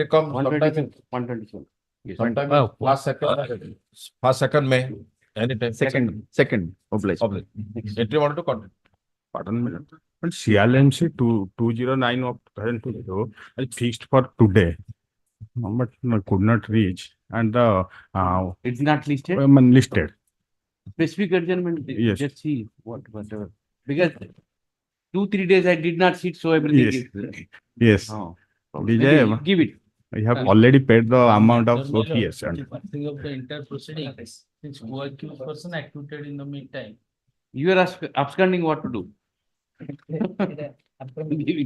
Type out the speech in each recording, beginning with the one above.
They come 127. 127. Yes. sometime Oh, first second May. Anytime. Second, obliged. Entry wanted to contact. Pardon me. But CLMC 209 of 2022 is fixed for today, but could not reach. And the It's not listed. listed. Specific adjournment. Yes. Just see whatever. Because 2-3 days I did not sit, so everything is. Yes. Oh. DJ, Maybe give it. I have already paid the amount of OTS. And Passing of the entire proceedings, since co-accused person acquitted in the meantime. You are absconding what to do.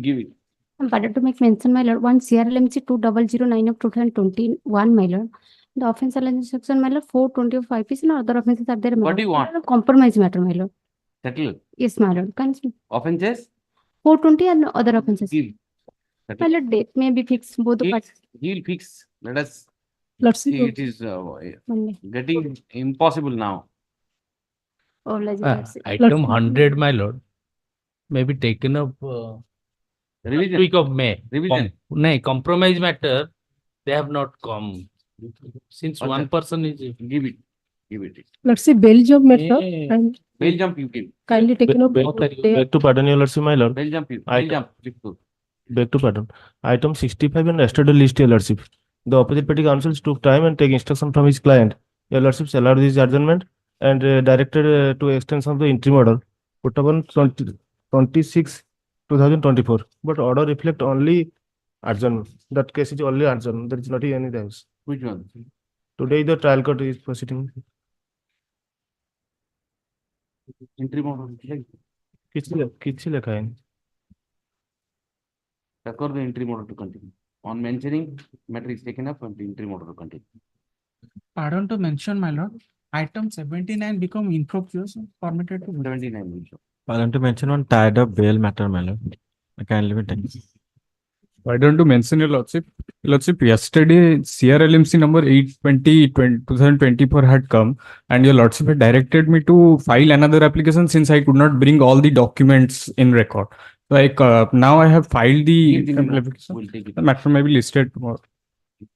Give it. I'm pardon to make mention, my lord, one CRLMC 2009 of 2021, my lord. The offence alleged section, my lord, 420 of IPC and other offences are there. My What do you lord. want? Compromise matter, my lord. Settle. Yes, my lord. Offences? 420 and other offences. Give. My Settle. lord, date may be fixed both the parts. He'll fix. Let us Let's see. It is Monday. getting impossible now. Oh, let's see. Item 100, my lord, may be taken up Revision. week of May. Revision. No, compromise matter, they have not come. Since Okay. one person is. Give it. Give it. Let's say Belgium matter Yeah. and Bail jump you give. kindly taken up. Both are day- Beg to pardon, Your Lordship, my lord. Bail jump you. I- Bail jump. Please go. Beg to pardon. Item 65 and yesterday list, Your Lordship. The opposite party counsels took time and take instruction from his client. Your Lordship allowed this adjournment and directed to extension of the interim order put upon 26 2024. But order reflect only adjournment. That case is only adjournment. There is not anything else. Which one? Today the trial court is proceeding. Entry model. किसी लिखा है Record the entry model to continue. On mentioning, matter is taken up and the entry model to continue. Pardon to mention, my lord, item 79 become infructuous permitted to. 79 will show. Pardon to mention on tied up bail matter, my lord. I kindly be taken. why don't you mention, Your Lordship? Your Lordship, yesterday CRLMC number 8/20/2024 had come, and Your Lordship had directed me to file another application since I could not bring all the documents in record. Like now I have filed Give the the memo. application. We'll take it. The matter may be listed tomorrow.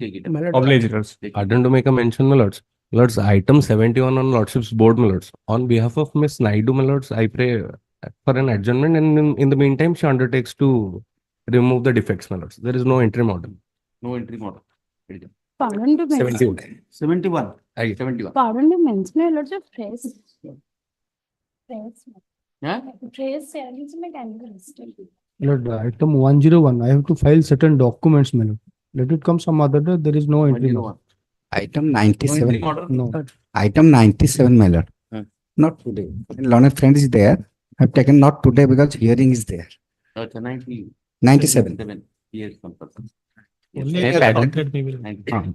Take it. My lord, Obliged, Your Lordship. Take it. Pardon to make a mention, my lords. Lords, item 71 on Lordship's board, my lords. On behalf of Miss Naidu, my lords, I pray for an adjournment, and in the meantime, she undertakes to remove the defects, my lords. There is no entry model. No entry model. Pardon to mention. 71. 71. Aye. 71. Pardon to mention, my lord, the phrase. Yeah? Phrase arrangement and listed. Lord, item 101, I have to file certain documents, my lord. Let it come some other day, there is no entry. 101. Item No entry 97. model. No. Item 97, my lord. Hmm. Not today. Learned friend is there. I've taken not today because hearing is there. It's a 90. 97. 7 years some person. May Yes. pardon. 90.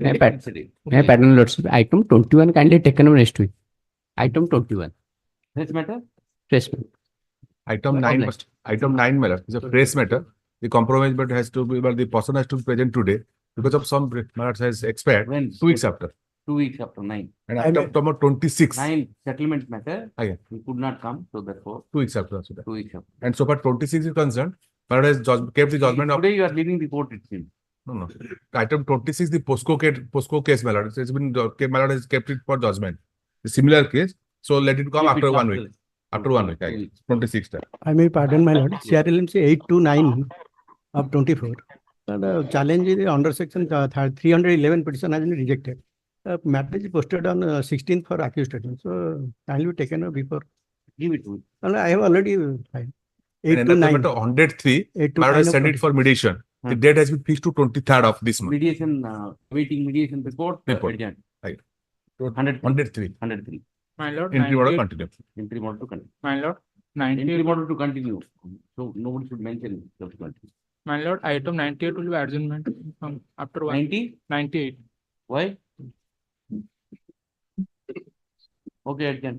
may pardon. Today. May I pardon, Lordship? Item 21 kindly taken on next week. Item 21. This matter? Fresh. Item 9, item 9 matter is a fresh matter. The compromise but has to be, but the person has to be present today because of some matters has expired When? 2 weeks after. 2 weeks after 9. And item number 26, 9 settlement matter. Again. We could not come, so therefore 2 weeks after. Also that. 2 weeks after. And so far 26 is concerned, matter has kept the judgment of, Today you are leaving the court, it seems. no. Item 26, the POSCO case matter. It's been, matter has kept it for judgment. The similar case, so let it come Keep after it 1 after- week. After 1 week, 26 time. I may pardon, my lord, CRLMC 829 of 24. And challenge is under section 311 petition has been rejected. Matter is posted on 16th for accused statement. So kindly be taken up before. Give it to me. And I have already filed. And 8 to in 9. matter 103, 8 to matter 9 has of sent it 20. for mediation. The Hmm. date has been fixed to 23rd of this month. Mediation, waiting mediation report. Report. Adjourned. Right. 100, 103. 103. My lord, Entry order continue. Entry model to continue. my lord, Entry model to continue. So nobody should mention it subsequently. my lord, item 98 will be adjournment from after 90? 98. Why? Okay, adjourn.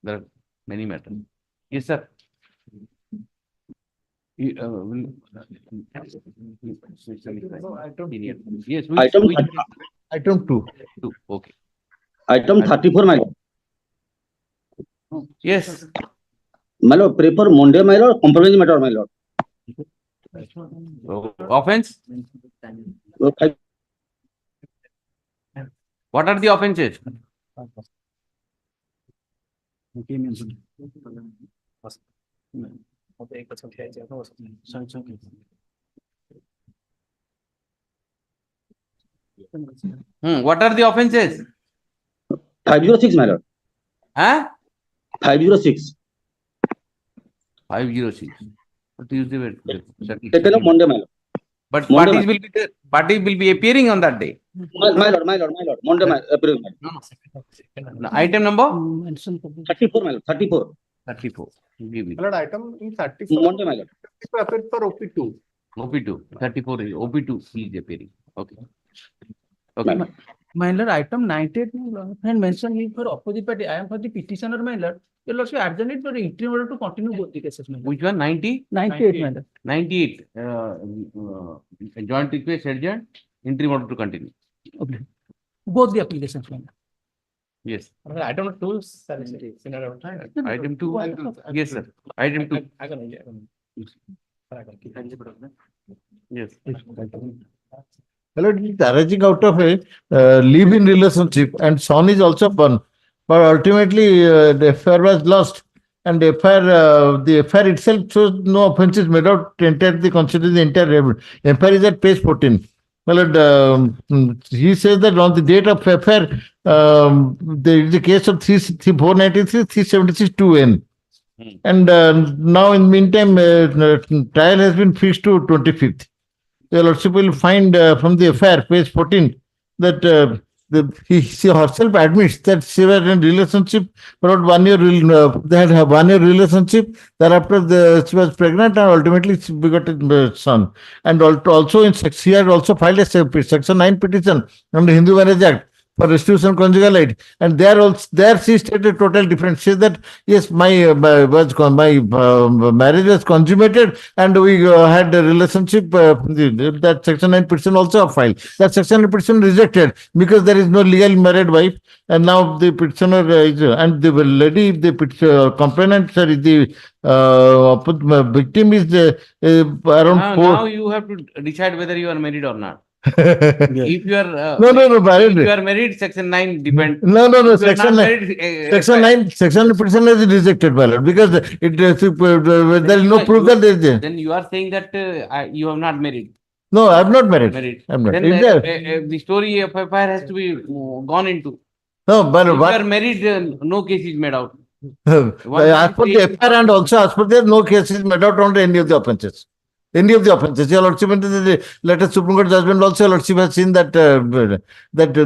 There are many matters. Yes, sir. Yes. Item Item 2. Okay. Item 34, my lord. Yes. My lord, prefer Monday, my lord, compromise matter, my lord. Offense? five- What are the offences? What are the offences? 506, my lord. Huh? 506. 506. What is the Taken up Monday, my lord. But Monday, parties will be there. Parties will be appearing on that day. My lord. Monday, April, my lord. Item number 34, my lord. 34. 34. Give it. My lord, item in 34. Monday, my lord. Appeared for OP2. OP2. 34 is OP2 is appearing. Okay. My Okay. lord. My lord, item 98, and mentioned it for opposite party. I am for the petitioner, my lord. Your lordship adjourned it for the interim order to continue both the cases, my lord. Which one? 90? 98, my lord. 98. Joint request adjourned. Interim order to continue. Okay. Both the applications, my lord. Yes. Item 2, Item 2. Yes, sir. Item 2. Yes. Well, it is arising out of a live-in relationship, and son is also born. But ultimately, the affair was lost, and the affair itself shows no offences made out to entirely consider the entire affair is at page 14. Well, he says that on the date of affair, there is a case of 493, 376 2N. And now, in the meantime, trial has been fixed to 25th. Your lordship will find from the affair, page 14, that she herself admits that she was in a relationship for about 1 year. They had a 1 year relationship. Thereafter, she was pregnant, and ultimately she begot a son. And also, she had also filed a Section 9 petition under Hindu Marriage Act for restitution conjugal aid, and there she stated total different. She said that yes, my marriage was consummated, and we had a relationship. That Section 9 petition also filed. That Section 9 petition rejected because there is no legal married wife, and now the petitioner and the lady, the complainant, sorry, the victim is around 4. Now you have to decide whether you are married or not. If you are married. If you are married, Section 9 depends. No. If you are not married, Section 9 petition is rejected, my lord, because there is no proof that there is a. Then you are saying that you have not married. No, I am not married. I'm not. Then Is there? the story of FIR has to be gone into. No, but If you what? are married, no case is made out. As per the FIR and also as per there, no case is made out on any of the offences. Your lordship, in the latest Supreme Court judgment also, your lordship has seen that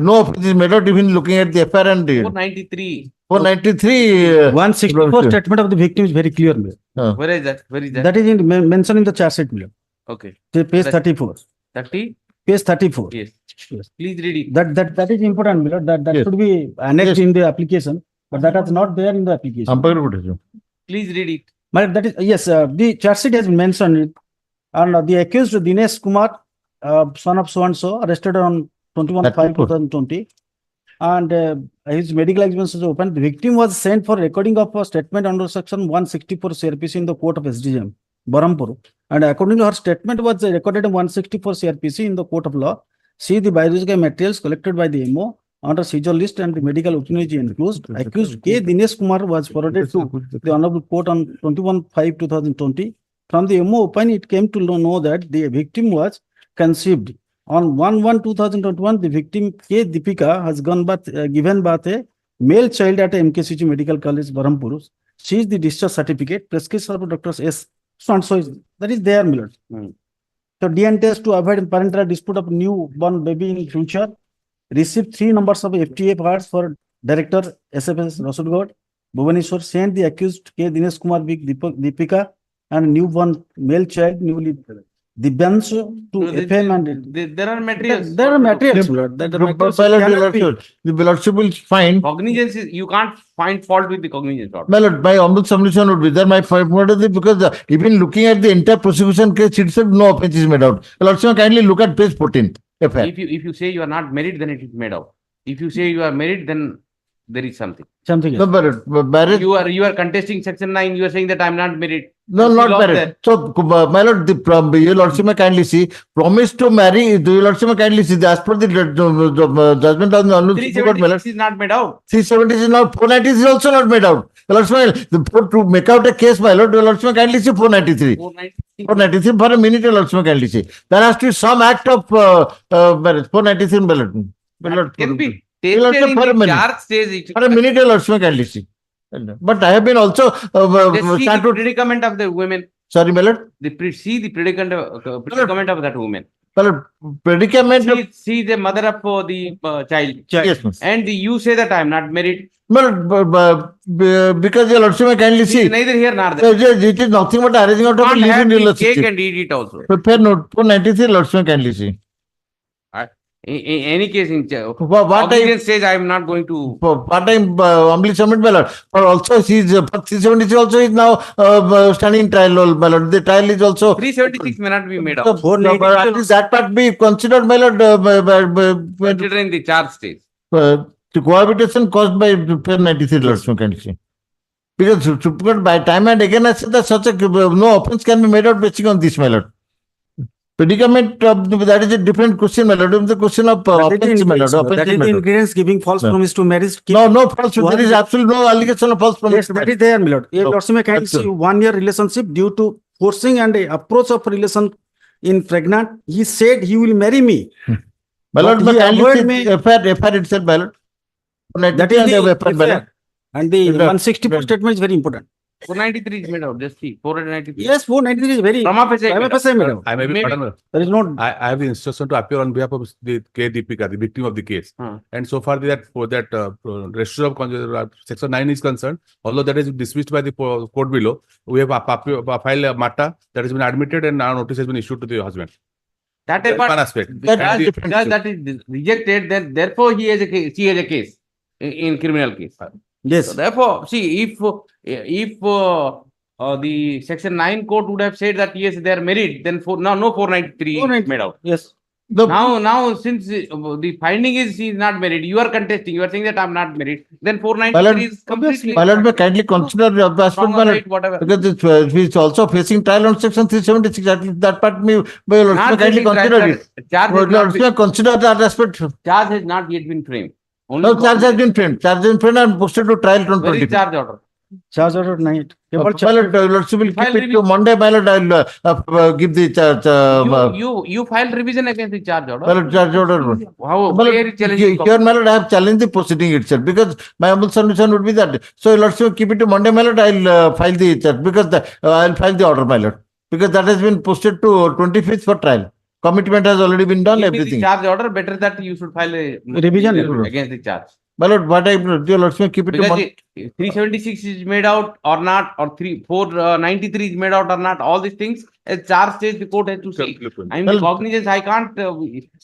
no offence is made out, even looking at the FIR and 493. 493. 164 statement of the victim is very clear. Where is that? Where is that? That is mentioned in the charge sheet. Okay. Page 34. 30? Page 34. Yes. Please read it. That is important, Milord. That Yes. should be annexed in the application, but that is not there in the application. Please read it. But that is, yes, the charge sheet has mentioned it. And the accused Dinesh Kumar, son of so-and-so, arrested on 21/5/2020. And his medical examination is open. The victim was sent for recording of a statement under section 164 CRPC in the court of SDGM, Barampur. And according to her statement was recorded in 164 CRPC in the court of law. See the biological materials collected by the MO under seizure list and the medical opinion is enclosed. Accused K. Dinesh Kumar was forwarded to the Honorable Court on 21/5/2020. From the MO opinion, it came to know that the victim was conceived. On 1/1/2021, the victim K. Deepika has given birth a male child at MKCG Medical College, Barampur. She is the discharge certificate, prescription of Dr. S. So that is there, Milord. So DNA test to avoid parental dispute of newborn baby in future. Received 3 numbers of FTA parts for Director SFS Rasudgod, Bhubaneswar. Sent the accused K. Dinesh Kumar Deepika and newborn male child newly Dibyanshu to FM and there are materials. there are materials, Milord. That the materials cannot be- The lordship will find. Cognizance is, you can't find fault with the cognizance order. My lord, my humble submission would be there. My point is because even looking at the entire prosecution case itself, no offence is made out. Lordship, kindly look at page 14. If you say you are not married, then it is made out. If you say you are married, then there is something. Something No, else. but marriage. You are contesting Section 9. You are saying that I am not married. No, And she not lost married. that. So, my lord, your lordship may kindly see, promise to marry, your lordship may kindly see, as per the judgment of the Honorable Supreme Court, my lord, 376 is not made out. 370 is not, 490 is also not made out. Your lordship, to make out a case, my lord, your lordship may kindly see 493. 496. 493 for a minute, your lordship may kindly see. There has to be some act of marriage, 493 my lord. My lord, Can be You'll tested also in for a the minute. charge stage. For a minute, your lordship may kindly see. But I have been also, Just see the stand to, predicament of the women. sorry, my lord. See the predicament of that woman. Well, predicament of, See the mother of the child. yes, ma'am. And you say that I am not married. Well, because your lordship may kindly She is see, neither here nor there. it is nothing but arranging out of a Can't have living the relationship. cake and eat it also. Prepare note, 493, lordship may kindly see. In any case, in What I, cognizance stage, I am not going to. what I humbly submit, my lord. But also, she is, 373 also is now standing trial, my lord. The trial is also. 376 may not be made So, out. at least that part be considered, my lord, Considering the charge stage. the cohabitation caused by 493, lordship may kindly see. Because Supreme Court, by time and again, I said that such a, no offense can be made out based on this, my lord. Predicament, that is a different question, my lord. The question of offense, my lord. That is the ingredients giving false No. promise to marriage. No, no false. There is absolutely no allegation of false promise. Yes, that is there, my lord. Your No. lordship may kindly see 1 year relationship due to forcing and a approach of relation in pregnant. He said he will marry me. My lord, But may he kindly avoid see me. FIR itself, my lord. That is the FIR, my lord. affair. And the If that- 164 statement is very important. 493 is made out. Just see. 493. Yes, 493 is very. Prima facie Prima made out. facie made out. I may be, Maybe. pardon, There is no. I have the instruction to appear on behalf of the K. Deepika, the victim of the case. And so far that for that register of section 9 is concerned, although that is dismissed by the court below, we have filed a matter that has been admitted and now notice has been issued to the husband. That That's is one what. aspect. Because that is rejected, then therefore he has a case, she has a case in criminal case. Yes. So therefore, see, if the section 9 court would have said that yes, they are married, then no 493 is made out. Yes. Now, since the finding is she is not married, you are contesting, you are saying that I am not married, then My 493 lord, is completely. my lord, may kindly consider the aspect, Wrong my or lord. right, whatever. Because it's also facing trial on section 376. At least that part may, my lord, may Not kindly facing consider trial, it. charge My has not lord, been- may consider that aspect. charge has not yet been framed. Only No, charge has been framed. Charge has been framed and posted to trial on Where is 20. charge order? Charge order night. My lord, lordship will keep File it to Monday, my lord, I'll give the charge, You filed revision against the charge order. my lord, charge order. How? My Where lord, is challenging? here, my lord, I have challenged the proceeding itself because my humble submission would be that. So, lordship, keep it to Monday, my lord. I'll file the charge because I'll file the order, my lord, because that has been posted to 25th for trial. Commitment has already been done. Give me the Everything. charge order. Better that you should file a Revision against the charge. My lord, what I your lordship, keep it to Because Monday. 376 is made out or not, or 493 is made out or not. All these things as charge stage the court has to see. I mean, cognizance. I can't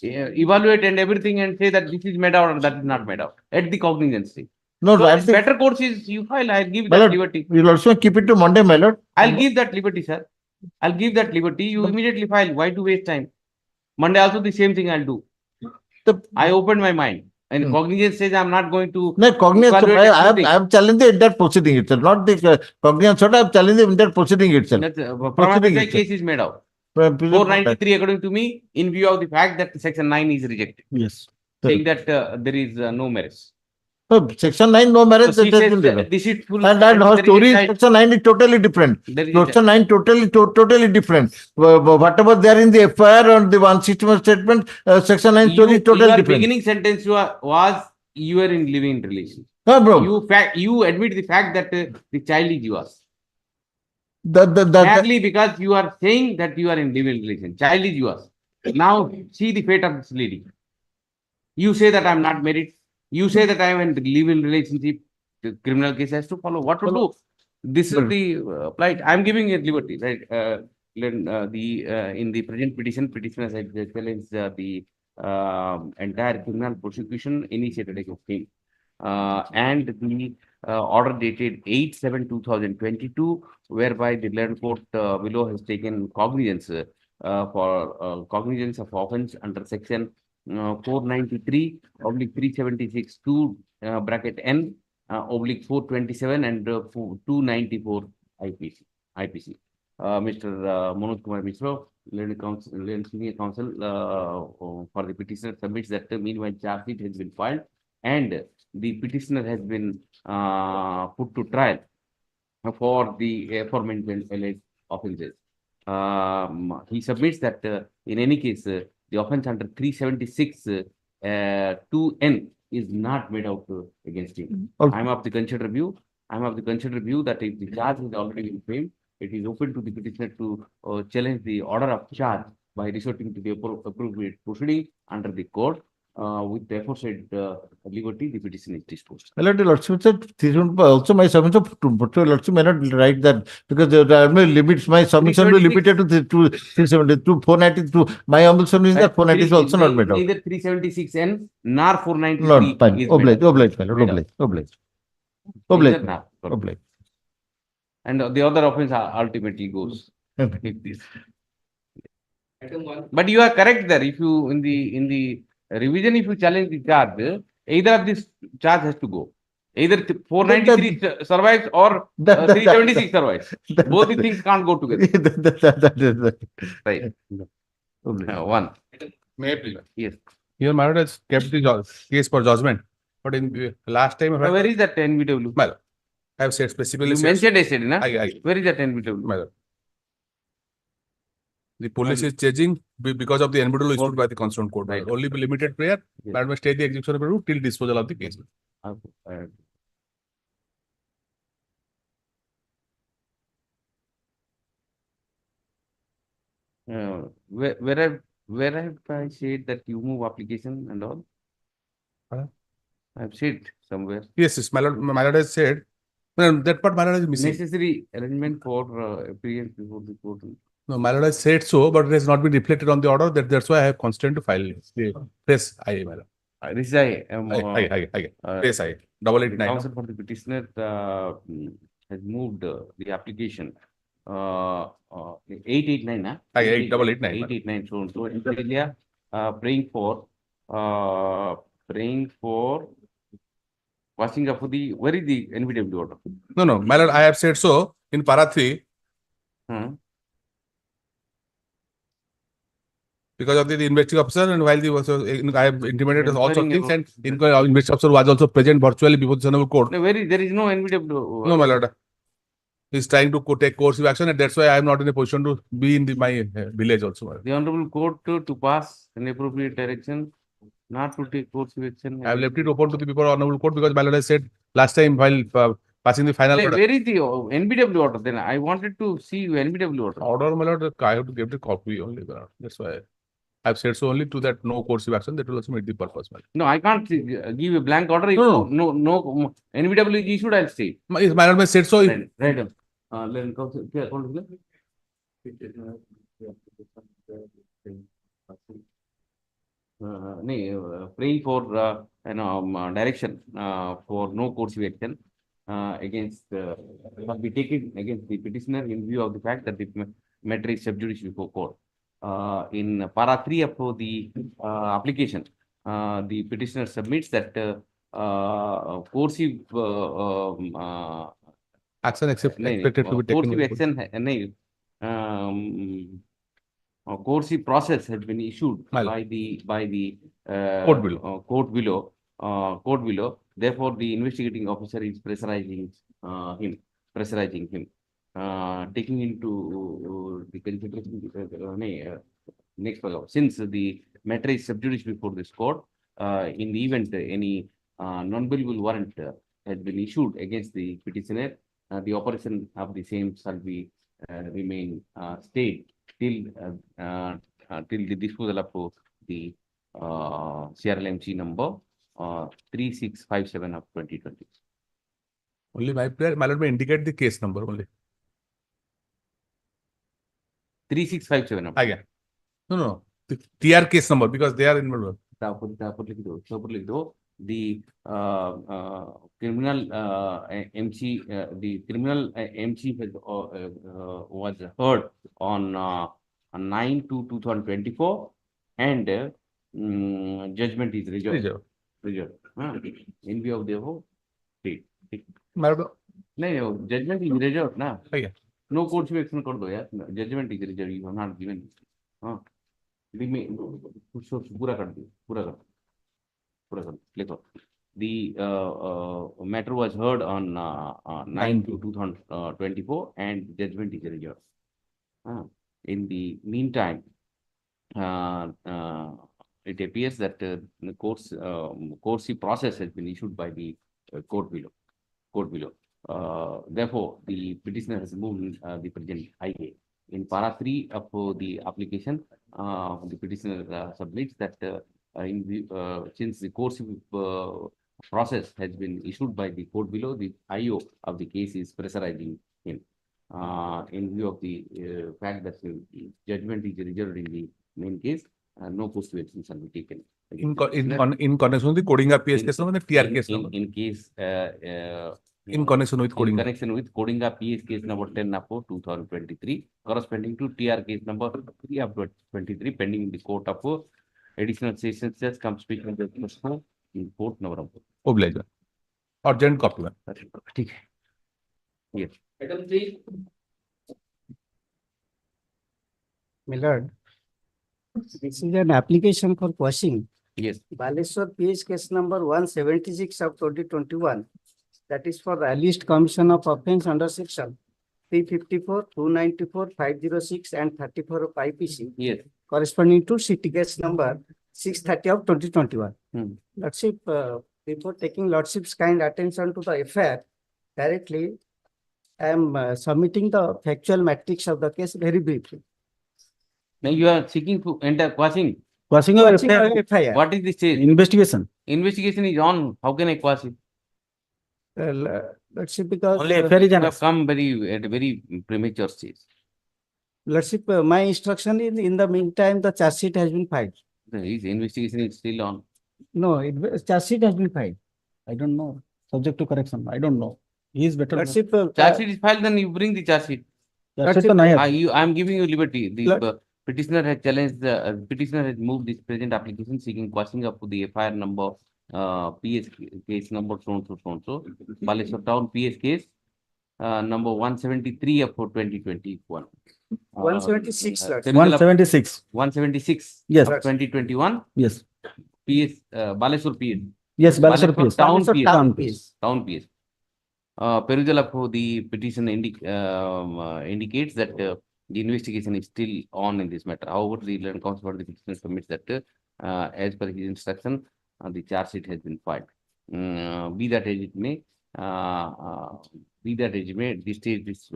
evaluate and everything and say that this is made out or that is not made out at the cognizance stage. No, So that's the, better course is you file. I'll give my that lord, liberty. your lordship, keep it to Monday, my lord. I'll give that liberty, sir. I'll give that liberty. You immediately file. Why to waste time? Monday also the same thing I'll do. I opened my mind. And cognizance says I'm not going to. No, cognizance, evaluate I have challenged the entire proceeding itself, not the cognizance, I have challenged the entire proceeding itself. That's Proceeding Proceeding itself. case is made out. 493. 493 according to me, in view of the fact that section 9 is rejected, Yes. saying that there is no marriage. Section 9, no marriage. So she that has says been there. that deceitful. And that her there is a story, child- section 9 is totally different. there is a Section 9 totally different. Whatever there in the FIR or the 161 statement, section 9 story is totally your different. beginning sentence was you are in living relation. No, bro. You admit the fact that the child is yours. That, Exactly because you are saying that you are in living relation. Child is yours. Now see the fate of this lady. You say that I am not married. You say that I am in living relationship. The criminal case has to follow. What to do? This is the plight. I am giving it liberty, right? In the present petition, petitioners has challenged the entire criminal prosecution initiated against him, and the order dated 8/7/2022, whereby the land court below has taken cognizance for cognizance of offence under section 493/376 bracket N/427 and 294 IPC. Mr. Manoj Kumar Mishra, learned senior counsel for the petitioner submits that meanwhile charge sheet has been filed and the petitioner has been put to trial for the aforementioned alleged offences. He submits that in any case, the offence under 376 2N is not made out against him. I am of the considered view. That if the charge has already been framed, it is open to the petitioner to challenge the order of charge by resorting to the appropriate proceeding under the court. With the aforesaid liberty, the petition is disposed. My lord, Lordship said, also my submission to Lordship may not write that because there are no limits. My submission will be limited to 370, to 490, to my humble submission is that 490 is also not made out. Neither 376N nor 493 Not fine. is Oblige, my lord, oblige. And the other offence ultimately goes. With this. But you are correct there. If you in the revision, if you challenge the charge, either of this charge has to go. Either 493 survives or 376 survives. Both the things can't go together. Right. One. May I please? Yes. Your my lord has kept the case for judgment, but in the last time, Where is that NBW? my lord, I have said specifically. You mentioned yesterday, na? I- Where is that NBW? My lord. The police is changing because of the NBW issued by the Constitutional Court. Right. Only limited prayer, Yes. but may stay the execution of the rule till disposal of the case. Where have I said that you move application and all? I've said somewhere. Yes, my lord has said, no, that part my lord is missing. Necessary arrangement for appearance before the court. No, my lord has said so, but it has not been reflected on the order. That's why I have constrained to file the press I, my lord. This I am. Press I, 889. Counsel for the petitioner has moved the application 889, huh? 889. 889. So in the area, praying for washing up for the, where is the NBW order? No, my lord, I have said so in para 3. Because of the investigating officer and while I have intimated also things and investigating officer was also present virtually before the Honorable Court. No, there is no NBW. No, my lord. He is trying to take course of action and that's why I am not in a position to be in my village also. My lord. The Honorable Court to pass an appropriate direction, not to take course of action. I have left it open to the people of Honorable Court because my lord has said last time while passing the final order. Where is the NBW order then? I wanted to see NBW order. Order, my lord, I have to give the copy only. My lord. That's why I have said so only to that no course of action that will also meet the purpose. My lord. No, I can't give a blank order. If No. no NBW is issued, I'll stay. My lord has said so. Right. Let counsel. Praying for direction for no course of action against must be taken against the petitioner in view of the fact that the matter is sub judice before court. In para 3 of the application, the petitioner submits that coercive Action expected to be taken. Coercive process has been issued by the court below. Therefore, the investigating officer is pressurizing him. Taking into the consideration next paragraph, since the matter is sub judice before this court, in the event any non-billable warrant has been issued against the petitioner, the operation of the same shall be remain stayed till the disposal of the CRLMC number 3657 of 2020. Only my prayer, my lord may indicate the case number only. 3657. Again. No. The TR case number because they are involved. The criminal MC, was heard on 9/2/2024 and judgment is reserved. In view of the above, My lord. no, judgment is reserved now. No court से action कर दो यार. Judgment is reserved. You have not given. हाँ. पूरा कर दो. पूरा कर दो. पूरा कर दो. लिखो. The matter was heard on 9/2/2024 and judgment is reserved. In the meantime, it appears that the court's process has been issued by the court below. Therefore, the petitioner has moved the present IA. In para 3 of the application, the petitioner submits that since the court's process has been issued by the court below, the IO of the case is pressurizing him. In view of the fact that the judgment is reserved in the main case, no course to action shall be taken. In connection with the coding PS case number, the TR case number. In case In connection with coding. In connection with coding PS case number 10 of 2023, corresponding to TR case number 3 of 23, pending in the court of additional sessions just comes speaking in court number. Oblige. Urgent copy. ठीक है. Yes. Item 3. Millard, this is an application for quashing. Yes. Baleshwar PH case number 176 of 2021. That is for the earliest commission of offence under section 354, 294, 506 and 34 of IPC. Yes. Corresponding to city case number 630 of 2021. Lordship, before taking Lordship's kind attention to the affair directly, I am submitting the factual matrix of the case very briefly. Now you are seeking to enter quashing. Quashing or FIR? What is the stage? Investigation. Investigation is on. How can I quash it? Lordship, because Only FIR is have come at a very premature stage. Lordship, my instruction is in the meantime the charge sheet has been filed. His investigation is still on. No, charge sheet has been filed. I don't know. Subject to correction. I don't know. He is better. Lordship, Charge sheet is filed, then you bring the charge sheet. I am giving you liberty. The petitioner has challenged the petitioner has moved this present application seeking quashing up to the FIR number PS case number so Baleshwar Town PS case number 173 of 2021. 176. 176. 176. Yes. 2021. Yes. PS Baleshwar PS. Yes, Baleshwar PS. Town PS. Town PS. Town PS. Perusal of the petition indicates that the investigation is still on in this matter. However, the land counsel for the petitioner submits that as per his instruction, the charge sheet has been filed. Be that as it may, this stage is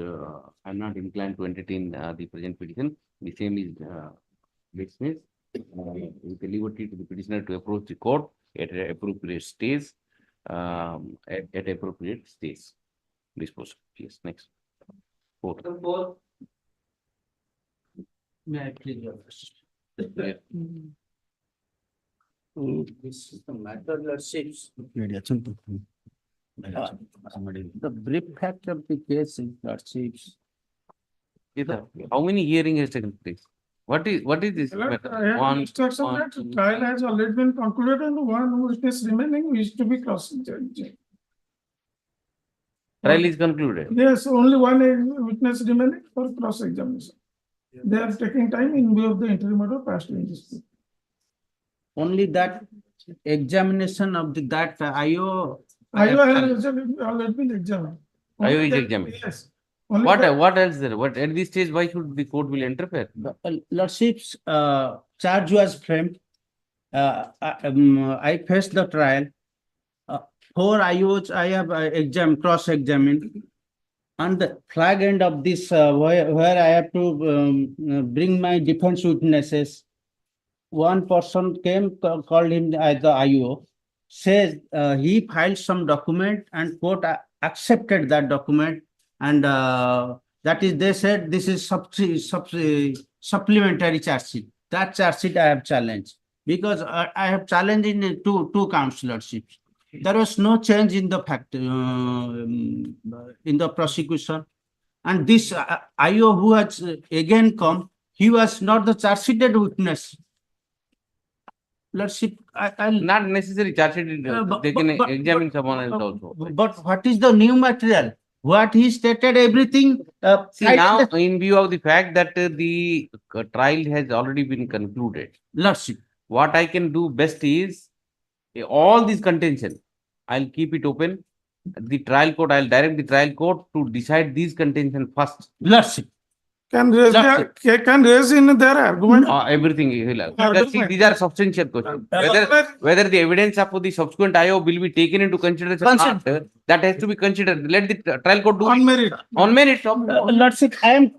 I'm not inclined to entertain the present petition. The same is dismissed with the liberty to the petitioner to approach the court at an appropriate stage. At appropriate stage. Dispose. Yes. Next. 4. May I please your question? Yeah. This is the matter, Lordships. The brief fact of the case is, Lordships. How many hearings has taken place? What is this matter? One instruction that trial has already been concluded and one witness remaining is to be cross-examined. Trial is concluded. Yes, only one witness remaining for cross-examination. They are taking time in view of the interim order passed in this. Only that examination of that IO. IO has already been examined. IO is examined. Yes. What else there? What at this stage? Why should the court will interfere? Lordships, charge was framed. I faced the trial. 4 IOs I have cross-examined. On the flag end of this, where I have to bring my defense witnesses, one person came, called him as the IO, says he filed some document and court accepted that document. And that is, they said this is supplementary charge sheet. That charge sheet I have challenged because I have challenged in two counts, Lordships. There was no change in the fact in the prosecution, and this IO who has again come, he was not the charge sheeted witness. Lordship, not necessary charge sheet. They can examine someone else also. But what is the new material? What he stated, everything. See, now, in view of the fact that the trial has already been concluded, Lordship, what I can do best is all these contention, I'll keep it open. The trial court, I'll direct the trial court to decide these contention first. Lordship. Can raise can raise in their argument. Everything. Because see, these are substantial questions. Whether the evidence of the subsequent IO will be taken into consideration or not, that has to be considered. Let the trial court do On merit. On merit. Lordship, I'm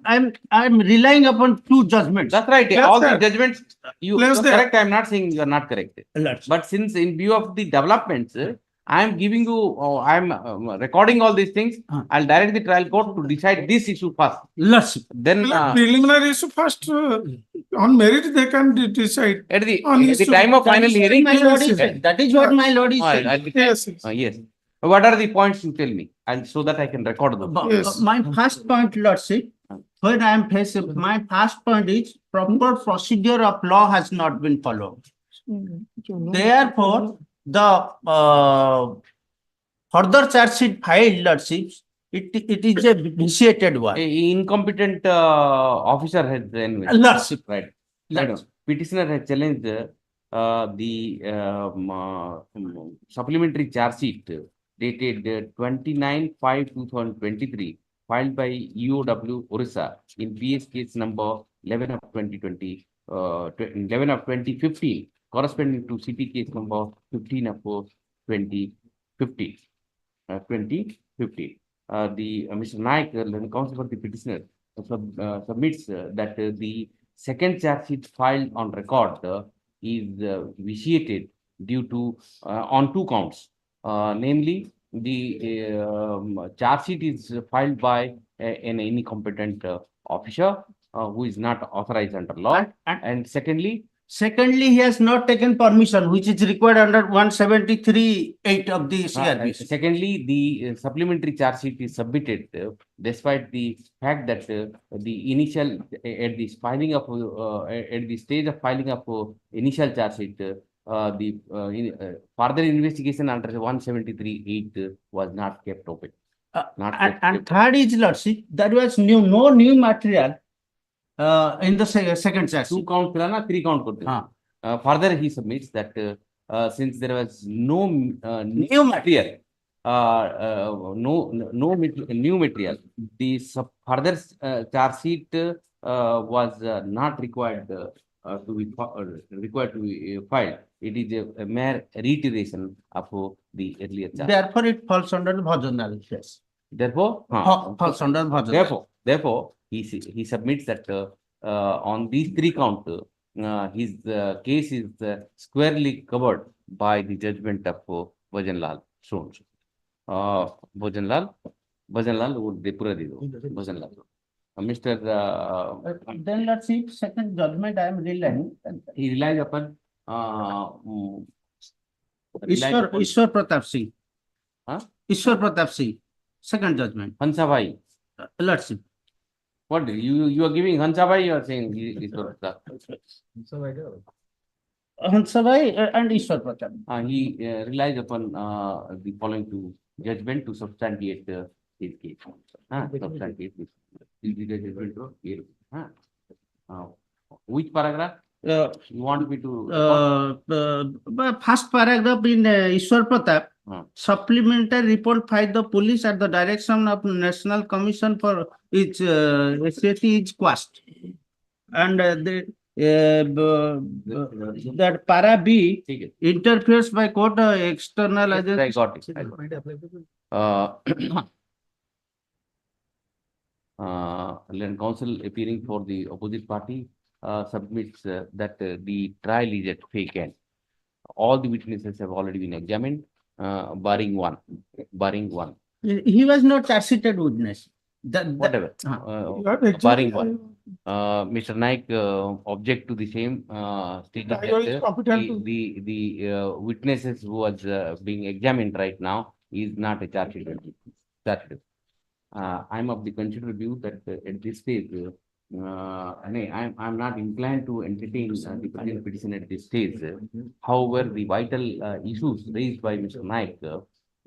relying upon two judgments. That's right. Yes, All sir. the judgments, you Place are there. correct. I'm not saying you are not correct. Lordship. But since in view of the developments, I am giving you, I'm recording all these things. I'll direct the trial court to decide this issue first. Lordship. Then Preliminary issue first, on merit they can decide. at the On time of That final is what hearing, my lord is saying. That is what my lord is saying. Yes, yes. yes. What are the points you tell me? And so that I can record them. Yes. My first point, Lordship, when I am facing, my first point is proper procedure of law has not been followed. Therefore, the further charge sheet filed, Lordship, it is a vitiated one. Incompetent officer has then Lordship. right. Petitioner has challenged the supplementary charge sheet dated 29/5/2023 filed by UOW Orissa in PS case number 11 of 2020, 11 of 2015, corresponding to CT case number 15 of 2015. 2015. Mr. Naik, counsel for the petitioner, submits that the second charge sheet filed on record is vitiated due to on two counts. Namely, the charge sheet is filed by an incompetent officer who is not authorized under law, and secondly, he has not taken permission, which is required under 173(8) of the CRPC. secondly, the supplementary charge sheet is submitted despite the fact that the initial at the filing of at the stage of filing of initial charge sheet, the further investigation under 173(8) was not kept open. And third is, Lordship, there was no new material in the second charge sheet. 2 count, 3 count. Further, he submits that since there was no new material, new material, the further charge sheet was not required to be filed. It is a mere reiteration of the earlier charge. Therefore, it falls under the Bhajanal case. Therefore, falls under Bhajanal. Therefore, he submits that on these 3 counts, his case is squarely covered by the judgment of Bhajanlal. Bhajanlal would depura Bhajanlal. Mr. Then let's see, second judgment I am relying. He relies upon Ishwar Pratap Singh. Ishwar Pratap Singh. Second judgment. Hansabhai. Let's see. What you are giving Hansabhai, you are saying Ishwar Pratap? Hansabhai and Ishwar Pratap. He relies upon the following 2 judgment to substantiate his case. Substantiate this. Which paragraph? You want me to? First paragraph in Ishwar Pratap. Supplementary report by the police at the direction of National Commission for its SAT is quashed. And that para B interferes by court external agency. I got it. Land counsel appearing for the opposite party submits that the trial is at fake end. All the witnesses have already been examined, barring one. He was not charge sheeted witness. Whatever. Barring one. Mr. Naik object to the same stating that the witnesses who was being examined right now is not a charge sheet. I'm of the considered view that at this stage, I'm not inclined to entertain the present petition at this stage. However, the vital issues raised by Mr. Naik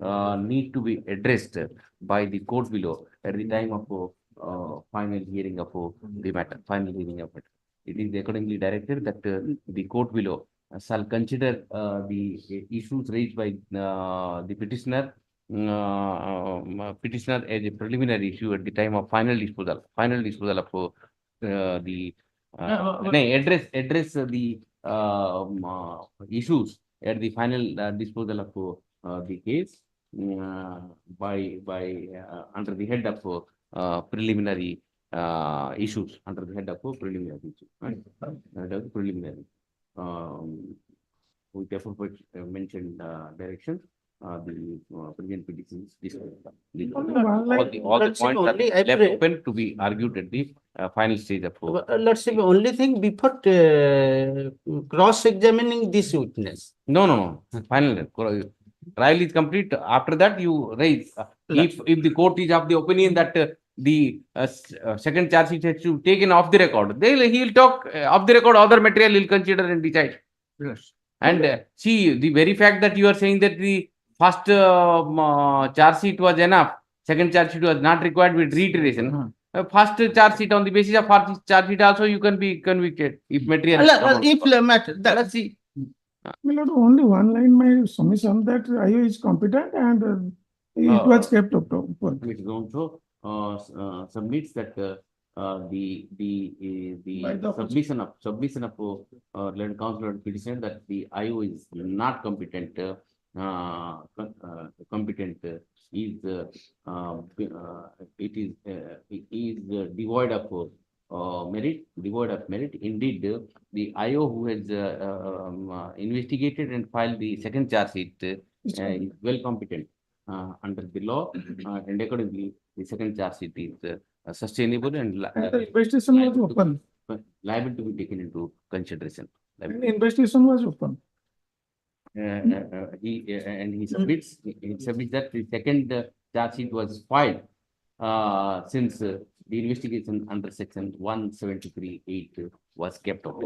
need to be addressed by the court below at the time of final hearing of the matter, final hearing of it. It is accordingly directed that the court below shall consider the issues raised by the petitioner as a preliminary issue at the time of final disposal of the address the issues at the final disposal of the case by under the head of preliminary issues, under the head of preliminary issues, right? Head of preliminary with the appropriate mentioned direction. The present petitions all the points are left open to be argued at the final stage of Let's say only thing before cross-examining this witness. no. Final trial is complete. After that, you raise. If the court is of the opinion that the second charge sheet has to taken off the record, he will talk off the record. Other material he'll consider and decide. Yes. And see, the very fact that you are saying that the first charge sheet was enough, second charge sheet was not required with reiteration. First charge sheet, on the basis of first charge sheet also you can be convicted if material. Let's see. My lord, only one line my submission that IO is competent and it was kept up. It also submits that the submission of learned counsel and petitioner that the IO is not competent. Is devoid of merit. Indeed, the IO who has investigated and filed the second charge sheet is well competent under the law, and accordingly, the second charge sheet is sustainable and the investigation was open. Liable to be taken into consideration. Investigation was open. He submits that the second charge sheet was filed since the investigation under section 173(8) was kept up.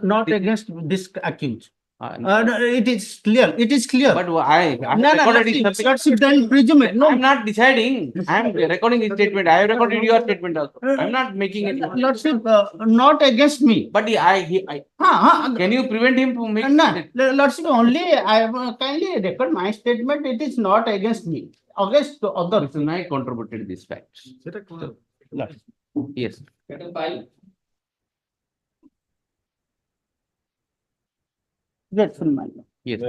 Not against this accused. It is clear. It is clear. But then presume it. No, I'm not deciding. I'm recording his statement. I have recorded your statement also. I'm not making it. Lordship, not against me. But can you prevent him from making it? Lordship, only I kindly record my statement. It is not against me. Against the other. Mr. Naik contributed this fact. Yes. Grateful, my lord. Yes.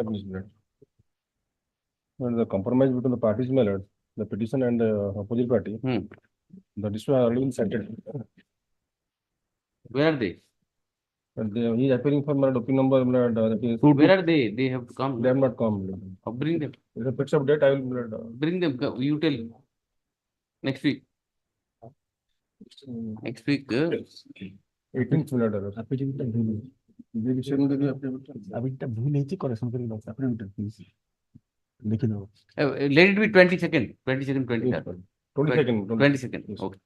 When the compromise between the parties, my lord, the petition and the opposite party, the dispute are already been settled. Where are they? And he is appearing for my opinion number. Where are they? They have come. They have not come. Bring them. If the fix of date, I will. Bring them. You tell. Next week. Next week. 18th minute. Let it be 22nd. 22nd, 23rd. 22nd. Okay.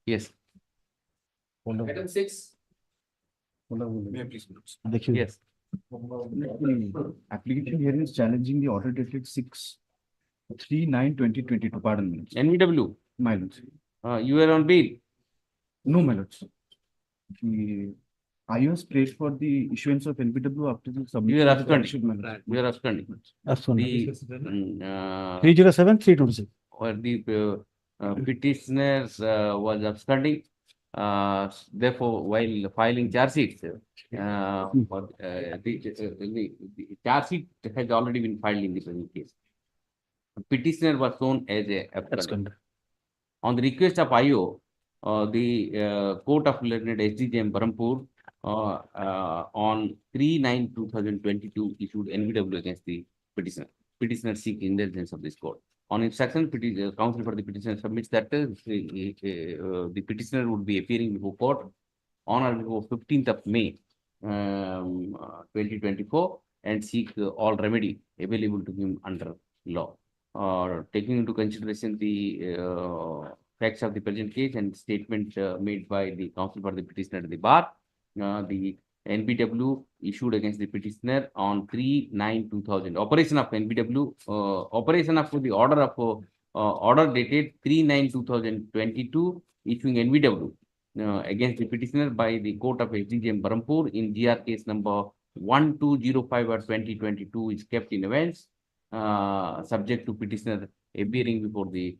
Yes. Item 6. Yes. Application here is challenging the order dated 6/3/9/2022. Pardon me. NVW. My lords. You are on bail. No, my lords. The IOS prayed for the issuance of NVW after the submission. You are absconding. You are absconding. 307-326. Or the petitioners was absconding. Therefore, while filing charge sheets, the charge sheet has already been filed in the present case. Petitioner was shown as a absconder. On the request of IO, the Court of Learned SDJM Barampur on 3/9/2022 issued NVW against the petitioner. Petitioner seek indulgence of this court. On instruction, counsel for the petitioner submits that the petitioner would be appearing before court on or before 15th of May 2024 and seek all remedy available to him under law. Taking into consideration the facts of the present case and statement made by the counsel for the petitioner at the bar, the NBW issued against the petitioner on 3/9/2000. Operation of NBW, operation of the order of order dated 3/9/2022, issuing NBW against the petitioner by the Court of SDJM Barampur in GR case number 1205/2022 is kept in abeyance, subject to petitioner appearing before the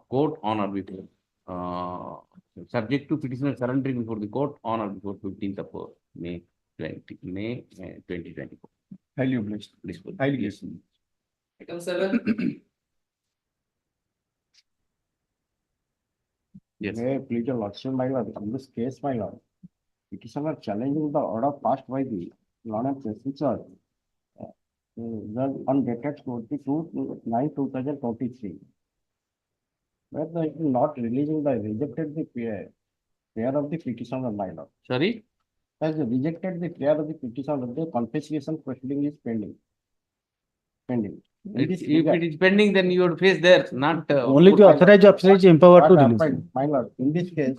court on or before subject to petitioner surrendering before the court on or before 15th of May 2024. Highly obliged. Highly blessed. Item 7. Yes. May I plead your lordship, my lord, in this case, my lord, petitioner challenging the order passed by the Lord and Prosecution on dated 22/9/2023. Where the not releasing the rejected the prayer of the petitioner, my lord. Sorry? Has rejected the prayer of the petitioner, the confiscation proceeding is pending. In this If regard- it is pending, then you would face there, not. Only the authorized officer is empowered to What release. happened, my lord, in this case,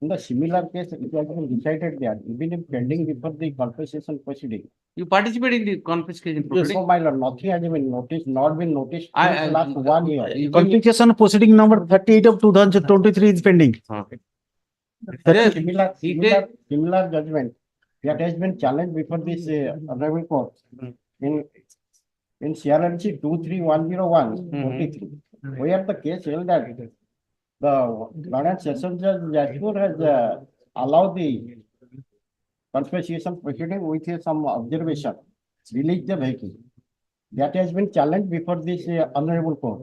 in the similar case, it has been decided that even if pending before the confiscation proceeding. You participate in the confiscation Yes, proceeding? so my lord, nothing has been noticed, not been noticed I- since last 1 year. Confiscation proceeding number 38 of 2023 is pending. There, Similar judgment that has been challenged before this honorable court in CRMC 23101/23, where the case held that the Lord and Session Judge Jashpur has allowed the confiscation proceeding with some observation, release the vehicle. That has been challenged before this honorable court.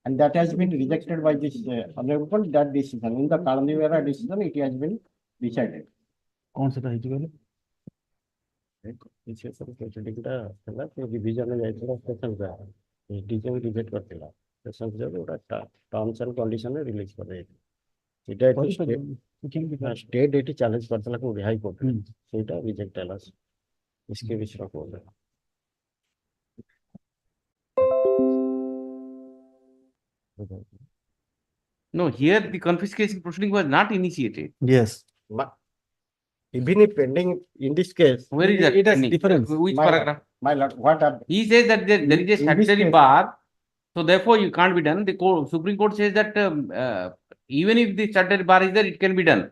And that has been rejected by this honorable court, that decision. In the Karnivera decision, it has been decided. कौन सा था ये वाला? Division session reject करतेला. Session terms and condition release कर रहे थे. State it challenge करतेला को High Court. It reject us. इसके विषय में बोल रहा. no, here the confiscation proceeding was not initiated. Yes. But even if pending in this case, Where is that? It has pending? difference. Which My paragraph? my lord, what are He says that there is a In this statutory case- bar, so therefore you can't be done. The Supreme Court says that even if the statutory bar is there, it can be done.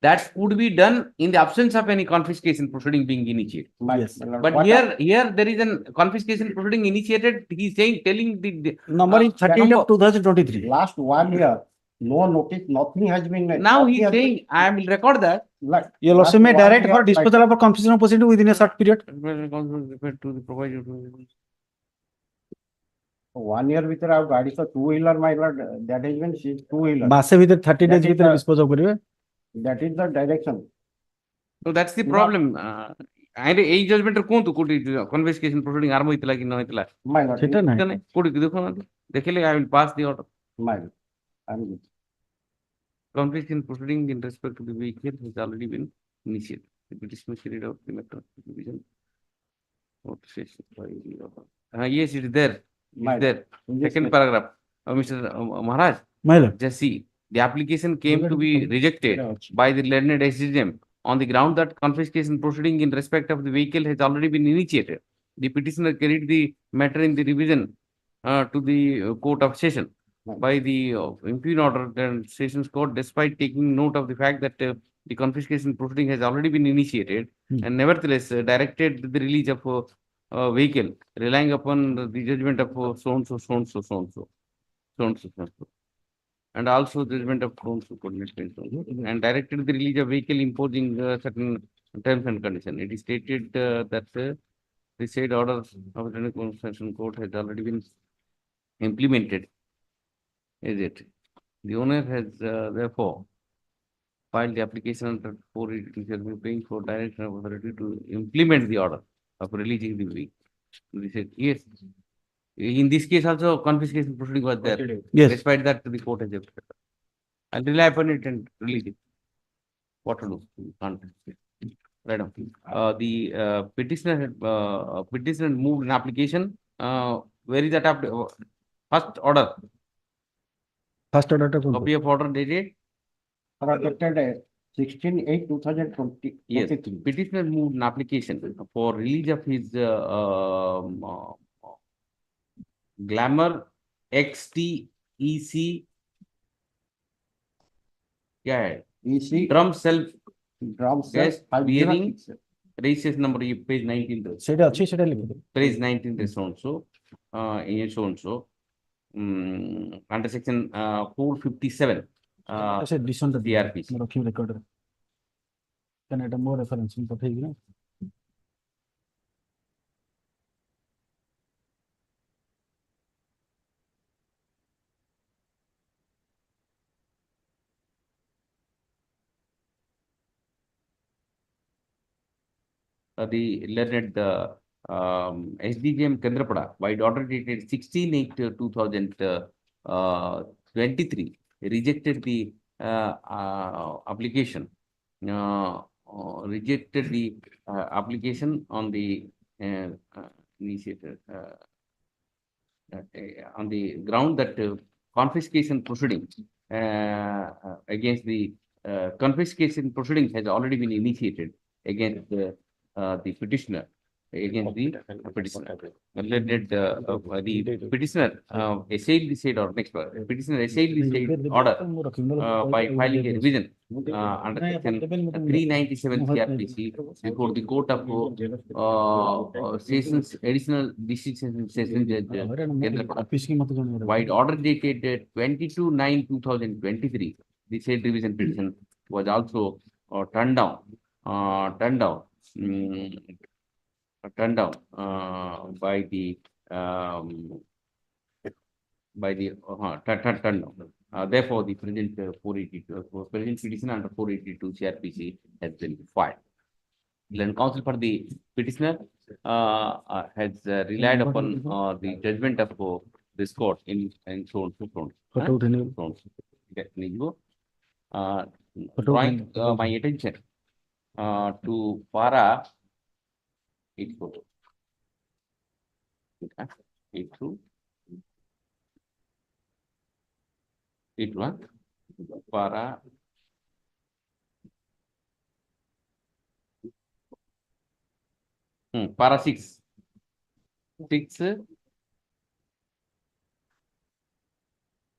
That would be done in the absence of any confiscation proceeding being initiated. my, Yes. my lord, But what here there is a confiscation proceeding initiated. He is saying, telling the Number is 38 of 2023. last 1 year, no notice, nothing has been. now he nothing is has been- saying, I will record that. Like, Your lordship may last 1 direct year, for disposal of a confiscation proceeding within a short period. Referred to the provider. 1 year with our गाड़ी so two-wheeler, my lord, that has been seized, two-wheeler. मासे भीतर 30 days That is भीतर the- dispose of करिवे. That is the direction. So that's the No. problem. And a judgment could confiscation proceeding arm with like no itla. My lord, সেটা নাই। Could you I will pass the order. my lord, I'm Confiscation proceeding in respect to the vehicle has already been initiated. The petitioner carried out the matter of division. Yes, it is there. My It's there. in this Second case- paragraph. Mr. Maharaj, My lord. just see, the application came to be rejected by the learned SDJM on the ground that confiscation proceeding in respect of the vehicle has already been initiated. The petitioner carried the matter in the revision to the Court of Session by the impugn order and Sessions Court, despite taking note of the fact that the confiscation proceeding has already been initiated and nevertheless directed the release of vehicle, relying upon the judgment of so and so, so and so, so and so, so and so, so and so. And also judgment of and directed the release of vehicle imposing certain terms and conditions. It is stated that the said order of the Constitution Court has already been implemented. Is it? The owner has therefore filed the application under 482 shall be paying for direction of authority to implement the order of releasing the vehicle. They said yes. In this case also confiscation proceeding was there. Yes. Despite that the court has accepted. I'll rely upon it and release it. What to do? You can't. Right now. The petitioner had petitioner moved an application. Where is that first order? First order to Copy of order dated protected 16/8/2020. Yes, petitioner moved an application for release of his Glamour XTEC. Yeah, EC drum self drum gas self bearing registration number page 19. Page 19 so and so and so under section 457 CRPC. Can I have more reference in the page? The learned SDGM Kendrapada by order dated 16/8/2023 rejected the application. Rejected the application on the initiated on the ground that confiscation proceeding against the confiscation proceedings has already been initiated against the petitioner, against the petitioner. The petitioner assailed the said or next petitioner assailed the said order by filing a revision under section 397 CRPC before the Court of Sessions Additional Decision Session Judge Kendrapada. By order dated 22/9/2023, the said revision petition was also turned down by the turned down. Therefore, the present 482 present petition under 482 CRPC has been filed. Then counsel for the petitioner has relied upon the judgment of this court in so drawing my attention to para 84. 82. 81. Para para 6. 6,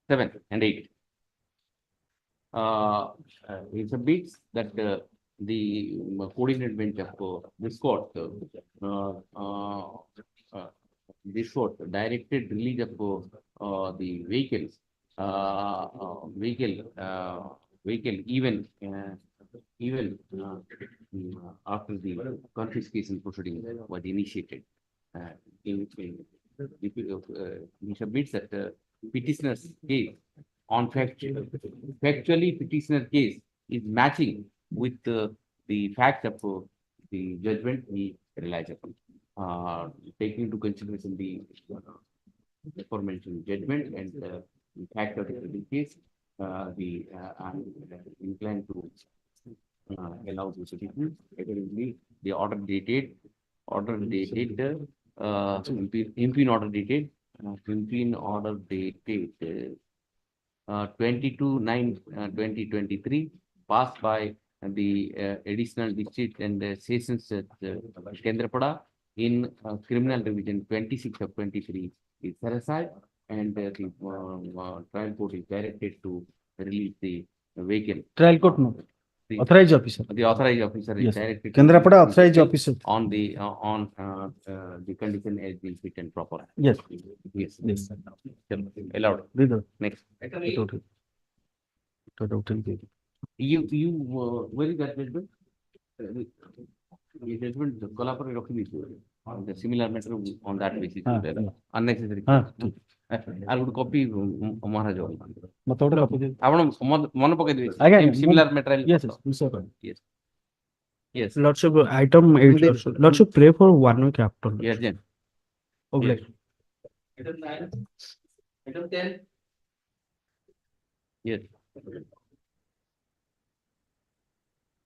7 and 8. It submits that the coordinated bench of this court directed release of the vehicles even after the confiscation proceeding was initiated. He submits that petitioner's case on factually petitioner case is matching with the fact of the judgment he relies upon. Taking into consideration the aforementioned judgment and the fact of the case, I'm inclined to allow the petition. Accordingly, the order dated impugn order dated 22/9/2023 passed by the additional district and sessions at Kendrapada in criminal revision 26/23 is set aside, and the trial court is directed to release the vehicle. Trial court no. Authorized officer. The authorized officer is Yes. directed Kendrapada authorized officer. on the condition as being fit and proper. Yes. Yes. Yes. Allowed. Next. You where is that judgment? The judgment collaborate on the similar matter on that basis. Unnecessary. I would copy Maharaj. Similar material. Yes. Yes. Yes. Lordship, item 8, Lordship, pray for 1 week after. Yes, Jen. Okay. Item 9. Item 10. Yes.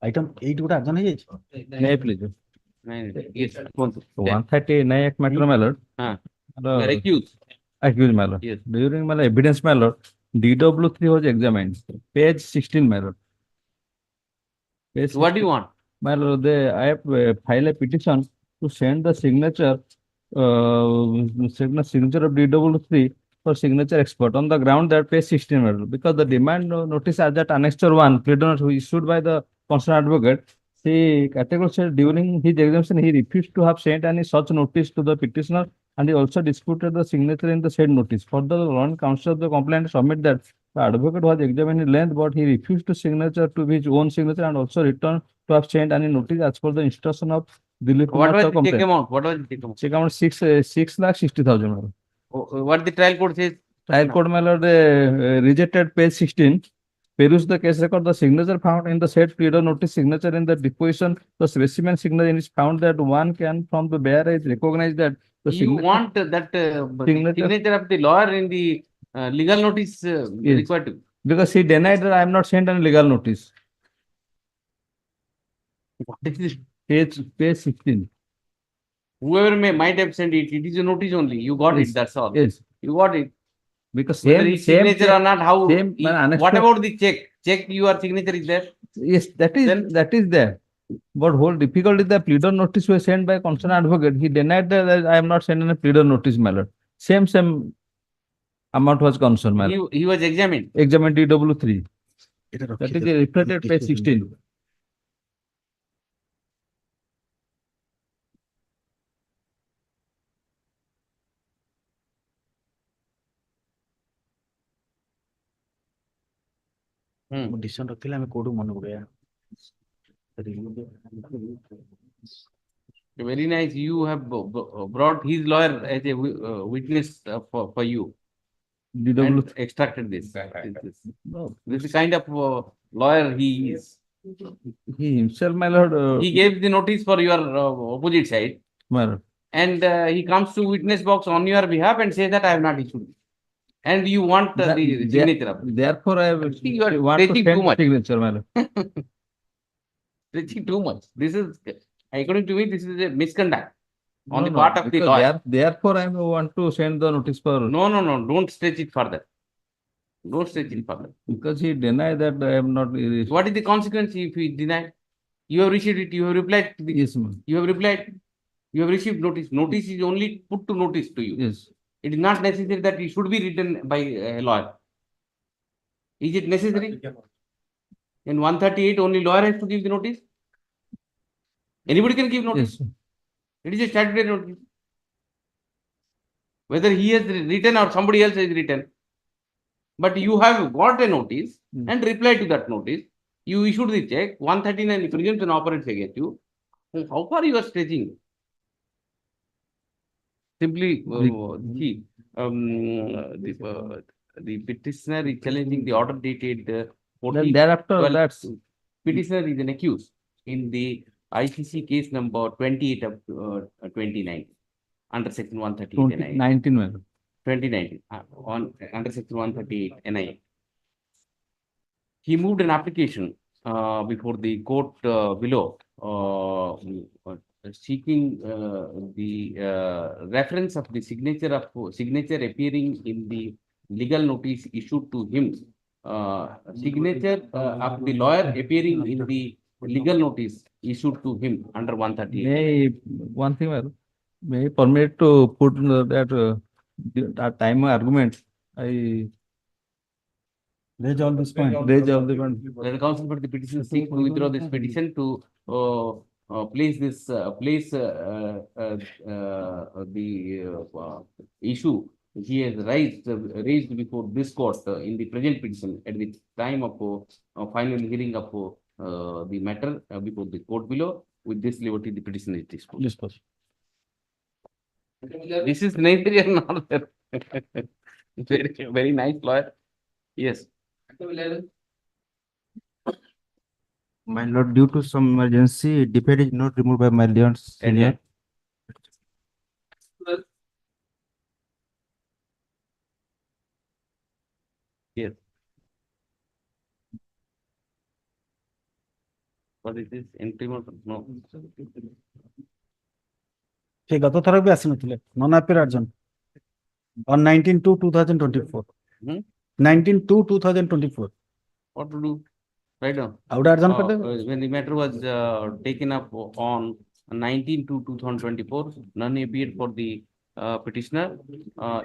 Item 8 would have done it. Nay, please. Yes. 130 nay act matter, my lord. Accused. Accused, my lord. Yes. During my evidence, my lord, DW3 was examined. Page 16, my lord. Yes, What do you want? my lord, I have filed a petition to send the signature of DW3 for signature expert on the ground that page 16, my lord. Because the demand notice as that annexure 1 plead notice issued by the concerned advocate, he categorically said during his examination he refused to have sent any such notice to the petitioner, and he also disputed the signature in the said notice. Further, the Warrant counsel of the complainant submit that the advocate was examined in length, but he refused to signature to his own signature and also returned to have sent any notice as per the instruction of Dilip What Kumar was Sir the check complaint. amount? What was the check amount? Check amount 6,60,000, madam. What the trial court says? Trial court, my lord, rejected page 16. Peruse the case record, the signature found in the said pleader notice signature in the deposition, the specimen signature is found that one can from the bearer is recognized that the You want that signature of the lawyer in the legal notice required to? Because he denied that I am not sent any legal notice. What is this? Page 16. Whoever might have sent it, it is a notice only. You got Yes. it, that's all. Yes. You got it. Because Whether same his signature or not, how? same, What about the check? Check your signature is there? Yes, that is there. But whole difficulty the pleader notice was sent by concerned advocate. He denied that I am not sending a pleader notice, my lord. Same amount was concerned, my lord. He was examined. Examined DW3. That is reflected page 16. Decision रखिले हमें code मन पड़े Very nice. You have brought his lawyer as a witness for you. And extracted this. This is the kind of lawyer he is. He himself, my lord. He gave the notice for your opposite side. My lord. And he comes to witness box on your behalf and says that I have not issued. And you want the signature of it. Therefore, I You are want to stretching send too much. signature, my lord. Stretching too much. This is, according to me, this is a misconduct on the No, part of the because lawyer. Therefore, I want to send the notice for. No, don't stretch it further. Don't stretch it further. Because he denied that I am not. What is the consequence if he denied? You have received it, you have replied. Yes, ma'am. You have replied. You have received notice. Notice is only put to notice to you. Yes. It is not necessary that it should be written by a lawyer. Is it necessary? In 138, only lawyer has to give the notice. Anybody can give notice. Yes. It is a statutory notice. Whether he has written or somebody else has written. But you have got a notice and replied to that notice. You issued the check. 139 presumption operates against you. How far you are stretching? Simply, the petitioner is challenging the order dated 14. Thereafter, that's petitioner is an accused in the ICC case number 28 of 2019 under section 138 NIA. 19, ma'am. 2019 under section 138 NIA. He moved an application before the court below seeking the reference of the signature appearing in the legal notice issued to him. Signature of the lawyer appearing in the legal notice issued to him under 138. One thing, ma'am. May I permit to put that time argument. I raise all this point. Raise all the point. The counsel for the petition seek to withdraw this petition to place the issue he has raised before this court in the present petition at the time of final hearing of the matter before the court below. With this liberty, the petition is disposed. Yes, boss. This is neither here nor there. Very nice lawyer. Yes. My lord, due to some emergency, defect is not removed by my lord senior. Yes. What is this? Entry mode? No. ସେ ଗତ ଥର ବି ଆସିନଥିଲେ non appear ଆର୍ଜନ on 19/2/2024. 19/2/2024. What to do? Right now. When the matter was taken up on 19/2/2024, none appeared for the petitioner.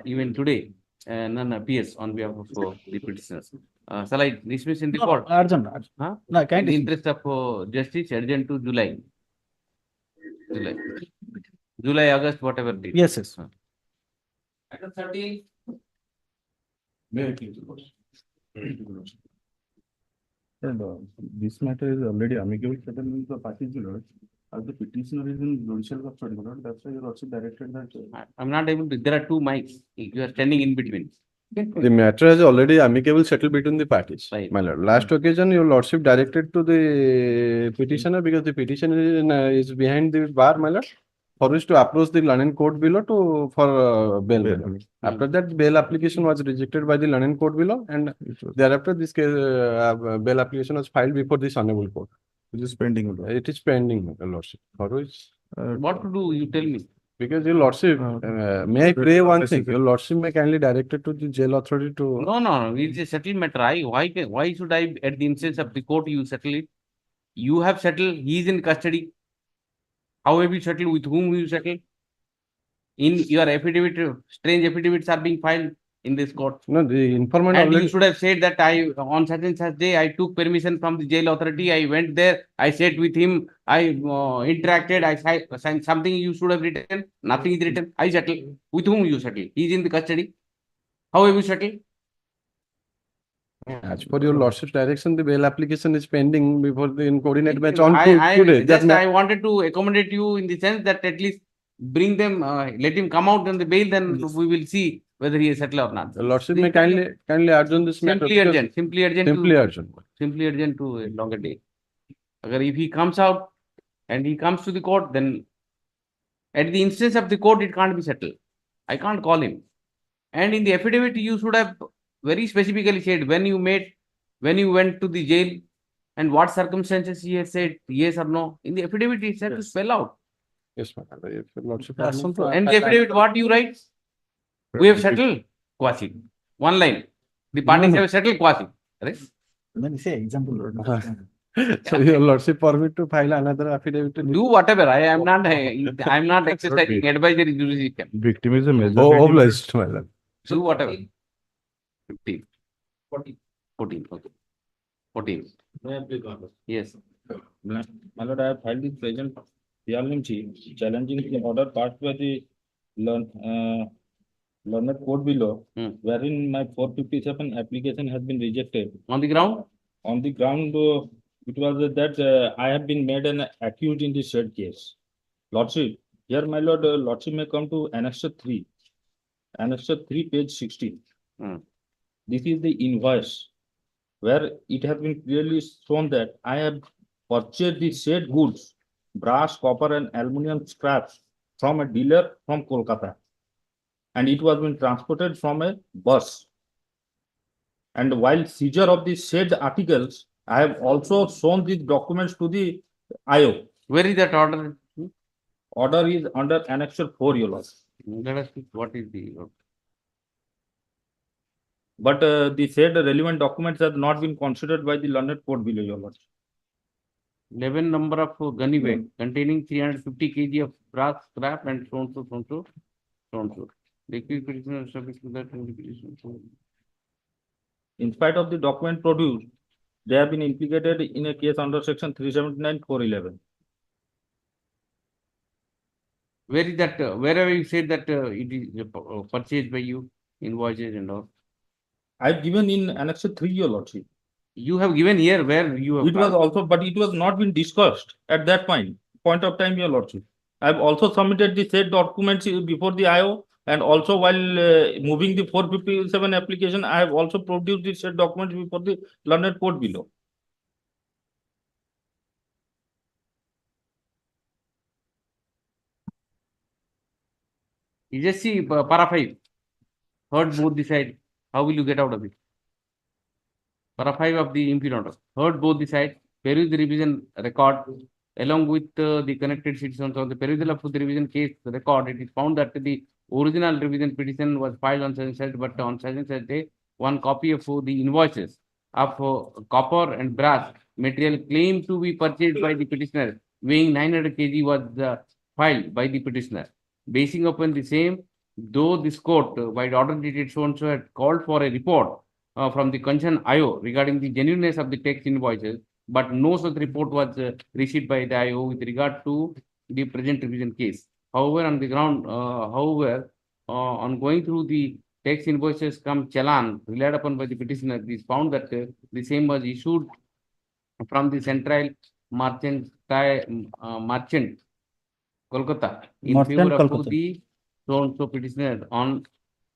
Even today, none appears on behalf of the petitioners. Shall I dismiss in the court? Arjun. Huh? No, In the interest of justice, urgent to July. July, August, whatever date. Yes, yes. Item 13. May I please? This matter is already amicable settlement with the parties, Lord. As the petitioner is in judicial custody, Lord, that's why you're also directed that. I'm not able to. There are two mics. You are standing in between. The matter has already amicable settled between the parties, Right. my lord. Last occasion, your lordship directed to the petitioner because the petitioner is behind the bar, my lord, for which to approach the London court below to for bail. After that, bail application was rejected by the London court below, and thereafter this case, bail application was filed before this honorable court. It is pending, Lord. It is pending, my lordship. For which, What to do? You tell me. because your lordship, may I pray one thing? Your lordship may kindly direct it to the jail authority to. No. It's a settled matter. Why should I, at the instance of the court, you settle it? You have settled. He is in custody. How have you settled? With whom you settled? In your affidavit, strange affidavits are being filed in this court. No, the informant And already. you should have said that on such and such day, I took permission from the jail authority. I went there. I sat with him. I interacted. I signed something. You should have written. Nothing is written. I settled. With whom you settled? He is in the custody. How have you settled? As per your lordship's direction, the bail application is pending before the coordinate match on today. I wanted to accommodate you in the sense that at least bring them, let him come out on the bail, then we will see whether he is settled or not. The lordship may kindly urgent this matter. Simply urgent. Simply urgent. Simply urgent. Simply urgent to a longer day. If he comes out and he comes to the court, then at the instance of the court, it can't be settled. I can't call him. And in the affidavit, you should have very specifically said when you went to the jail and what circumstances he has said yes or no. In the affidavit, it said to spell out. Yes, madam. If your lordship And the affidavit, what do you write? We have settled Quashing. One line. The parties have settled Quashing. Right? Then say example, Lord. So your lordship permit to file another affidavit. Do whatever. I am not exercising advisory jurisdiction. Victim is a major. Obliged, madam. Do whatever. 15. 14. Okay. 14. Yes. My lord, I have filed the present PLMC challenging the order passed by the learned court below, wherein my 457 application has been rejected. On the ground? On the ground, it was that I have been made an accused in the said case. Lordship, here my lord, lordship may come to Annexure 3. Annexure 3, page 16. This is the invoice where it has been clearly shown that I have purchased the said goods, brass, copper, and aluminum scraps from a dealer from Kolkata. And it was been transported from a bus. And while seizure of the said articles, I have also shown these documents to the IO. Where is that order? Order is under Annexure 4, your lord. Let us see what is the order. But the said relevant documents have not been considered by the learned court below, your lord. 11 number of gunny bag containing 350 kg of brass scrap and so on. The accused petitioner subject to that petition. In spite of the document produced, they have been implicated in a case under section 379/411. Where is that? Wherever you said that it is purchased by you, invoices and all. I've given in Annexure 3, your lordship. You have given here where you have. It was also, but it was not been discussed at that point of time, your lordship. I've also submitted the said documents before the IO, and also while moving the 457 application, I have also produced the said documents before the learned court below. You just see para 5. Heard both the side. How will you get out of it? Para 5 of the impugnator. Heard both the sides. Peruse the revision record along with the connected citizens on the perusal of the revision case record. It is found that the original revision petition was filed on such and such, but on such and such day, one copy of the invoices of copper and brass material claimed to be purchased by the petitioner weighing 900 kg was filed by the petitioner. Basing upon the same, though this court, by the order dated so-and-so, had called for a report from the concerned IO regarding the genuineness of the tax invoices, but no such report was received by the IO with regard to the present revision case. However, on the ground, on going through the tax invoices come challan relied upon by the petitioner, it is found that the same was issued from the Central Merchant Kolkata in Merchant favor of Kolkata. the so-and-so petitioner on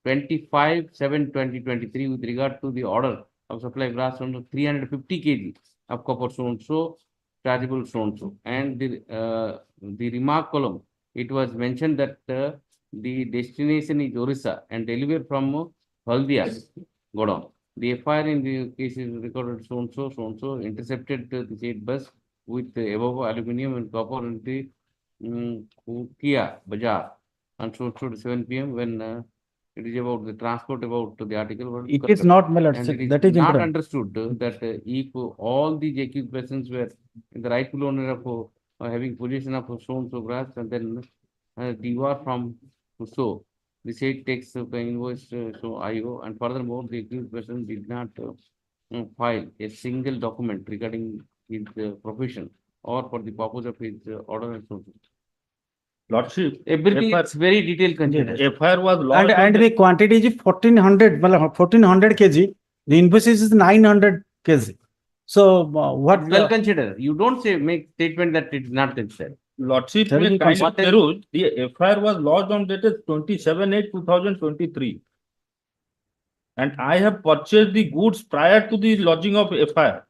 25/7/2023 with regard to the order of supply brass from 350 kg of copper so-and-so, chargeable so-and-so. And the remark column, it was mentioned that the destination is Orissa and delivered from Haldia, Godon. The FIR in the case is recorded so-and-so, intercepted the said bus with above aluminum and copper in the Kukia Bazaar on so-and-so to 7 p.m. when it is about the transport about the article. It is not, my lord. And it is That is not important. understood that if all these accused persons were the rightful owner of having possession of so-and-so brass and then divorce from so the said takes the invoice so IO, and furthermore the accused person did not file a single document regarding his profession or for the purpose of his order and so on. Lordship, Everything is very detailed considered. FIR was lodged. And the quantity is 1400, 1400 kg. The invoices is 900 kg. So what? Well considered. You don't say make statement that it is not considered. Lordship, may kind of peruse, the FIR was lodged on dated 27/8/2023. And I have purchased the goods prior to the lodging of FIR.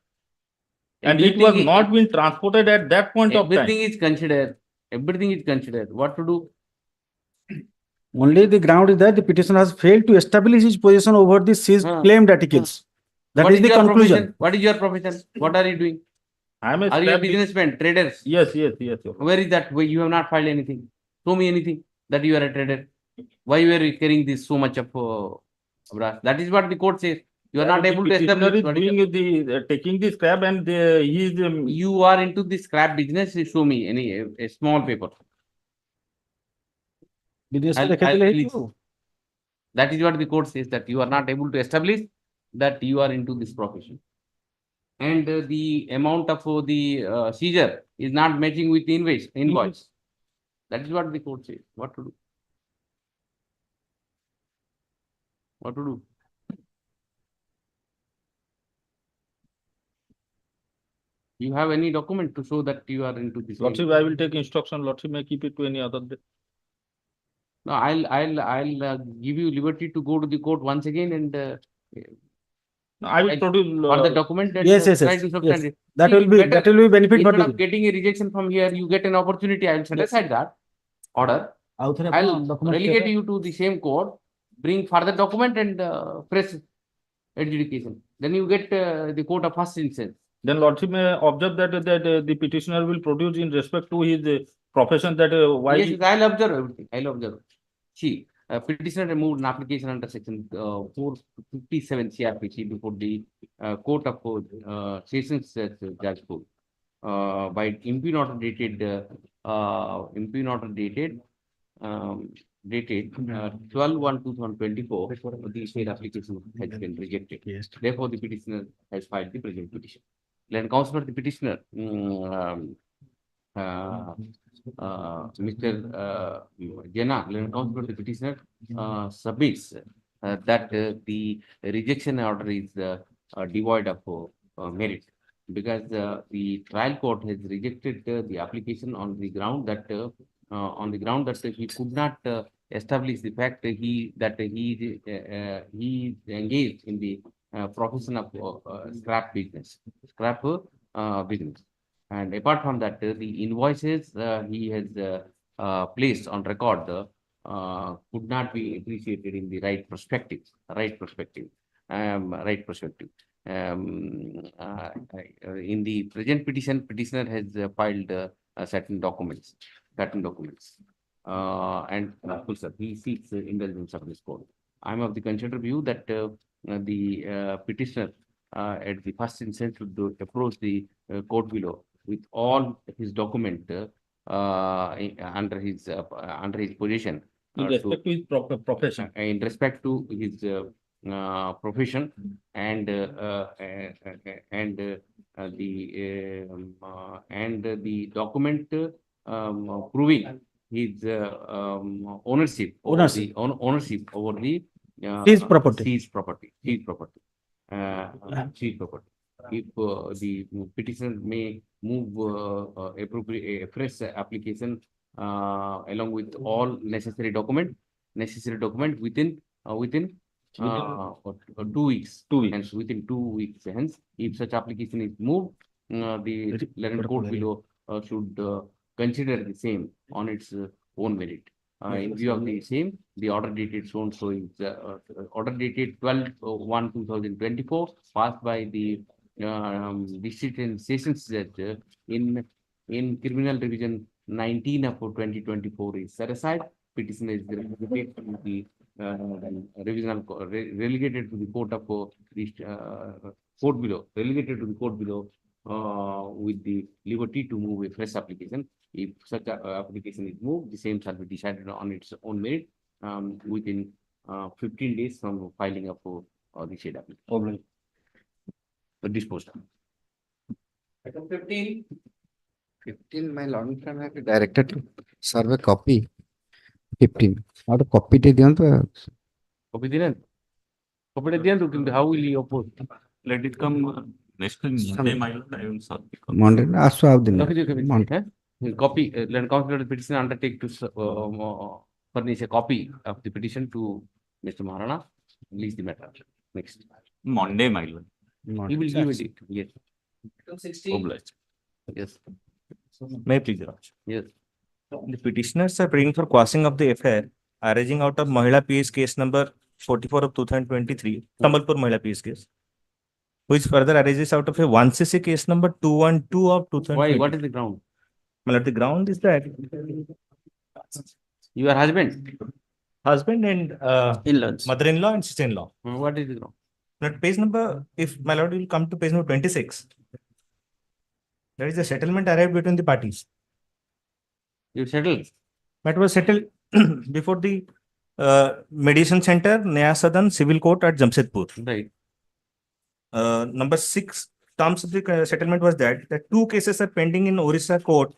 And it was not been transported at that point of time. Everything is considered. Everything is considered. What to do? Only the ground is that the petitioner has failed to establish his position over the seized claimed articles. That What is the your conclusion. profession? What is your profession? What are you doing? I am a Are you a businessman, traders? Yes. Where is that? Where you have not filed anything? Show me anything that you are a trader. Why you are carrying this so much of brass? That is what the court says. You are not able to establish. Taking the scrap and he is. You are into the scrap business. Show me a small paper. Please. That is what the court says, that you are not able to establish that you are into this profession. And the amount of the seizure is not matching with the invoice. That is what the court says. What to do? What to do? You have any document to show that you are into this? Lordship, I will take instruction. Lordship may keep it to any other day. No, I'll give you liberty to go to the court once again and No, I will produce for the document and Yes. try to substantiate. Yes. That will be benefit for Instead the of getting a rejection from here, you get an opportunity. I will set aside that order. I'll relegate you to the same court, bring further document and press adjudication. Then you get the court of first instance. Then Lordship may observe that the petitioner will produce in respect to his profession that why. Yes, I'll observe everything. I'll observe. See, petitioner removed an application under section 457 CRPC before the court of sessions Jajpur by imbue note dated dated 12/1/2024. The said application has been rejected. Therefore, the petitioner has filed the present petition. Let consider the petitioner, Mr. Jena, let consider the petitioner submits that the rejection order is devoid of merit, because the trial court has rejected the application on the ground that he could not establish the fact that he engaged in the profession of scrap business. And apart from that, the invoices he has placed on record could not be appreciated in the right perspective. In the present petition, petitioner has filed certain documents. And he seeks indulgence of this court. I am of the considered view that the petitioner at the first instance should approach the court below with all his document under his position. In respect to his profession. In respect to his profession and the document proving his ownership over the ownership over the Seized property. Seized property. Seized property. If the petitioner may move appropriate a fresh application along with all necessary document within 2 weeks. 2 weeks. Hence, within 2 weeks. Hence, if such application is moved, the learned court below should consider the same on its own merit. In view of the same, the order dated so and so is order dated 12/1/2024, passed by the district and sessions judge in criminal revision 19 of 2024 is set aside. Petitioner is relegated to the relegated to the court of court below, relegated to the court below with the liberty to move a fresh application. If such application is moved, the same shall be decided on its own merit within 15 days from filing of the said application. Disposed of. Item 15. 15, my lord, can I be directed to serve a copy? 15. Not a copy to the Copy didn't. Copy didn't. How will you oppose? Let it come next Monday, my lord. I will solve the copy. Monday. Also have the Monday. Copy. Let consider the petition undertake to furnish a copy of the petition to Mr. Maharana. Release the matter. Next. Monday, my lord. He will give it. Yes. Item 16. Obliged. Yes. May I please, Your Honor? Yes. The petitioners are praying for quashing of the affair arising out of Mahila PS case number 44 of 2023, Sambalpur Mahila PS case, which further arises out of a 1cc case number 212 of 2023. Why? What is the ground? My lord, the ground is that your husband and in-laws, mother-in-law and sister-in-law. What is the ground? Not page number, if my lord will come to page number 26, there is a settlement arrived between the parties. You settled? That was settled before the mediation center, Nyaya Sadan Civil Court at Jamshedpur. Right. Number 6 terms of the settlement was that two cases are pending in Orissa court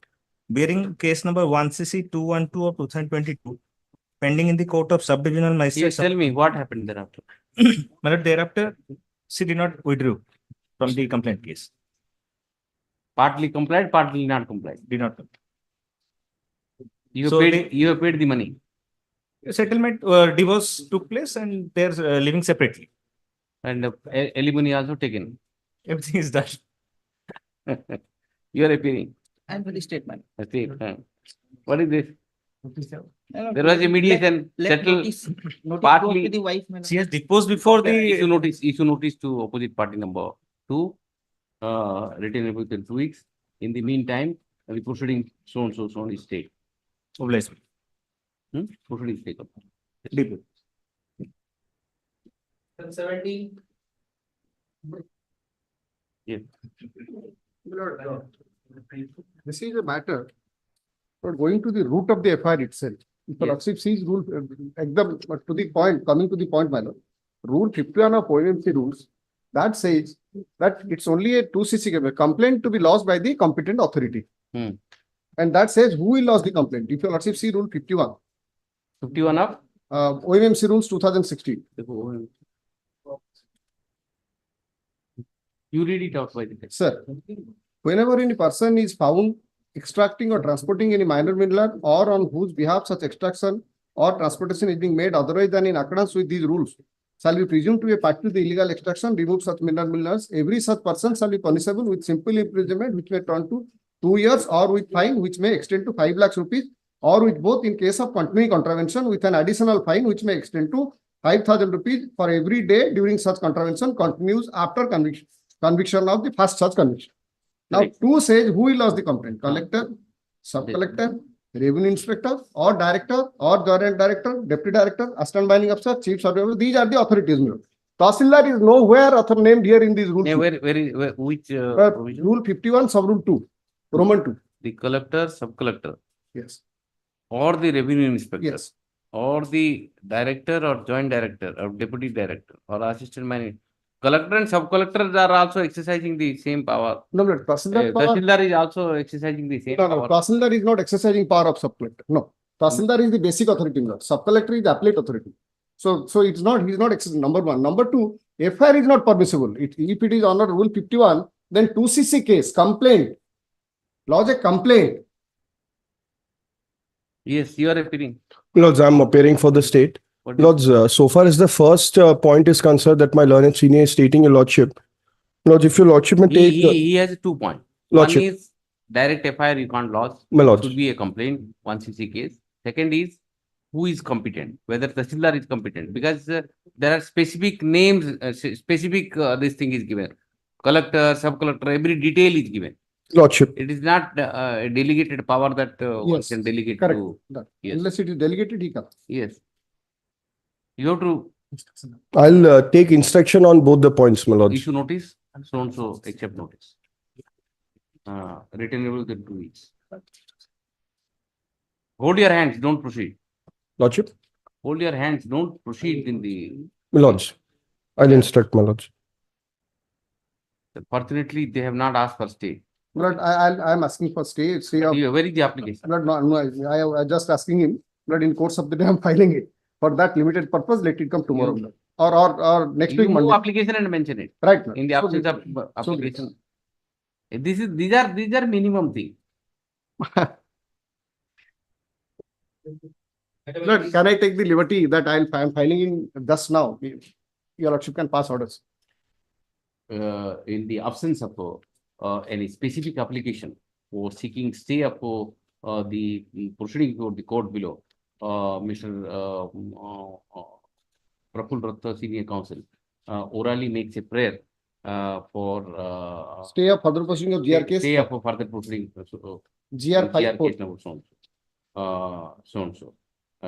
bearing case number 1cc 212 of 2022 pending in the court of subdivisional magistrate. Yes, tell me what happened thereafter. My lord, thereafter she did not withdraw from the complaint case. Partly complied, partly not complied. Did not comply. You have paid the money. Settlement, divorce took place and they're living separately. And alimony also taken. Everything is done. You are appearing. And for the statement. What is this? There was a mediation settled partly. The wife, she has deposed before the issue notice to opposite party number 2, written within 2 weeks. In the meantime, the proceeding so and so is taken. Obliged. Proceeding is taken. Item 17. Yes. This is a matter for going to the root of the FIR itself. If the Lordship sees rule, to the point, coming to the point, my lord, rule 51 of OMC rules, that says that it's only a 2cc complaint to be lodged by the competent authority. And that says who will lodge the complaint. If your Lordship see rule 51. 51 of? OMC rules 2016. You read it out by the text. Sir, whenever any person is found extracting or transporting any minor mineral or on whose behalf such extraction or transportation is being made otherwise than in accordance with these rules, shall be presumed to be a party to the illegal extraction, remove such minerals. Every such person shall be punishable with simple imprisonment, which may turn to 2 years, or with fine, which may extend to 5 lakhs rupees, or with both in case of continuing contravention, with an additional fine, which may extend to 5,000 rupees for every day during such contravention continues after conviction of the first such conviction. Now, 2 says who will lodge the complaint? Collector, sub-collector, revenue inspector, or director, or joint director, deputy director, assistant binding officer, chief surveyor. These are the authorities. Tahsildar is nowhere author named here in this rule. Yeah, sheet. which provision? Rule 51, sub rule 2, Roman 2. The collector, sub-collector, Yes. or the revenue inspector. Yes. Or the director or joint director or deputy director or assistant manager. Collector and sub-collectors are also exercising the same power. No, no, Tahsildar power. Tahsildar is also exercising the same No, no, power. Tahsildar is not exercising power of sub-collector. No, Tahsildar is the basic authority in law. Sub-collector is the appellate authority. So he's not exercising. Number one. Number two, FIR is not permissible. If it is under Rule 51, then 2cc case, complaint, lodge a complaint. Yes, you are appearing. Lords, I'm appearing for the state. Lords, so far as the first point is concerned that my learned senior is stating, your lordship. Lords, if your lordship may take... He has 2 points. Lordship. One is direct FIR you can't lodge. My lords. Should be a complaint, 1cc case. Second is who is competent, whether Tahsildar is competent, because there are specific names, this thing is given. Collector, sub-collector, every detail is given. Lordship. It is not a delegated power that one Yes, can delegate correct. to. Yes. Unless it is delegated, he can. Yes. You have to I'll take instruction on both the points, my lords. issue notice, so and so accept notice. Returnable within 2 weeks. Hold your hands, don't proceed. Lordship. Hold your hands, don't proceed in the. My lords. I'll instruct, my lords. Fortunately, they have not asked for stay. But I'm asking for stay of. Where is the application? But no, I just asking him, but in course of the day, I'm filing it. For that limited purpose, let it come tomorrow. Or next week, You Monday. move application and mention it. Right. In the absence of application. These are minimum things. Lord, can I take the liberty that I'm filing in just now? Your lordship can pass orders. In the absence of any specific application or seeking stay of the proceeding for the court below, Mr. Praful Ratta, Senior Counsel, orally makes a prayer for Stay of further proceeding of GR case. Stay of further proceeding. GR 5 case number so and so.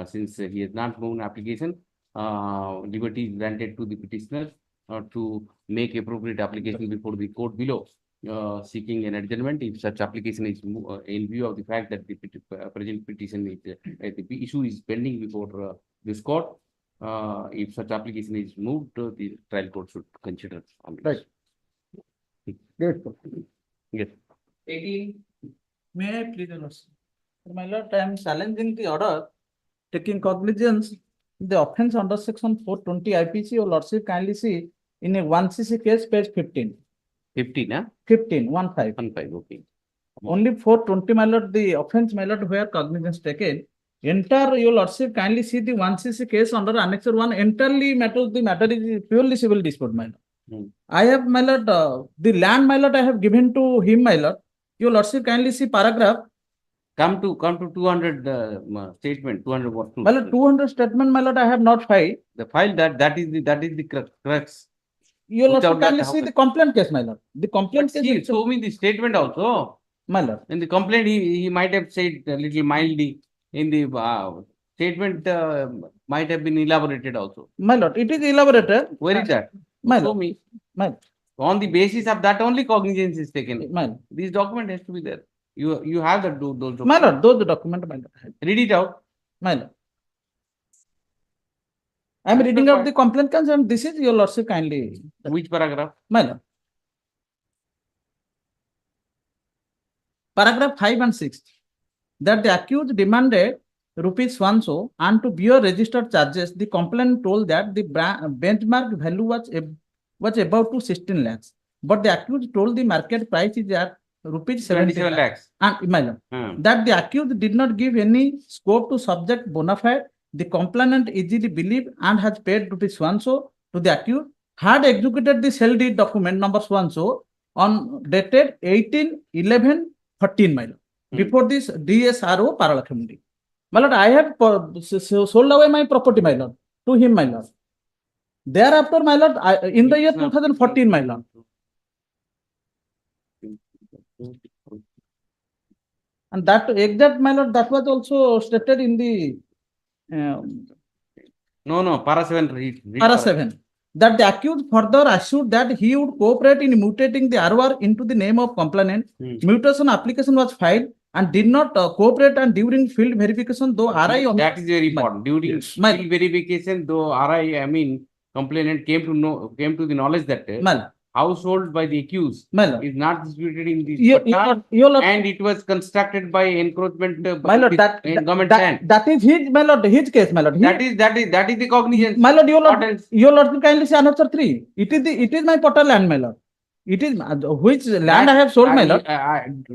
Since he has not moved an application, liberty is granted to the petitioner to make appropriate application before the court below, seeking an adjournment if such application is in view of the fact that the present petition is the issue is pending before this court. If such application is moved, the trial court should consider. Right. Great. Yes. 18. May I please, my lord, I am challenging the order, taking cognizance the offence under section 420 IPC. Your lordship kindly see in a 1cc case, page 15. 15, huh? 15, 15. 15, okay. Only 420, my lord, the offence, my lord, where cognizance taken. Enter, your lordship kindly see the 1cc case under annexure 1 entirely the matter is purely civil dispute, my lord. I have, my lord, the land, my lord, I have given to him, my lord. Your lordship kindly see paragraph. Come to 200 statement, 200 what? My lord, 200 statement, my lord, I have not filed. The file that is the crux. Your lordship kindly see the complaint case, my lord. The complaint case. Show me the statement also. My lord. In the complaint, he might have said a little mildly. In the statement, might have been elaborated also. My lord, it is elaborated. Where is that? My Show lord. me. My lord. On the basis of that only cognizance is taken. My lord. This document has to be there. You have that those documents. My lord, those document, my lord. Read it out. My lord. I am reading out the complaint case and this is your lordship kindly. Which paragraph? My lord. Paragraph 5 and 6. That the accused demanded rupees 100 and to bear registered charges, the complainant told that the benchmark value was about to 16 lakhs. But the accused told the market price is at rupees 77 lakhs. And my lord, that the accused did not give any scope to subject bona fide. The complainant easily believed and has paid rupees 100 to the accused, had executed the sale deed document number 100 on dated 18/11/13, my lord. Before this DSRO Paralakhamdi. My lord, I have sold away my property, my lord, to him, my lord. Thereafter, my lord, in the year 2014, my lord. And that exact, my lord, that was also stated in the No, para 7. Read para 7. that the accused further assured that he would cooperate in mutating the ROR into the name of complainant. Mutation application was filed and did not cooperate, and during field verification, though RI that is very important. During field verification, though RI, I mean, complainant came to the knowledge that household by the accused is not disputed in this and it was constructed by encroachment my lord, government land. That is his, my lord, his case, my lord. That is the cognizance. My lord, your lord kindly say answer 3. It is my portal land, my lord. It is which land I have sold, my lord.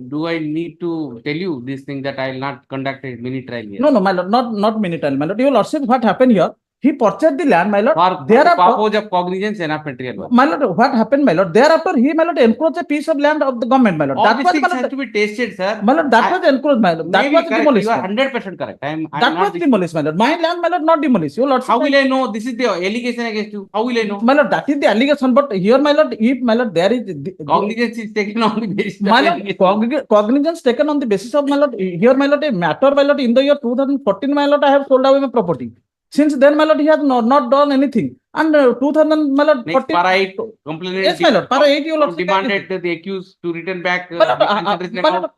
Do I need to tell you this thing that I will not conduct a mini trial here? No, my lord, not mini trial, my lord. Your lordship, what happened here? He purchased the land, my lord. For the purpose of cognizance enough material. My lord, what happened, my lord? Thereafter, he, my lord, encroached a piece of land of the government, my lord. All That these was, things my has lord, to be tested, sir. my lord, that was encroached, my lord. That Maybe was correct. demolished. You are 100% correct. That was demolished, my lord. My land, my lord, not demolished. Your lordship. How will I know? This is the allegation against you. How will I know? My lord, that is the allegation. But here, my lord, if, my lord, there is Cognizance is taken on the basis. My lord, cognizance taken on the basis of, my lord, here, my lord, a matter, my lord, in the year 2014, my lord, I have sold away my property. Since then, my lord, he has not done anything. And 2000, my lord, Next, para 8, complainant. Yes, my lord, para 8, you lord, demanded the accused to return back. my lord,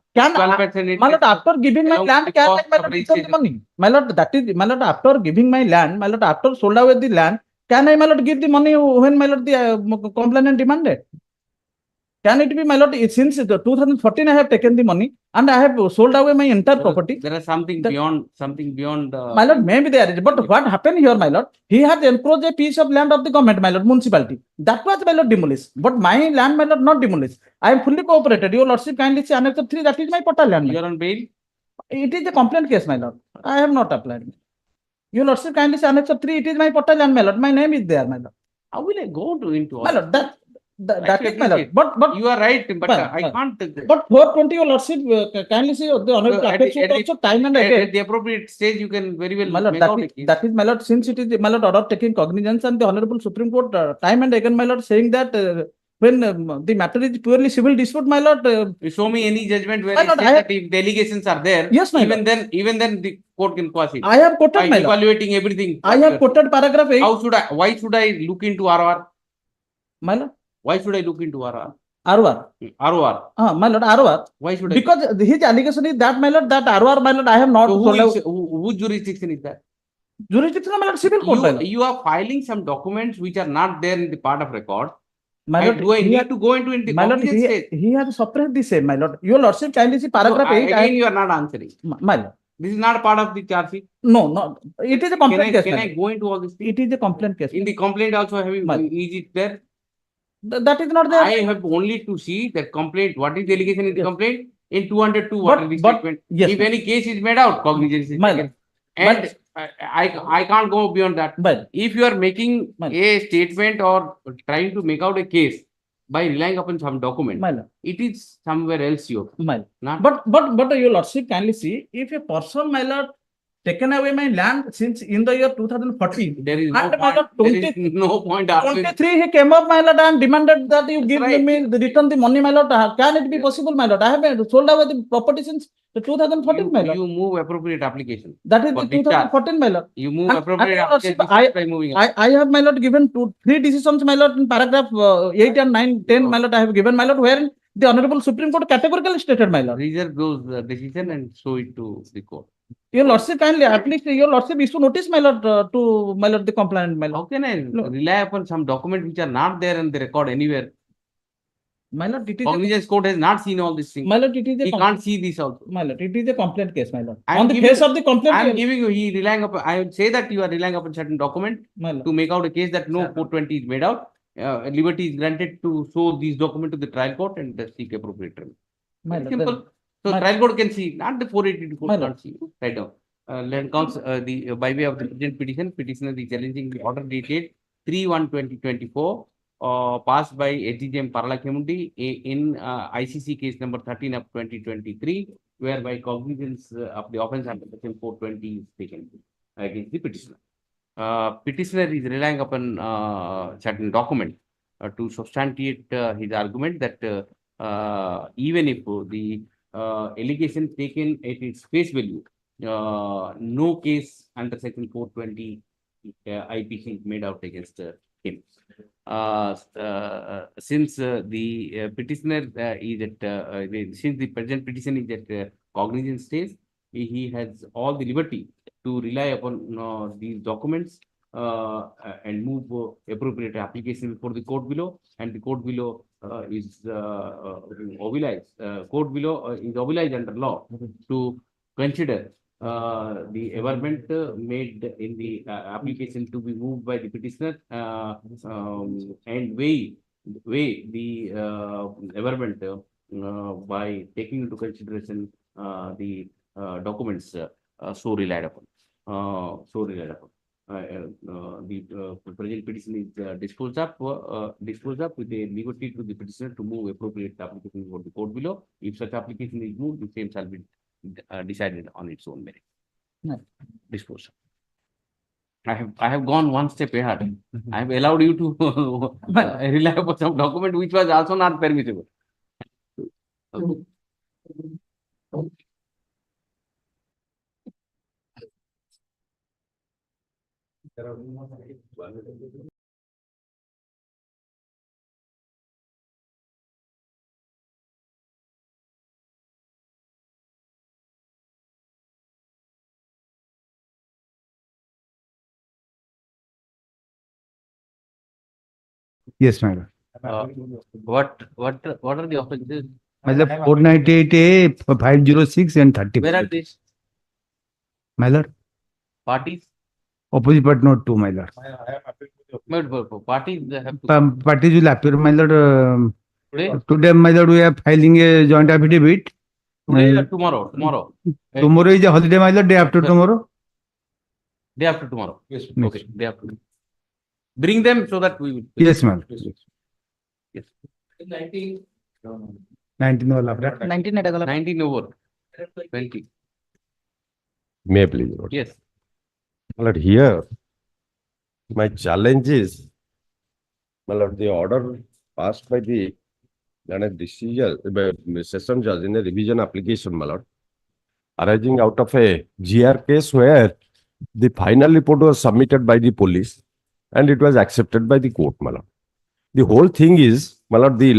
after giving my land, can I, my lord, return the money? My lord, that is, my lord, after giving my land, my lord, after sold away the land, can I, my lord, give the money when, my lord, the complainant demanded? Can it be, my lord, since 2014, I have taken the money and I have sold away my entire property. There is something beyond. My lord, maybe there is, but what happened here, my lord? He has encroached a piece of land of the government, my lord, municipality. That was, my lord, demolished. But my land, my lord, not demolished. I am fully cooperated. Your lordship kindly say Annex 3, that is my portal land. You are on bail? It is a complaint case, my lord. I have not applied. Your lordship kindly say Annex 3, it is my portal land, my lord. My name is there, my lord. How will I go into all my lord, that is my lord. But you are right, but I can't. But 420, your lordship, kindly say the honorable apex would also time and again. At the appropriate stage, you can very well my lord, make out a case. that is, my lord, since it is, my lord, order taking cognizance and the honorable Supreme Court time and again, my lord, saying that when the matter is purely civil dispute, my lord. Show me any judgment where my it lord, says that if the allegations are there, yes, my even then the court can quash it. I have quoted, my lord. Evaluating everything. I have quoted paragraph 8. Why should I look into ROR? My lord. Why should I look into ROR? ROR. My lord, ROR. Why should I? Because his allegation is that, my lord, that ROR, my lord, I have not. So whose jurisdiction is that? Jurisdiction, my lord, civil court. You are filing some documents which are not there in the part of record. My lord, do I need to go into my lord, he has suppressed the same, my lord. Your lordship kindly see paragraph 8. Again, you are not answering. My lord. This is not part of the charge sheet. No. It is a complaint case. Can I go into all this? It is a complaint case. In the complaint also, is it there? That is not there. I have only to see that complaint. What is the allegation in the complaint? In 202, what is the statement? Yes, if any case is made out, cognizance is taken. And I can't go beyond that. But if you are making a statement or trying to make out a case by relying upon some document, it is somewhere else you. But your lordship kindly see, if a person, my lord, taken away my land since in the year 2014. There is no point. 23, he came up, my lord, and demanded that you give me return the money, my lord. Can it be possible, my lord? I have sold away the property since the 2014, my lord. You move appropriate application. That is the 2014, my lord. You move appropriate application by moving. I have, my lord, given 3 decisions, my lord, in paragraph 8 and 9, 10, my lord, I have given, my lord, wherein the Honorable Supreme Court categorically stated, my lord. Reserve those decision and show it to the court. Your lordship kindly, at least your lordship issue notice, my lord, to my lord the complainant, my lord. How can I rely upon some document which are not there in the record anywhere? My lord, it is Cognizance court has not seen all these things. My lord, it is he can't see this also. My lord, it is a complaint case, my lord. On the face of the complaint, I am giving you. He relying upon. I would say that you are relying upon certain document to make out a case that no 420 is made out. Liberty is granted to show these documents to the trial court and seek appropriate remedy. Simple. So trial court can see, not the 482 court can't see. Right now, let comes by way of the present petition. Petitioner is challenging the order dated 3/1/2024, passed by ATGM Paralakemundi in ICC case number 13 of 2023, whereby cognizance of the offence under section 420 is taken against the petitioner. Petitioner is relying upon certain document to substantiate his argument that even if the allegation taken at its face value, no case under section 420 IPC is made out against him. Since the petitioner is at, since the present petition is at cognizance stage, he has all the liberty to rely upon these documents and move appropriate application before the court below, and the court below is obliged. Court below is obliged under law to consider the averment made in the application to be moved by the petitioner and weigh the averment by taking into consideration the documents so relied upon. The present petition is disposed up with a liberty to the petitioner to move appropriate application for the court below. If such application is moved, the same shall be decided on its own merit. Disposal. I have gone one step ahead. I have allowed you to rely upon some document which was also not permissible. Okay. Yes, madam. What are the offences? Madam, 498A, 506 and 30. Where are these Madam, parties? opposite but not two, my lord. Parties they have to Parties will appear, my lord. today. Today, my lord, we are filing a joint affidavit. Today or tomorrow? Tomorrow. Tomorrow is a holiday, my lord. Day after tomorrow. Day after tomorrow. Yes. Okay. Day after. Bring them so that we will. Yes, ma'am. Yes. 19. 19 wala apna. 19 over 20. May I please, Lord? Yes. Lord, here, my challenge is, my Lord, the order passed by the decision by session judge in a revision application, my Lord, arising out of a GR case where the final report was submitted by the police and it was accepted by the court, my Lord. The whole thing is, my Lord, the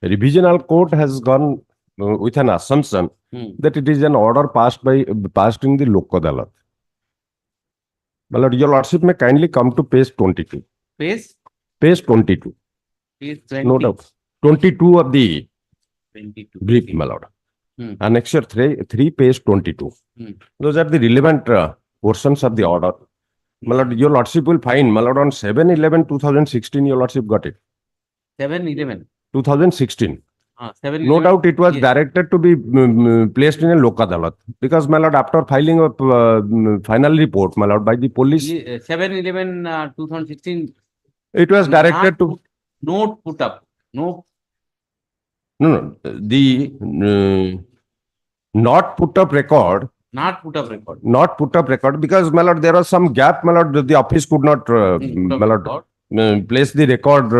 revisional court has gone with an assumption that it is an order passed in the Lok Adalat. My Lord, your Lordship may kindly come to page 22. Page? Page 22. Page 20. No doubt. 22 of the 22. brief, my Lord. Annexure 3, page 22. Those are the relevant portions of the order. My Lord, your Lordship will find, my Lord, on 7/11/2016, your Lordship got it. 7/11. 2016. 7/11. No doubt it was directed to be placed in a Lok Adalat. Because, my Lord, after filing a final report, my Lord, by the police. 7/11/2016. It was directed to. Note put up. No. No. The not put up record. Not put up record. Not put up record because, my Lord, there was some gap, my Lord, the office could not, my Lord, place the record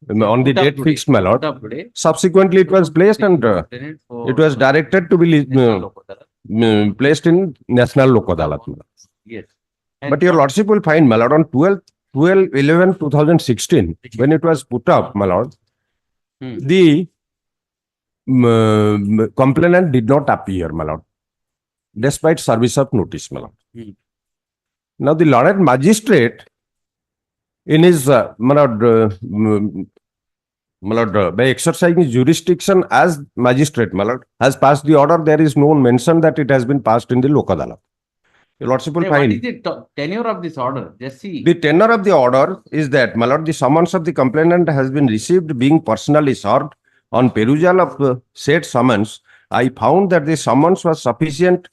on the date fixed, my Lord. Subsequently, it was placed and it was directed to be placed in National Lok Adalat. Yes. But your Lordship will find, my Lord, on 12/11/2016, when it was put up, my Lord, the complainant did not appear, my Lord, despite service of notice, my Lord. Now, the learned magistrate, in his, my Lord, by exercising his jurisdiction as magistrate, my Lord, has passed the order. There is no mention that it has been passed in the Lok Adalat. Your Lordship will find. What is the tenure of this order? Just see. The tenor of the order is that, my Lord, the summons of the complainant has been received being personally served. On perusal of the said summons, I found that the summons was sufficiently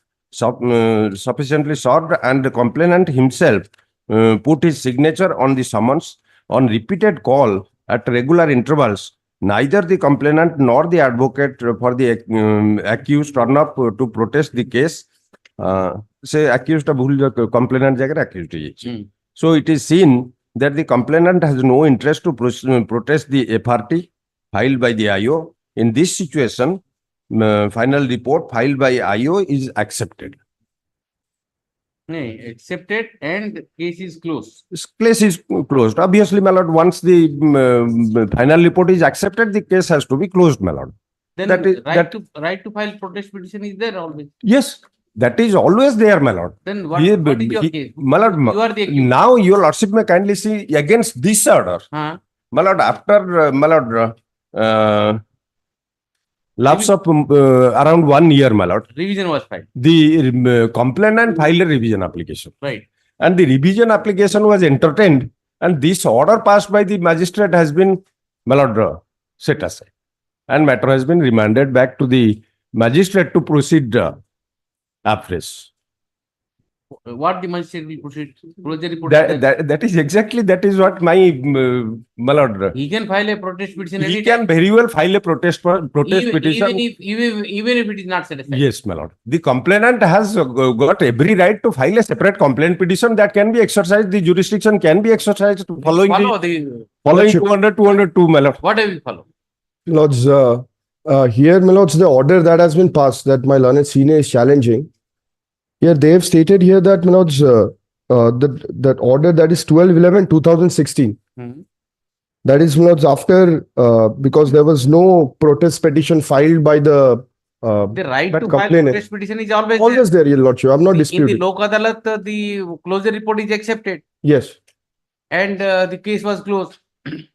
served and the complainant himself put his signature on the summons. On repeated call at regular intervals, neither the complainant nor the advocate for the accused turn up to protest the case. Say accused of complainant accused. So it is seen that the complainant has no interest to protest the FRT filed by the IO. In this situation, final report filed by IO is accepted. No, accepted and case is closed. This case is closed. Obviously, my lord, once the final report is accepted, the case has to be closed, my lord. Then That is- right to file protest petition is there always. Yes, that is always there, my lord. Then what is your case? My lord, You are the accused. now your lordship may kindly see against this order. Huh? My lord, after, my lord, lapse of around 1 year, my lord, Revision was filed. the complainant filed a revision application. Right. And the revision application was entertained, and this order passed by the magistrate has been, my lord, set aside. And matter has been remanded back to the magistrate to proceed afresh. What the magistrate will proceed? Closure report. That is exactly, that is what my, my lord, He can file a protest petition. he anytime. can very well file a protest petition. Even if it is not satisfied. Yes, my lord. The complainant has got every right to file a separate complaint petition that can be exercised. The jurisdiction can be exercised following Follow the, the following 202, my lord. what I will follow. Lords, here, my lords, the order that has been passed that my learned senior is challenging. Here, they have stated here that, my lords, that order that is 12/11/2016. That is, my lords, after, because there was no protest petition filed by the The right that to file complainant. protest petition is always Always there, your lordship. I'm not In the disputing. Lok Adalat, the closure report is accepted Yes, and the case was closed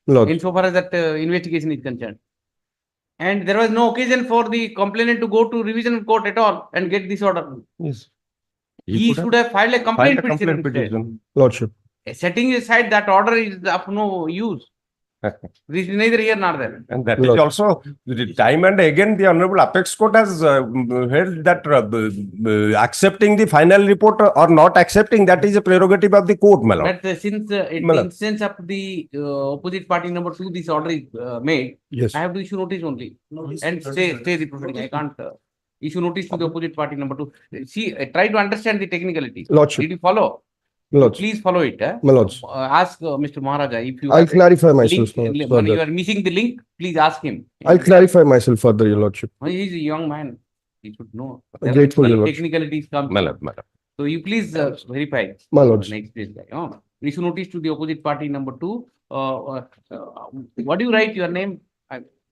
Lord. insofar as that investigation is concerned. And there was no occasion for the complainant to go to revision court at all and get this order. Yes. He should have filed a complaint Filed a petition. complaint instead. petition. Lordship. Setting aside that order is of no use. This is neither here nor there. And that is Lord. also the time and again the Honorable Apex Court has held that accepting the final report or not accepting, that is a prerogative of the court, my lord. But since in Malad. the instance of the opposite party number 2, this order is made, Yes. I have to issue notice only and stay the proceeding. I can't issue notice to the opposite party number 2. See, try to understand the technicality. Lordship. Did you follow? Lords. Please follow it. My lords. Ask Mr. Maharaja if you I'll have a clarify myself link, when further. you are missing the link, please ask him. I'll clarify myself further, your lordship. He is a young man. He should know. Grateful, There are Your Lordship. technicalities come. My lord, my lord. So you please verify. My lords. Next page guy. Issue notice to the opposite party number 2. What do you write your name?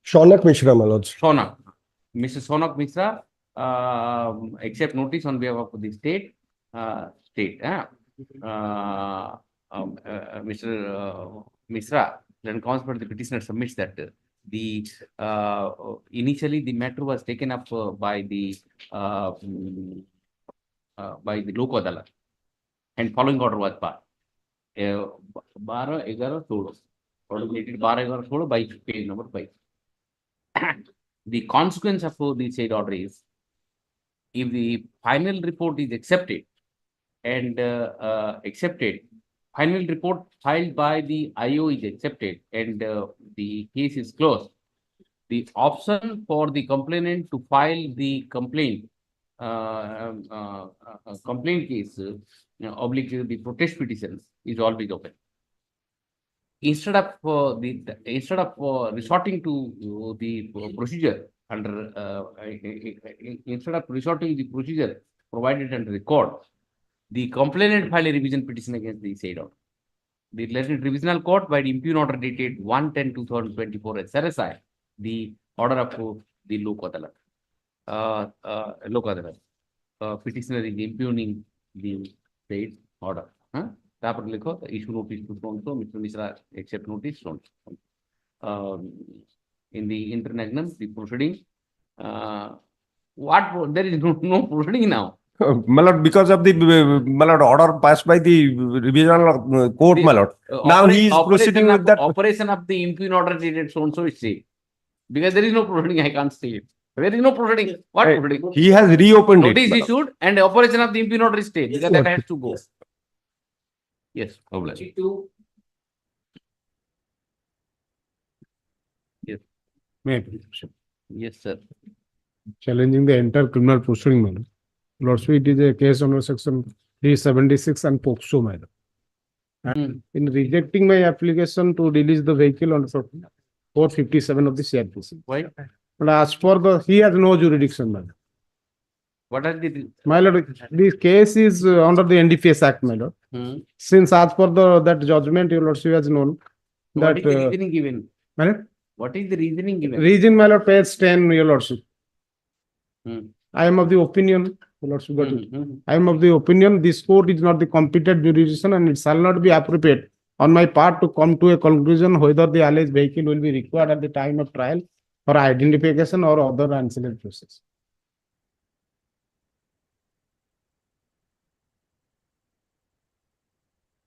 Shaunak Mishra, my lords. Sonak. Mrs. Sonak Mishra, accept notice on behalf of the state. Mr. Mishra, then comes for the petitioner submits that the initially the matter was taken up by the Lok Adalat and following order was passed. 12-11-16 order dated 12-11-16 by page number 5. The consequence of the said order is if the final report is accepted and final report filed by the IO is accepted and the case is closed, the option for the complainant to file the complaint complaint case oblique the protest petitions is always open. Instead of resorting to the procedure under instead of resorting to the procedure provided under the court, the complainant filed a revision petition against the said order. The related revisional court by the impugn order dated 1/10/2024 has set aside the order of the Lok Adalat. Petitioner is impugning the said order. तापर लिखो issue notice to so Mr. Mishra accept notice in the international the proceeding what there is no proceeding now. My lord, because of the my lord, order passed by the revisional court, my lord. Now he is proceeding with that. Operation of the impugn order dated so and so is say because there is no proceeding. I can't say it. There is no proceeding. What proceeding? He has reopened it. Notice issued and operation of the impugn order is stayed because that has to go. Yes. Yes. Yes, sir. Challenging the entire criminal proceeding, madam. Lordship, it is a case under section 376 and POCSO, madam. And in rejecting my application to release the vehicle on 457 of the CRPC. Why? But as for the, he has no jurisdiction, madam. What are the? My lord, this case is under the NDPS Act, my lord. Hmm. Since as per that judgment, your lordship has known What that. is the reasoning given? My lord, What is the reasoning given? reason, my lord, page 10, your lordship. Hmm. I am of the opinion, your lordship, got it. Hmm. I am of the opinion this court is not the competent jurisdiction and it shall not be appropriate on my part to come to a conclusion whether the alleged vehicle will be required at the time of trial for identification or other ancillary process.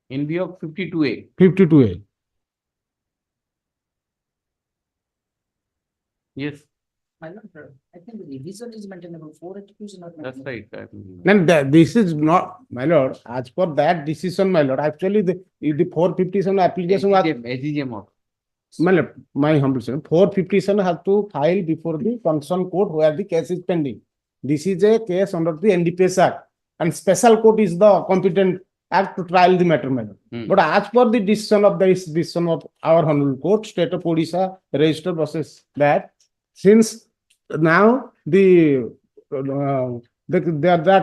In view of 52A. 52A. Yes, My lord, I think the revision is maintainable, 4 execution not that's maintainable. right. Then this is not, my lord, as per that decision, my lord, actually the 457 application was, SDGM of. my lord, my humble saying, 457 has to file before the concerned court where the case is pending. This is a case under the NDPS Act and special court is the competent act to trial the matter, my lord. But as per the decision of our Hon'Ble Court, State of Odisha register process that since now that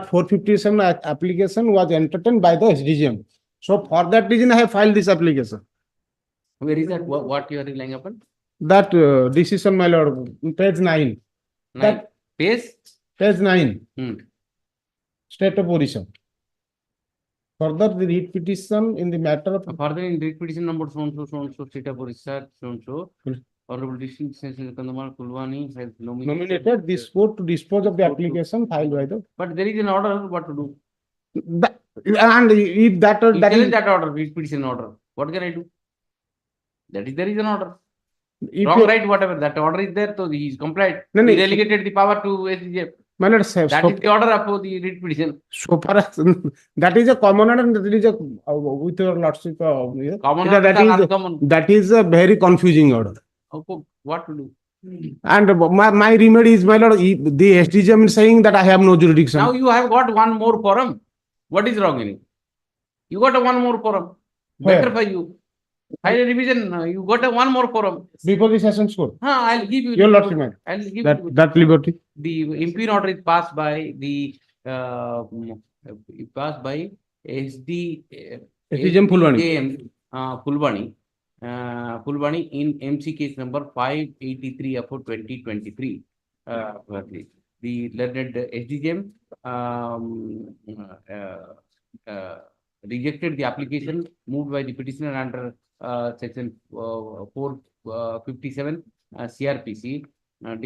457 application was entertained by the SDGM. So for that reason, I have filed this application. Where is that? What you are relying upon? That decision, my lord, page 9. That Page? Page 9. Hmm. State of Odisha. Further, the read petition in the matter of. Further in read petition number so and so, State of Orissa, so and so. Honorable District Sessions Kandamar Kulwani has Nominated this court to dispose of the application filed by the. But there is an order, what to do? And if that You that challenge is that order, read petition order. What can I do? That is, there is an order. if Wrong, you- right, whatever, that order is there, so he is complied. No, no, He delegated the power to SDGM. my lord, sir, That so, is the order of the read petition. so far as that is a common order and that is a with your lordship. Common that orders are is uncommon. that is a very confusing order. Okay, what to do? And my remedy is, my lord, the SDGM is saying that I have no jurisdiction. Now you have got one more forum. What is wrong in it? You got a one more forum. Better for you. Higher revision, you got a one more forum. Before the session score. I'll give you. Your lordship, man. I'll give you. That liberty. The impugn order is passed by the SDGM Fulwani. Fulwani in MC case number 583 of 2023. The learned SDGM rejected the application moved by the petitioner under section 457 CRPC and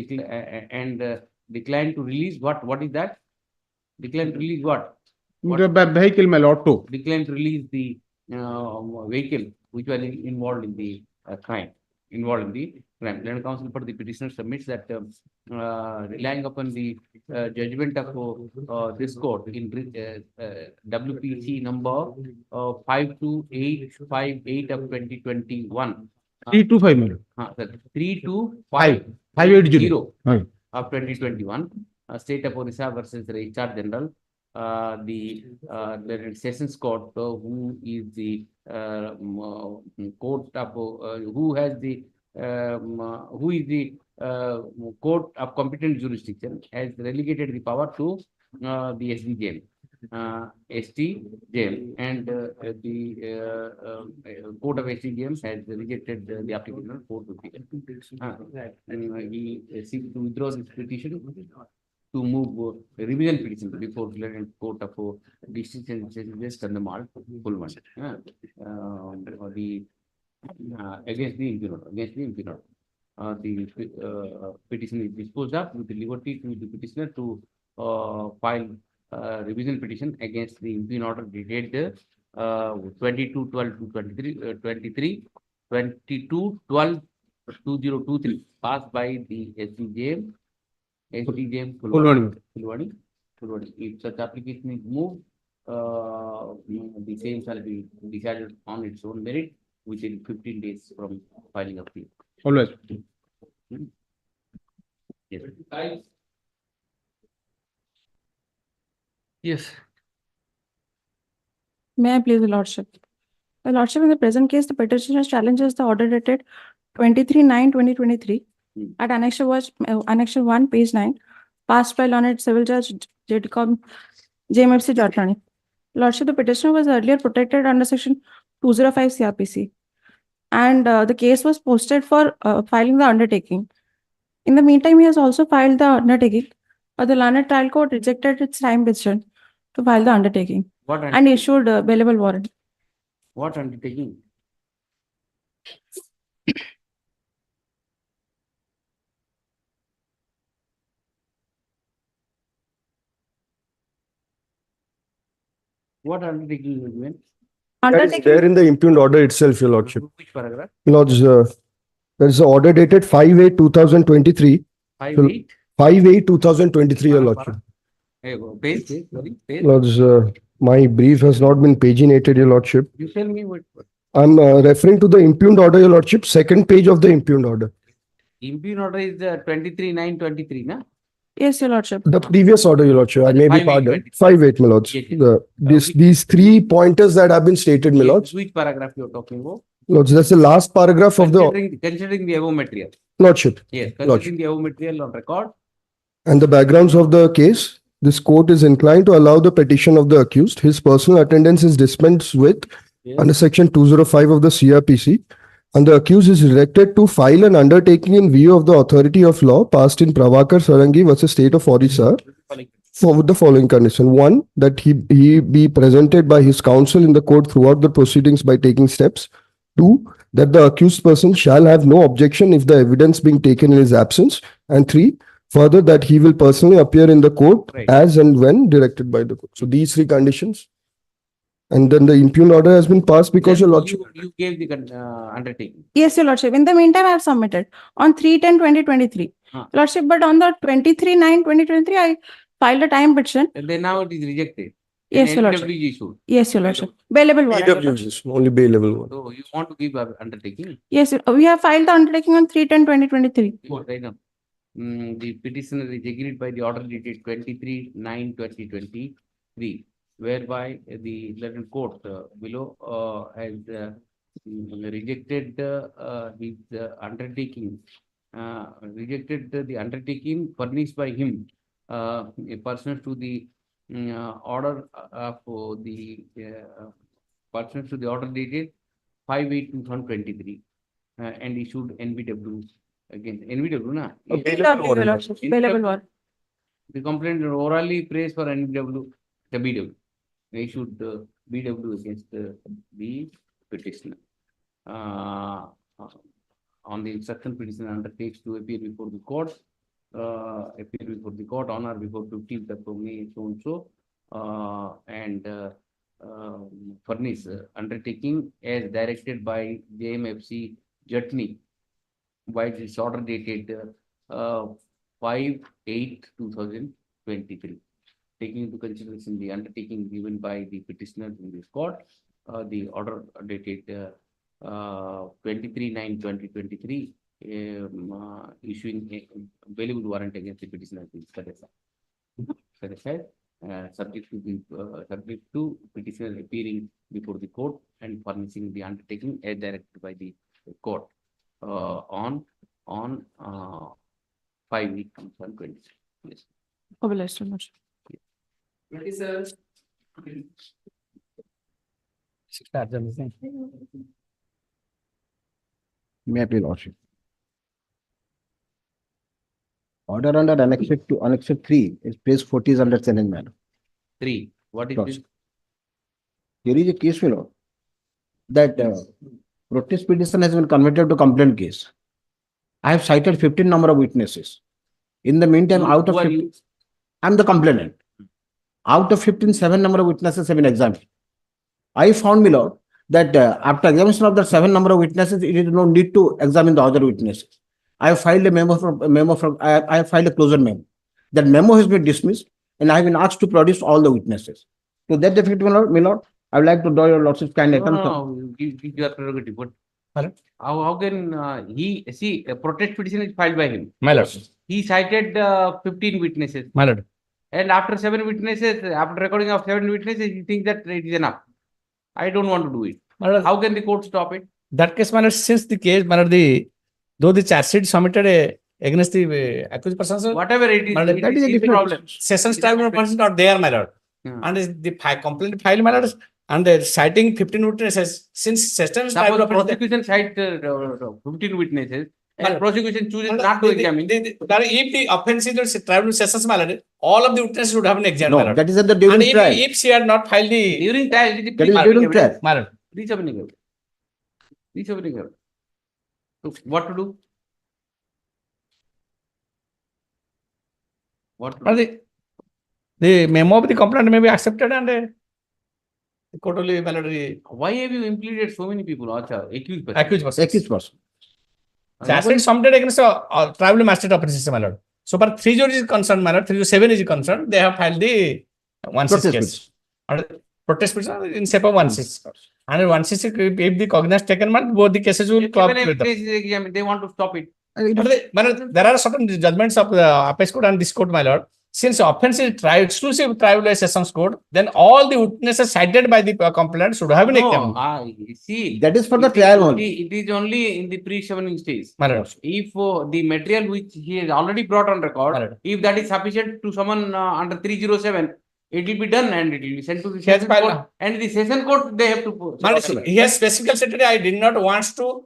declined to release what? What is that? Declined to release what? The vehicle, my lord, too. Declined to release the vehicle which was involved in the crime. Learned counsel for the petitioner submits that relying upon the judgment of this court in WPC number 52858 of 2021. 325, my lord. 32580 Right. of 2021. State of Orissa versus Registrar General. The Sessions Court, who is the court of who is the court of competent jurisdiction, has relegated the power to the SDGM. And the court of SDGM has rejected the application of 450. He seeks to withdraw this petition to move a revision petition before the court of district and Kandamal Fulwani against the impugn order. The petition is disposed of with the liberty to the petitioner to file revision petition against the impugn order dated 22/12/2023 passed by the SDGM Fulwani. If such application is moved, the same shall be decided on its own merit within 15 days from filing of the. Always. Yes. Yes. May I please, the lordship? The lordship, in the present case, the petitioner challenges the order dated 23/9/2023 at Annexure 1, page 9, passed by Learned Civil Judge JTCOM JMFC Jatani. Lordship, the petitioner was earlier protected under section 205 CRPC, and the case was posted for filing the undertaking. In the meantime, he has also filed the undertaking, but the Learned Trial Court rejected its time decision to file the undertaking What and issued a bailable warrant. What undertaking? What undertaking is meant? That is there in the impugned order itself, Your Lordship. Which paragraph? Lords, there is an order dated 5/8/2023. 5/8? 5/8/2023, Your Lordship. Here you go. Page, sorry, page. Lords, my brief has not been paginated, Your Lordship. You tell me what. I'm referring to the impugned order, Your Lordship, second page of the impugned order. Impugned order is 23/9/23, na? Yes, Your Lordship. The previous order, Your Lordship, I may be 5/8, pardoned. 5/8, my lords. Yes, yes. These 3 pointers that have been stated, my lords. Which paragraph you are talking about? Lords, that's the last paragraph of the Considering the above material. Lordship. Yes, Lordship. considering the above material on record. And the backgrounds of the case, this court is inclined to allow the petition of the accused. His personal attendance is dispensed with under section 205 of the CRPC, and the accused is directed to file an undertaking in view of the authority of law passed in Pravakar Sarangi versus State of Orissa for the following condition. 1, that he be presented by his counsel in the court throughout the proceedings by taking steps. 2, that the accused person shall have no objection if the evidence being taken in his absence. And 3, further, that he will personally appear in the court as and when directed by the court. So these 3 conditions. And then the impugned order has been passed because Then Your Lordship. you gave the undertaking. Yes, Your Lordship. In the meantime, I have submitted on 3/10/2023. Lordship, but on the 23/9/2023, I filed a time petition. And then now it is rejected. Yes, Your Lordship. NWG issued. Yes, Your Lordship. Bailable warrant. EWGs, only bail level 1. So you want to give an undertaking? Yes, we have filed the undertaking on 3/10/2023. Right now. The petitioner is agreed by the order dated 23/9/2023, whereby the Learned Court below has rejected his undertaking, rejected the undertaking furnished by him pursuant to the order for the pursuant to the order dated 5/8/2023 and issued NBW against NBW, na? Bailable warrant. The complaint orally praised for NBW, the BW. They issued the BW against the petitioner. On the instruction, petitioner undertakes to appear before the court, on or before 15th of May, so and so, and furnish undertaking as directed by JMFC Jatni by this order dated 5/8/2023. Taking into consideration the undertaking given by the petitioner in this court, the order dated 23/9/2023, issuing a bailable warrant against the petitioner is set aside, subject to petitioner appearing before the court and furnishing the undertaking as directed by the court on 5/8/2023. Yes. Obliged, Your Lordship. 27. May I please, Lordship? Order under Annex 2, Annex 3 is page 40 is under challenge, madam. 3. What is Lordship. this? There is a case, fellow, that protest petition has been converted to complaint case. I have cited 15 number of witnesses. In the meantime, out of 15, I am the complainant. Out of 15, 7 number of witnesses have been examined. I found, my lord, that after examination of the 7 number of witnesses, it is no need to examine the other witnesses. I have filed a I have filed a closure memo. That memo has been dismissed, and I have been asked to produce all the witnesses. To that effect, my lord, I would like to draw your lordship's kind attention. No, give your prerogative. But how can he see a protest petition is filed by him? My lord. He cited 15 witnesses. My lord. And after 7 witnesses, after recording of 7 witnesses, he thinks that it is enough. I don't want to do it. How can the court stop it? That case, my lord, since the case, my lord, though the charge sheet submitted against the accused persons. Whatever it is, That is a it is different problem. Sessions tribunal persons not there, my lord. And the complaint filed, my lord, and they're citing 15 witnesses. Since sessions Suppose tribunal prosecution cite 15 witnesses and prosecution chooses not to examine. If the offense is tribunal sessions, my lord, all of the witnesses would have been examined, my No, lord. that is at the during And trial. if she had not filed the During trial, it is That is during trial. my lord. Reachable. So what to do? What to But do? the memo of the complaint may be accepted and the court only validly Why have you implicated so many people? Acha, accused person. accused persons. Accused person. Charge sheet submitted against a tribunal magistrate of Precision, my lord. So far 308 is concerned, my lord, 307 is concerned, they have filed the 1/6 case. And protest petition in shape of 1/6. And 1/6, if the cognizance taken, man, both the cases will club Even if together. case is examined, they want to stop it. My lord, there are certain judgments of the Apex Court and this court, my lord. Since offense is exclusive tribunal sessions code, then all the witnesses cited by the complainant should have been examined. See, That is for the trial only. it is only in the pre-summoning stage. My lord. If the material which he has already brought on record, if that is sufficient to summon under 307, it will be done and it will be sent to the session court. And the session court, they have to. He has specifically stated, I did not want to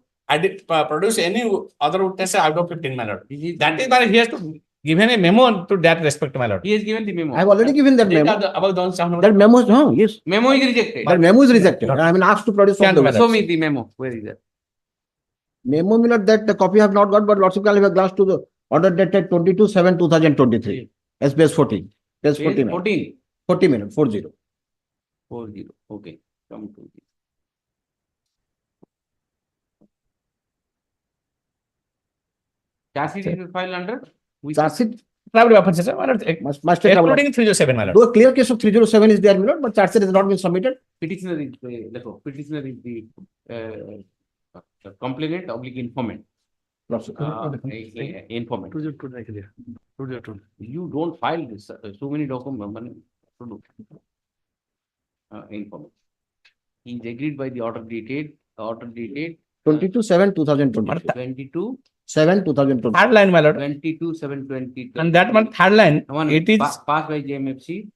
produce any other witnesses out of 15, my lord. That is why he has to given a memo to that respect, my lord. He has given the memo. I have already given that memo. About the That memo is no, yes. Memo is rejected. That memo is rejected. I have been asked to produce from the Show me the memo. Where is that? memo, means that the copy I have not got, but Lordship can have a glance to the order dated 22/7/2023. SBS 14. Page 14. 14. 40 minutes. 40. 40. Okay. Come to this. Charge sheet is filed under? Charge sheet. Tribunal offenses, my lord, excluding 307, my lord. Though a clear case of 307 is there, my lord, but charge sheet has not been submitted. Petitioner is the complainant oblique informant. Informant. You don't file this, so many documents. Informant. He is agreed by the order dated 22/7/2023. 22/7/2023. Third line, my lord. 22/7/2023. And that one third line, it is passed by JMFC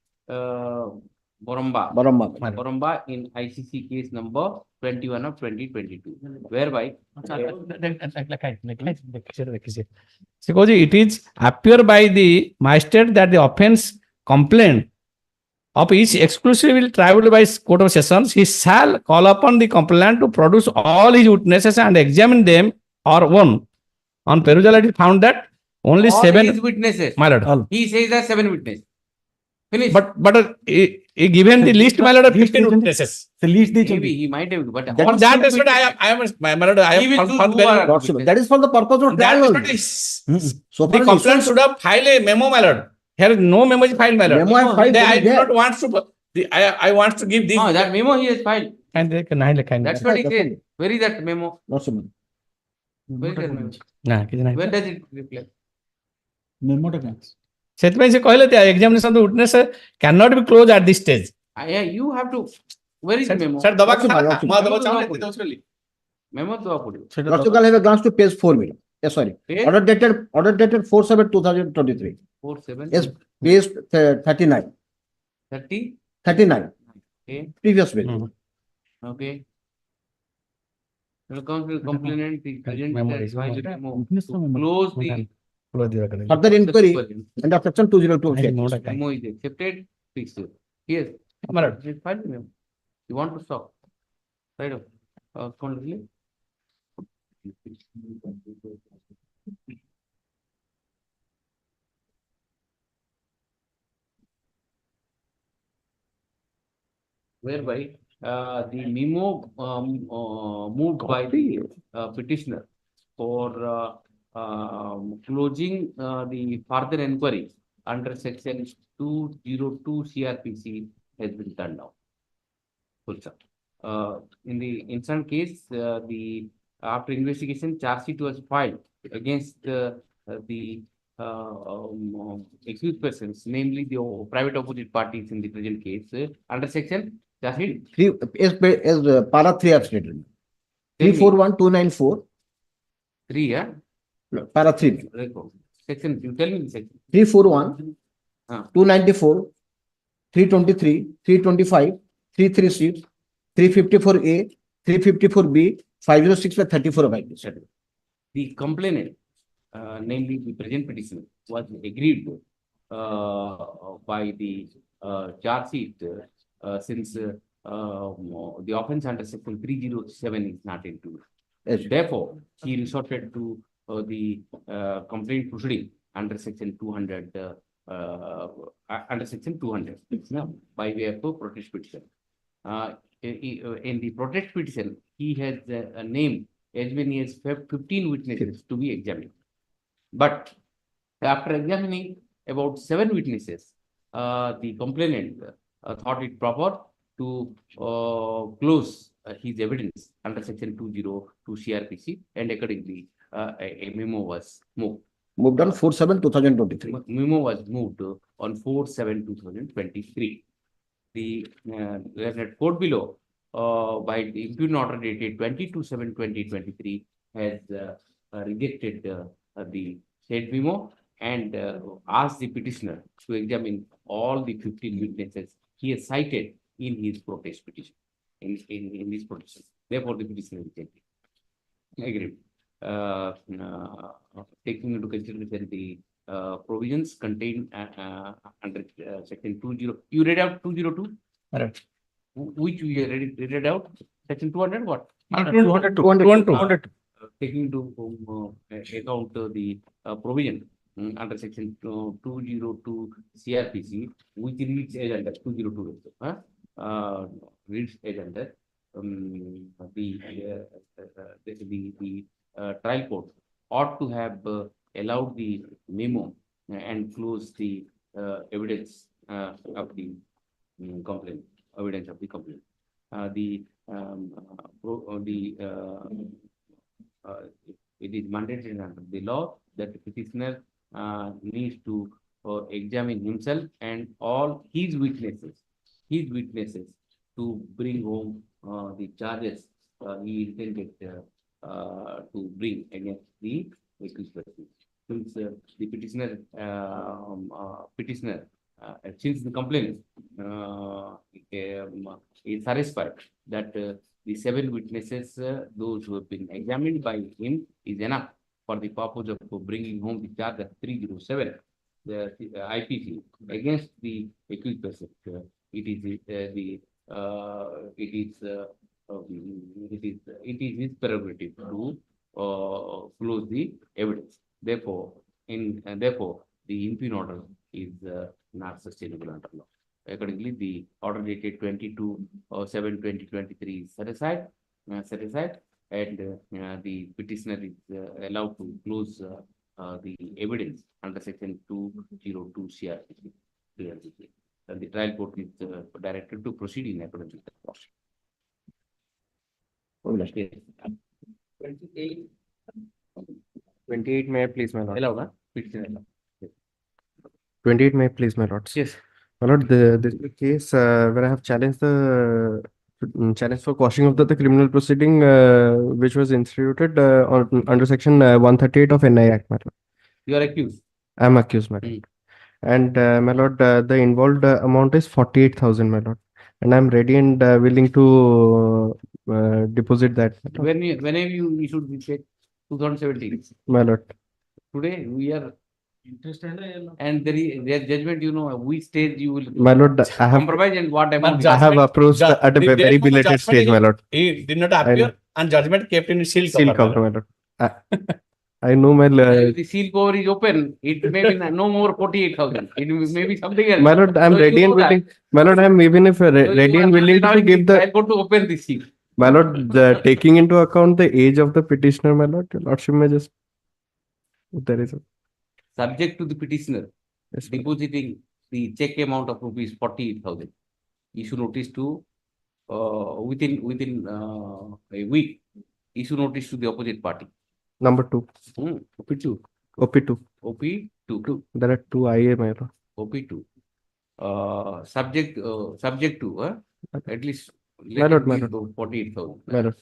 Boromba in ICC case number 21 of 2022, whereby because it is appear by the magistrate that the offense complaint of each exclusively tribunal by Court of Sessions, he shall call upon the complainant to produce all his witnesses and examine them or one. On perusal, it is found that only all 7 his witnesses. My lord. He says that 7 witnesses. Finish. But he given the list, my lord, of 15 witnesses. The list Maybe he might have, but On that respect, I am my lord, I He will have choose found who are very. That is for the purpose of That trial. respect only. is So the far complainant should have filed a memo, my lord. Here is no memo is filed, my lord. Memo I have filed, I but do there. not want to. I want to give this. no, that memo he has filed. And they can That's what he said. Where is that memo? Not so much. Where is that memo? Nah, କିଛି ନାହିଁ। Where does it reflect? Memo ଟା ସେଥିପାଇଁ ସେ କହିଲେ examination of the witness cannot be closed at this stage. Yeah, you have to. Where is the memo? Sir, ଦବା କଥା Lordship. ମୁଁ ଦବା ଚାହୁଁନି Memo ଦବାକୁ ପଡିବ। Lordship can have a glance to page 4 minute. Yes, sorry. Page? Order dated 4/7/2023. 47. Yes, page 39. 30. 39. Okay. Previous page. Okay. Complainant the present Memo has is filed a memo Witness to memo. close the Further inquiry under section 202. memo is accepted. Fixed. Yes. My lord. Just file the memo. You want to stop? Right off. Constantly. Whereby the memo moved by the petitioner for closing the further inquiry under section 202 CRPC has been turned down. Full stop. In the instant case, the after investigation, charge sheet was filed against the accused persons, namely the private opposite parties in the present case, under section charge sheet 3 is para 3 have stated. 341294. 3, yeah. Para 3. Section, you tell me the section. 341, Ah. 294, 323, 325, 336, 354A, 354B, 506 by 34 of IPC. The complainant, namely the present petitioner, was aggrieved by the charge sheet since the offence under section 307 is not included. Yes. Therefore, he resorted to the complaint proceeding under section 200, under section 200, by way of a protest petition. In the protest petition, he has named as many as 15 witnesses to be examined. But after examining about 7 witnesses, the complainant thought it proper to close his evidence under section 202 CRPC, and accordingly a memo was moved. Moved on 4/7/2023. Memo was moved on 4/7/2023. The court below, by the impugn order dated 22/7/2023, has rejected the said memo and asked the petitioner to examine all the 15 witnesses he has cited in his protest petition. In this petition, therefore, the petitioner rejected. Agreed. Taking into consideration the provisions contained under section 20. You read out 202? Correct. Which you read out? Section 200 what? 202. Taking into account the provision under section 202 CRPC, which reads as under 202. Reads as under the trial court ought to have allowed the memo and close the evidence of the complaint. Evidence of the complaint. It is mandated under the law that the petitioner needs to examine himself and all his witnesses to bring home the charges he intended to bring against the accused person. Since the petitioner, since the complainant is satisfied that the 7 witnesses, those who have been examined by him, is enough for the purpose of bringing home the charge of 307, the IPC against the accused person. It is his prerogative to close the evidence. Therefore, the impugn order is not sustainable under law. Accordingly, the order dated 22/7/2023 is set aside, and the petitioner is allowed to close the evidence under section 202 CRPC. And the trial court is directed to proceed in accordance with the law. 28 may I please, my lord. Allowed, huh? Petitioner allowed. 28 may I please, my lords. Yes. My lord, this is the case where I have challenged the challenge for quashing of the criminal proceeding which was instituted under section 138 of NI Act, my lord. You are accused. I am accused, my lord. And my lord, the involved amount is 48,000, my lord. And I am ready and willing to deposit that. Whenever you issued the check, 2017. My lord. Today we are and their judgment, which stage you will my lord, I have compromise and what amount. I have approached at a very belated stage, my lord. He did not appear and judgment kept in seal cover, my lord. I know my If the seal cover is open, it may be no more 48,000. It may be something else. my lord, I am ready and willing. My lord, I am even if ready and willing to give the. I go to open the seal. My lord, taking into account the age of the petitioner, my lord, your lordship may just. There is a. Subject to the petitioner depositing the check amount of rupees 48,000. Issue notice to within a week. Issue notice to the opposite party. Number 2. OP2. OP2. OP2. There are 2 IA, my lord. OP2. Subject to at least. My lord, my lord. 48,000. My lord.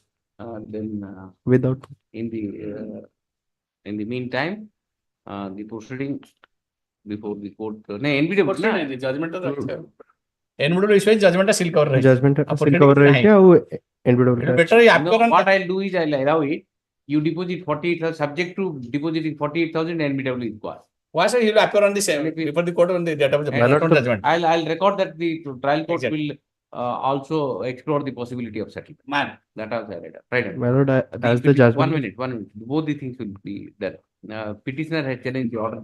Then without in the In the meantime, the proceeding before the court, NBW नहीं, नहीं, judgment तो रहता है। NBW इस वजह judgment seal cover रहे। Judgement Opportunity seal cover नहीं। रहे क्या वो एनबीडब्ल्यू का Better ये आपको No, what I'll do is I'll allow it. You deposit 48,000, subject to depositing 48,000, NBW is cost. why sir he will appear on the same before the court on the date of judgment. I'll record that the trial court Exactly. will also explore the possibility of settlement. Man. That also I read. Right. My lord, as the One judgment. minute. Both the things will be there. Petitioner has challenged the order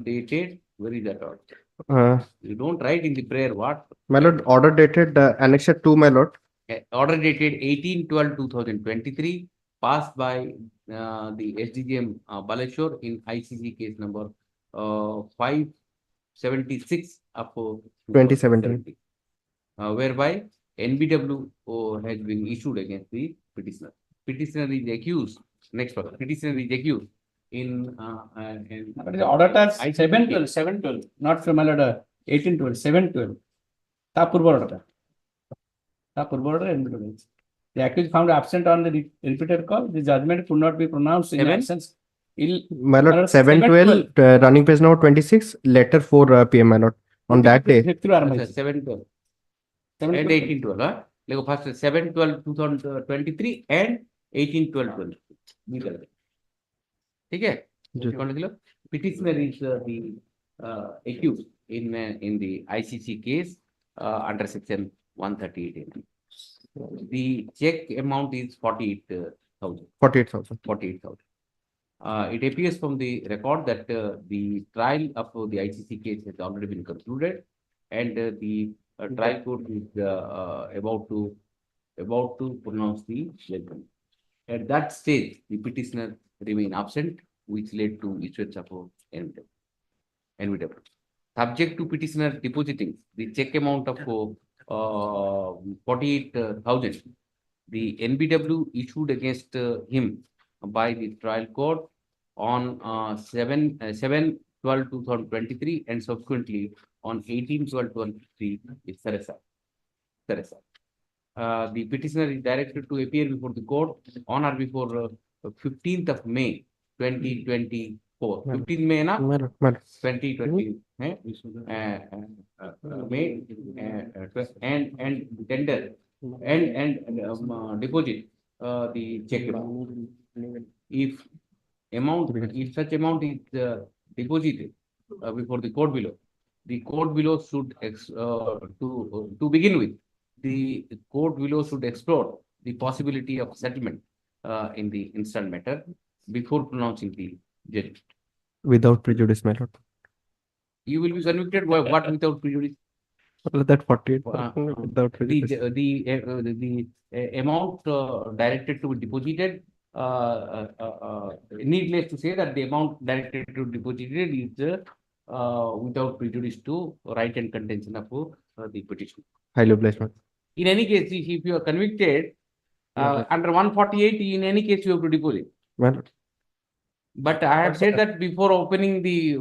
dated. Where is that order? You don't write in the prayer what? My lord, order dated annexure 2, my lord. Order dated 18/12/2023, passed by the SDGM Baleshwar in ICC case number 576 of 2017. Whereby NBW has been issued against the petitioner. Petitioner is accused. Next one. Petitioner is accused in. But the order has 712, not from my lord 1812, 712. Tapurba order. Tapurba order NBW. The accused found absent on the repeated call. The judgment could not be pronounced in absence. My lord, 712, running page number 26, letter 4 PM, my lord. On that day. 712. And 1812. Like first 7/12/2023 and 18/12/2023. Okay. Petitioner is the accused in the ICC case under section 138. The check amount is 48,000. 48,000. It appears from the record that the trial of the ICC case has already been concluded, and the trial court is about to pronounce the judgment. At that stage, the petitioner remained absent, which led to issuance of NBW. Subject to petitioner depositing the check amount of 48,000, the NBW issued against him by the trial court on 7/12/2023 and subsequently on 18/12/2023 is Teresa. The petitioner is directed to appear before the court on or before 15th of May 2024. 15th May na? 2020. May and tender and deposit the check amount. If such amount is deposited before the court below, should to begin with, the court below should explore the possibility of settlement in the instant matter before pronouncing the judgment. Without prejudice, my lord. You will be convicted by what without prejudice? Well, that 48% without prejudice. The amount directed to be deposited, needless to say that the amount directed to be deposited is without prejudice to right and contention of the petition. Highly obliged, my lord. In any case, if you are convicted under 148, in any case you have to deposit. My lord. But I have said that before opening the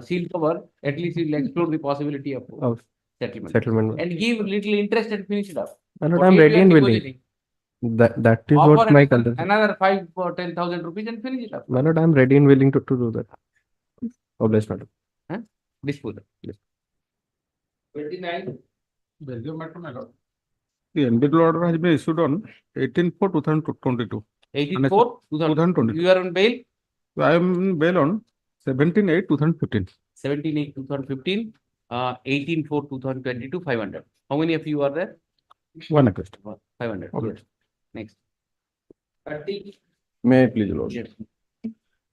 seal cover, at least you will explore the possibility of settlement. And give little interest and finish it up. My lord, I'm ready and willing. That is what my concern. Another 5 or 10,000 rupees and finish it up. My lord, I'm ready and willing to do that. Obliged, my lord. Dispose. 29. The NBW order has been issued on 18/4/2022. 18/4/2022. You are on bail? I am in bail on 17/8/2015. 17/8/2015, 18/4/2022, 500. How many of you are there? One request. 500. Okay. Yes. Next. 30. May I please, Lord? Yes.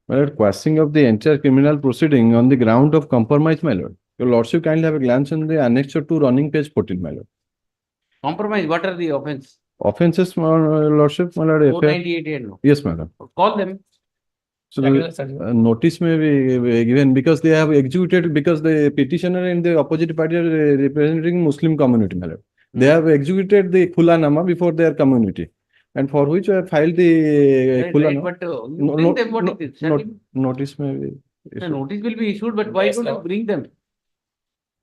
My lord, quashing of the entire criminal proceeding on the ground of compromise, my lord. Your lordship kindly have a glance on the annexure to running page 14, my lord. Compromise, what are the offense? Offenses, my lordship, my lord. 498 no? Yes, madam. Call them. So notice may be given because they have executed, because the petitioner and the opposite party are representing Muslim community, my lord. They have executed the Khulanama before their community, and for which I have filed the Khulanama. But you bring them, what is it? Notice may be issued. Notice will be issued, but why don't you bring them?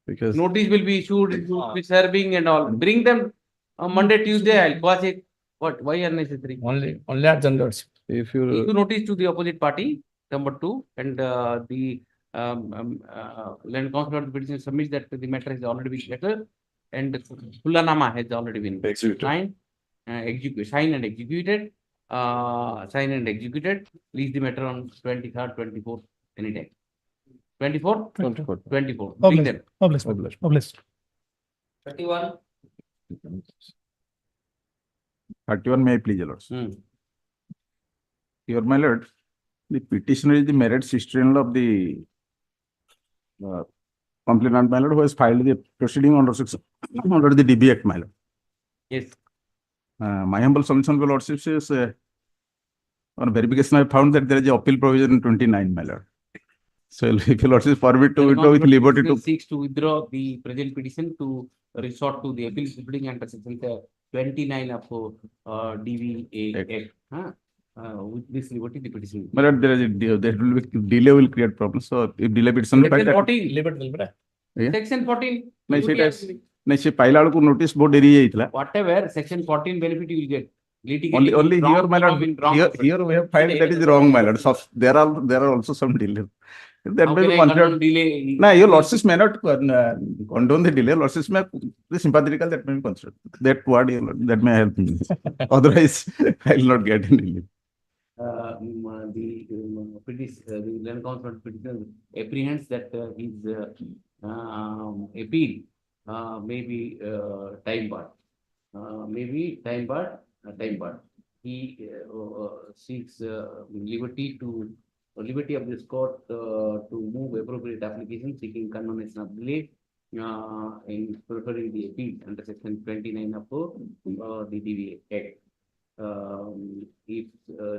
Because notice will be issued, it will be serving and all. Bring them on Monday, Tuesday, I'll pass it. What? Why unnecessary? Only at general lordship. If you issue notice to the opposite party, number 2, and the land counsel of the petition submits that the matter has already been settled and Fulanama has already been signed, signed and executed. Signed and executed. Release the matter on 23rd, 24th, anytime. 24? 24. 24. Bring them. Obliged. 31. 31 may I please, Your Lordship. Your my lord, the petitioner is the married sister-in-law of the complainant, my lord, who has filed the proceeding under the DB Act, my lord. Yes. My humble submission, Your Lordship, is on verification I found that there is a appeal provision in 29, my lord. So if Your Lordship permit to withdraw with liberty to seeks to withdraw the present petition to resort to the appeal proceeding under section 29 of DVA Act. With this liberty, the petition. my lord, there is a delay will create problems. So if delay petition Section 14. Yeah. Section 14. नहीं सेटा नहीं से पहला वाला को notice बहुत देरी है इतना. Whatever section 14 benefit you will get. Only here, my lord. Here we have filed that is wrong, my lord. So there are also some delay. That may be considered delay. No, your lordship may not condone the delay. Lordship may be sympathetical. That may be considered. That word that may help me. Otherwise, I will not get any delay. The land counsel petitioner apprehends that his appeal may be time barred. He seeks liberty of this court to move appropriate application seeking confirmation of delay in preferring the appeal under section 29 of the DVA Act. If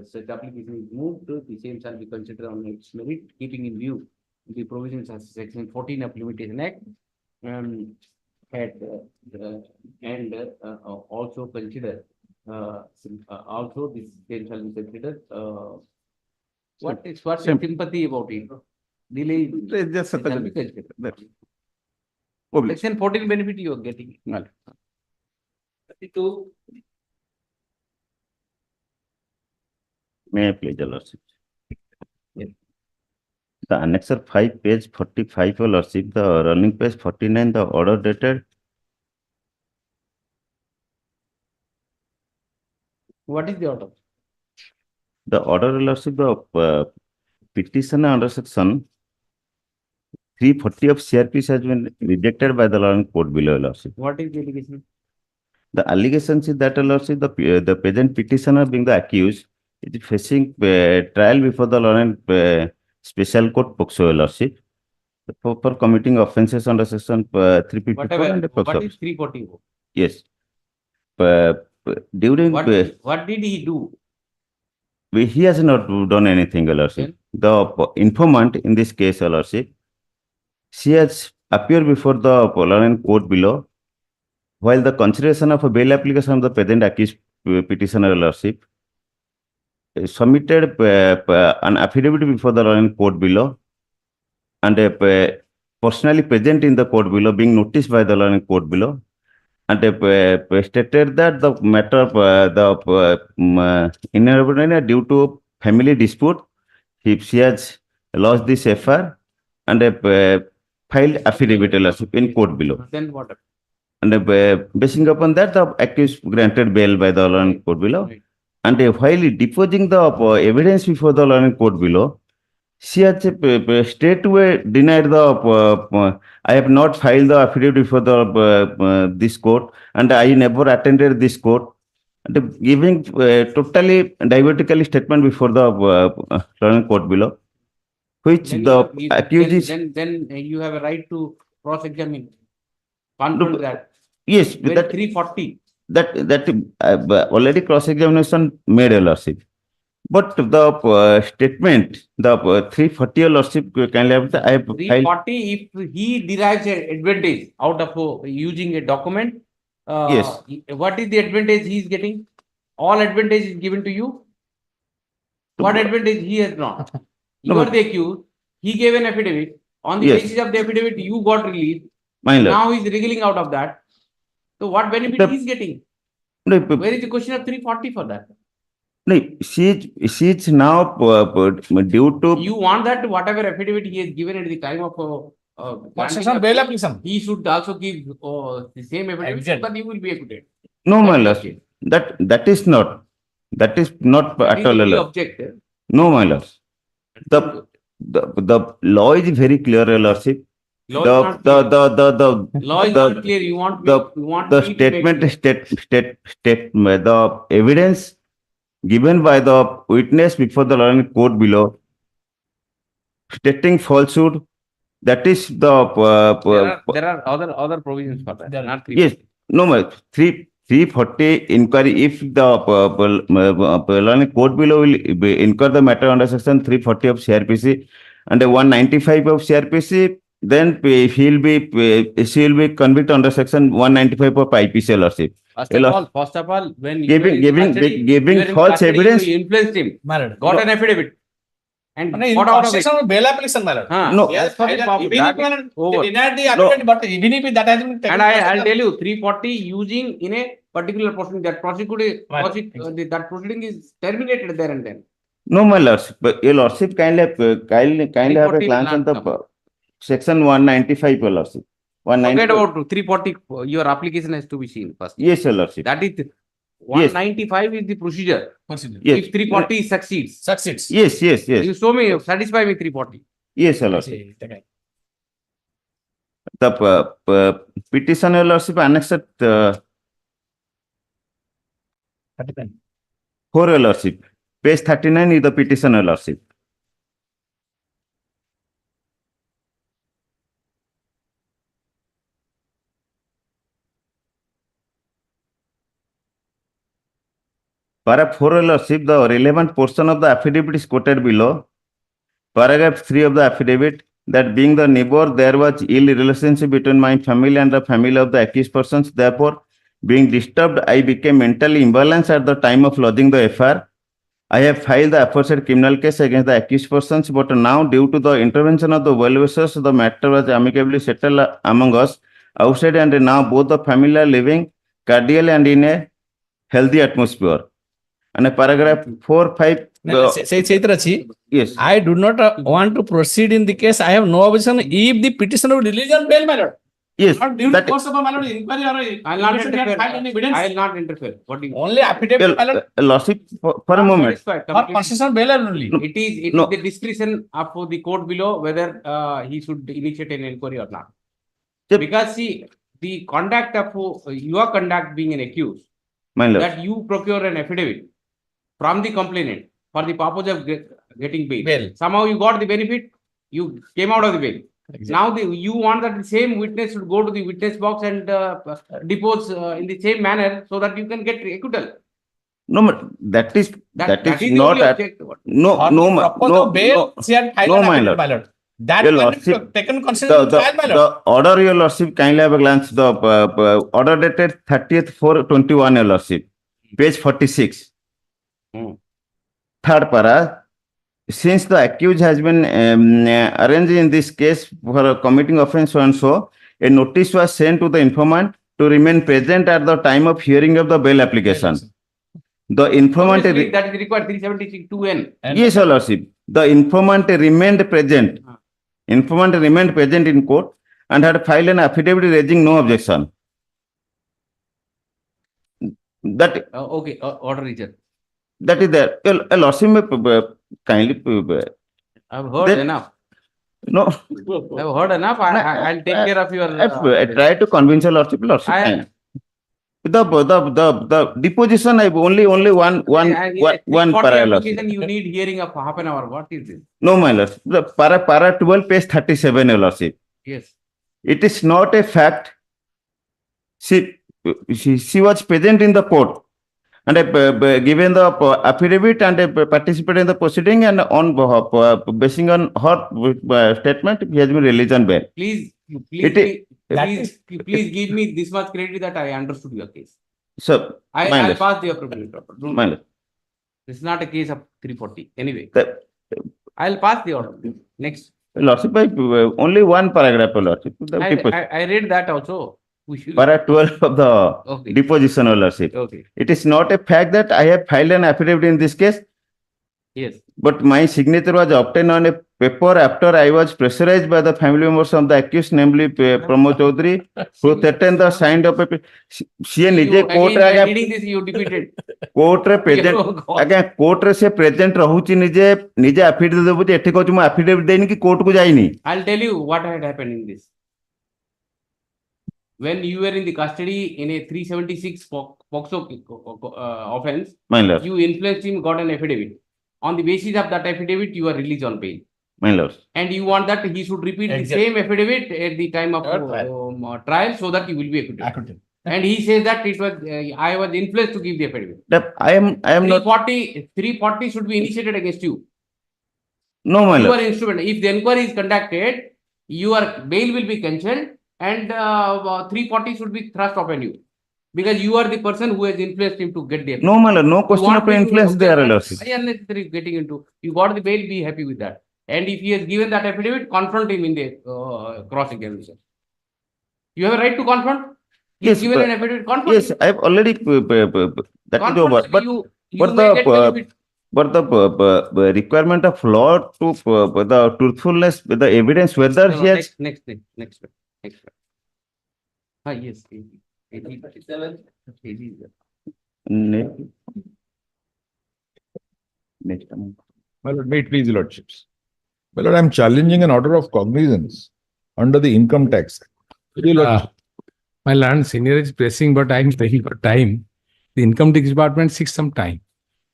such application is moved, the same shall be considered on its merit, keeping in view the provisions of section 14 of Limitation Act, and also consider also this same shall be considered. What's your sympathy about it? Delay. Just section 14 benefit you are getting. 32. May I please, Your Lordship? Yes. The annexer 5, page 45, Your Lordship, the running page 49, the order dated. What is the order? The order, Your Lordship, the petitioner under section 340 of CRPC has been rejected by the law and court below, Your Lordship. What is the allegation? The allegation is that, Your Lordship, the present petitioner being the accused is facing trial before the law and special court POCSO, Your Lordship, for committing offences under section 354 and POCSO. What is 340? Yes. During what did he do? He has not done anything, Your Lordship. The informant in this case, Your Lordship, she has appeared before the law and court below while the consideration of a bail application of the present accused petitioner, Your Lordship, submitted an affidavit before the law and court below and personally present in the court below, being noticed by the law and court below, and stated that the matter in due to family dispute, she has lost this FR and filed affidavit in court below. Then what happened? And basing upon that, the accused granted bail by the law and court below. Right. And while deposing the evidence before the law and court below, she has straightway denied the I have not filed the affidavit before the this court, and I never attended this court, and giving totally divertical statement before the law and court below, which the accused is. Then you have a right to cross-examine. Confirm that. Yes, that 340. That already cross-examination made, Your Lordship. But the statement, the 340, Your Lordship, can have the. 340, if he derives an advantage out of using a document, yes. What is the advantage he is getting? All advantage is given to you. What advantage he has not? You are the accused. He gave an affidavit. On the basis of the affidavit, you got released. Now he is wriggling out of that. So what benefit he is getting? Where is the question of 340 for that? No, she is now due to. You want that whatever affidavit he has given at the time of Possession of bail application. he should also give the same affidavit, Exactly. but he will be acquitted. No, my That lord, is that is not at all. We Lord. object. No, my lord. The law is very clear, your lordship. Law is not The Law is not clear. You want the me to make statement, the evidence given by the witness before the law and court below, stating falsehood, that is the there are other provisions for that. Not yes, no, my 340 inquiry. If the law and court below will incur the matter under section 340 of CRPC and 195 of CRPC, then she will be convicted under section 195 of IPC, lordship. First of all, when giving false evidence, you influenced him, Malad. got an affidavit, and In got out of it. possession of bail application, Malad. No. Yes, for the Even if that- they denied the affidavit, but even if that has been taken. And I'll tell you, 340 using in a particular proceeding, that that proceeding is terminated there and then. no, my lordship, but your lordship kindly have a 340 glance on will the section 195, your lordship. Forget about 340, your application has to be seen first. Yes, your lordship. That is 195 is the procedure. Yes. If 340 succeeds. Yes. You show me, satisfy me 340. Yes, your lordship. The petition, your lordship, annexed 4, your lordship. Page 39 is the petition, your lordship. Paragraph 4, your lordship, the relevant portion of the affidavit is quoted below. Paragraph 3 of the affidavit, that being the neighbor, there was ill relationship between my family and the family of the accused persons. Therefore, being disturbed, I became mentally imbalanced at the time of lodging the FIR. I have filed the aforesaid criminal case against the accused persons, but now due to the intervention of the well-wishers, the matter was amicably settled among us outside, and now both the family are living cordially and in a healthy atmosphere. And paragraph 4, 5. Yes. I do not want to proceed in the case. I have no objection if the petitioner will release on bail, my lord. Yes. Not during the course of a matter inquiry or I'll not investigation, interfere. find any evidence. I'll not interfere. What do you? Only affidavit, my lord. Lordship, for a moment. For concession bail only. It is No. the discretion of the court below whether he should initiate an inquiry or not. Yep. Because see, the conduct of your conduct being an accused, My lord. that you procure an affidavit from the complainant for the purpose of getting bail. Somehow you got the benefit, you came out of the bail. Now you want that the same witness should go to the witness box and depose in the same manner so that you can get acquittal. No, but that is That is the not only at, object. no, Bail, she had filed no, an my affidavit, lord. my lord. That Your can be lordship, taken consideration the, trial, my the, lord. the order, your lordship, kindly have a glance. The order dated 30th/4/21, your lordship, page 46. Third para. Since the accused has been arranged in this case for committing offence so and so, a notice was sent to the informant to remain present at the time of hearing of the bail application. The informant. Obviously, that is required 376(2)(n). Yes, your lordship. The informant remained present. Informant remained present in court and had filed an affidavit raising no objection. That Okay, order reject. that is there. Your lordship may kindly. I've heard Then- enough. No, I've heard enough. I'll take care of your. I try to convince your lordship. Lordship. The deposition. I only one parallel. You need hearing of half an hour. What is this? No, my lord. The para 12, page 37, your lordship. Yes. It is not a fact. She was present in the court and given the affidavit and participated in the proceeding, and on basing on her statement, he has been released on bail. Please give me this much credit that I understood your case. So, I'll pass the appropriate order. My lord. This is not a case of 340. Anyway, I'll pass the order. Next. Lordship, only one paragraph, lordship. I read that also. para 12 of the Okay. deposition, Your Lordship. Okay. It is not a fact that I have filed an affidavit in this case, Yes. but my signature was obtained on a paper after I was pressurized by the family members of the accused, namely Pramod Chaudhary, who threatened the signed of a ସିଏ ନିଜେ କୋର୍ଟରେ ଆଜ୍ଞା Reading this, you defeated. କୋର୍ଟରେ present Oh, God. ଆଜ୍ଞା କୋର୍ଟରେ ସେ present ରହୁଛି ନିଜେ ଆଫିଡେଭିଟ୍ ଦେବୁ ଯେ ଏଠି କହୁଛି ମୁଁ ଆଫିଡେଭିଟ୍ ଦେଇନି କି କୋର୍ଟକୁ ଯାଇନି. I'll tell you what had happened in this. When you were in the custody in a 376 POCSO offense, My lord. you influenced him, got an affidavit. On the basis of that affidavit, you are released on bail. My lord. And you want that he should repeat the same affidavit at the time of trial so that you will be acquitted. And he says that it was I was influenced to give the affidavit. I am not. 340 should be initiated against you. No, my You lord. are instrument. If the inquiry is conducted, your bail will be cancelled and 340 should be thrust upon you. Because you are the person who has influenced him to get the affidavit. No, my lord. No You question want of me to influence object there, that? Lordship. I unnecessary getting into. You got the bail, be happy with that. And if he has given that affidavit, confront him in the cross-examination. You have a right to confront. He has given an affidavit, confront Yes, him. I have already that is over. Confront, But you but may get benefit. the requirement of law to the truthfulness, the evidence whether No, he has. next. Ah, yes. 87. Next. Next. My lord, may it please, your lordships. My lord, I am challenging an order of cognizance under the Income Tax Act. My lord, senior is pressing, but I am taking for time. The income tax department seeks some time.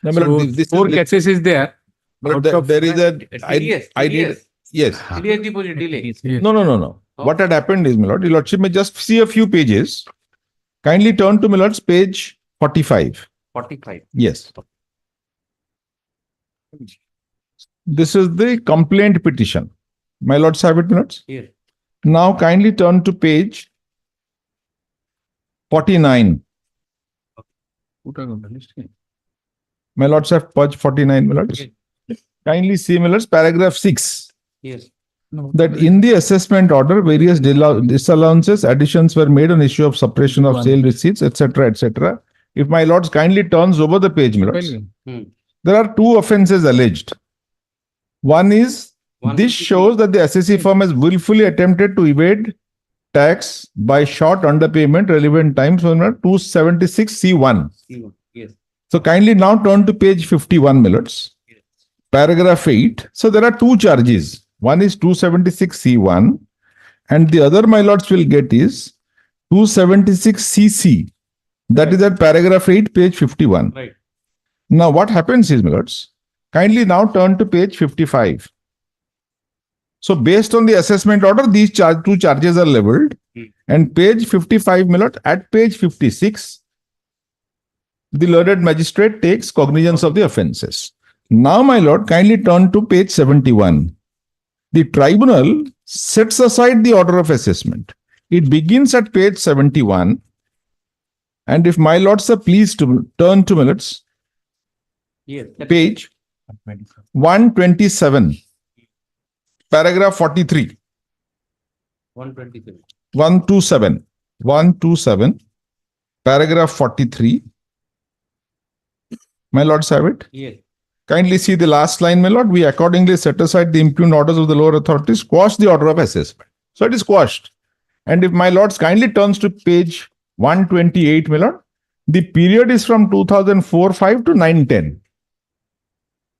No, my lord, So this is 4 cases is there. But Out of- there is a, TDS. I need, yes. TDS deposit delay. No. What had happened is, my lord, your lordship may just see a few pages. Kindly turn to my lord's page 45. 45. Yes. This is the complaint petition. My lords have it, my lords? Yes. Now kindly turn to page 49. My lords have page 49, my lords. Kindly see, my lords, paragraph 6. Yes. That in the assessment order, various disallowances, additions were made on issue of suppression of sale receipts, etc., etc. If my lords kindly turns over the page, my lords, there are 2 offences alleged. One is, this shows that the assessee firm has willfully attempted to evade tax by short underpayment relevant times on 276C1. Yes. So kindly now turn to page 51, my lords. Paragraph 8. So there are 2 charges. One is 276C1 and the other, my lords, will get is 276CC. That is at paragraph 8, page 51. Right. Now what happens is, my lords, kindly now turn to page 55. So based on the assessment order, these 2 charges are leveled. And page 55, my lord, at page 56, the learned magistrate takes cognizance of the offences. Now, my lord, kindly turn to page 71. The tribunal sets aside the order of assessment. It begins at page 71. And if my lords are pleased to turn to minutes, Yes. page 127, paragraph 43. 127. 127, paragraph 43. My lords have it? Yes. Kindly see the last line, my lord. We accordingly set aside the impugned orders of the lower authorities, quash the order of assessment. So it is quashed. And if my lords kindly turns to page 128, my lord, the period is from 2004-5 to 9-10.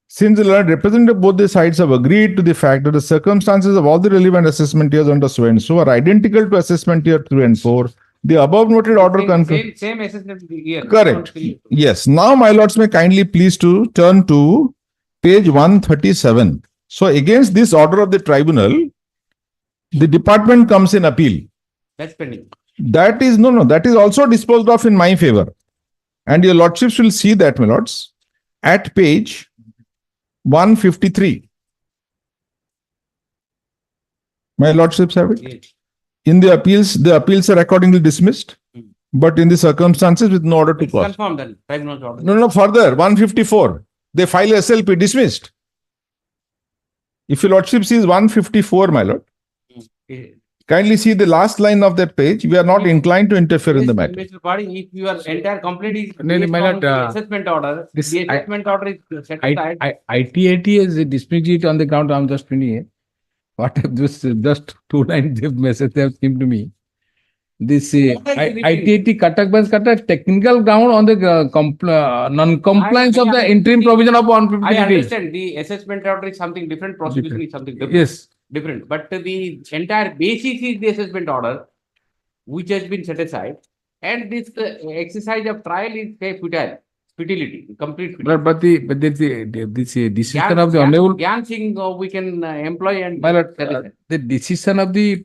Since the learned representative of both the sides have agreed to the fact that the circumstances of all the relevant assessment years under so and so are identical to assessment year 3 and 4, the above noted order concludes. Same assessment year. Correct. Yes. Now, my lords may kindly please to turn to page 137. So, against this order of the tribunal, the department comes in appeal. That's pending. That is, that is also disposed of in my favor. And your lordships will see that, my lords, at page 153. My lordships have it. Yes. In the appeals are accordingly dismissed, but in the circumstances with no order to It's quash. confirmed that tribunal's order. No, further, 154. They file SLP, dismissed. If your lordship sees 154, my lord, Kindly see the last line of that page. We are not inclined to interfere in the matter. Mr. Body, if your entire complaint is No, based my on lord, the assessment order, this- the assessment order is set aside. ITAT is dismissed it on the ground. I'm just reading it. What this just 2 lines of message they have given to me. This ITAT Cuttack technical ground on the non-compliance of the interim provision of 150 I days. understand the assessment order is something different, prosecution is something different. Yes. Different, but the entire basis is the assessment order, which has been set aside, and this exercise of trial is futility, complete futility. But this decision of the honorable. Gyan Singh, we can employ and. My lord, the decision of the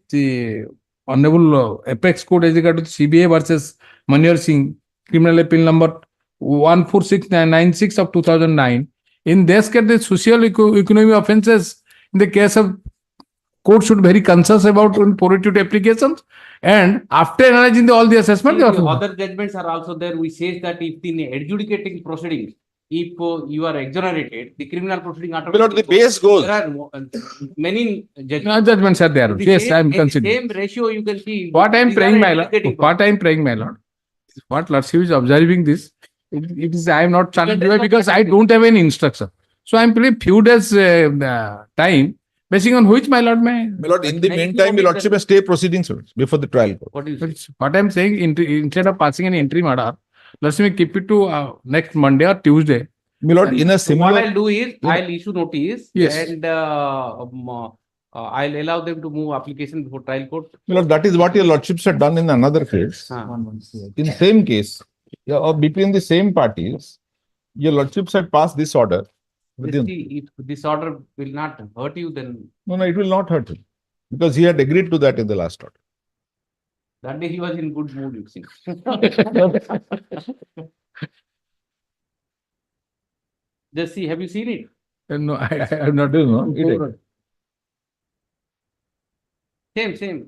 honorable apex court as regard to CBA versus Manir Singh, criminal appeal number 14696 of 2009. In this case, the social economy offences in the case of court should be very conscious about prorated applications, and after analyzing all the assessment, Other judgments are also there. We say that if in adjudicating proceedings, if you are exonerated, the criminal proceeding the base goes. There are many judgments are there. Yes, I am considering. Same ratio you can see. What I am These are praying, my lord. adjudicating What I am praying, my lord. What Lordship is observing this. It is I am not challenging because I don't have any instruction. So I am playing few days time. Basing on which, my lord, My lord, in the meantime, your lordship may stay proceedings before the trial court. What I am saying, instead of passing an interim order, let's me keep it to next Monday or Tuesday. My lord, in a similar. What I'll do is, I'll issue notice. Yes. And I'll allow them to move application before trial court. My lord, that is what your lordships had done in another case. In same case, or between the same parties, your lordships had passed this order. If this order will not hurt you, then. No, it will not hurt him. Because he had agreed to that in the last order. That day he was in good mood, you see. Just see, have you seen it? No, I have not done. Same. See,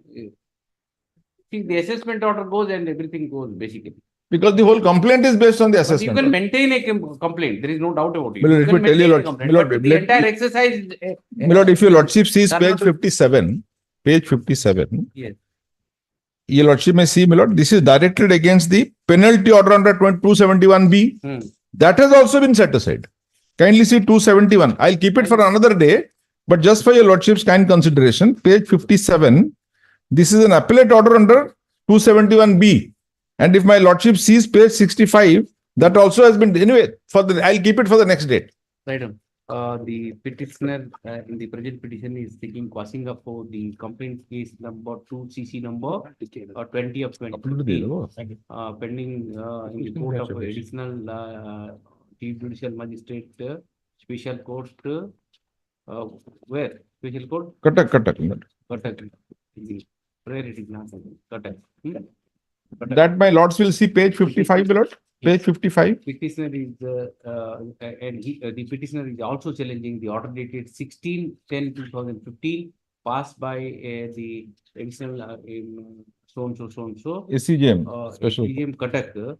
the assessment order goes and everything goes basically. Because the whole complaint is based on the But assessment. you can maintain a complaint. There is no doubt about it. My lord, You if can you tell your maintain a lord- complaint, my lord, but the let- entire exercise. My lord, if your lordship sees That page not- 57, Yes. your lordship may see, my lord, this is directed against the penalty order under 271B. That has also been set aside. Kindly see 271. I'll keep it for another day, but just for your lordship's kind consideration, page 57, this is an appellate order under 271B. And if my lordship sees page 65, that also has been, anyway, I'll keep it for the next date. Right. The petitioner in the present petition is taking quashing up for the complaint case number 2 CC number 20 of 2015, pending in the court of additional chief judicial magistrate special court where special court Cuttack. Cuttack. Where it is not Cuttack. That my lords will see page 55, my lord. Page 55. Petitioner is the petitioner is also challenging the order dated 16/10/2015 passed by the additional so and so. SCJM, special. SCJM Cuttack,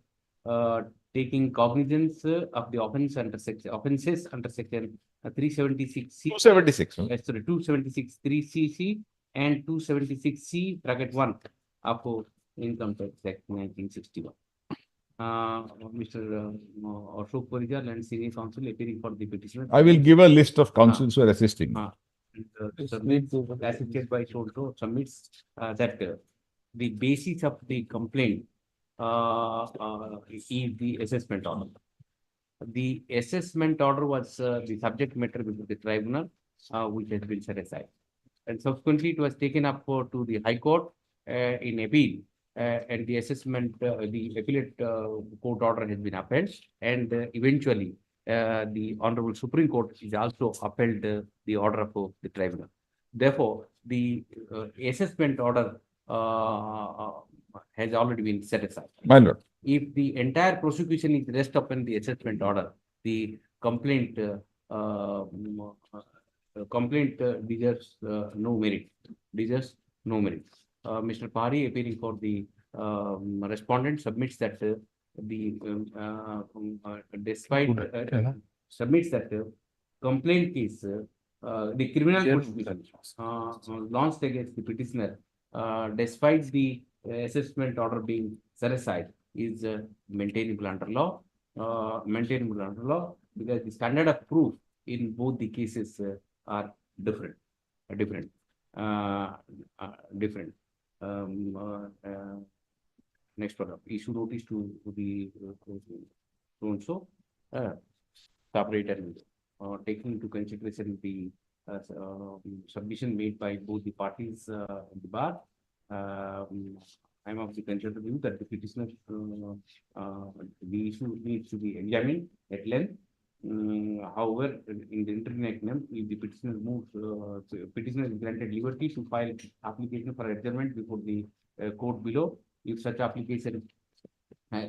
taking cognizance of the offenses under section 376C. 276. Sorry, 276 3CC and 276C bracket 1 of Income Tax Act 1961. Mr. Ashok Parijal and senior counsel appearing for the petitioner. I will give a list of counsels who are assisting. Assisted by so submits that the basis of the complaint is the assessment order. The assessment order was the subject matter before the tribunal, which has been set aside. And subsequently, it was taken up to the High Court in appeal. And the assessment, the appellate court order has been upheld, and eventually the Honorable Supreme Court is also upheld the order of the tribunal. Therefore, the assessment order has already been set aside. My lord. If the entire prosecution is rest upon the assessment order, the complaint deserves no merit. Mr. Pari, appearing for the respondent, submits that submits that complaint case, the criminal prosecution launched against the petitioner despite the assessment order being set aside, is maintainable under law. Maintainable under law because the standard of proof in both the cases are different. Different. Next paragraph. Issue notice to the so separate and taking into consideration the submission made by both the parties in the bar. I'm of the considered view that the petitioner the issue needs to be examined at length. However, in the interregnum, if the petitioner moves, petitioner is granted liberty to file application for adjournment before the court below. If such application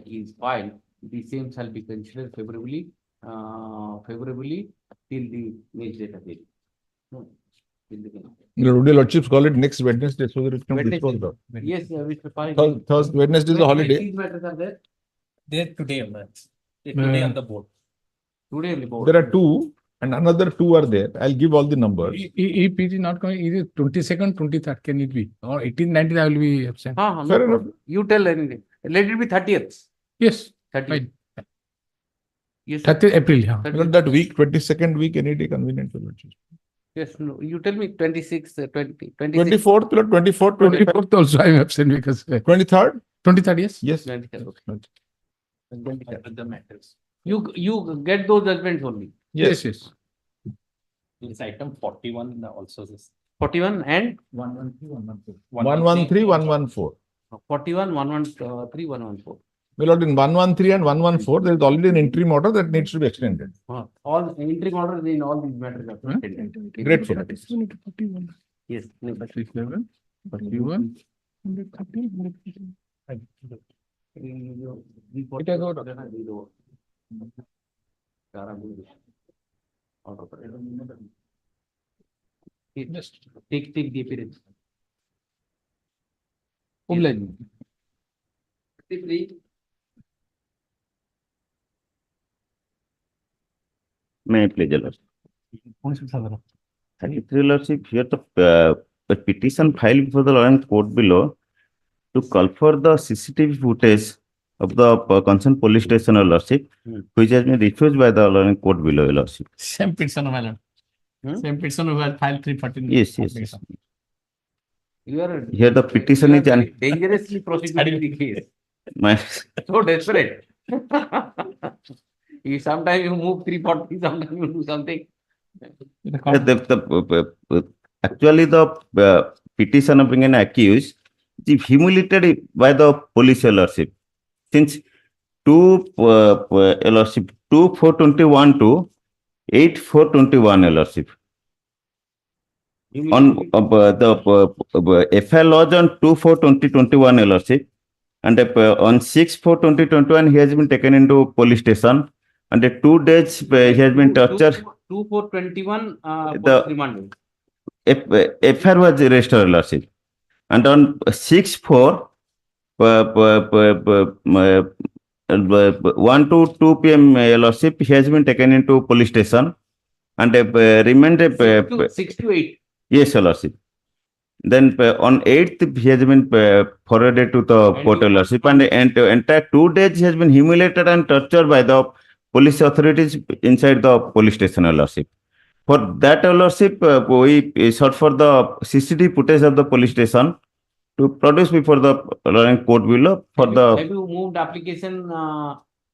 is filed, the same shall be considered favorably till the next date of it. Would your lordships call it next Wednesday so that it can be Wednesday. disposed of? Yes, Mr. Pai. Thursday, Wednesday is a holiday. These matters are there. There today on the board. Today on the board. There are two and another two are there. I'll give all the numbers. If it is not coming, either 22nd, 23rd, can it be? Or 18th, 19th, I will be absent. No Fair enough. problem. You tell anything. Let it be 30th. Yes, 30th. fine. Yes, 30th April, yeah. Not that week, 22nd week, any day convenient for lordships. yes, no. You tell me 26, 20, 26. 24th, 24th, 25th, 24th also I am absent because 23rd? 23rd, yes. Yes. 23rd, okay. The matters. You get those judgments only. Yes, yes. This item 41 also this 41 and 113, 113, 114. 41, 113, 114. My lord, in 113 and 114, there is already an interim order that needs to be extended. All interim orders in all these matters are extended. Grateful. Yes. 37, 41, 130, 150. Just take the appearance. Hon'Ble. May I please, Your Lordship? Thank you, Your Lordship. Here the petition filed before the law and court below to call for the CCTV footage of the concerned police station, Your Lordship, which has been refused by the law and court below, Your Lordship. Same petitioner, my lord. Same petitioner who had filed 314. Yes, yes, yes. You are Here the petition is dangerously prosecuting the case. my So desperate. Sometimes you move 340, sometimes you do something. actually the petitioner being an accused is humiliated by the police, Your Lordship. Since 2421 to 8421, Your Lordship. On the FI lodge on 2/4/2021, Your Lordship, and on 6/4/2021 he has been taken into police station, and 2 days he has been tortured. 2/4/21 The- remanded. FI was registered, Your Lordship, and on 6/4 1 to 2 p.m. Your Lordship, he has been taken into police station and remanded. 6 to 8. Yes, Your Lordship. Then on 8th, he has been forwarded to the court, Your Lordship, and entire 2 days he has been humiliated and tortured by the police authorities inside the police station, Your Lordship. For that, Your Lordship, we sought for the CCTV footage of the police station to produce before the court below for the. Have you moved application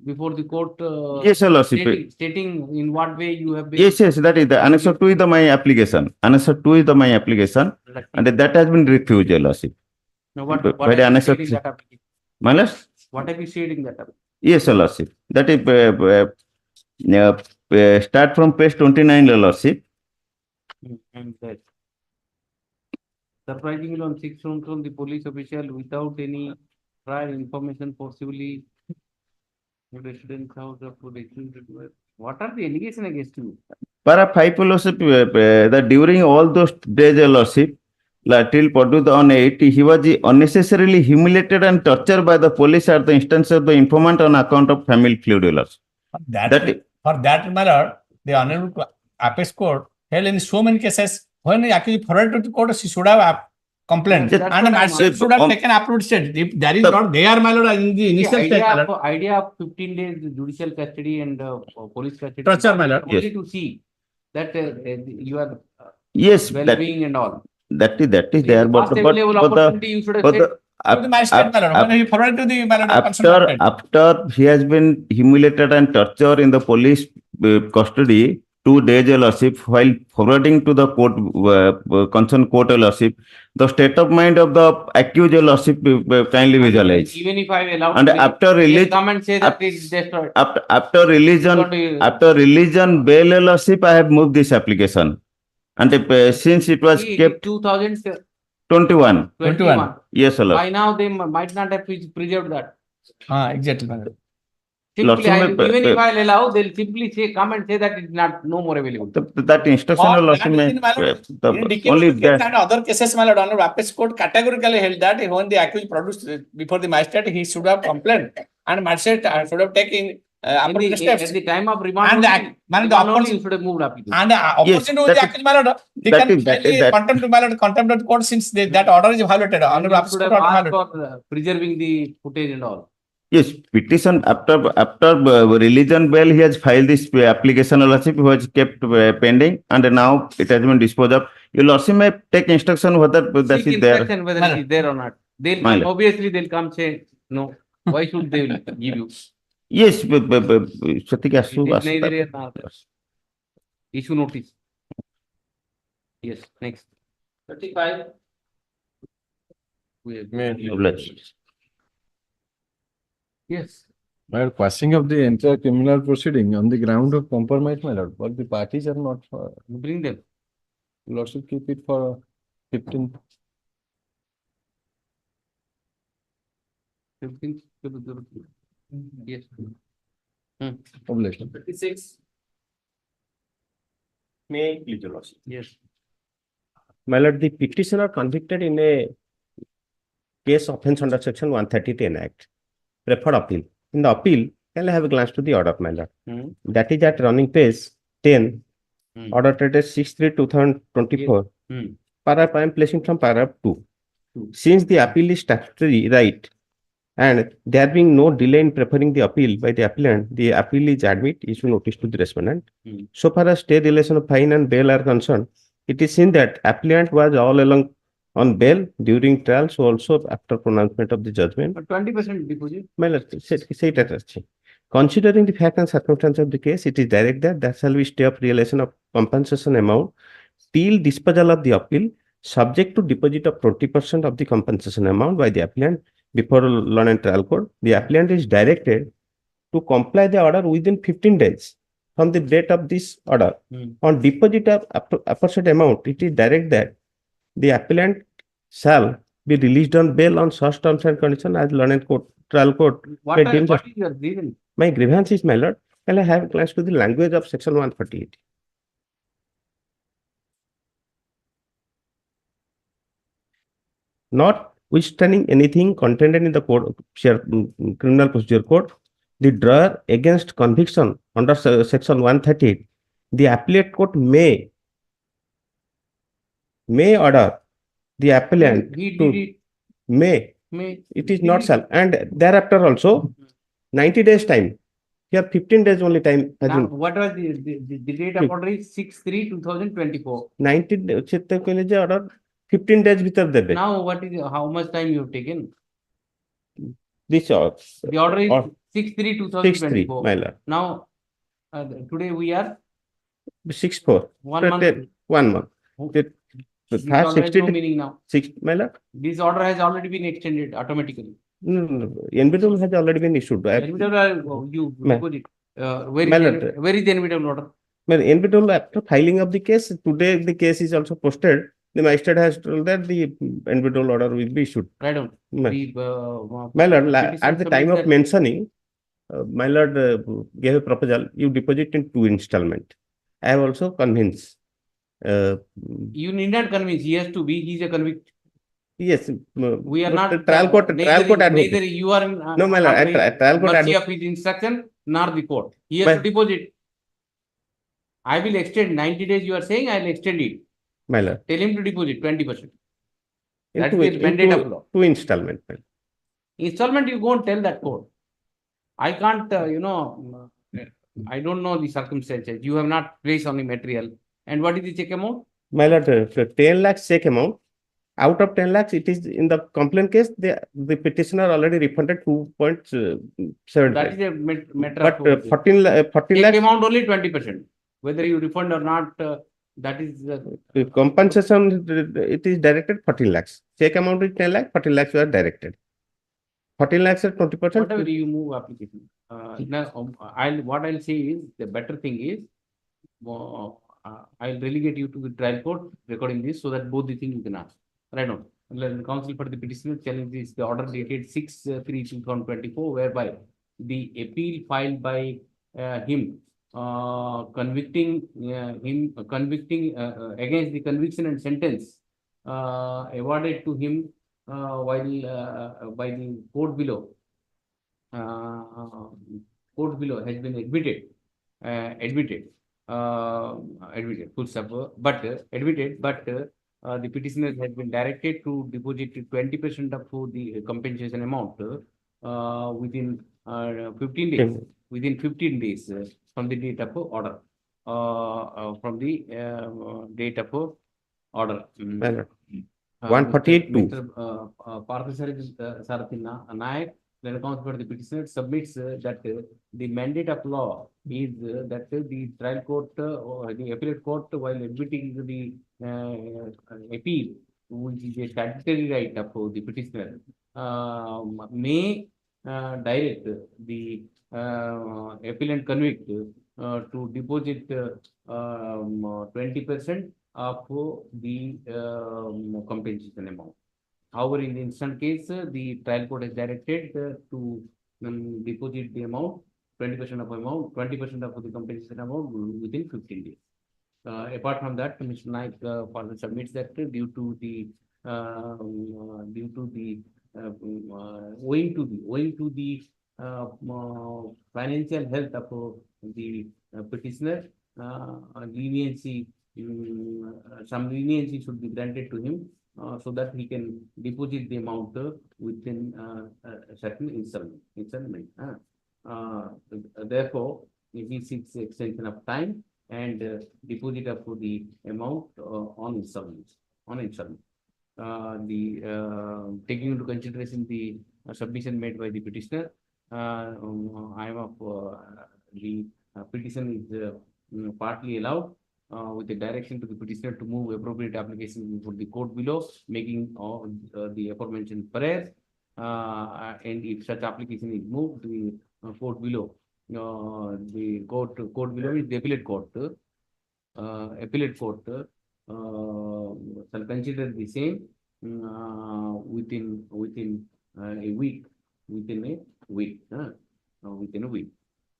before the court? Yes, Your Lordship. Stating in what way you have been. Yes, that is the annexure 2 is my application. Annexure 2 is my application, and that has been refused, Your Lordship. Now, what By have the you annexure. said in that application? My lord? What have you said in that application? Yes, Your Lordship. That is start from page 29, Your Lordship. And that. Surprisingly, on 6 from the police official without any prior information forcibly residence house of what are the allegations against you? Para 5, Your Lordship, that during all those days, Your Lordship, till produced on 8, he was unnecessarily humiliated and tortured by the police at the instance of the informant on account of family feud, Your Lordship. For that, my lord, the Honorable Apex Court held in so many cases when the accused forwarded to the court, she should have complaint. Yes, And the magistrate should have taken approved steps. If there is not there, my lord, in the initial stage, my lord. Idea of 15 days judicial custody and police custody. Torture, my lord. Only to see that you are Yes, well-being and all. that is there, The but first available opportunity you should have said. To the magistrate, my lord. When he forwarded to the my lord, concerned after he has been humiliated and tortured in the police custody 2 days, your lordship, while forwarding to the court, concerned court, your lordship, the state of mind of the accused, your lordship, kindly visualize. Even if I allow And after release, come and say that it is destroyed. after religion bail, your lordship, I have moved this application. And since it was kept 2021. 21. Yes, sir. By now they might not have preserved that. Exactly, my lord. Simply, even if I allow, they'll simply say, come and say that it's not no more available. That instruction, your lordship, only And other cases, my lord, Honorable Appeals Court categorically held that when the accused produced before the magistrate, he should have complained, and magistrate should have taken appropriate steps. At the time of remand, And the you should have moved up. And the opposition to the accused, my lord, they can contempt to my lord, contempt of the court since that order is violated. Honorable Appeals should Court have order asked violated. for preserving the footage and all. yes, petition after religion bail, he has filed this application, your lordship, which was kept pending, and now it has been disposed of. Your lordship may take instruction whether that Seek is there. instruction whether it is there or not. They'll obviously they'll come say no. Why should they give you? Yes, It is neither here nor there. Issue notice. Yes, next. 35. Yes. My lord, quashing of the entire criminal proceeding on the ground of compromise, my lord, but the parties are not. Bring them. Lordship keep it for 15. 15. Yes. Obligation. 36. May I please, your lordship? Yes. My lord, the petitioner convicted in a case offence under section 130 Act, preferred appeal. In the appeal, can I have a glance to the order, my lord? That is at running page 10, order dated 6/3/2024. Paragraph I am placing from paragraph 2. Since the appeal is statutory right, and there being no delay in preferring the appeal by the appellant, the appeal is admit issue notice to the respondent. So far as state relation of fine and bail are concerned, it is seen that appellant was all along on bail during trial, so also after pronouncement of the judgment. 20% deposit. My lord, say it as considering the fact and circumstance of the case, it is direct that there shall be stay of realization of compensation amount till disposal of the appeal, subject to deposit of 20% of the compensation amount by the appellant before law and trial court. The appellant is directed to comply the order within 15 days from the date of this order. On deposit of aforesaid amount, it is direct that the appellant shall be released on bail on such terms and conditions as law and trial court. What is your grievance? My grievance is, my lord, can I have a glance to the language of section 148? Notwithstanding anything contained in the criminal procedure code, the drawer against conviction under section 138, the appellate court may order the appellant to may. It is not shall, and thereafter also 90 days time. Here 15 days only time. What was the date of order is 6/3/2024. 90 days order 15 days before the date. Now what is how much time you have taken? This order. The order is 6/3/2024. My lord. Now today we are 6/4. 1 month. 1 month. This order has no meaning now. My lord. This order has already been extended automatically. No. NBW has already been issued. NBW, where is the NBW order? Well, NBW after filing of the case, today the case is also posted. The magistrate has told that the NBW order will be issued. Right on. My lord, at the time of mentioning, my lord gave a proposal, you deposit in 2 installment. I have also convinced. You need not convince. He has to be. He is a convict. Yes. We are not trial court advocate. Neither you are in no, my lord, trial court mercy of his instruction nor the court. He has to deposit. I will extend 90 days. You are saying I will extend it. My lord. Tell him to deposit 20%. That's Into, the mandate of law. to installment. Installment, you go and tell that court. I can't, I don't know the circumstances. You have not placed on the material. And what is the check amount? My lord, 10 lakhs check amount. Out of 10 lakhs, it is in the complaint case, the petitioner already refunded 2.7. That is a matter But of 14 check lakhs amount only 20%. Whether you refund or not, that is the compensation, it is directed 14 lakhs. Check amount is 10 lakhs, 14 lakhs you are directed. 14 lakhs at 20%. whatever you move application. What I'll say is the better thing is I'll relegate you to the trial court recording this so that both the things you can ask. Right now, the counsel for the petitioner challenges the order dated 6/3/2024, whereby the appeal filed by him convicting against the conviction and sentence awarded to him while by the court below has been admitted, full stop, but the petitioner has been directed to deposit 20% of the compensation amount within 15 days. Within 15 days from the date of order. From the date of order. 142. Mr. Sarathina Nayak, then accounts for the petitioner, submits that the mandate of law is that the trial court or the appellate court, while admitting the appeal, which is a statutory right of the petitioner, may direct the appellant convict to deposit 20% of the compensation amount. However, in the instant case, the trial court is directed to deposit the amount, 20% of the compensation amount within 15 days. Apart from that, Mr. Naik further submits that due to the owing to the financial health of the petitioner, leniency, some leniency should be granted to him so that he can deposit the amount within a certain installment. Therefore, he seeks extension of time and deposit of the amount on installment. Taking into consideration the submission made by the petitioner, I am of the petition is partly allowed with the direction to the petitioner to move appropriate application before the court below, making the aforementioned prayers, and if such application is moved to the court below, the court below is the appellate court. Shall consider the same within a week.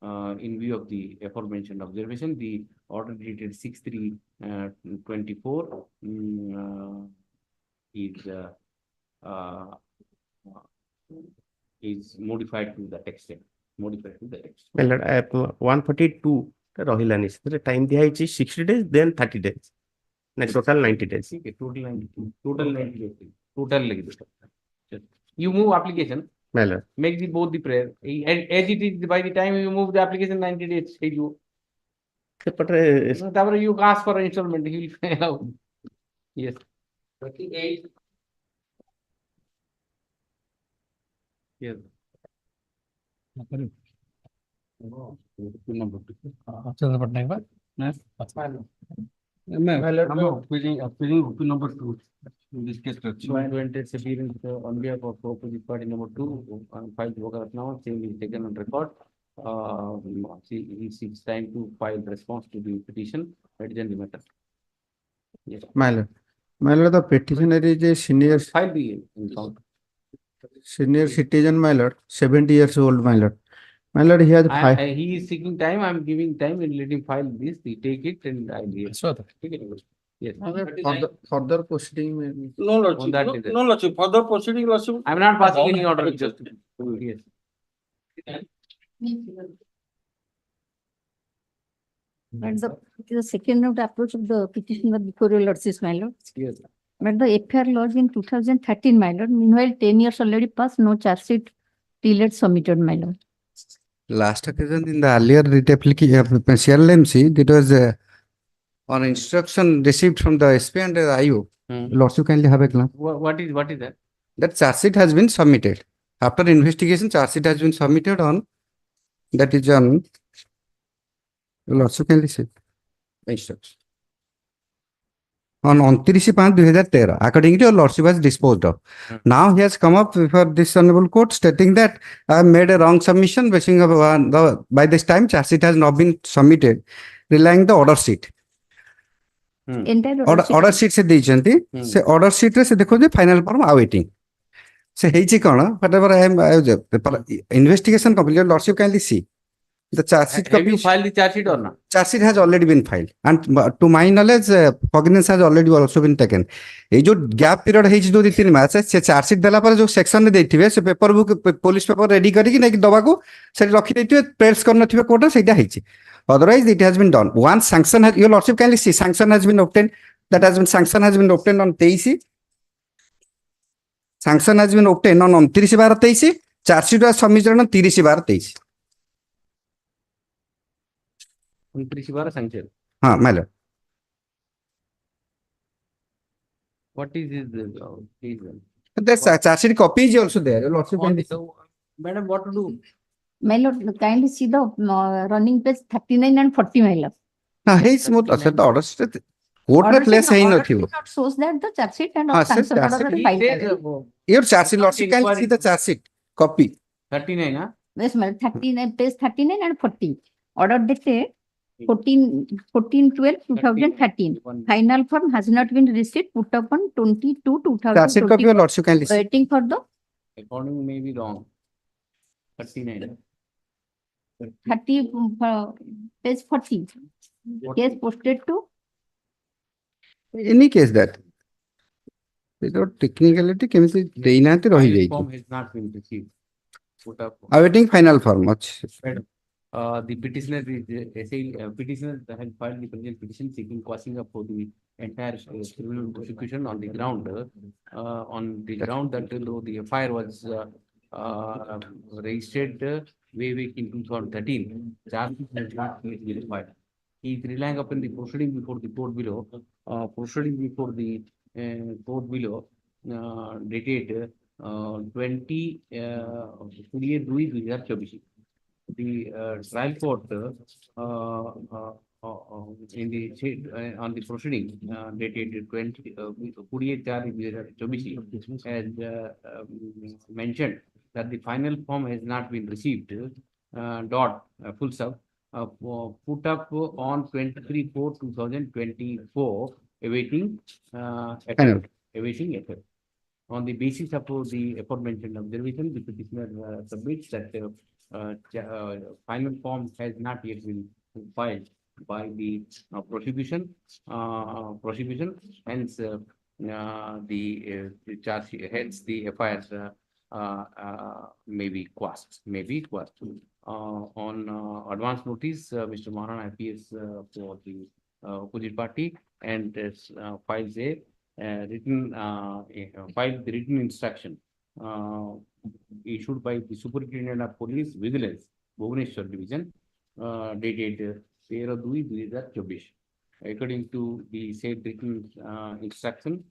In view of the aforementioned observation, the order dated 6/3/24 is modified to the text. Well, 142 Rohilani. The time they is 60 days, then 30 days. Next total 90 days. Okay, total 90 days. You move application. Well, make both the prayer. As it is, by the time you move the application, 90 days. You ask for an installment, he will allow. Yes. 38. Yes. Number 2. In this case, appearance on behalf of opposite party number 2, filed now, same is taken on record. He seeks time to file response to the petition. That is the matter. Yes. My lord, the petitioner is a senior citizen, my lord, 70 years old, my lord. My lord, he has he is seeking time. I am giving time and let him file this. He take it and I give. Yes. Further proceeding maybe. No, Lordship. Further proceeding, Lordship. I am not passing any order. Just yes. And the second round approach of the petitioner before your lordship, my lord. Yes. But the FIR lodged in 2013, my lord. Meanwhile, 10 years already passed, no charge sheet till it submitted, my lord. Last occasion in the earlier writ application, CRLMC, it was on instruction received from the SP and the IO. Lordship kindly have a glance. What is that? That charge sheet has been submitted. After investigation, charge sheet has been submitted on, that is on, Lordship kindly say, instruction. On 29/5/2013, according to your Lordship has disposed of. Now he has come up before this honorable court stating that I have made a wrong submission, basing of by this time charge sheet has not been submitted, relying the order sheet. Entire Order sheet se ଦେଇଛନ୍ତି, se order sheet ରେ se ଦେଖୁଛନ୍ତି final form awaiting. Se ହେଇଛି କ'ଣ, whatever I am investigation complete, Lordship kindly see. The charge sheet Have you filed the charge sheet or not? Charge sheet has already been filed, and to my knowledge, cognizance has already also been taken. ये जो gap period है जो 2-3 मास है, से charge sheet देला पर जो section में देती है, से paper book police paper ready करी कि नहीं दबा को से रखी देती है, press करना थी कोर्ट से इधर है ची. Otherwise, it has been done. Once sanction has, your lordship kindly see, sanction has been obtained. That has been sanction has been obtained on 23. Sanction has been obtained on 29/23. Charge sheet was submitted on 30/23. 29 sanction. हाँ, my lord. What is this? Reason? The charge sheet copy is also there. Your lordship kindly see. Madam, what to do? My lord, kindly see the running page 39 and 40, my lord. हाँ, है smooth. अच्छा, the order sheet court में place है ही नहीं थी वो. Not shows that the charge sheet and हाँ, of sir, sanction charge order sheet. are filed. Your charge sheet, lordship kindly see the charge sheet copy. 39, huh? Yes, my lord, 39, page 39 and 40. Order dated 14/12/2013. Final form has not been received, put up on 22/2024. Charge sheet copy, your lordship kindly see. Waiting for the According may be wrong. 39. 30, page 40. Case posted to Any case that. Without technicality, केमिति देइनाते रही जाई. Form has not been received. Put up. Awaiting final form. अच्छा. The petitioner is petitioner has filed the present petition seeking quashing up for the entire criminal prosecution on the ground that though the FIR was registered way back in 2013, charge has not been verified. He is relying upon the proceeding before the court below, dated 20/2/2024. The trial court in the on the proceeding dated 20/28/2024 has mentioned that the final form has not been received. Full stop. Put up on 23/4/2024, awaiting effect. On the basis of the aforementioned observation, the petitioner submits that final form has not yet been filed by the prosecution. Hence, the charge, hence the FIRs may be quashed. On advance notice, Mr. Maharana appears for the opposite party and files the written instruction issued by the Superintendent of Police Vigilance, Bhubaneswar Division, dated 13/2/2024. According to the said written instruction,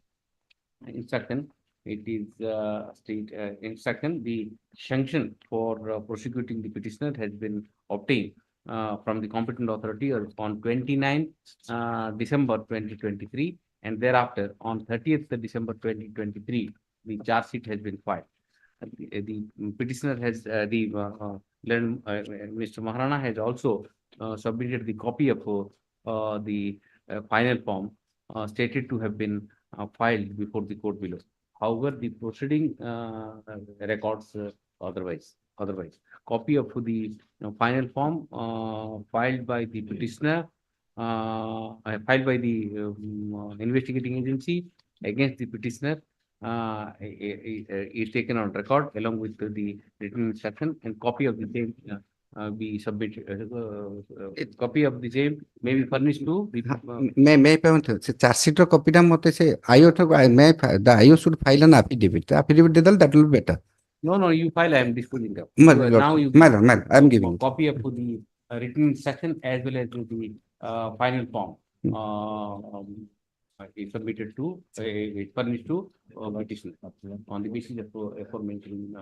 it is instruction, the sanction for prosecuting the petitioner has been obtained from the competent authority on 29 December 2023, and thereafter on 30th December 2023, the charge sheet has been filed. The petitioner has Mr. Maharana has also submitted the copy of the final form stated to have been filed before the court below. However, the proceeding records otherwise. Copy of the final form filed by the petitioner, filed by the investigating agency against the petitioner is taken on record along with the written instruction, and copy of the same be submitted, copy of the same may be furnished to the, may se charge sheet ro copy ta mote se IO to may the IO should file an affidavit. The affidavit de dal, that will be better. no, you file, I am disposing of. My So, lord, now you. my lord, I am giving. Copy of the written instruction as well as the final form. Is submitted to, furnished to petitioner on the basis of aforementioned,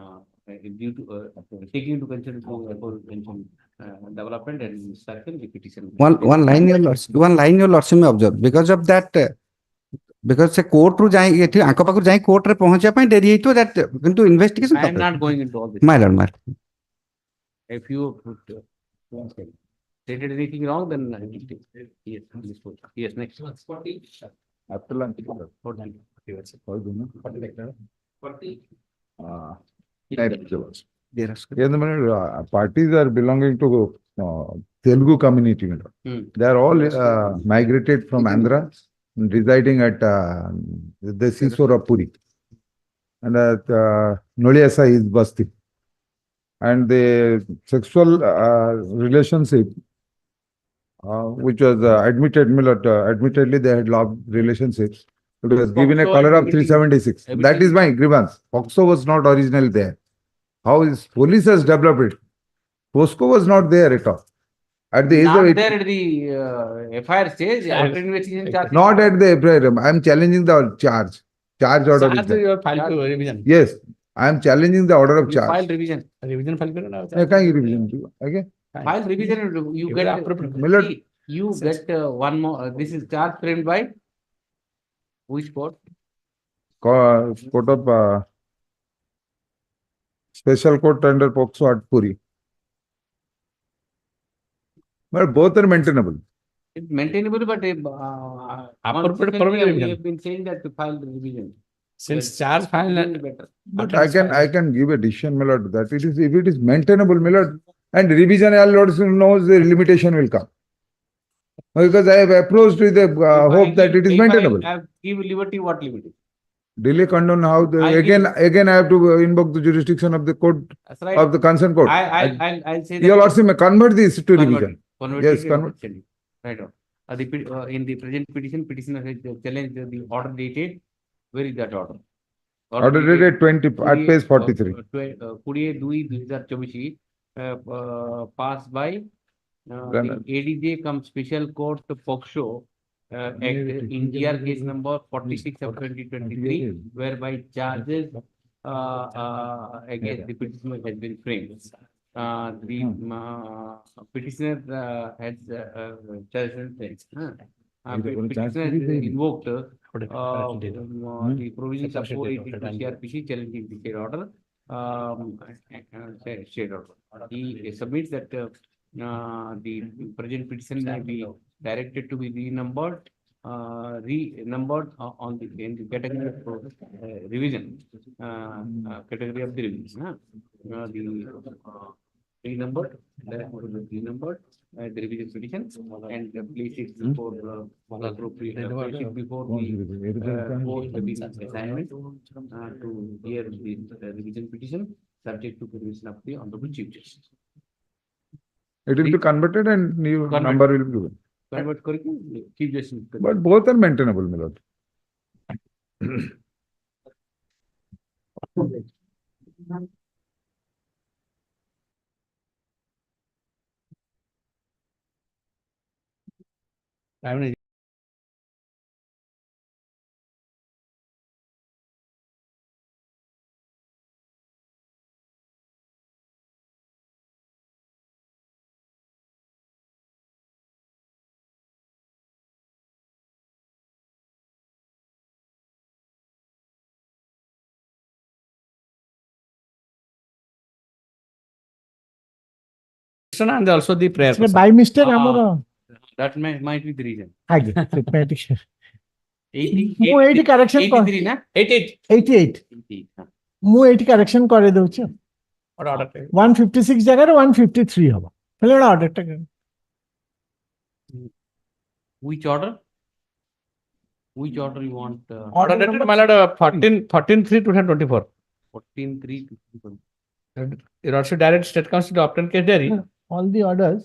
due to taking into consideration aforementioned development and instruction, the petition. One line your lordship may observe, because of that, because the court ru jai ethi anko pakur jai court re pahuncha pai deri to that into investigation. I am not going into all this. My lord. If you stated anything wrong, then I will take. Yes, yes, next. After lunch. Parties are belonging to Telugu community. They are all migrated from Andhra, residing at the seashore of Puri. And at Noliasa is Basti. And the sexual relationship, which was admittedly they had love relationships. It was given a color of 376. That is my grievance. POCSO was not originally there. How is police has developed it? POSCO was not there at all. At the age Not of there at the FIR stage, after investigation charge. not at the FIR. I am challenging the charge. Charge order. is Charge there. you have filed to revision. Yes, I am challenging the order of You charge. file revision. Revision file karo na. I can't revision to again. File revision, you get, Millard. see, you get one more, this is charge framed by which court? Court of Special Court under POCSO at Puri. But both are maintainable. It's maintainable, but Appropriate consistently we have been saying that to file the revision. Since charge file and Better. But I can give a decision, my lord, that it is, if it is maintainable, my lord, and revision, all lords knows the limitation will come. Because I have approached with the hope that it is maintainable. I give liberty, what liberty? Delay condone, how the, I again I have to invoke the jurisdiction of the court, That's right. of the concerned court. I'll say that. Your lordship may convert this to revision. Convert Yes, it convert. to right on. In the present petition, petitioner has challenged the order dated. Where is that order? Order dated 20 at page 43. 20/2/2024, passed by the ADJ come special court POCSO Act in GR case number 46 of 2023, whereby charges against the petitioner has been framed. The petitioner has petitioner has invoked the provisions of 482 CRPC challenging the state order. State order. He submits that the present petition may be directed to be renumbered on the in the category of revision, category of the revision. Renumbered, the revision petition, and place it before appropriate place it before the post the assignment to hear the revision petition, subject to permission of the Honorable Chief Justice. It will be converted and new number will be given. Convert curriculum, Chief Justice. But both are maintainable, my lord. and also the prayer. By mistake, that might be the reason. Mathematics. 80 correction 83 na 88 ମୁଁ ଏଇଠି correction କରି ଦଉଛି 156 ଜାଗାରେ 153 ହବ ହେଲେ ଅର୍ଡରଟା which order you want Order dated, my lord, 14/3/2024. 14/3/2024. Your lordship direct State Council to obtain case diary all the orders,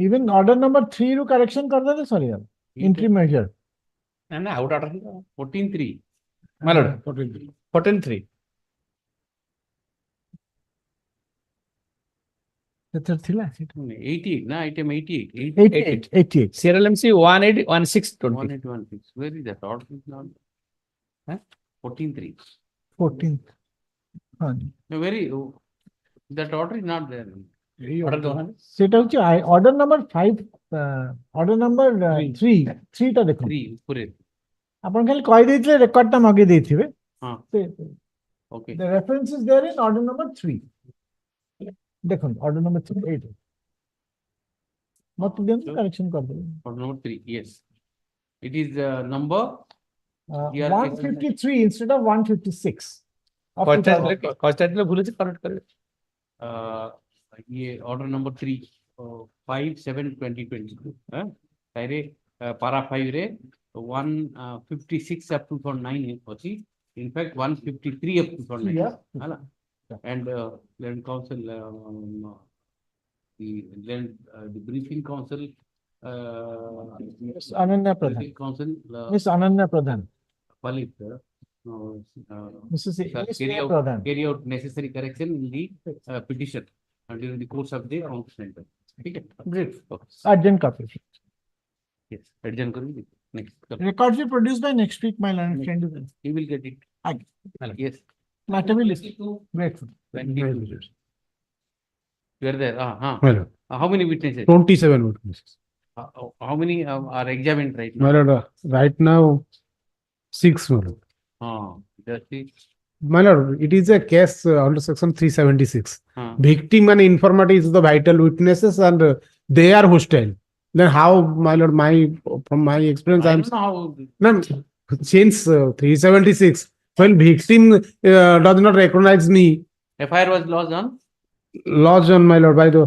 even order number 3 ru correction kar dete sorry entry measure. And out order 14.3. my lord 14.3 That thila 88, na item 88. 88. CRLMC 181620. 1816. Where is that order? Is not. Huh? 14.3. 14. No, very. That order is not there. সেটা হচ্ছে order number 5 order number 3 টা দেখুন 3 উপরে ଆପଣ ଖାଲି କହି ଦେଇଥିଲେ record ଟା ମଗେଇ ଦେଇଥିବେ ହଁ okay the reference is there in order number 3 দেখুন order number 3 এইটা মত দিন করেকশন করে দেবেন order number 3 yes it is number 153 instead of 156 কস্টাইলে ভুলেছে correct করবে ये order number 3 5/7/2022 तारे para 5 रे 156 up to 9 अछि in fact 153 up to 9 hala and land council the briefing council Miss Ananya Pradhan council Miss Ananya Pradhan Palit Mrs. Pradhan carry out necessary correction in the petition during the course of the center. Okay, great. Urgent copy. Yes, urgent copy. Next. Records will be produced by next week, my land friend. He will get it. Yes. Matter will list. Grateful. You are there. How many witnesses? 27 witnesses. How many are examined right now? My lord, right now 6 my lord. Just it. My lord, it is a case under section 376. Victim and informant is the vital witnesses and they are hostile. Then how, my lord, from my experience, I don't know how. No, since 376, well, victim does not recognize me. FIR was lodged on? Lodged on, my lord, by the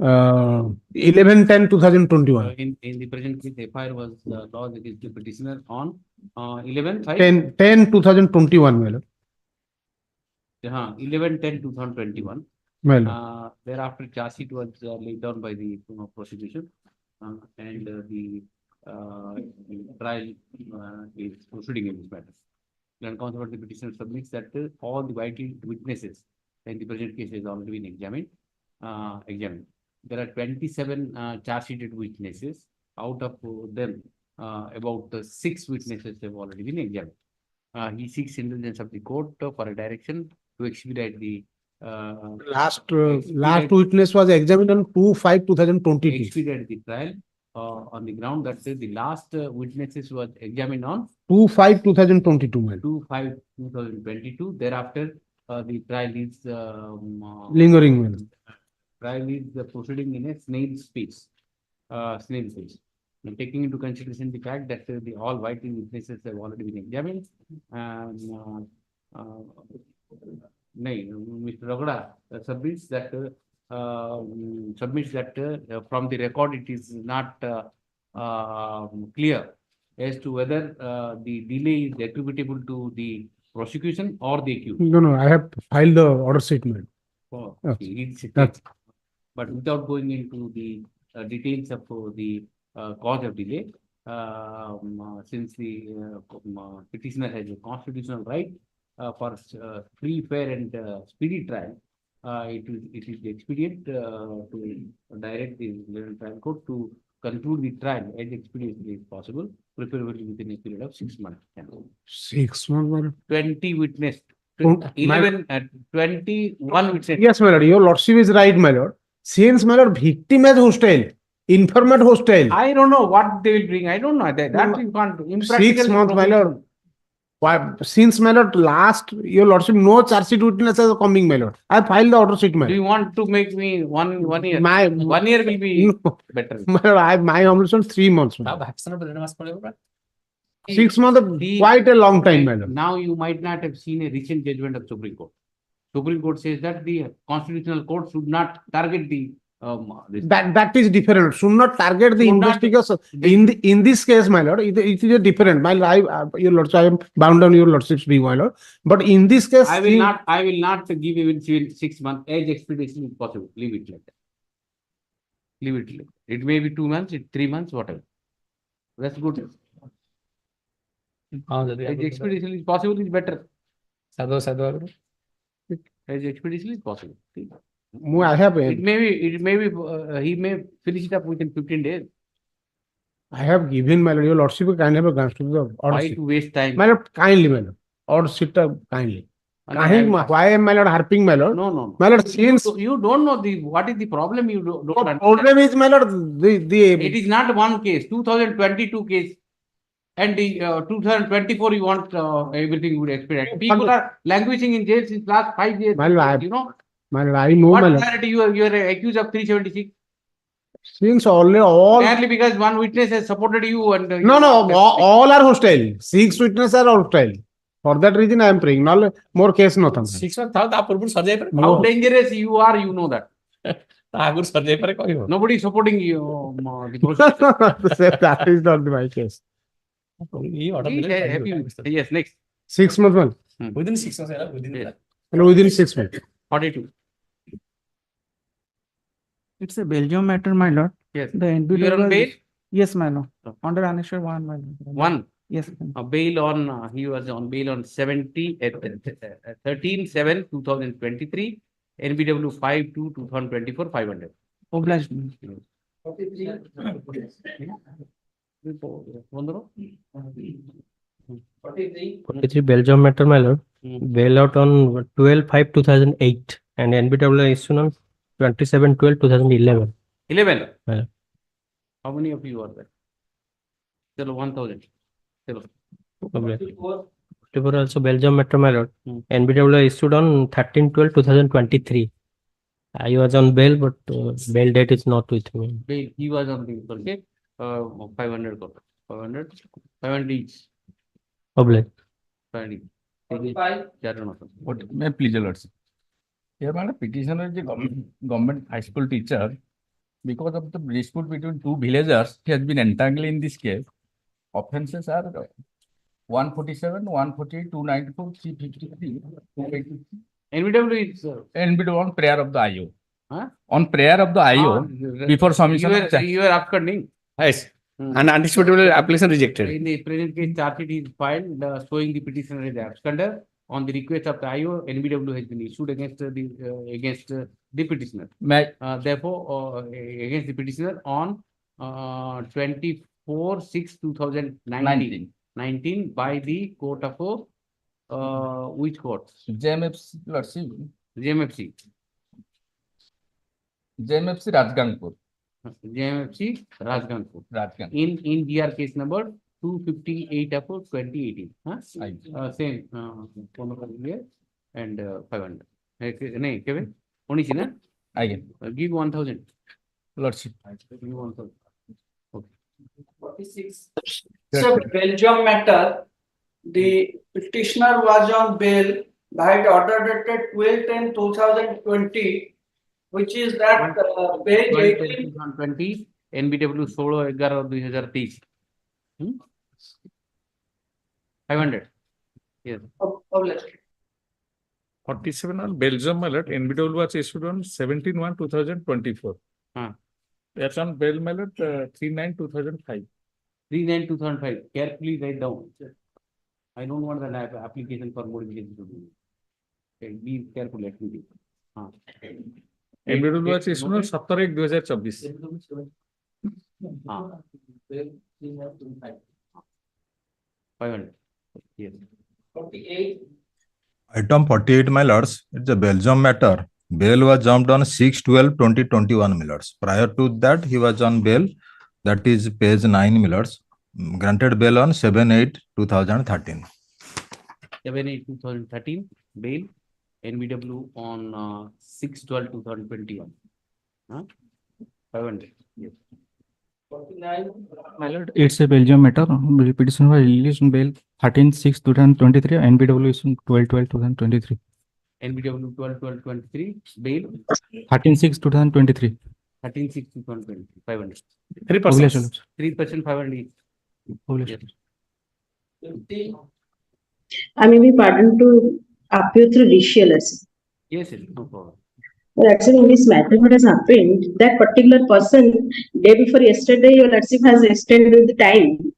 11/10/2021. In the present case, FIR was lodged against the petitioner on 11/5? 10/10/2021, my lord. 11/10/2021. Well, thereafter, charge sheet was laid down by the prosecution, and the trial is proceeding in this matter. And consequently, the petitioner submits that all the vital witnesses in the present case has already been examined. There are 27 charge sheeted witnesses. Out of them, about 6 witnesses have already been examined. He seeks indulgence of the court for a direction to expedite the last witness was examined on 2/5/2022. Expedite the trial on the ground that the last witnesses was examined on 2/5/2022. 2/5/2022. Thereafter, the trial is lingering. Trial is proceeding in a snail's pace. And taking into consideration the fact that the all vital witnesses have already been examined, and Mr. Ragada submits that from the record it is not clear as to whether the delay is attributable to the prosecution or the accused. No, I have filed the order statement. But without going into the details of the cause of delay, since the petitioner has a constitutional right for free, fair, and speedy trial, it is expedient to direct the trial court to conclude the trial as expediently as possible, preferably within a period of 6 months. 6 months. 20 witnessed. 21 witnesses. Yes, my lord. Your lordship is right, my lord. Since, my lord, victim is hostile, informant hostile. I don't know what they will bring. I don't know that you can't. 6 months, my lord. Why, since, my lord, last, your lordship, no charge sheet witnesses are coming, my lord. I filed the order statement. Do you want to make me one year? 1 year will be better. My lord, my ombudsman 3 months. My lord. 6 months, quite a long time, my lord. Now you might not have seen a recent judgment of Supreme Court. Supreme Court says that the constitutional court should not target the that is different. Should not target the investigation. In this case, my lord, it is a different. My lord, your lordship, I am bound on your lordship's view, my lord. But in this case, I will not give even 6 months as expedition as possible. Leave it like that. Leave it. It may be 2 months, 3 months, whatever. That's good. As expedition is possible, is better. As expedition is possible. I have It may be, he may finish it up within 15 days. I have given my lord, your lordship kindly have a glance to the order Why sheet. to waste time? My lord, kindly, my lord. Order sheet kindly. And Why am my lord harping, my lord? No. My lord, since You don't know what is the problem. You don't understand. problem is, my lord, the It is not one case, 2022 case. And the 2024, you want everything would expedite. People are languishing in jail since last 5 years. My lord, You know. my lord, I know, What my lord. clarity you are accused of 376? Since all Merely because one witness has supported you and no, all are hostile. 6 witnesses are hostile. For that reason, I am praying. No more case, no. 6 months how dangerous you are, you know that. Nobody Nobody is supporting you. The prosecution. That is not my case. Yes, next. 6 months, man. Within 6 months, Within 6 months. 42. It's a Belgium matter, my lord. Yes. The NBW You are on bail? Yes, my lord. Under annexure 1, my lord. 1. Yes. Bail on, he was on bail on 13/7/2023, NBW 5/2/2024, 500. Obliged. Belgium matter, my lord. Bail out on 12/5/2008 and NBW issued on 27/12/2011. 11. Yeah. How many of you are there? Chalo, 1000. Chalo. October also Belgium matter, my lord. NBW issued on 13/12/2023. I was on bail, but bail date is not with me. Bail, he was on bail, okay? 500. 500 each. Obliged. 500 each. What may I please, your lordship? Here, my petitioner is a government high school teacher. Because of the dispute between two villagers, he has been entangled in this case. Offences are 147, 148, 294, 353, 283. NBW is NBW on prayer of the IO. Huh? On prayer of the IO, before submission of you are absconding. Yes. And undisputable application rejected. In the present case, charge sheet is filed showing the petitioner is absconder. On the request of the IO, NBW has been issued against the petitioner. Therefore, against the petitioner on 24/6/2019 by the court of which court? JMFC, lordship. JMFC. JMFC Rajgangpur. JMFC Rajgangpur. In DR case number 258 of 2018. Same phone number here and 500. No, Kevin. Only China. Again. Give 1000. Lordship. Give 1000. Okay. 46. So Belgium matter, the petitioner was on bail by order dated 12/10/2020, which is that page 18. 2020 NBW 16/11/2023. 500. Yes. 47 on Belgium alert. NBW was issued on 17/1/2024. That's on bail alert 39/2005. 39/2005. Carefully write down. I don't want an application for modification to do. Okay, be careful. Let me be. NBW was issued on 17/1/2024. 500. Yes. 48. Item 48, my lords, it's a Belgium matter. Bail was jumped on 6/12/2021, my lords. Prior to that, he was on bail. That is page 9, my lords. Granted bail on 7/8/2013. 7/8/2013. Bail. NBW on 6/12/2021. 500. Yes. 49. My lord, it's a Belgium matter. Petition was released on bail 13/6/2023. NBW is on 12/12/2023. NBW 12/12/23. Bail. 13/6/2023. 13/6/2023. 500. 3%. 3% 500. Yes. 50. I may be pardoned to appeal through judicial. Yes, no problem. Well, actually, in this matter, what has happened, that particular person, day before yesterday, your lordship has extended the time.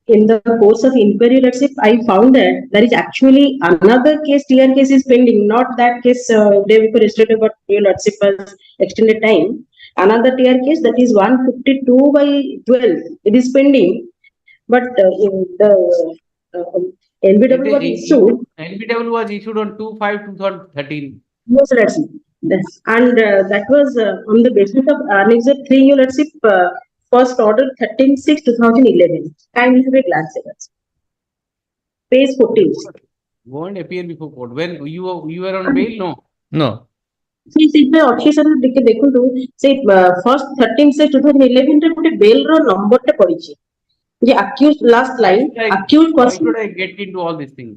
In the course of inquiry, lordship, I found that there is actually another case, TR case is pending, not that case day before yesterday, but your lordship has extended time. Another TR case, that is 152/12, it is pending. But the NBW was issued. NBW was issued on 2/5/2013. Yes, lordship. Yes. And that was on the basis of Annex 3, your lordship, first order 13/6/2011. Kindly have a glance at it. Page 14. Go and appear before court. When you were on bail, no? No. See, the officer ଦେଖନ୍ତୁ ସେ first 13/6/2011 ରେ ଗୋଟେ ବେଲ ର number ଟେ ପଡିଛି ଯେ accused last line accused Why person should I get into all these things?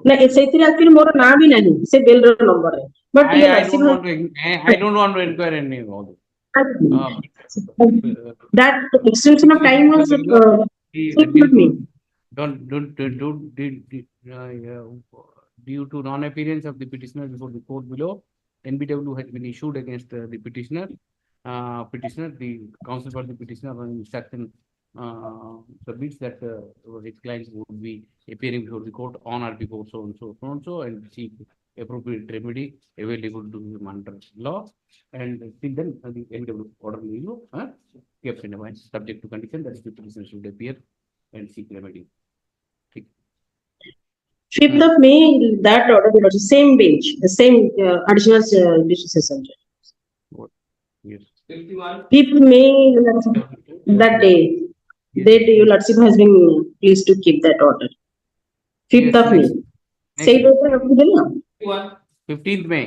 ନା ସେଇଥିରେ actually ମୋର ନାଁ ବି ନାହିଁ ସେ ବେଲ ର ନମ୍ବର ରେ but I don't want to inquire any of all this. That extension of time was due to non-appearance of the petitioner before the court below, NBW has been issued against the petitioner. The counsel for the petitioner on instruction submits that his clients would be appearing before the court on or before so and so and seek appropriate remedy available to him under law. And till then, the NBW order will kept in mind, subject to condition that the petitioner should appear and seek remedy. 5th of May, that order was the same bench, the same additional district session. Yes. 5th May, that day, your lordship has been pleased to keep that order. 5th of May. Say that 15th May.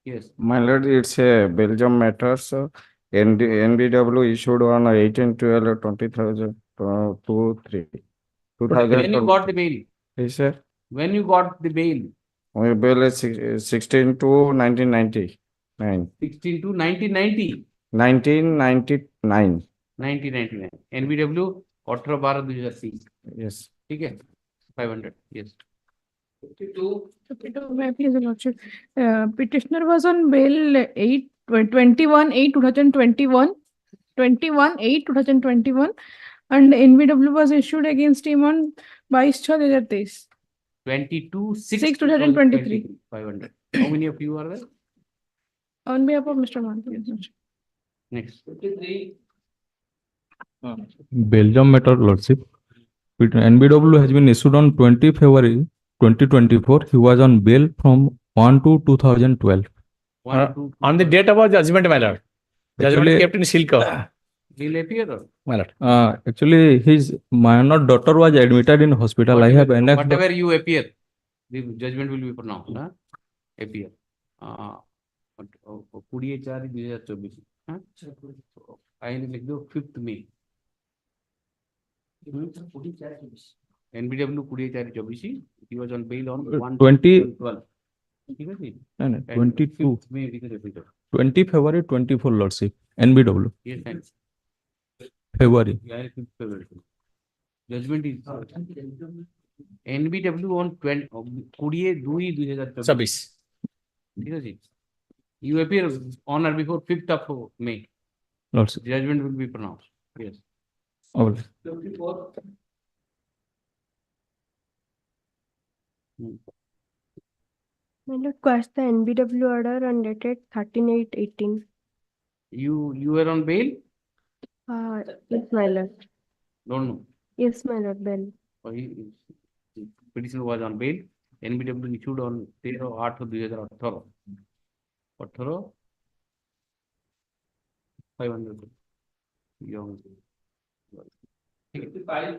Yes. My lord, it's a Belgium matter, so NBW issued on 18/12/2023. When you got the bail? Yes, sir. When you got the bail? My bail is 16/2/1999. 16/2/1990. 1999. 1999. NBW 18/12/2003. Yes. Okay. 500. Yes. 52. Please, lordship. Petitioner was on bail 21/8/2021, 21/8/2021, and NBW was issued against him on 22/6/2023. 22/6/2023. 500. How many of you are there? On behalf of Mr. Mantu. Next. 53. Belgium matter, lordship. NBW has been issued on 20 February 2024. He was on bail from 1/2/2012. On the date of our judgment, my lord. Judgment kept in seal cover. Will appear or? My lord. Actually, his minor daughter was admitted in hospital. I have annexed. Whatever you appear, the judgment will be pronounced. Appear. 24/4/2024. I like the 5th May. NBW 24/4/2024. He was on bail on 1/12. 22. 20 February 24, lordship. NBW. Yes, thanks. February. Judgment is NBW on 20/2/2024. You appear on or before 5th of May. Lordship. Judgment will be pronounced. Yes. 54. My lord, quash the NBW order and dated 13/8/18. You were on bail? Yes, my lord. Don't know. Yes, my lord, bail. Petitioner was on bail. NBW issued on 13/8/2018. 500. 55.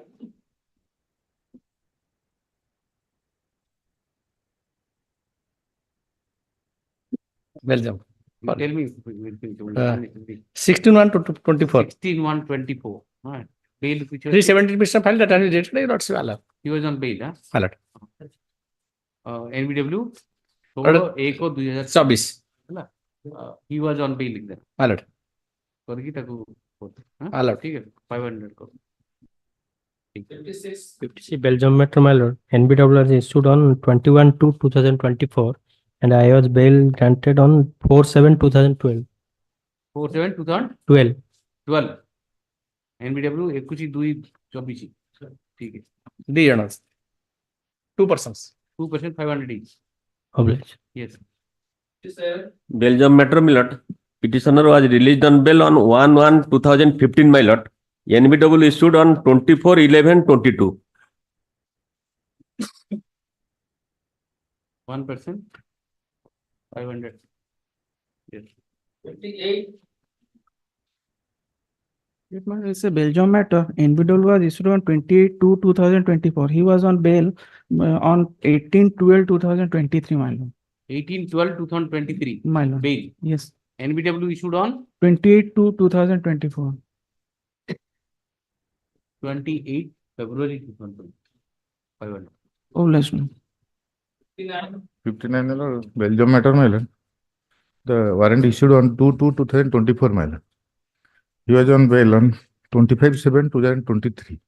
Belgium. You tell me. 16/1/24. 16/1/24. Right. Bail. 370 file that has been dated by lordship. He was on bail, huh? My lord. NBW 16/1/2024. He was on bail. My lord. करके ताको Allowed. ठीक है 500 को 56. 56 Belgium matter, my lord. NBW is issued on 21/2/2024. And I was bail granted on 4/7/2012. 4/7/2012 12. NBW 21/2/24 ठीक है The journals. 2 persons. 2% 500 each. Obliged. Yes. Belgium matter, my lord. Petitioner was released on bail on 1/1/2015, my lord. NBW issued on 24/11/22. 1%, 500. Yes. 58. It's a Belgium matter. NBW was issued on 28/2/2024. He was on bail on 18/12/2023, my lord. 18/12/2023. My lord. Bail. Yes. NBW issued on 28/2/2024. 28 February 2020. 500. Oh, less. 59 Belgium matter, my lord. The warrant issued on 2/2/2024, my lord. He was on bail on 25/7/2023.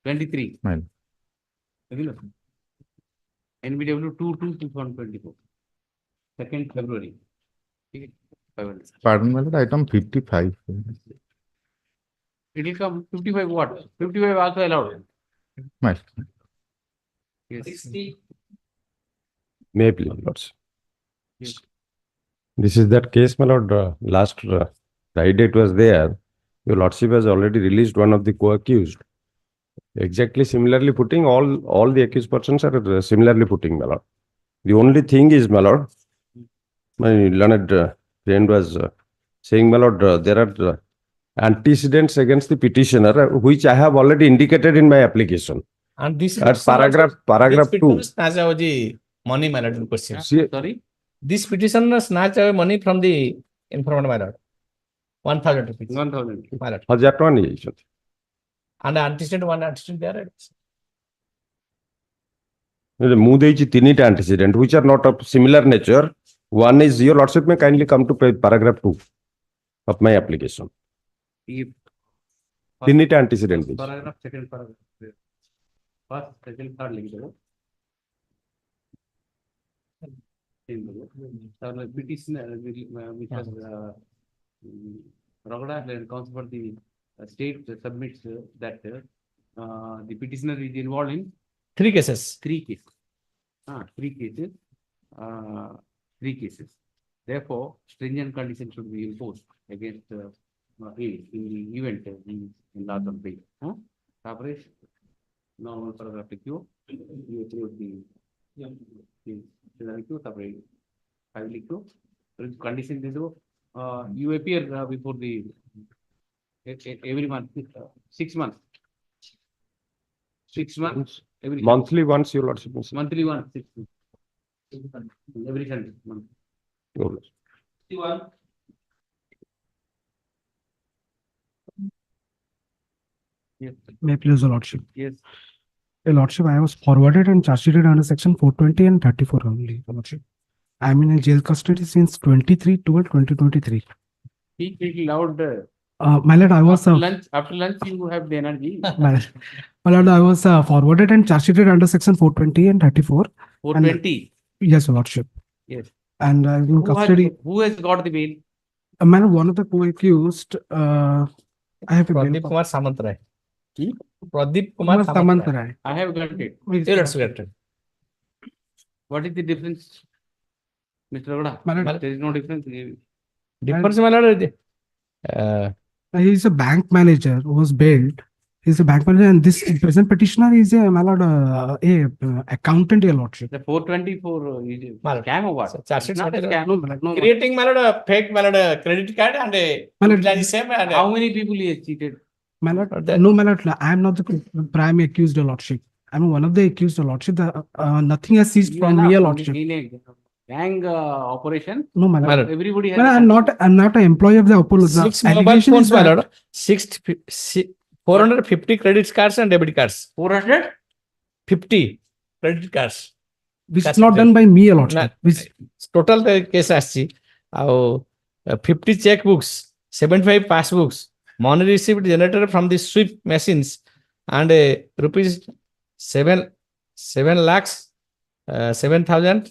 23. My lord. NBW 2/2/2024. 2nd February. Okay. 500. Pardon, my lord, item 55. It will come 55 what? 55 also allowed. My lord. Yes. 60. May I please, lords? Yes. This is that case, my lord. Last Friday it was there. Your lordship has already released one of the co-accused. Exactly similarly putting all the accused persons are similarly putting, my lord. The only thing is, my lord, my learned friend was saying, my lord, there are antecedents against the petitioner, which I have already indicated in my application. And this At paragraph 2. Snatch away the money, my lord, in question. Sorry? This petitioner snatch away money from the informant, my lord. 1,000 rupees. 1,000. My lord. 1,000 ଟଙ୍କା ନେଇଯାଇଛନ୍ତି. And the antecedent, one antecedent there. ମୁଁ ଦେଇଛି ତିନିଟା antecedent which are not of similar nature. One is, your lordship may kindly come to paragraph 2 of my application. ତିନିଟା antecedent ଦେଇଛି. Paragraph, second paragraph. First, second, third लिख दो. Petitioner which was Ragada comes for the state submits that the petitioner is involved in 3 cases. 3 cases. 3 cases. 3 cases. Therefore, stringent conditions should be imposed against A in the event in loss of bail. Coverage, normal paragraph Q, you through the separate 5 Q. Condition is you appear before the every month, 6 months. 6 months. Every Monthly once, your lordship. Monthly once. 6 months. Every Sunday. Month. 61. Yes. May I please, your lordship? Yes. Your lordship, I was forwarded and charged under section 420 and 34 only, your lordship. I am in a jail custody since 23/12/2023. Speak loud. My lord, I was after lunch you have the energy. my lord, I was forwarded and charged under section 420 and 34. 420. And, yes, your lordship. Yes. And I'm in custody. Who has got the bail? My lord, one of the co-accused, I have a bail. Pradeep Kumar Samantray. Pradeep Kumar Kumar Samantray. I have got it. Let's get it. What is the difference, Mr. Ragada? My lord, There is no difference. Difference, my lord. He's a bank manager who was bailed. He's a bank manager, and this present petitioner is a, my lord, accountant, your lordship. The 424 is a scam or what? Charge It's not a sheet, scam. No, my lord, no. Creating, my lord, a fake, my lord, a credit card and a utilizing same. And How many people he has cheated? My lord, no, my lord, I am not the prime accused, your lordship. I'm one of the accused, your lordship. Nothing has ceased from me, your lordship. In a gang operation. No, my lord. Everybody has. Well, I'm not an employee of the Apollo. The 6 mobile allegation phones, is my that- lord. 450 credit cards and debit cards. 450 credit cards. Which is not done by me, your lordship. Which Total case aschi. 50 checkbooks, 75 passbooks, money received generated from the sweep machines, and rupees 7 lakhs 7,000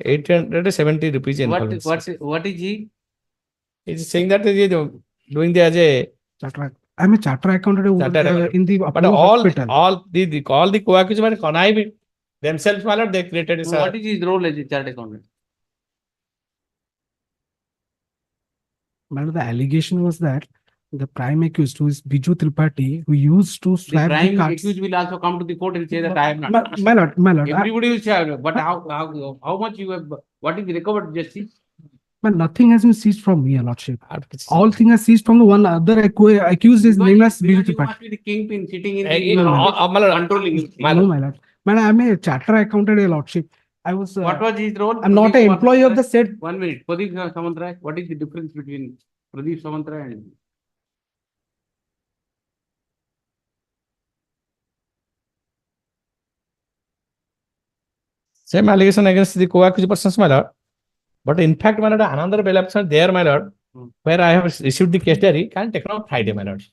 870 rupees What insolvency. what is he? He's saying that he is doing the as a Chartered. I'm a chartered accountant chartered accountant. in the but Apollo hospital. all the co-accused were conniving themselves, my lord. They created this. What is his role as a chartered accountant? My lord, the allegation was that the prime accused, who is Biju Tripathi, who used to The swap the prime cards. accused will also come to the court and say that I am not. My lord, Everybody will say, but how much you have? What is recovered, justice? but nothing has been seized from me, your lordship. All things are seized from the one other accused is named as Biju You Tripathi. must be the kingpin sitting in No, the my lord. controlling. No, my lord. Man, I'm a chartered accountant, your lordship. I was. What was his role? I'm not an employee of the said. 1 minute. Pradeep Samantara, what is the difference between Pradeep Samantara and Same allegation against the co-accused persons, my lord. But in fact, my lord, another bail application there, my lord, where I have received the case diary, can take on Friday, my lord.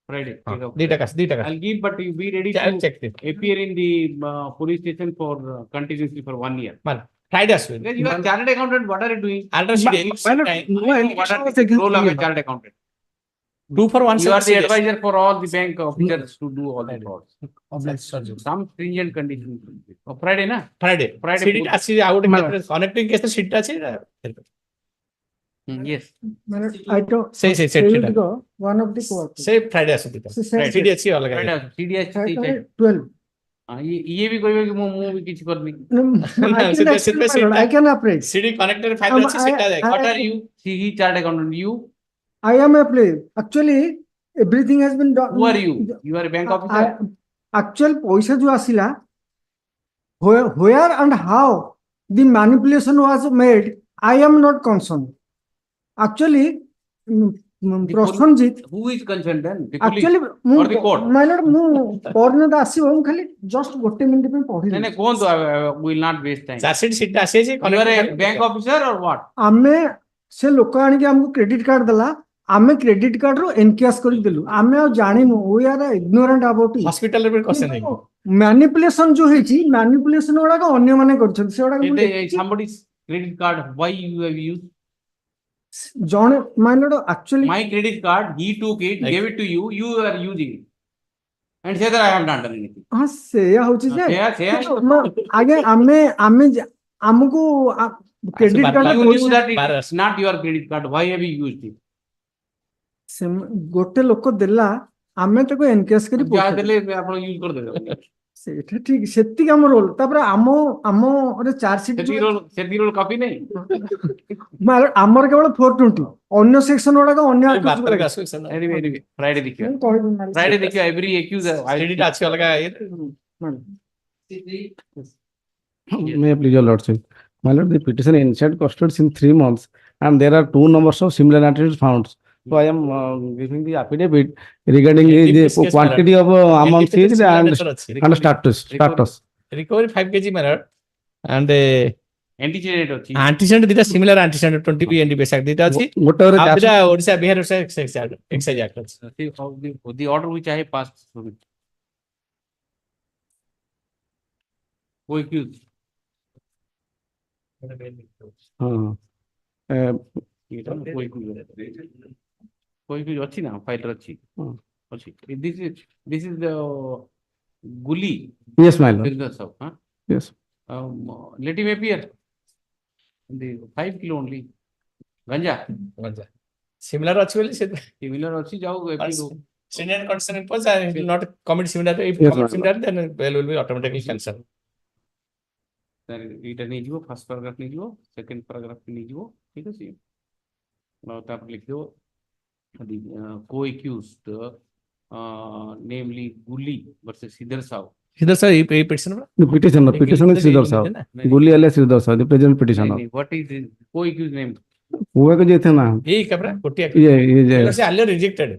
Friday? I'll give, but you be ready I'll to check this. appear in the police station for continuously for 1 year. Man, Friday as well. Because you are chartered accountant, what are you doing? I'll What are the role of a chartered accountant? 2 for 1. You are the advisor for all the bank officers to do all the frauds. Some stringent conditions. Oh, Friday, na? Friday. Friday. City actually, I would connecting case the city Yes. I don't. Say, One of the co-accused. Say Friday as well. CD अच्छी वाला Friday, CD Saturday, 12. ये भी कोई मुंह भी किसी कर नहीं. I can operate. CD connected file अच्छी सेट आ जाएगा. What are you? He chartered accountant. You? I am a play. Actually, everything has been done. Who are you? You are a bank officer. Actual पैसा जो आसिला, where and how the manipulation was made, I am not concerned. Actually, Prosenjit. Who is concerned then? The police Actually, or the court? My lord, ମୁଁ ପରଦିନ ଆସିବ ମୁଁ ଖାଲି just ଗୋଟେ minute ପାଇଁ ପଢିଲି. नहीं नहीं कौन तो will not waste time. Chargesheet seat आसे जे You are a bank officer or what? ଆମେ ସେ ଲୋକ ଆଣିକି ଆମକୁ କ୍ରେଡିଟ କାର୍ଡ ଦେଲା ଆମେ କ୍ରେଡିଟ କାର୍ଡ ରୁ ଏନକ୍ୟାଶ କରିକି ଦେଲୁ ଆମେ ଆଉ ଜାଣିନୁ we are ignorant about it. Hospital ରେ କ୍ୱେଶ୍ଚନ ନାହିଁ. ମ୍ୟାନିପୁଲେସନ ଯୋଉ ହେଇଛି ମ୍ୟାନିପୁଲେସନ ଗୁଡାକ ଅନ୍ୟମାନେ କରିଛନ୍ତି ସେଗୁଡାକ Somebody's credit card, why you have used? ଜଣେ my lord actually My credit card, he took it, gave it to you, you are using it. And say that I have not done anything. ହଁ ସେଇଆ ହଉଛି ଯେ ସେଇଆ ଆଜ୍ଞା ଆମେ ଆମକୁ credit You card knew that it's not your credit card, why have you used it? ଗୋଟେ ଲୋକ ଦେଲା ଆମେ ତାକୁ ଏନକ୍ୟାଶ କରି ଯାହା ଦେଲେ ଆପଣ ୟୁଜ କରିଦେବେ. ସେଇଟା ଠିକ ସେତିକି ଆମ ରୋଲ ତାପରେ ଆମର ଚାର୍ଜସିଟ ସେତିକି ରୋଲ କପି ନାହିଁ. ଆମର କେବଳ 420 ଅନ୍ୟ ସେକ୍ସନ ଗୁଡାକ ଅନ୍ୟ ଫ୍ରାଇଡେ ଦେଖିବା ଫ୍ରାଇଡେ ଦେଖିବା ଏଭ୍ରି ଏକ୍ୟୁଜ କ୍ରେଡିଟ ଅଛି ଅଲଗା May I please your lordship? My lord, the petition inside custody in 3 months, and there are 2 numbers of similar entities found. So I am giving the affidavit regarding the quantity of amount seized and status. Recovery 5 kg manner and antecedent ଅଛି. Antecedent dita similar antecedent 20 B NDPS Act dita ଅଛି. Dita Odisha Bihar Excise Act ଅଛି. The order which I have passed through it. Who accused? कोई अच्छी ना file अच्छी अच्छी this is the guli. Yes, my lord. Yes. Let him appear. The 5 kilo only. Ganja. Similar अच्छी वाली से similar अच्छी जाओ Senior concern impose and will not commit similar. If commit similar, then bail will be automatically cancelled. ଏଇଟା ନେଇଯିବ first paragraph ନେଇଯିବ second paragraph ନେଇଯିବ ଠିକ ଅଛି ତାପରେ ଲେଖିଦେବ co-accused namely Guli versus Sidhar Saw. Sidhar Saw a petitioner. The petition is Sidhar Saw. Guli alias Sidhar Saw, the present petitioner. What is the co-accused name? हुआ के जे थे ना यही कपड़ा कोटिया ये से earlier rejected.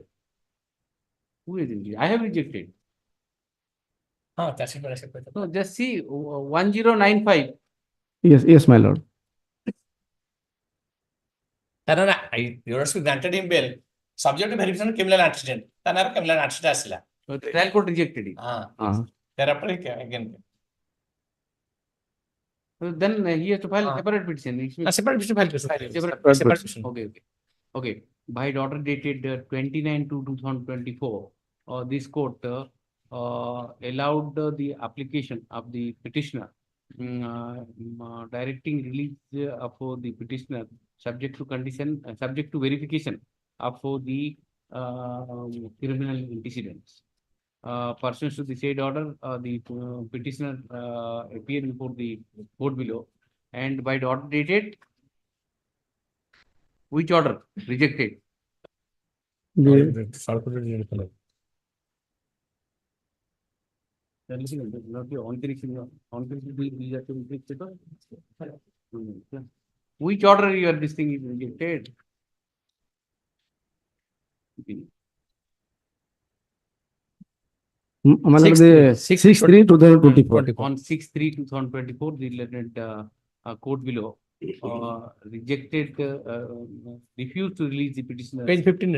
Who is it? I have rejected. हाँ chargesheet पर ऐसे No, just see 1095. Yes, my lord. तारा ना yours was granted him bail subject to verification of criminal antecedent. तारा ना criminal antecedent आसिला. Trial court rejected it. हाँ. Thereafter again. Then he has to file a separate petition. A separate petition file. Separate petition. Okay. By order dated 29/2/2024, this court allowed the application of the petitioner, directing release of the petitioner subject to condition, subject to verification of the criminal antecedents. Pursuant to the said order, the petitioner appeared before the court below, and by the order dated, which order rejected? Which order you are this thing is rejected? The 6/3/2024. On 6/3/2024, the learned court below rejected, refused to release the petitioner. Page 15,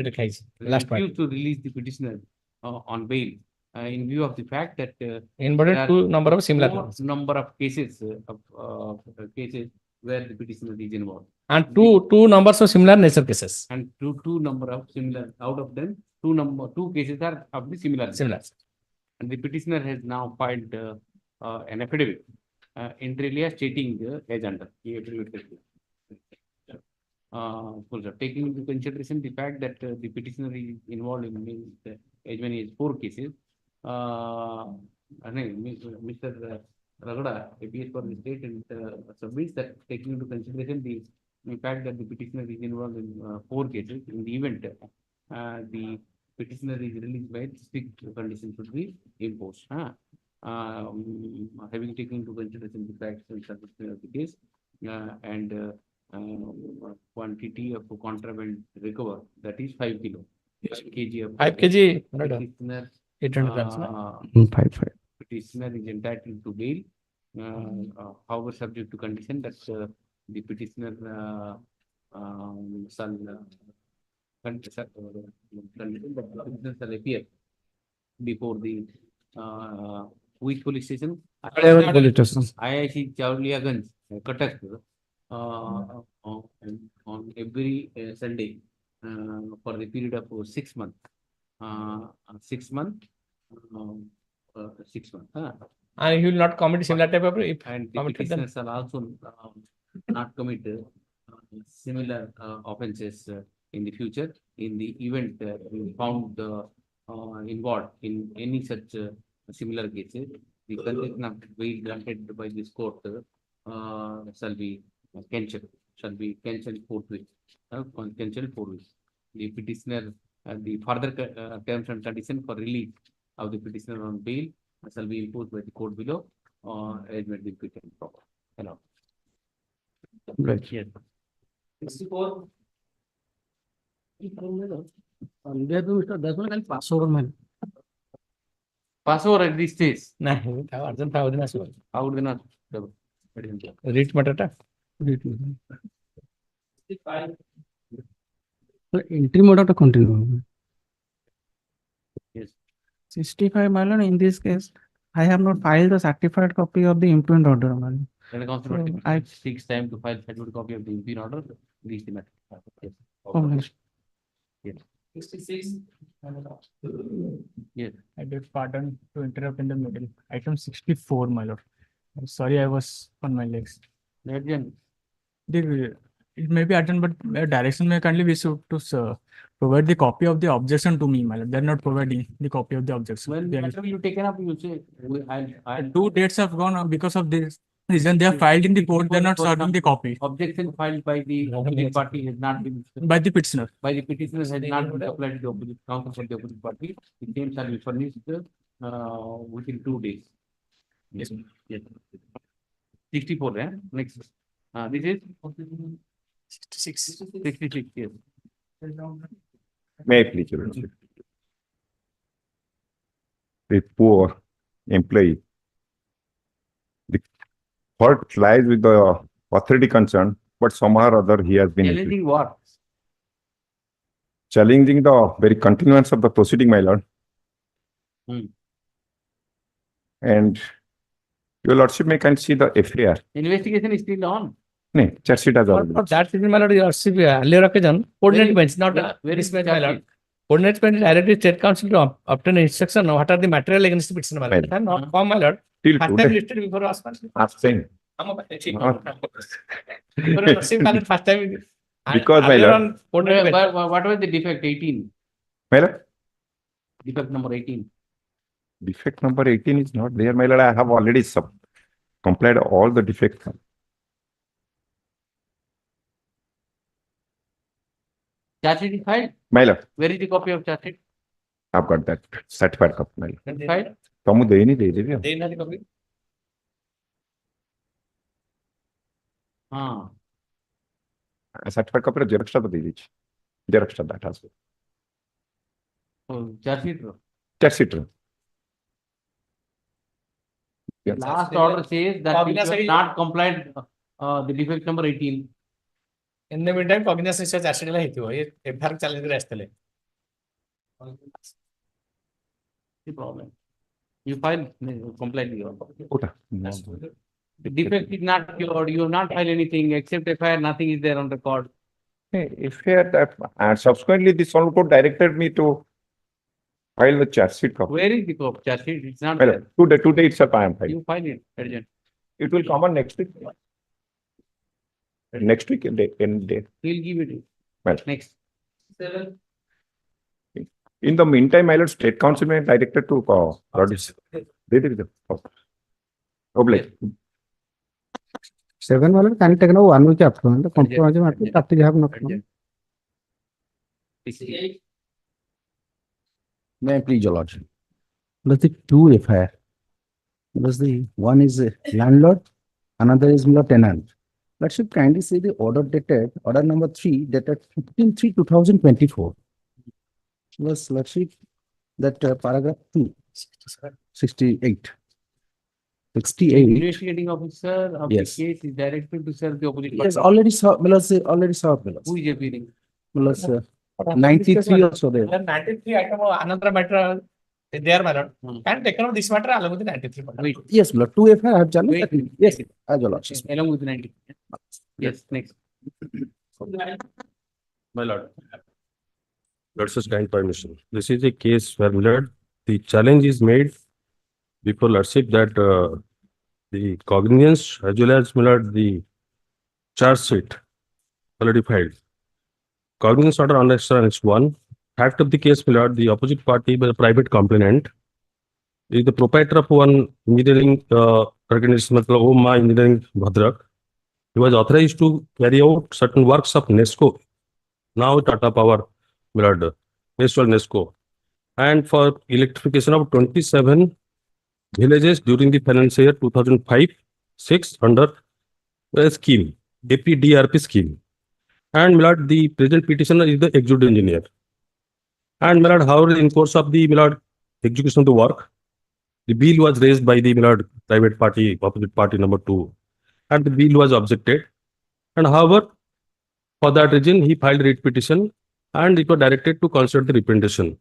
last part. Refused to release the petitioner on bail in view of the fact that Inverted two number of similar more cases. number of cases cases where the petitioner is involved. And two numbers of similar nature cases. And two number of similar, out of them, two cases are of the similar. Similar. And the petitioner has now filed an affidavit inter alia stating the age under. Taking into consideration the fact that the petitioner is involved in the age many is 4 cases, Mr. Ragada appears for the state and submits that, taking into consideration the fact that the petitioner is involved in 4 cases, in the event the petitioner is released by strict conditions should be imposed. Having taken into consideration the facts and circumstances of the case and quantity of contraband recovered, that is 5 kilo. 5 kg of 5 kg. petitioner, 800 grams. 5. petitioner is entitled to bail, however subject to condition that the petitioner shall appear before the which police station? IIC Chauliaganj, Cuttack, on every Sunday for the period of 6 months. 6 months. 6 months. And he will not commit similar type of and the petitioners shall also not commit similar offences in the future in the event found involved in any such similar cases. The condition of bail granted by this court shall be cancelled forthwith. Cancelled forthwith. The petitioner, the further terms and conditions for release of the petitioner on bail shall be imposed by the court below, as may be fit and proper. Hello. Right. Yes. 64. Pass over, man. Pass over at this stage. No, Arjun Thaudina. Read matter. Entry mode to continue. Yes. 65, my lord, in this case, I have not filed the certified copy of the impugned order, my lord. And the constable takes time to file certified copy of the impugned order. Reach the matter. Yes. Okay. Yes. 66. Yes. I beg pardon to interrupt in the middle. Item 64, my lord. I'm sorry, I was on my legs. It may be urgent, but direction may kindly wish to provide the copy of the objection to me, my lord. They're not providing the copy of the objection. Well, whatever you taken up, you say. Two dates have gone because of this reason. They are filed in the court. They're not serving the copy. Objection filed by the opposite party has not been. By the petitioner. By the petitioner has not been supplied to the opposite counsel for the opposite party. The same shall be furnished within 2 days. Yes. Yes. 64. Next. This is 66. 66. Yes. May I please, Your Lordship? The poor employee. The fault lies with the authority concerned, but somehow or other he has been Challenging what? challenging the very continuance of the proceeding, my lord. And Your Lordship may can see the FAR. Investigation is still on. No, charge sheet has already. For that reason, my lord, your earlier occasion, coordinate bench, not where this is bench, charge my lord. sheet? Coordinate bench directly state council to obtain instruction. What are the material against the petition, my lord? Right. Can not come, my lord. Till First today. time listed before us. I'm saying. First time. Because, my earlier lord. on coordinate bench. What was the defect 18? My lord, Defect number 18. defect number 18 is not there, my lord. I have already complied all the defects. Charge sheet is filed. My lord, Where is the copy of charge sheet? I've got that certified copy, my lord. Filed. तमु दे नहीं दे देवी They not the copy. हाँ. certified copy xerox टा तो दे दीजिए. Xerox टा that has. Charge sheet. Charge sheet. Last order says that you have not complied the defect number 18. In the meantime, cognizance is charge sheet la hithibo. Ye FR challenge kare astale. The problem. You file complaint. Ota. The defect is not cured. You have not filed anything except FIR. Nothing is there on record. If that, and subsequently this Honorable Court directed me to file the charge sheet copy. Where is the charge sheet? It's not Well, there. today itself I am filing. You file it, urgent. It will come on next week. Next week in day. We'll give it. Well, Next. in the meantime, my lord, State Council may directed to produce. They did the. Hon'Ble. 7 वाले can take now 1 week after the compromise matter that you have not. May I please, Your Lordship? There's the two FIR. There's the one is a landlord, another is your tenant. Lordship, kindly see the order dated, order number 3 dated 15/3/2024. Was Lordship that paragraph 2, 68. 68. Investigating officer of Yes. the case is directed to serve the opposite Yes, party. already saw, already saw. Who is appearing? 93 also there. 93 item of another matter there, my lord. Can take care of this matter along with the 93 matter. Wait. Yes, Lord, 2 FIR I have challenged. Wait. Yes, as Your Lordship. Along with the 90. Yes, next. My lord. Lordship's kind permission. This is a case where, my lord, the challenge is made before Lordship that the cognizance as well as, my lord, the charge sheet already filed. Cognizance order under Annex 1. Fact of the case, my lord, the opposite party by the private complainant is the proprietor of one engineering organization, Oma Engineering Bhadrak. He was authorized to carry out certain works of NESCO, now Tata Power, my lord, NESCO, and for electrification of 27 villages during the financial year 2005-6 under a scheme, APDRP scheme. And my lord, the present petitioner is the executive engineer. And my lord, however, in course of the, my lord, execution of the work, the bill was raised by the, my lord, private party, opposite party number 2, and the bill was objected. And however, for that reason, he filed writ petition and it was directed to consider the representation.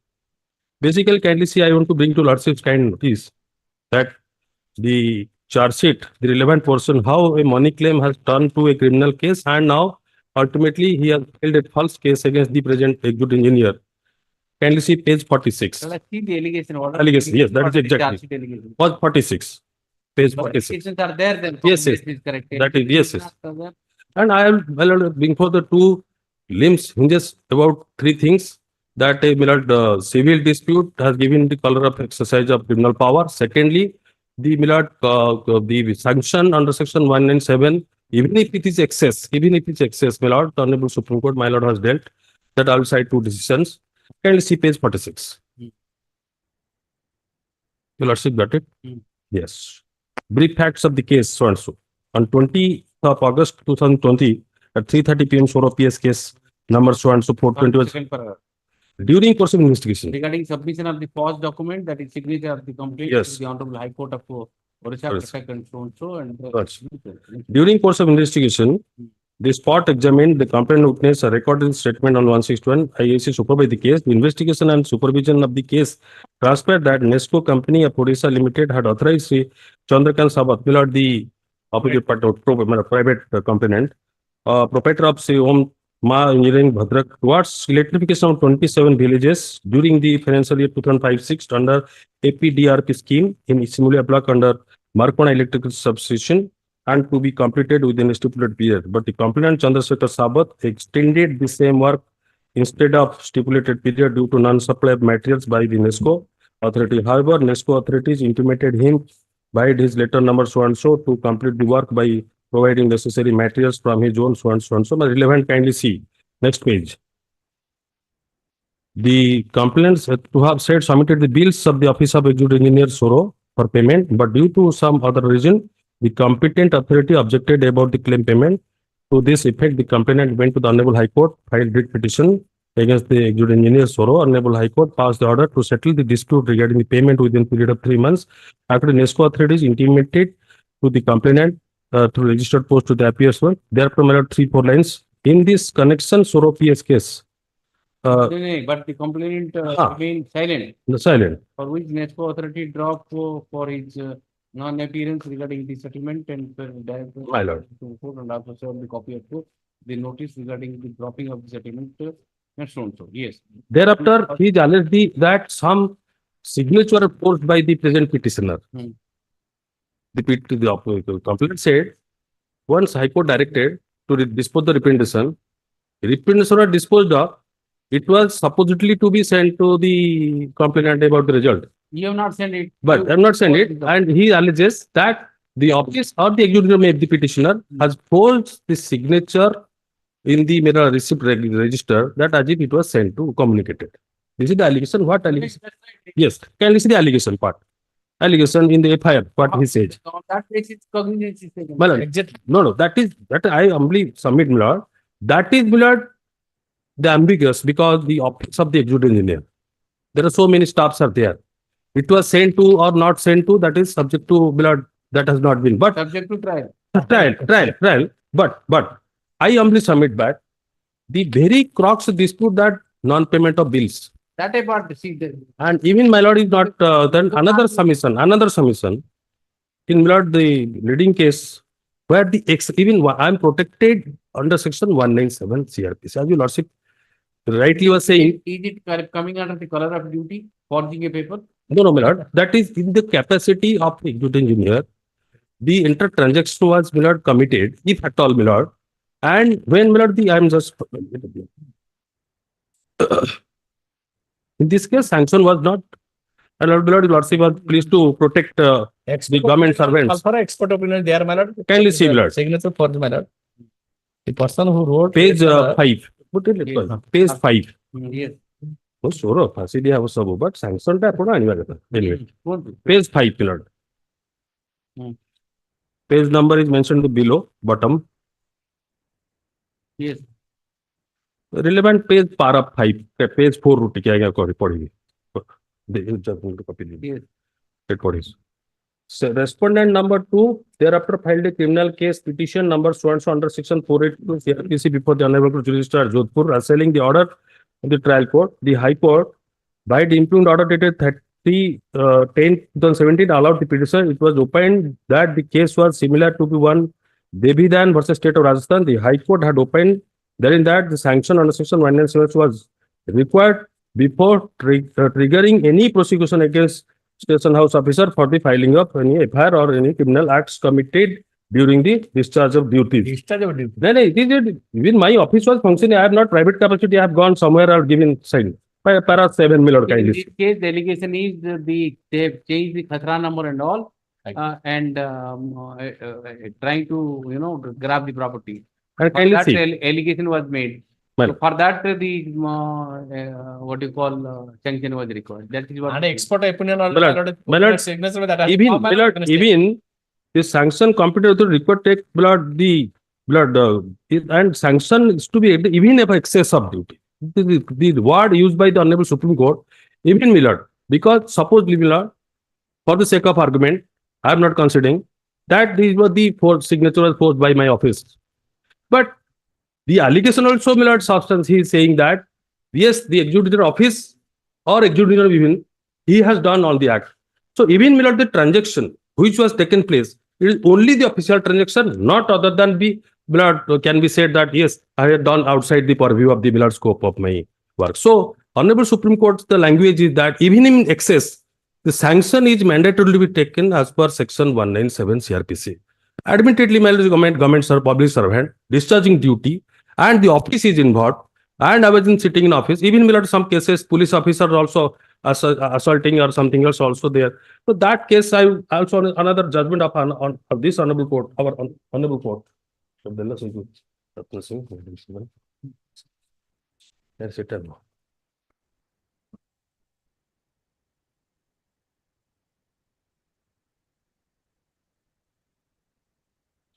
Basically, kindly see, I want to bring to Lordship's kind notice that the charge sheet, the relevant portion, how a money claim has turned to a criminal case, and now ultimately he has filed a false case against the present executive engineer. Kindly see page 46. Let's see the allegation. Allegation, yes, that is exactly. Was 46. Page 46. Allegations are there, then Yes, yes. is corrected. That is, yes, yes. And I am, my lord, bring for the two limbs hinges about 3 things. That a, my lord, civil dispute has given the color of exercise of criminal power. Secondly, the, my lord, the sanction under section 197, even if it is excess, my lord, the Honorable Supreme Court, my lord, has dealt that I will cite 2 decisions. Kindly see page 46. Your Lordship got it? Yes. Brief facts of the case, so and so. On 20th of August 2020, at 3:30 p.m., Shore of PS case number so and so 420 was during course of investigation. Regarding submission of the false document, that is signature of the complaint Yes. to the Hon'Ble High Court of Orissa, Yes. and so and so, and During course of investigation, The spot examined the complaint witness recorded statement on 161. IAC supervised the case. The investigation and supervision of the case transpired that Nesco Company of Orissa Limited had authorized Sri Chandrakant Sabat, the opposite part of private complainant, proprietor of Sri Om Ma Engineering Bhadrak, towards electrification of 27 villages during the financial year 2005-6 under APDRP scheme in Simula block under Markona Electrical Substation, and to be completed within a stipulated period. But the complainant Chandrasekhar Sabat extended the same work instead of stipulated period due to non-supply of materials by the NESCO authority. However, NESCO authorities intimated him by his letter number so and so to complete the work by providing necessary materials from his own so and so and so. But relevant, kindly see next page. The complainants to have said submitted the bills of the Office of Executive Engineer Soro for payment, but due to some other reason, the competent authority objected about the claim payment. To this effect, the complainant went to the Hon'Ble High Court, filed writ petition against the Executive Engineer Soro. Hon'Ble High Court passed the order to settle the dispute regarding the payment within a period of 3 months. After the NESCO authorities intimated to the complainant through registered post to the appears one, therefore, 3-4 lines. In this connection, Soro PS case. But the complainant remained silent. Silent. For which NESCO authority dropped for his non-appearance regarding the settlement and My lord. to court and also serve the copy of the notice regarding the dropping of the settlement and so on. So yes. Thereafter, he alleged that some signature are forged by the present petitioner. The complainant said, once High Court directed to dispose the representation was disposed of, it was supposedly to be sent to the complainant about the result. You have not sent it. But I have not sent it, and he alleges that the office or the executive of the petitioner has forged the signature in the receipt register that as if it was sent to communicated. This is the allegation. What allegation? Yes, can you see the allegation part? Allegation in the FIR, what he says. On that basis, cognizance is taken. No, that I humbly submit, my lord. That is, my lord, the ambiguous because the office of the executive engineer. There are so many staffs are there. It was sent to or not sent to, that is subject to, my lord, that has not been. But subject to trial. Trial. But I humbly submit back the very crux dispute that non-payment of bills. That apart, see and even my lord is not then another submission. In my lord, the leading case where the I am protected under section 197 CRPC. As you lordship rightly was saying. Is it coming under the color of duty, forging a paper? No, my lord. That is in the capacity of the executive engineer. The inter-transaction was, my lord, committed, if at all, my lord. And when, my lord, I am just in this case, sanction was not. And lordship was pleased to protect the government servants. For expert opinion, there, my lord. Kindly see, my lord. Signature for my lord. The person who wrote page 5. Page 5. Yes. Oh, sure. But sanction anyway. Page 5, my lord. Page number is mentioned below, bottom. Yes. Relevant page para 5, page 4 route yes. So respondent number 2 thereafter filed a criminal case petition number so and so under section 482 CRPC before the Honorable Registrar Jodhpur assailing the order of the trial court. The High Court by the impugned order dated 30/10/2017 allowed the petition. It was opined that the case was similar to the one Devidan versus State of Rajasthan. The High Court had opined therein that the sanction under section 197 was required before triggering any prosecution against station house officer for the filing of any FIR or any criminal acts committed during the discharge of duties. Discharge of duty. Then even my office was functioning. I have not private capacity. I have gone somewhere or given sign. Para 7 mil or in this case, the allegation is they have changed the khatra number and all, and trying to grab the property. And that allegation was made. So for that, the what you call sanction was required. That is what. And expert opinion or even the sanction computed to record take blood and sanction is to be even if excess of duty. The word used by the Honorable Supreme Court, even Millard, because supposedly Millard, for the sake of argument, I am not considering that these were the 4 signatures forged by my office. But The allegation also, my lord, substance, he is saying that, yes, the executive office or executive even, he has done all the act. So even, my lord, the transaction which was taken place, it is only the official transaction, not other than the, my lord, can be said that, yes, I have done outside the purview of the, my lord, scope of my work. So, Honorable Supreme Court, the language is that even in excess, the sanction is mandatory to be taken as per section 197 CRPC. Admittedly, my lord, governments are public servant, discharging duty, and the office is involved, and I was in sitting in office. Even, my lord, some cases, police officers also assaulting or something else also there. So that case, I also another judgment of this honorable court, our honorable court. That's it.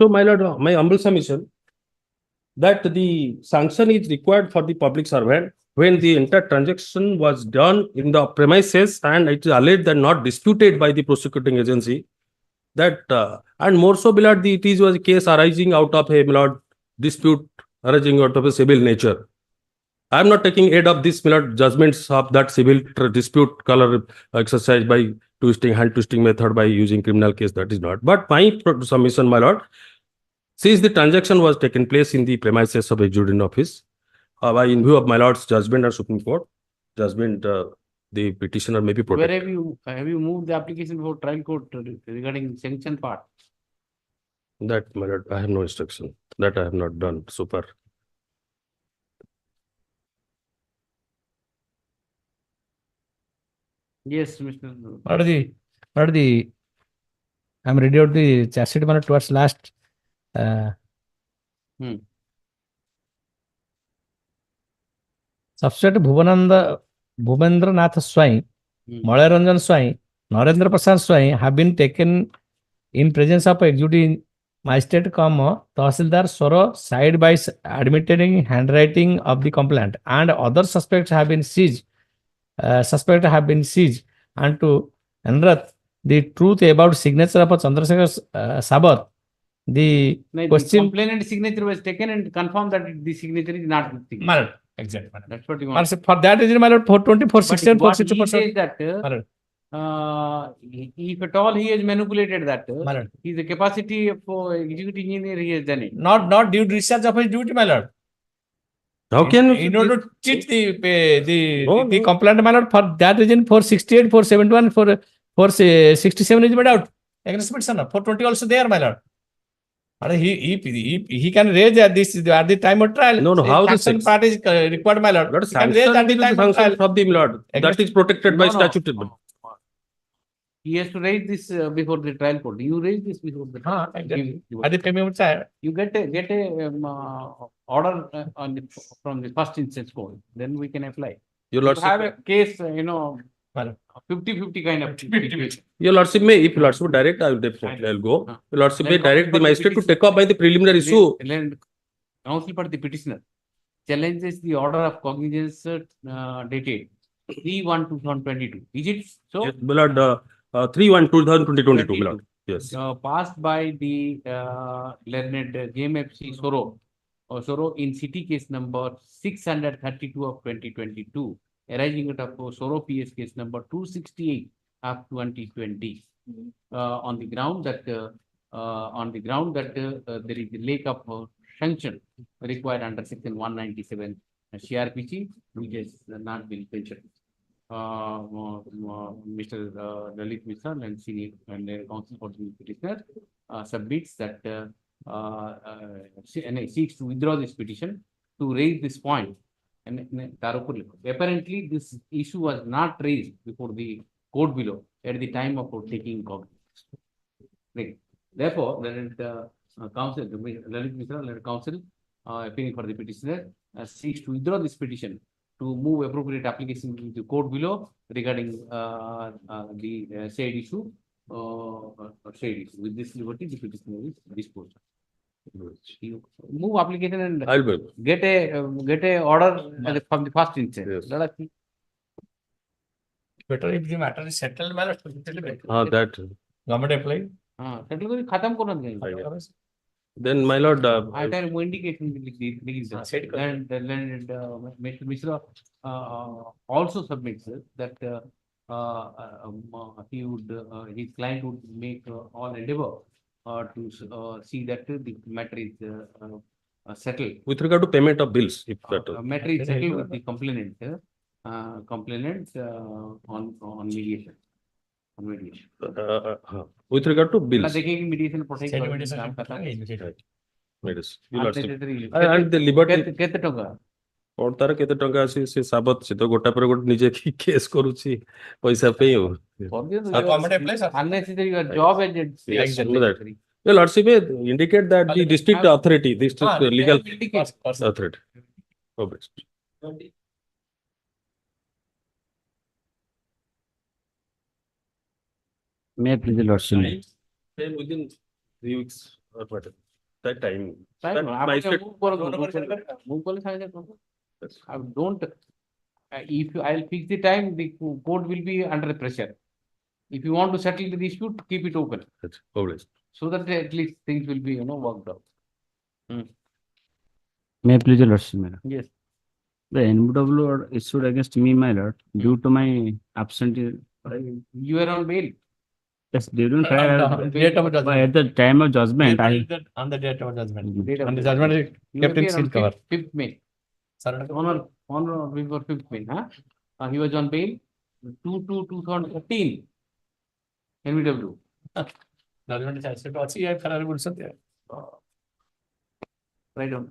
So, my lord, my humble submission that the sanction is required for the public servant when the entire transaction was done in the premises and it is alleged that not disputed by the prosecuting agency. That and more so, my lord, it is was a case arising out of a, my lord, dispute arising out of a civil nature. I am not taking aid of this, my lord, judgments of that civil dispute color exercise by hand twisting method by using criminal case. That is not. But my submission, my lord, since the transaction was taken place in the premises of a executive office, by in view of my lord's judgment and Supreme Court judgment, the petitioner may be protected. Where have you moved the application before trial court regarding sanction part? That, my lord, I have no instruction. That I have not done so far. Yes, Mr. I'm ready out the chassis towards last. Subject Bhuvendra Nath Swai, Malayaranjan Swai, Narendra Prasad Swai have been taken in presence of executive magistrate, Tahsildar Soro, side by admitting handwriting of the complaint, and other suspects have been seized. And to unearth the truth about signature of Chandrasekhar Sabar. The question. Complainant signature was taken and confirmed that the signature is not the signature. Exactly. That's what you want. For that reason, my lord, for 24/16, But what he says that if at all he has manipulated that, his capacity for executive engineer, he has done it. Not due discharge of his duty, my lord. How can in order to cheat the complaint, my lord, for that reason, 468, 471, 467 is made out. Against Smithson, 420 also there, my lord. He can raise at the time of trial. No, how the sanction part is required, my lord. He can raise at the time of trial from the lord. That is protected by statute. He has to raise this before the trial court. You raise this before the trial. At the payment side, you get a order from the first instance court. Then we can apply. Your lordship, have a case, 50-50 kind of. Your lordship may, if your lordship direct, I will definitely I'll go. Your lordship may direct the magistrate to take up by the preliminary issue. Counsel for the petitioner challenges the order of cognizance dated 3/1/2022. Is it so? Yes, my lord, 3/1/2022, my lord. Yes. Passed by the learned JMFC Soro in city case number 632 of 2022, arising out of Soro PS case number 268 of 2020, on the ground that there is a lack of sanction required under section 197 CRPC, which has not been mentioned. Mr. Lalit Mishra and senior and counsel for the petitioner submits that seeks to withdraw this petition to raise this point. And apparently, this issue was not raised before the court below at the time of taking cognizance. Right. Therefore, the counsel, Lalit Mishra, counsel appealing for the petitioner seeks to withdraw this petition to move appropriate application to the court below regarding the said issue. With this liberty, the petitioner is disposed. You move application and get a order from the first instance. Let us see. Better if the matter is settled, my lord. That Government apply. settle khatam karo. Then, my lord, I tell you, indication and Mr. Mishra also submits that he would his client would make all endeavor to see that the matter is settled. with regard to payment of bills, if that. Matter is settled with the complainant on mediation. On mediation. With regard to bills. Mediation and the liberty. और तार केते टंका आसी से साबत से तो गोटा पर गोट निजे की केस करूची पैसा पे हो unnecessary your job as yes, that. Well, Lordship indicate that the district authority, district legal authority. May I please the Lordship? Within 3 weeks or whatever. That time. Don't. If I'll fix the time, the court will be under pressure. If you want to settle the dispute, keep it open. That's obvious. So that at least things will be, worked out. May I please the Lordship? Yes. The NBW order issued against me, my lord, due to my absentee. You are on bail. Yes, during trial, at the time of judgment, on the date of judgment. On the judgment is kept in seal cover. 5th May. On before 5th May. He was on bail 2/2/2013. NBW. Judgment is accepted. What's the Ferrari would say? Right on.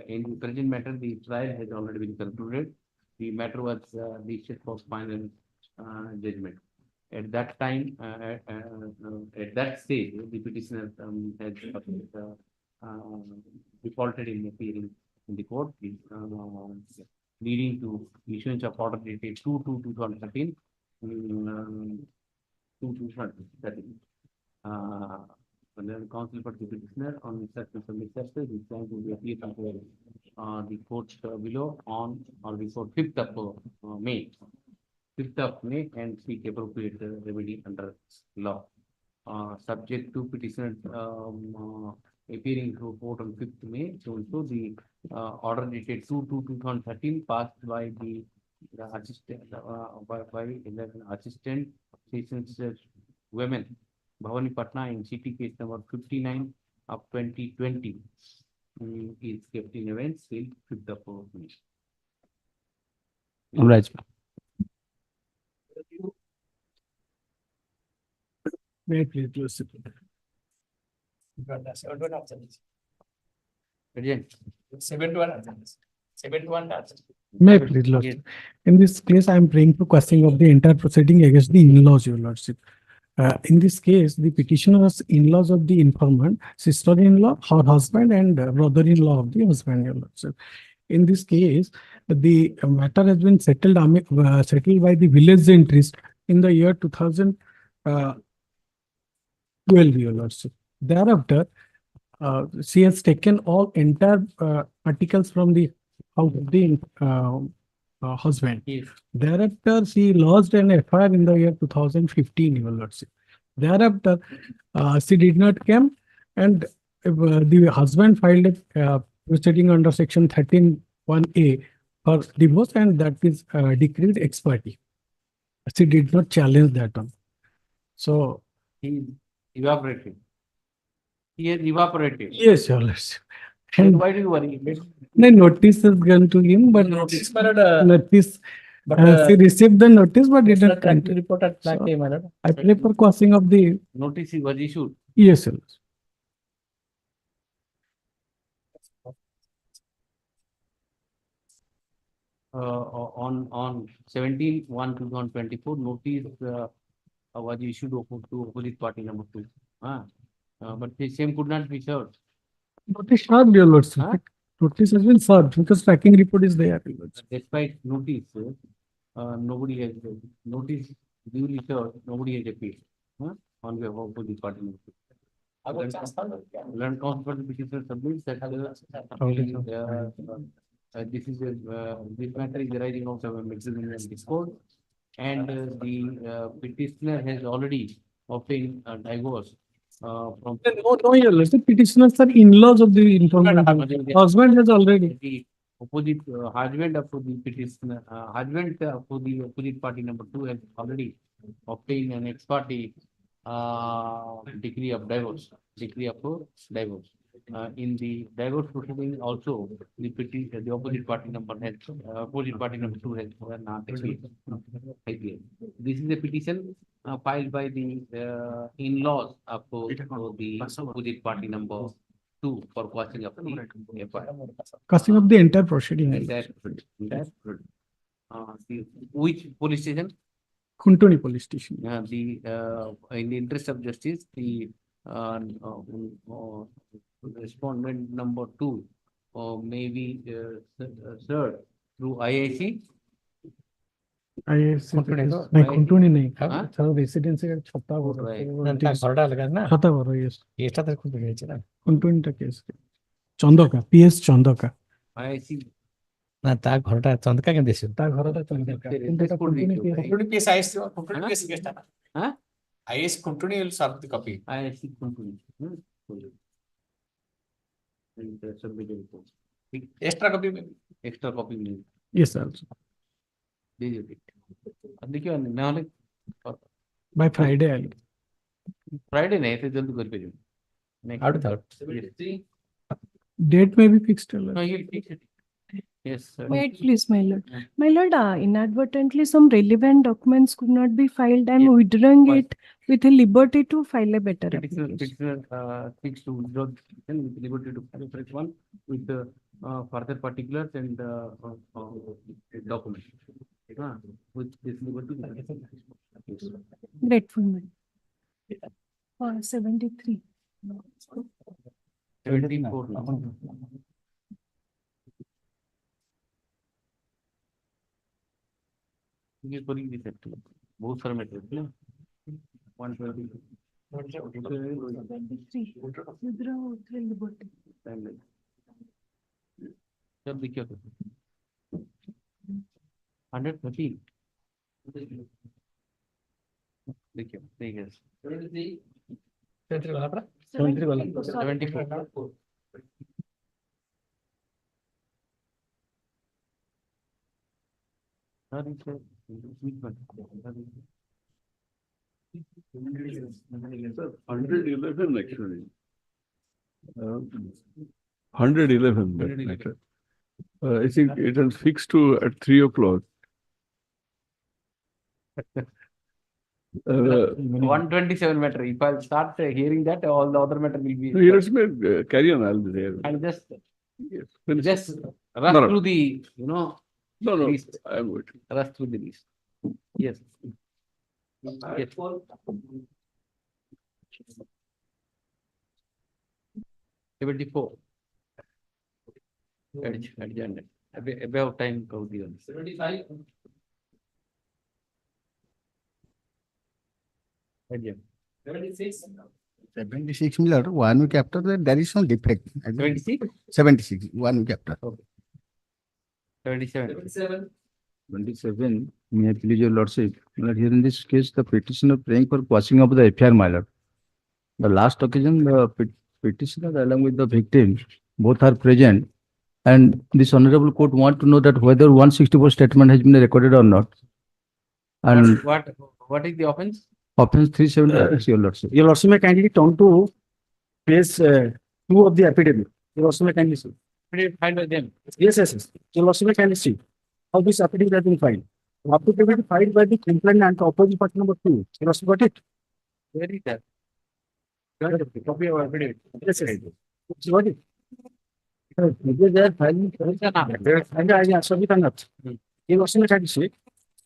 In the present matter, the trial has already been concluded. The matter was listed for final judgment. At that time, at that stage, the petitioner has defaulted in appearing in the court, leading to issuance of order dated 2/2/2013. 2/2/2013. The counsel for the petitioner on instructions of Mr. is trying to appear before the court below on or before 5th of May. 5th of May and seek appropriate remedy under law. Subject to petitioner appearing to court on 5th May. So the order dated 2/2/2013 passed by the assistant by 11 assistant sessions women. Bhavani Patna in city case number 59 of 2020 is kept in events till 5th of May. Right. May I please close it? May I please, Lordship? In this case, I am praying for questioning of the entire proceeding against the in-laws, Your Lordship. In this case, the petitioner's in-laws of the informant, sister-in-law, her husband, and brother-in-law of the husband, Your Lordship. In this case, the matter has been settled by the village interest in the year 2012, Your Lordship. Thereafter, she has taken all entire articles from the house of the husband. Yes. Thereafter, she lodged an FIR in the year 2015, Your Lordship. Thereafter, she did not come, and the husband filed a proceeding under section 13(1)(a) for divorce, and that is decreed ex parte. She did not challenge that one. So he evaporated. He has evaporated. Yes, Your Lordship. And why do you worry? The notice is given to him, but Notice, she received the notice, but did not continue. Reported back to him, my lord. I pray for quashing of the. Notice was issued. Yes, Your Lordship. On 17/1/2024, notice was issued to opposite party number 2. But the same could not be served. Notice served, Your Lordship. Notice has been served because tracking report is there. Despite notice, nobody has notice duly served. Nobody has appealed on behalf of opposite party number 2. Learned counsel for the petitioner submits that this matter is arising out of a maximum discord, and the petitioner has already obtain a divorce from. No, your lordship, petitioners are in-laws of the informant. Husband has already. The opposite husband of the petitioner, husband for the opposite party number 2 has already obtained an ex parte decree of divorce. In the divorce proceeding also, the opposite party number 2 has not agreed. This is a petition filed by the in-laws of the opposite party number 2 for quashing of the FIR. Casting of the entire proceeding. Which police station? Kuntuni police station. In the interest of justice, the respondent number 2 may be served through IIC. नहीं कुंटुनी नहीं sir residency का छत्ता हो रहा है ঘরটা লাগা না छत्ता हो रहा है কেসটা তো খুব হয়েছে না Kuntuni case Chandaka PS Chandaka IIC না তা ঘরটা চন্দকা কেন দেশ ता घरটা चंदका কিন্তু এটা Kuntuni case IS Kuntuni case কেসটা না হ্যাঁ IS Kuntuni will serve the copy IIC Kuntuni extra copy में यस सर देखियो ना हले बाय फ्राइडे आएगा फ्राइडे नहीं तो जल्दी कर पे आउट था डेट में भी फिक्स्ड है no you fix it yes sir. Wait, please, my lord. My lord, inadvertently some relevant documents could not be filed. I'm withdrawing it with a liberty to file a better application. Petitioner seeks to withdraw the petition with liberty to file a fresh one with further particulars and documents. With this liberty. Grateful, my lord. 73. 74 now. ये करी भी सकते हैं बहुत सारे matter है 120 Withdraw with a liberty. जब देखिए 130 देखिए ठीक है 73 वाला पर 74 $111 actually. 111 that matter. I think it is fixed to at 3 o'clock. 127 matter. If I start hearing that, all the other matter will be. No, let me carry on. I'll be there. And just Finish. rush through the No, list. I'm waiting. Rush through the list. Yes. Yes. 74. Adjourned. Above time go the 75 adjourned. 76 76 Miller, 1 week after that, there is some defect. 76? 76, 1 week after. Okay. 77. 27, may I please your lordship, my lord, here in this case, the petitioner praying for quashing of the FIR, my lord. The last occasion, the petitioner along with the victim, both are present, and this honorable court want to know that whether 164 statement has been recorded or not. And What is the offense? offense 376, your lordship. Your lordship may kindly turn to page 2 of the affidavit. Your lordship may kindly see. Filed by them. Yes. Your lordship may kindly see how this affidavit has been filed. Affidavit filed by the complainant and opposite party number 2. Your lordship got it? Where is that? Copy of affidavit. Yes. You got it? They are filing. Your lordship may kindly see.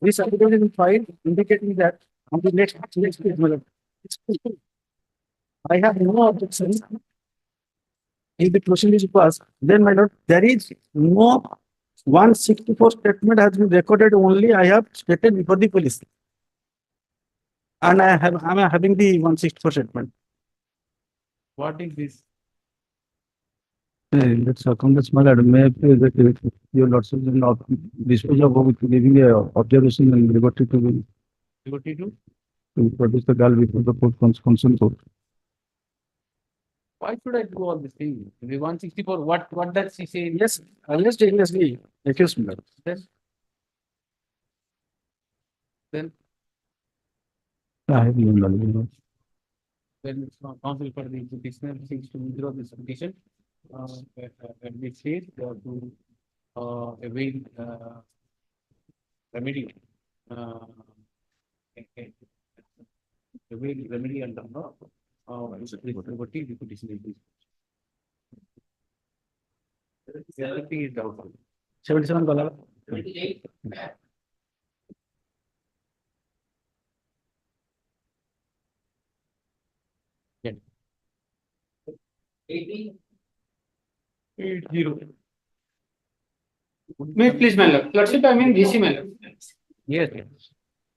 This affidavit has been filed indicating that on the next page, I have no objection. If the proceeding is passed, then my lord, there is no 164 statement has been recorded, only I have stated before the police. And I am having the 164 statement. What is this? Let's accomplish, my lord, may I please that your lordship will not dispose of with giving a observation and liberty to be. Liberty to? to produce the girl before the court, consent court. Why should I do all this thing? The 164, what does she say? Yes, unless the accused me. Then I have no knowledge. when counsel for the petitioner seeks to withdraw this petition, at this stage, to avail remedy, avail remedy under law, liberty, the petition is. Everything is doubtful. 77 dollar. 28. Yeah. 80. 80. May I please, my lord. Lordship, I mean VC, my lord. Yes.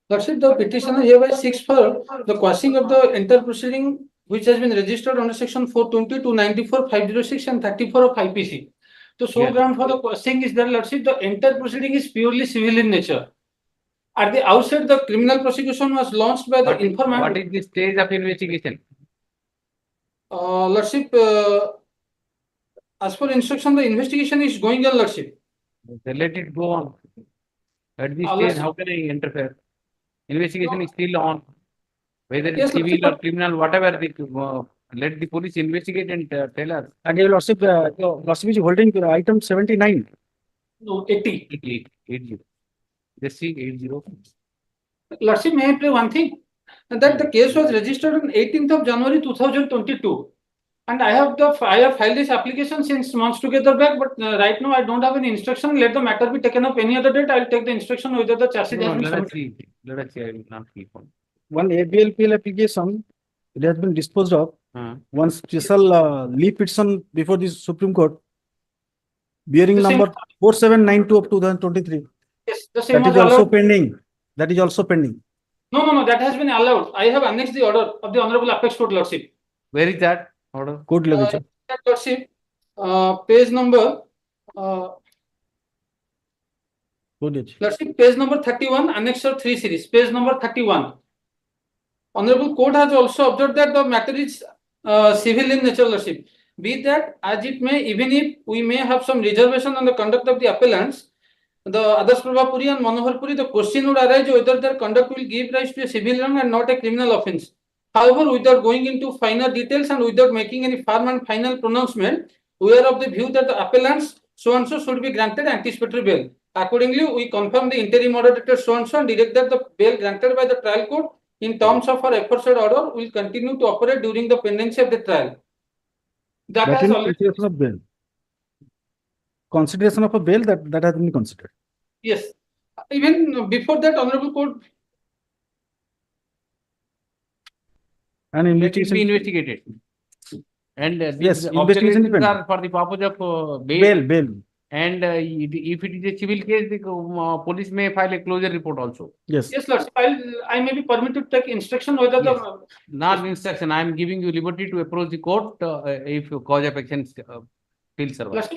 Lordship, the petitioner hereby seeks for the quashing of the entire proceeding which has been registered under section 420, 294, 506 and 34 of IPC. The sole ground for the quashing is that, Lordship, the entire proceeding is purely civil in nature. At the outset, the criminal prosecution was launched by the informant. What is the stage of investigation? Lordship, as per instruction, the investigation is going on, Lordship. Let it go on. At this stage, how can I interfere? Investigation is still on. Whether it's civil or criminal, whatever, let the police investigate and tell us. And your lordship, is holding item 79. No, 80. 80. Just see 80. Lordship, may I play one thing? That the case was registered on 18th of January 2022. And I have filed this application since months together back, but right now I don't have any instruction. Let the matter be taken up any other date. I'll take the instruction whether the charge sheet has been submitted. Let us see. I will not keep on. One ABLPL application, it has been disposed of. One special leave petition before the Supreme Court, bearing number 4792 of 2023. Yes, the same That was is also allowed. pending. That is also pending. No, that has been allowed. I have annexed the order of the Honorable Apex Court, Lordship. Where is that order? Court legislature. Lordship, page number, Lordship, page number 31, Annexure 3 series, page number 31. Honorable Court has also observed that the matter is civil in nature, Lordship. Be that as it may, even if we may have some reservation on the conduct of the appellants, the Adarsh Prabha Puri and Manohar Puri, the question would arise whether their conduct will give rise to a civil wrong and not a criminal offence. However, without going into finer details and without making any firm and final pronouncement, we are of the view that the appellants so-and-so should be granted anticipatory bail. Accordingly, we confirm the interim order dated so-and-so and direct that the bail granted by the trial court in terms of our aforesaid order will continue to operate during the pendency of the trial. That has already... Consideration of bail. Consideration of a bail that has been considered. Yes. Even before that, Honorable Court... And investigation. Be investigated. And yes, these investigation observations are for the purpose of bail. And if it is a civil case, the police may file a closure report also. Yes. Yes, Lord. I may be permitted to take instruction whether the... Not instruction. I am giving you liberty to approach the court if cause of action still survives.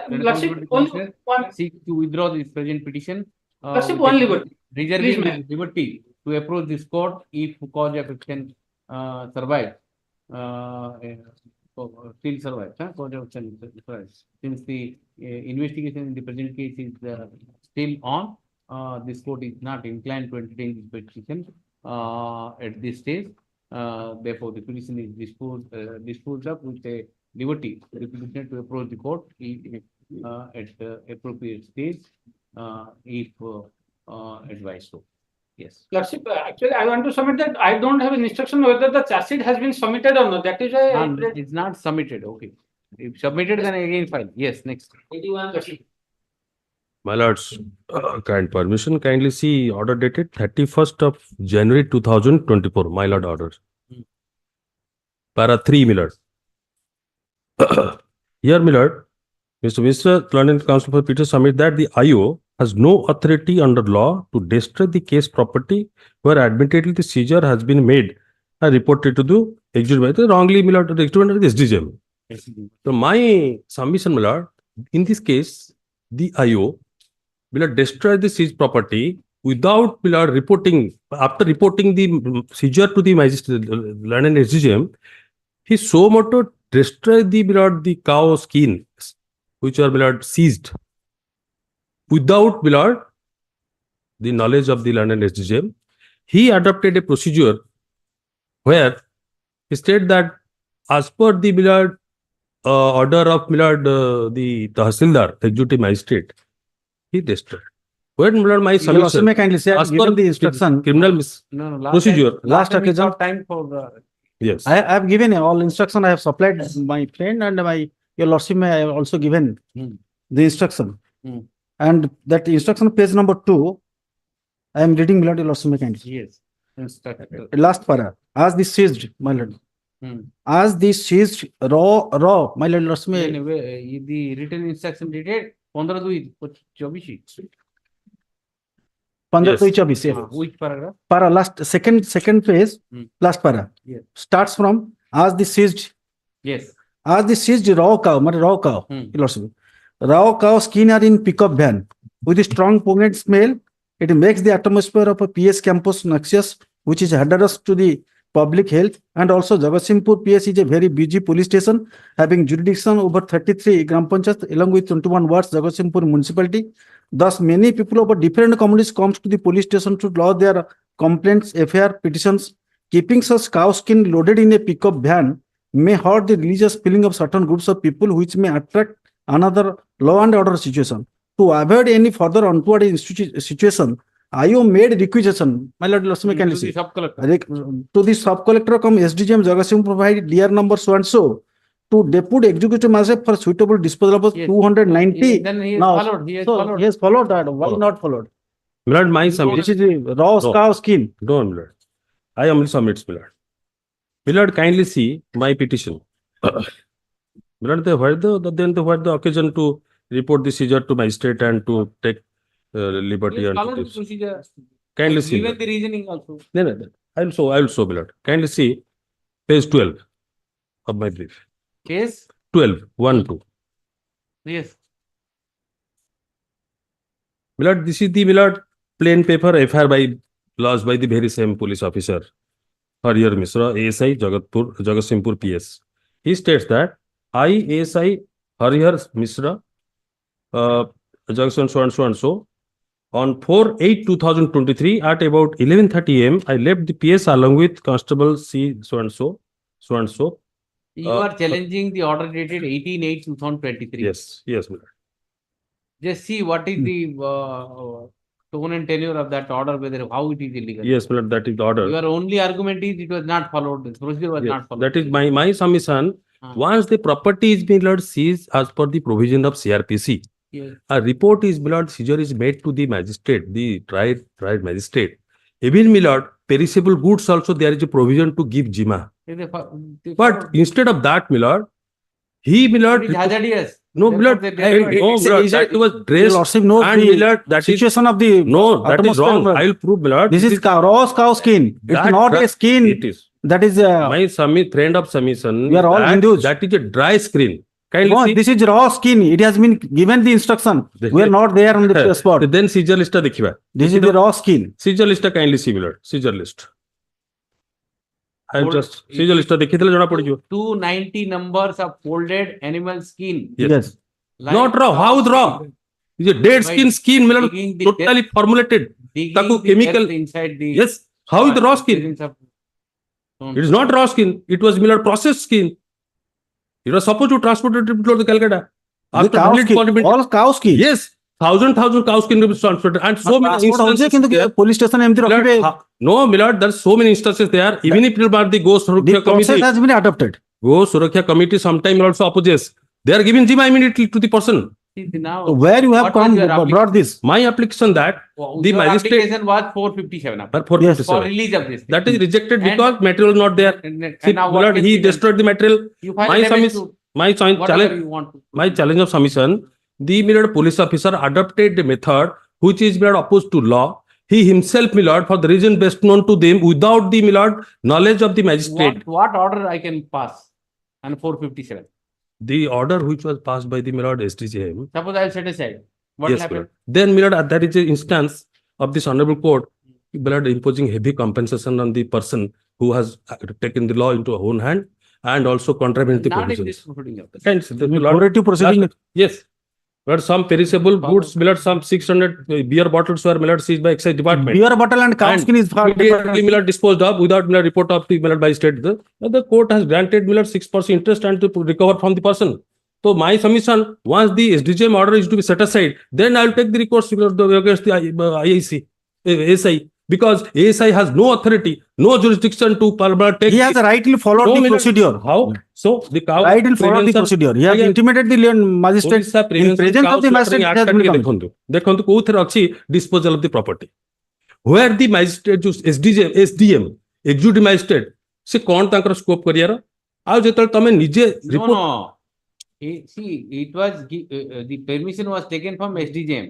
Lordship, only one... Seek to withdraw this present petition. Lordship, one liberty. Reserving liberty to approach this court if cause of action survives. Still survives. Cause of action survives. Since the investigation in the present case is still on, this court is not inclined to entertain this petition at this stage. Therefore, the petition is disposed of with a liberty to the petitioner to approach the court at the appropriate stage if advised so. Yes. Lordship, actually, I want to submit that I don't have an instruction whether the charge sheet has been submitted or not. That is why it's not submitted. Okay. If submitted, then again file. Yes, next. 81, Lordship. My lords, kind permission, kindly see order dated 31st of January 2024. My lord orders. Para 3, my lord. Here, my lord, Mr. Mishra, Learned Counsel for Peter submit that the IO has no authority under law to destroy the case property where admittedly the seizure has been made and reported to the executed by the wrongly, my lord, executed under the SDGM. So my submission, my lord, in this case, the IO will destroy the seized property without my lord reporting, after reporting the seizure to the magistrate, land and SDGM, he so moto destroyed the my lord the cow skin, which are my lord seized, without my lord the knowledge of the land and SDGM. He adopted a procedure where he stated that as per the my lord order of my lord the Tahsildar, executive magistrate, he destroyed. When my lord, my You also submission, may kindly say, I have as per given the instruction. criminal procedure. Last time we occasion. got time for Yes. I have given all instruction. I have supplied my friend and your lordship may I have also given the instruction. And that instruction page number 2, I am reading, my lord, your lordship may kindly. Yes. Instructor. Last para. As the seized, my lord. As the seized raw, my lord, lordship may. The written instruction dated 15/2/24. 15/2/24, yes. Which paragraph? Para last second page, last para. Yes. Starts from as the seized. Yes. As the seized raw cow, raw cow, your lordship. Raw cow skin are in pickup van with a strong pungent smell. It makes the atmosphere of a PS campus noxious, which is hazardous to the public health. And also Jagatsinghpur PS is a very busy police station having jurisdiction over 33 Gram Panchayat along with 21 wards Jagatsinghpur municipality. Thus, many people of different communities comes to the police station to lodge their complaints, FIR, petitions. Keeping such cow skin loaded in a pickup van may hurt the religious feeling of certain groups of people, which may attract another law and order situation. To avoid any further untoward situation, I have made requisition, my lord, can you see? To the sub-collector come SDGM Jagatsinghpur provide dear number so and so to deputy executive magistrate for suitable disposal of 290. Then he has Now, followed. He has so followed. he has followed that. Why not followed? My lord, my submission. This is the raw cow skin. No, my lord. I only submit, my lord. My lord, kindly see my petition. My lord, what the occasion to report the seizure to magistrate and to take liberty He has and followed the to procedure. kindly see. Given the reasoning also. No. I will show, my lord. Kindly see page 12 of my brief. Case? 12, 1-2. Yes. My lord, this is the, my lord, plain paper FIR by lodged by the very same police officer, Harihar Mishra, ASI, Jagatsinghpur PS. He states that I, ASI, Harihar Mishra, Jagatsinghpur so and so, on 4/8/2023 at about 11:30 am, I left the PS along with Constable C so and so. You are challenging the order dated 18/8/2023. Yes, my lord. Just see what is the tone and tenure of that order, whether how it is illegal. Yes, my lord, that is the order. Your only argument is it was not followed. The procedure was not followed. That is my submission. Once the property is being, lord, seized as per the provision of CRPC, yes. A report is, my lord, seizure is made to the magistrate, the tried magistrate. Even, my lord, perishable goods also there is a provision to give jima. But instead of that, my lord, he, my lord, it is hazardous. no, my lord, that was dressed No, and, my lord, that is situation of the no, that is wrong. I will prove, my lord. This is raw cow skin. It's That- not a skin. It is. That is My friend of submission. We are all that- Hindus. That is a dry screen. Kindly No, see. this is raw skin. It has been given the instruction. We are not there on the spot. Then seizure list dekhiba. This is the raw skin. Seizure list kindly see, my lord. Seizure list. I have just seizure list dekhithile jana padijibo. 290 numbers of folded animal skin. Yes. Not raw. How is raw? It's a dead skin, my lord, totally formulated. Taku chemical inside the. Yes. How is the raw skin? It is not raw skin. It was, my lord, processed skin. It was supposed to transport it to the Calcutta. The cow skin, all cow skin. Yes. Thousand cow skin will be transported. And so many instances there. Police station No, my lord, there's so many instances there. Even if the Go Suraksha process Committee. has been adopted. Go Suraksha Committee sometimes also opposes. They are giving jima immediately to the person. Now, where you have come brought this? My application that the your magistrate application was 457. Yes, for release of this. that is rejected because material is not there. See, now my lord, he destroyed the material. You file a damage suit. Whatever you want to. My challenge of submission, the my lord, police officer adopted the method which is, my lord, opposed to law. He himself, my lord, for the reason best known to them, without the, my lord, knowledge of the magistrate. What order I can pass on 457? The order which was passed by the, my lord, SDGM. Suppose I will set aside. What will Yes, my happen? lord. Then, my lord, there is an instance of this honorable court, my lord, imposing heavy compensation on the person who has taken the law into her own hand and also contravened the Not in this provisions. proceeding of the. Hence, the Corrective proceeding. Yes. But some perishable goods, my lord, some 600 beer bottles were, my lord, seized by excise department. Beer bottle and cow skin is for Immediately, my lord, disposed of without, my lord, report of the, my lord, by state. The court has granted, my lord, 6% interest and to recover from the person. So my submission, once the SDGM order is to be set aside, then I will take the recourse against the IAC, ASI, because ASI has no authority, no jurisdiction to take. He has rightly followed No, the my lord. procedure. How? So the cow. Rightly followed the procedure. He has intimated the magistrate in presence of the magistrate. It has been committed. ଦେଖନ୍ତୁ କୋଉଥିରେ ଅଛି disposal of the property. Where the magistrate SDM executive magistrate ସେ କଣ ତାଙ୍କର scope କରିବାର ଆଉ ଯେତେବେଳେ ତମେ ନିଜେ report No. See, it was the permission was taken from SDGM.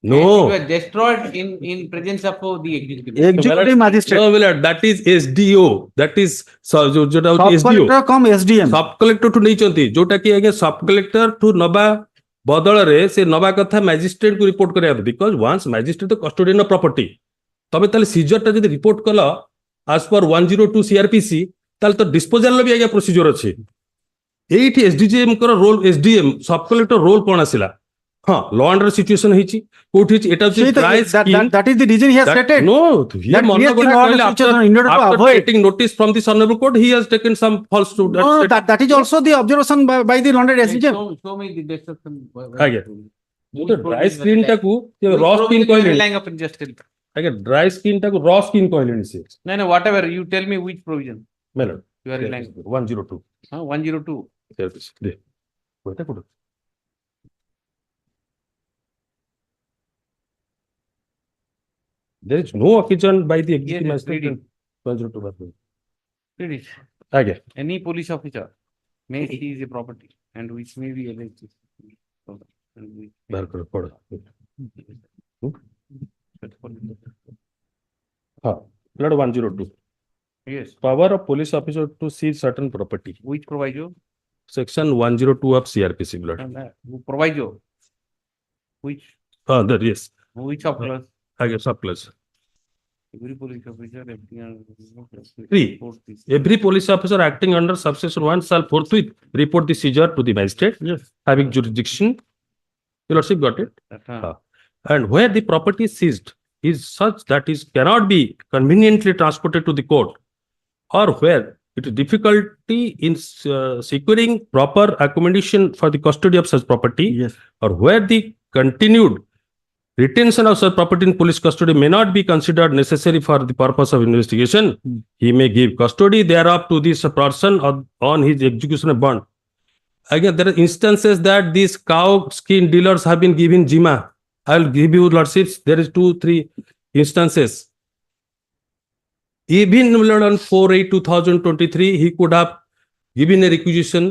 No. And it was destroyed in presence of the executive. Executive magistrate. No, my lord, that is SDO. That is ଯୋଉଟା ହଉଛି Sub SDO. collector come SDM. Sub collector ଠୁ ନେଇଛନ୍ତି ଯୋଉଟା କି ଆଜ୍ଞା sub collector ଠୁ ନବା ବଦଳରେ ସେ ନବା କଥା magistrate କୁ report କରିବା କଥା because once magistrate the custodian of property ତମେ ତାହେଲେ seizure ଟା ଯଦି report କଲ as per 102 CRPC ତାହେଲେ ତ disposal ର ବି ଆଜ୍ଞା procedure ଅଛି ଏଇଠି SDGM ଙ୍କର role SDM sub collector role କଣ ଆସିଲା ହଁ law and order situation ହେଇଛି କୋଉଠି ହେଇଛି ଏଟା ହଉଛି dry skin That is the reason he has stated. no That he has the law and situation in order to after avoid. getting notice from the honorable court he has taken some false to No, that is also the observation by the London SDGM. Show me the destruction. ଆଜ୍ଞା ମୁଁ ତ dry skin ଟାକୁ raw skin କହିଲେଣି Relying upon justice. ଆଜ୍ଞା dry skin ଟାକୁ raw skin କହିଲେଣି ସେ No, whatever. You tell me which provision. my lord You are relying. 102 102. CRPC ଦେ କୋଉଟା କୋଉଟା there is no occasion by the executive magistrate 102 Read it. ଆଜ୍ଞା Any police officer may seize a property and which may be alleged. ବାହାର କର ପଢ ହଁ lord 102 Yes. power of police officer to seize certain property Which proviso? section 102 of CRPC lord Proviso. Which? that yes Which of clause? ଆଜ୍ଞା sub clause Every police officer acting on. 3 every police officer acting under subsection 1 shall forthwith report the seizure to the magistrate having jurisdiction your lordship got it and where the property seized is such that it cannot be conveniently transported to the court or where it is difficulty in securing proper accommodation for the custody of such property or where the continued retention of such property in police custody may not be considered necessary for the purpose of investigation, he may give custody thereof to this person on his execution of bond. Again, there are instances that these cow skin dealers have been given Jima. I will give you lordships. There is 2-3 instances. Even on 4/8/2023, he could have given a requisition.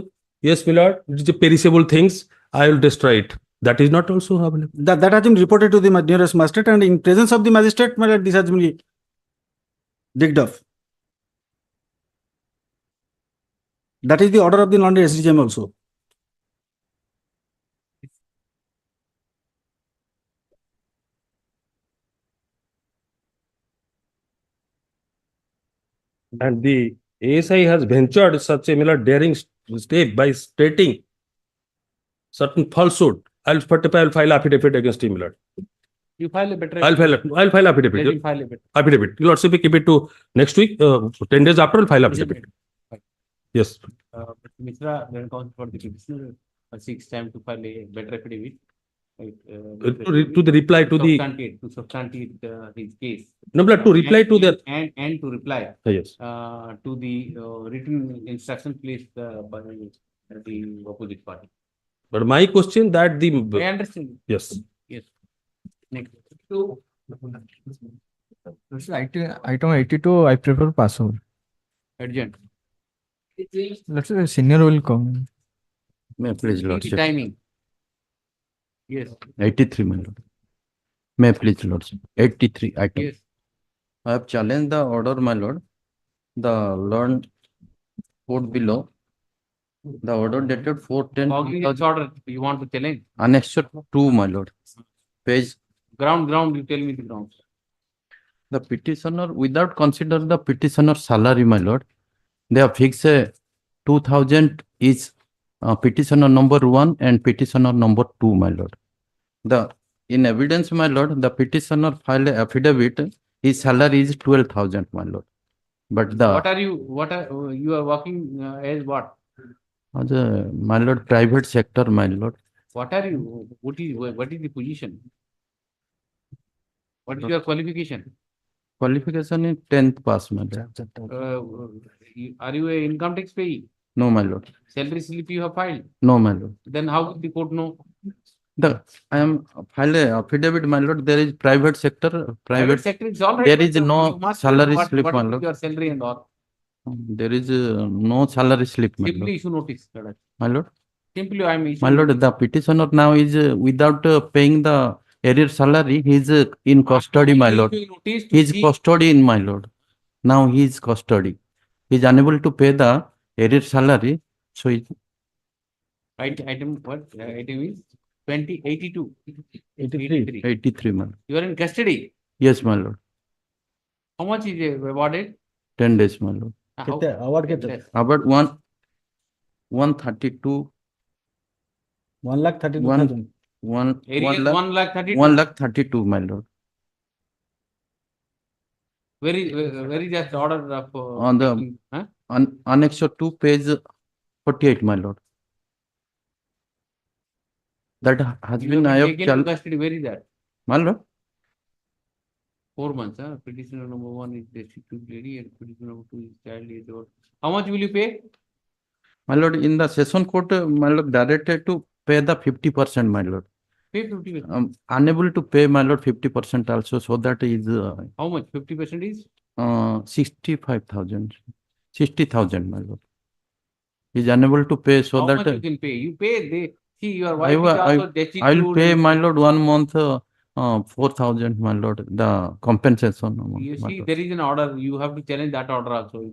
Yes, my lord, it is a perishable things. I will destroy it. That is not also available. That has been reported to the nearest magistrate and in presence of the magistrate, my lord, this has been digged off. That is the order of the London SDGM also. And the ASI has ventured such a daring step by stating certain falsehood. I'll file affidavit against him, Lord. You file a better. I'll file affidavit. Let him file a better. Affidavit. You'll also keep it to next week, 10 days after, I'll file affidavit. Yes. But Mishra then comes for the petitioner, seeks time to file a better affidavit. To the reply to the substantiate his case. No, but to reply to the and to reply. Yes. To the written instruction placed by the opposite party. But my question that the I understand. Yes. Yes. Next. Item 82, I prefer password. Urgent. Let's say senior will come. May please, Lordship. Timing. Yes. 83, my lord. May please, Lordship. 83 item. Yes. I have challenged the order, my lord. The learned quote below. The order dated 4/10. Order you want to challenge? Annexure 2, my lord. Page Ground, you tell me the grounds. The petitioner, without considering the petitioner's salary, my lord, they have fixed a 2,000 is petitioner number 1 and petitioner number 2, my lord. In evidence, my lord, the petitioner filed a affidavit, his salary is 12,000, my lord. But You are working as what? My lord, private sector, my lord. What are you? What is the position? What is your qualification? Qualification is 10th pass, my lord. Are you a income tax payee? No, my lord. Salary slip you have filed? No, my lord. Then how would the court know? I am filed a affidavit, my lord. There is private sector. Private sector is all right. There is but no you must salary know slip, what my is lord. your salary and all. There is no salary slip, my Simply lord. issue notice. My lord. Simply I am issuing. My lord, the petitioner now is without paying the arrear salary. He is in custody, my lord. He is custody in my lord. Now he is custody. He is unable to pay the arrear salary. So Item what? Item is 2082. 83, my lord. You are in custody. Yes, my lord. How much is awarded? 10 days, my lord. About 132. 1,32,000. 1,32,000, my lord. Where is that order of? On the Annex 2, page 48, my lord. That has been taken into custody. Where is that? My lord. 4 months. Petitioner number 1 is destitute lady and petitioner number 2 is child age old. How much will you pay? My lord, in the session court, my lord, directed to pay the 50%, my lord. Pay 50%. Unable to pay, my lord, 50% also. So that is. How much? 50% is? 65,000. 60,000, my lord. He is unable to pay, so How that. much you can pay? You pay. See, your wife is also destitute. I will pay, my lord, 1 month. 4,000, my lord, the compensation amount. You see, there is an order. You have to challenge that order also.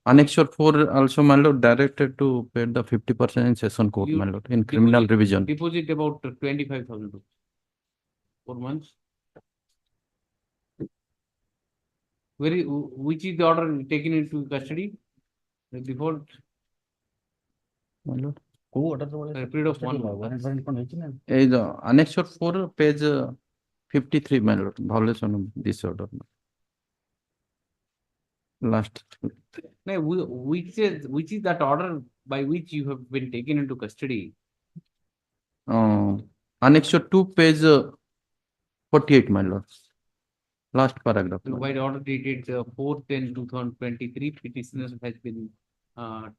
Annex 4 also, my lord, directed to pay the 50% in session court, my lord, in criminal revision. Deposit about 25,000 rupees. 4 months. Which is the order taken into custody? The default. My lord. A period of 1 month. Is Annex 4, page 53, my lord, violation of this order. Last. Now, which is that order by which you have been taken into custody? Annex 2, page 48, my lord. Last paragraph. By the order dated 4/10/2023, petitioner has been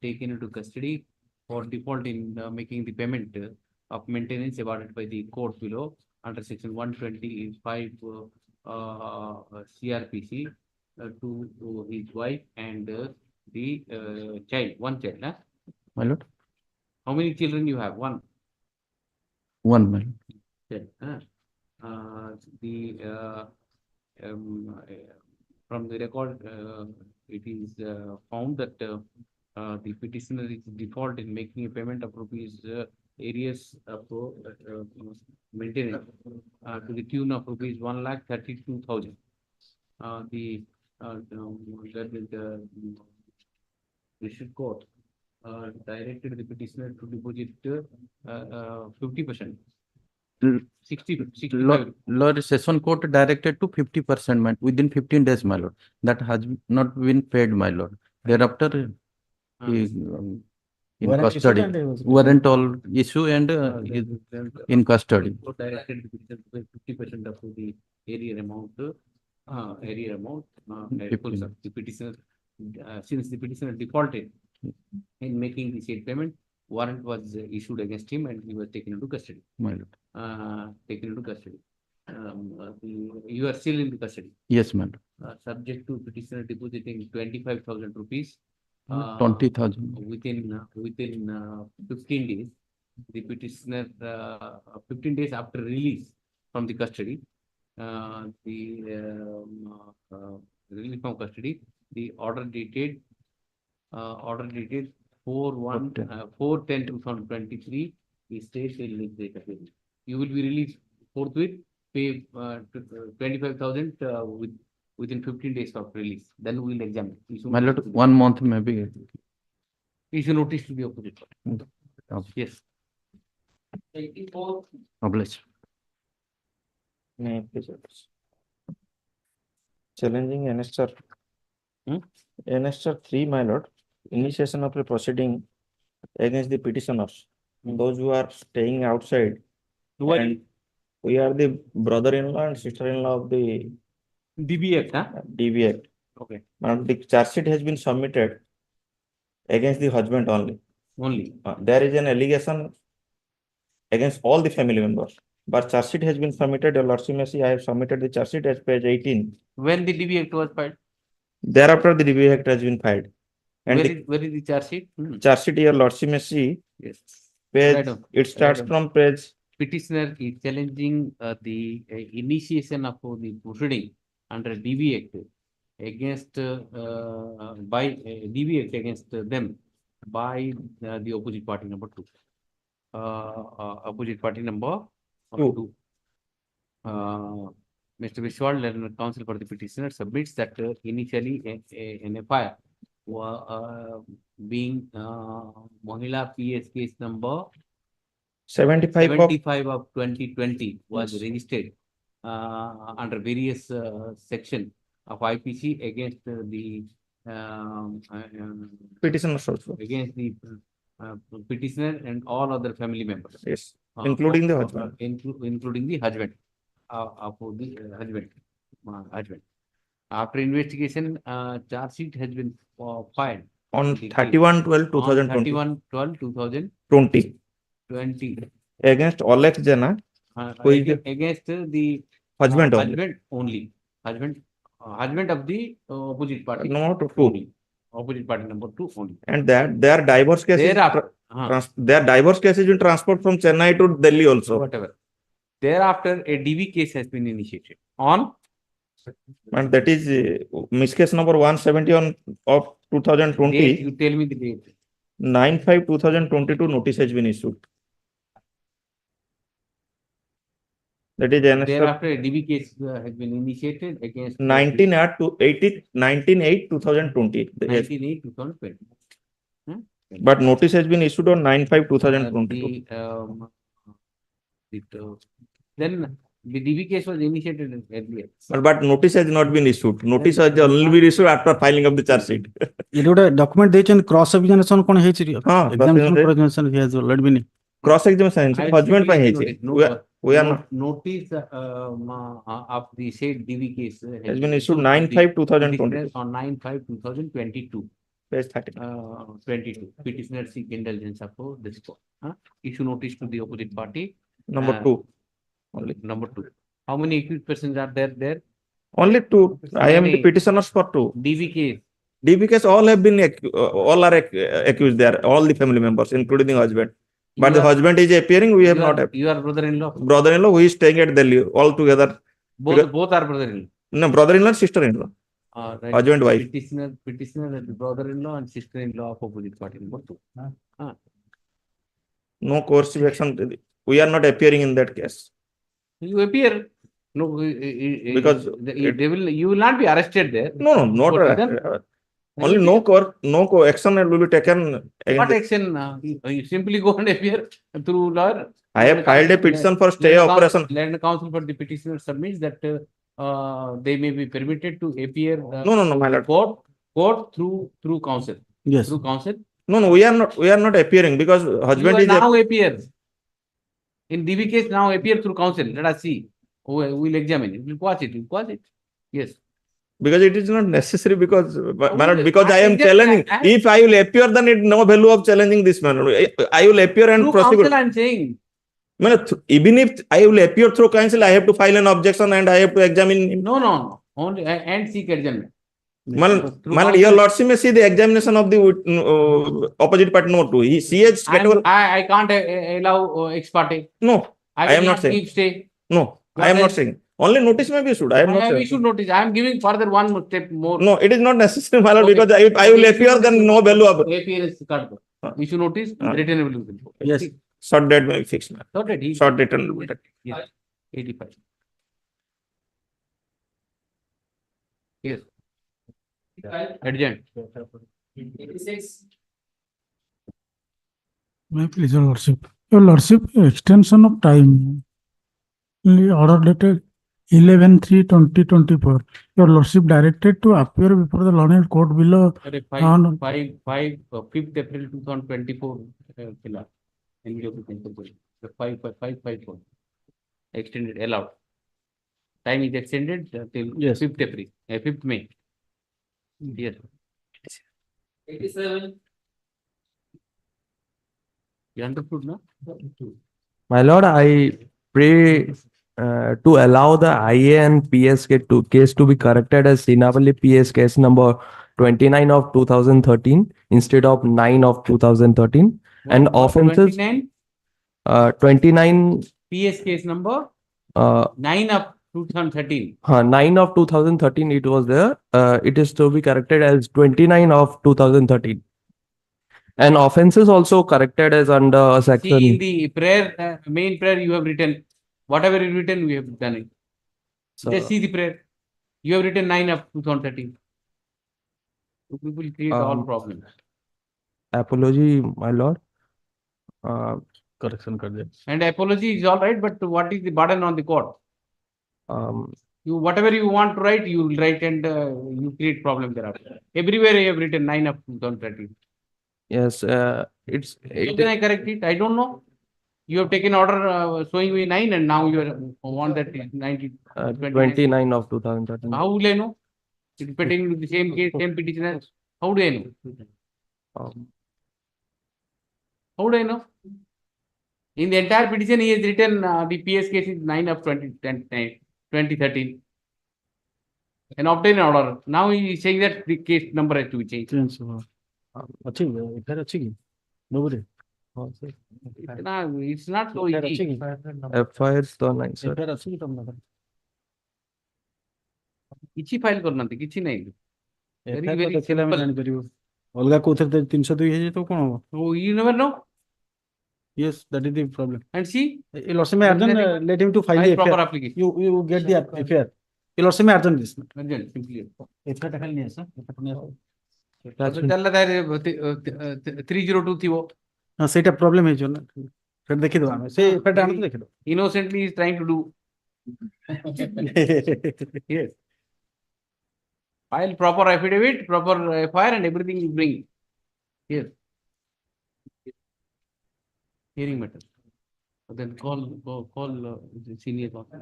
taken into custody for default in making the payment of maintenance awarded by the court below under section 125 CRPC to his wife and the one child. My lord. How many children you have? One. One, my lord. From the record, it is found that the petitioner is default in making a payment of rupees arrears of maintenance to the tune of rupees 1,32,000. The district court directed the petitioner to deposit 50%. 65. Lord, session court directed to 50% within 15 days, my lord. That has not been paid, my lord. Thereafter, he in custody. Warrant all issue and is in custody. Directed the petitioner to pay 50% of the area amount. The petitioner, since the petitioner defaulted in making the said payment, warrant was issued against him and he was taken into custody. My lord. Taken into custody. You are still in the custody. Yes, ma'am. Subject to petitioner depositing 25,000 rupees. 20,000. Within 15 days, the petitioner 15 days after release from the custody, release from custody, the order dated 4/10/2023 is states will release the custody. You will be released forthwith. pay 25,000 within 15 days of release. Then we will examine. My lord, 1 month maybe. Issue notice to the opposite party. Yes. Obliged. May I please address? Challenging annexure. Annexure 3, my lord, initiation of a proceeding against the petitioners, those who are staying outside. And we are the brother-in-law and sister-in-law of the DB Act, huh? DB Act. Okay. And the charge sheet has been submitted against the husband only. Only. There is an allegation against all the family members. But charge sheet has been submitted, your lordship may see, I have submitted the charge sheet as page 18. When the DB Act was filed? Thereafter, the DB Act has been filed. And Where is the charge sheet? Charge sheet, your lordship may see. Yes. Page, it starts from page. Petitioner is challenging the initiation of the proceeding under DB Act against by DB Act against them by the opposite party number 2. Opposite party number 2. Mr. Vishwal, learned counsel for the petitioner, submits that initially an FIR being Mahila PS case number 75 of 2020 was registered under various section of IPC against the petitioners also. Against the petitioner and all other family members. Yes, including the husband. Including the husband of the husband. After investigation, charge sheet has been filed on 31/12/2020 against Alex Jana, who is against the husband only. Husband of the opposite party. No, to 2. Opposite party number 2 only. And that their divorce case their divorce case has been transferred from Chennai to Delhi also. Whatever. Thereafter, a DV case has been initiated on. And that is miss case number 171 of 2020. Date, you tell me the date. 9/5/2022 notice has been issued. That is thereafter a DB case has been initiated against 19/8/2020. 19/8/2020. But notice has been issued on 9/5/2022. Then the DB case was initiated earlier. But notice has not been issued. Notice has only been issued after filing of the charge sheet. ये लोग document देचन cross examination कौन है चिरी? Examination for examination he has already been. Cross examination husband by है. We are not. Notice of the said DB case has been issued 9/5/2022 on 9/5/2022. Page 30. 22. Petitioner seek indulgence of this court. Issue notice to the opposite party. Number 2. Only. Number 2. How many accused persons are there? Only 2. I am the petitioners for 2. DB case. DB case all have been all are accused there. All the family members, including the husband. But the husband is appearing. We have not. Your brother-in-law. Brother-in-law who is staying at Delhi all together. Both are brother-in-law. No, brother-in-law, sister-in-law. Right. Husband, wife. Petitioner, brother-in-law and sister-in-law of opposite party. No coercive action. We are not appearing in that case. You appear. No, because you will not be arrested there. No, not only no action will be taken. What action? You simply go and appear through lawyer. I have filed a petition for stay operation. Land counsel for the petitioner submits that they may be permitted to appear. No, my lord. Court through counsel. Yes. Through counsel. No, we are not appearing because husband is now appears. In DB case now appear through counsel. Let us see. We will examine it. We'll watch it. Yes. Because it is not necessary because I am challenging. If I will appear, then it no value of challenging this man. I will appear and prosecute. Counsel I am saying. Even if I will appear through counsel, I have to file an objection and I have to examine him. No. Only and seek adjournment. Your lordship may see the examination of the opposite party note too. She has I can't allow ex parte. No, I am not saying. Stay. No, I am not saying. Only notice may be issued. I am not saying. Issued notice. I am giving further one step more. No, it is not necessary, my lord, because if I will appear, then no value of appearance card. Issue notice, written available. Yes. Short date may be fixed. Short date. Short date and yes. 85. Yes. Adjourned. 86. May I please, Your Lordship. Your Lordship, extension of time. In the order dated 11/3/2024. Your Lordship directed to appear before the learned court below on 5th April 2024. Fill-up. The 5/4. Extended, allowed. Time is extended till 5th April, 5th May. Yes. 87. You understood, no? My lord, I pray to allow the IA and PSK case to be corrected as Sinavali PS case number 29 of 2013 instead of 9 of 2013. And offenses 29 PS case number 9 of 2013. 9 of 2013 it was there. It is to be corrected as 29 of 2013. And offenses also corrected as under section. See, in the prayer, main prayer you have written, whatever you written, we have done it. Just see the prayer. You have written 9 of 2013. We will create all problems. Apology, my lord. Correction kar diya. And apology is all right, but what is the burden on the court? You whatever you want to write, you will write, and you create problem thereafter. Everywhere you have written 9 of 2013. Yes, How can I correct it? I don't know. You have taken order showing me 9, and now you want that 29 of 2013. How will I know? It is pertaining to the same case, same petitioner. How do I know? How do I know? In the entire petition, he has written the PS case is 9 of 2013 and obtain an order. Now he is saying that the case number has to be changed. It's not so easy. FIR तो नहीं sir. କିଛି file କରୁନାହାନ୍ତି, କିଛି ନାହିଁ। ଅଲଗା କୋଉଥିରେ 302 ହେଇଯାଇ ତ କଣ ହବ? You never know. Yes, that is the problem. And see, Lordship may urgent let him to file the proper FIR. application. You get the FIR. Lordship may urgent this. Urgent, simply. FIR ଟା ଖାଲି ନିଏ sir. ଚାଲିଲା ତାର 302 ଥିବ। ହଁ ସେଇଟା problem ହେଇଯିବ ନା। ସେଟା ଦେଖିଦବା ଆମେ। ସେ FIR ଟା ଆମେ ଦେଖିଦବା। Innocently is trying to do. Yes. File proper affidavit, proper FIR, and everything you bring. Yes. Hearing matter. Then call the senior officer.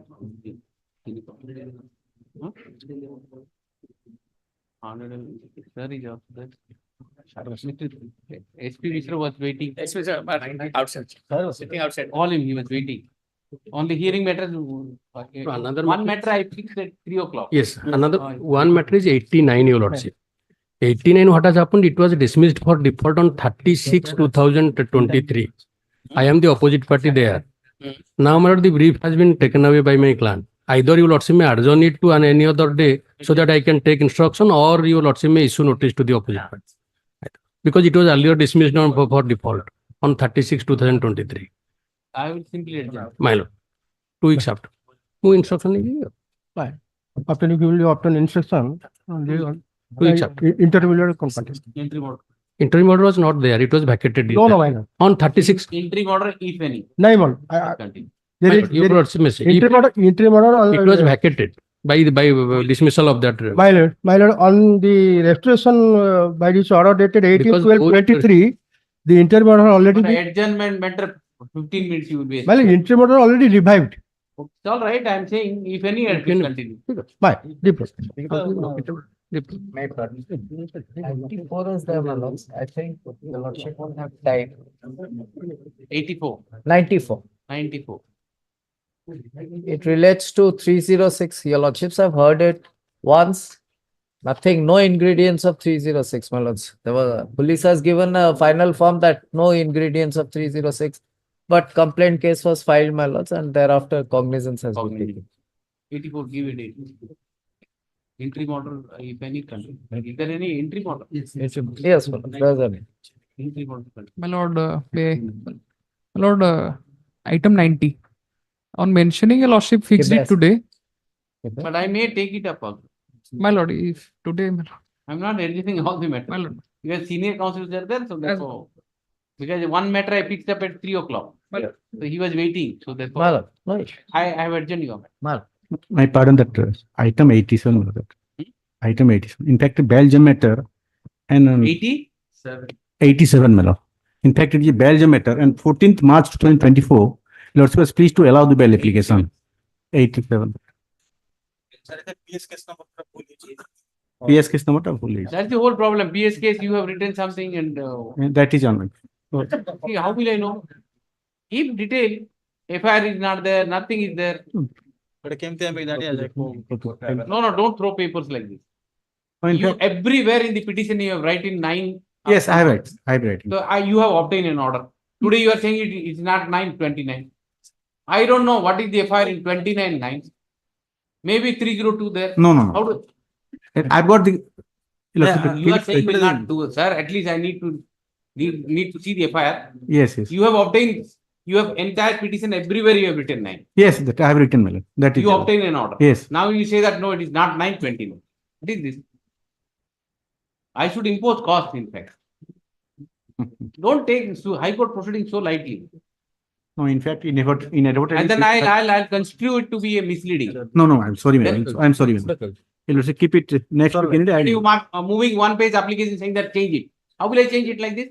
Huh? Sir is after that. SP Mishra was waiting. SP sir, outside. Sir was sitting outside. Call him, he was waiting. Only hearing matters. Another one matter I fixed at 3 o'clock. Yes, another one matter is 89, Your Lordship. 89, what has happened? It was dismissed for default on 36/2023. I am the opposite party there. Now, my lord, the brief has been taken away by my clan. Either Your Lordship may adjourn it to any other day so that I can take instruction, or Your Lordship may issue notice to the opposite party. Because it was earlier dismissed on for default on 36/2023. I will simply adjourn. My lord, 2 weeks after. Who instruction is here? Fine. After you give obtain instruction, 2 weeks after. intermediate contest. Interim order. Interim order was not there. It was vacated. No, why not? On 36. Interim order, if any. Nine more. There is Your Lordship message. Interim order. It was vacated by dismissal of that. My lord, on the restoration by this order dated 18/12/23, the interim order already. Adjournment matter 15 minutes you will be. My lord, interim order already revived. It's all right. I am saying if any, I will continue. Bye. Deep. 94 is there, my lords. I think the lordship won't have time. 84. 94. 94. It relates to 306. Your lordships have heard it once. Nothing, no ingredients of 306, my lords. Police has given a final form that no ingredients of 306, but complaint case was filed, my lords, and thereafter cognizance has been taken. 84, give it. Interim order, if any country. Is there any interim order? Yes, my lord. There's any. Interim order. My lord, item 90. On mentioning a lordship fixed it today. But I may take it up also. My lord, if today, my lord. I'm not editing all the matters. My lord. Because senior counsels are there, so therefore, because one matter I picked up at 3 o'clock. So he was waiting, so therefore, I have adjourned you. My pardon, that item 87. Item 87. In fact, Belgium matter and 87, my lord. In fact, it is a Belgium matter and 14th March 2024, Lordship was pleased to allow the bail application. 87. PS case number. That's the whole problem. PS case, you have written something and That is on. see, how will I know? If detail, FIR is not there, nothing is there. No, don't throw papers like this. You, everywhere in the petition you have written 9. Yes, I have read. So you have obtained an order. Today you are saying it's not 9/29. I don't know what is the FIR in 29/9. Maybe 302 there. No. How do, I've got the. you are saying will not do it, sir. At least I need to see the FIR. Yes. You have obtained. You have entire petition everywhere you have written 9. Yes, that I have written, my lord. That is. You obtain an order. Yes. Now you say that no, it is not 9/29. What is this? I should impose cost, in fact. Don't take High Court proceedings so lightly. No, in fact, in advertising. And then I'll construe it to be a misleading. No, I'm sorry, madam. I'm sorry, madam. You'll keep it next week. You mark moving one page application saying that change it. How will I change it like this?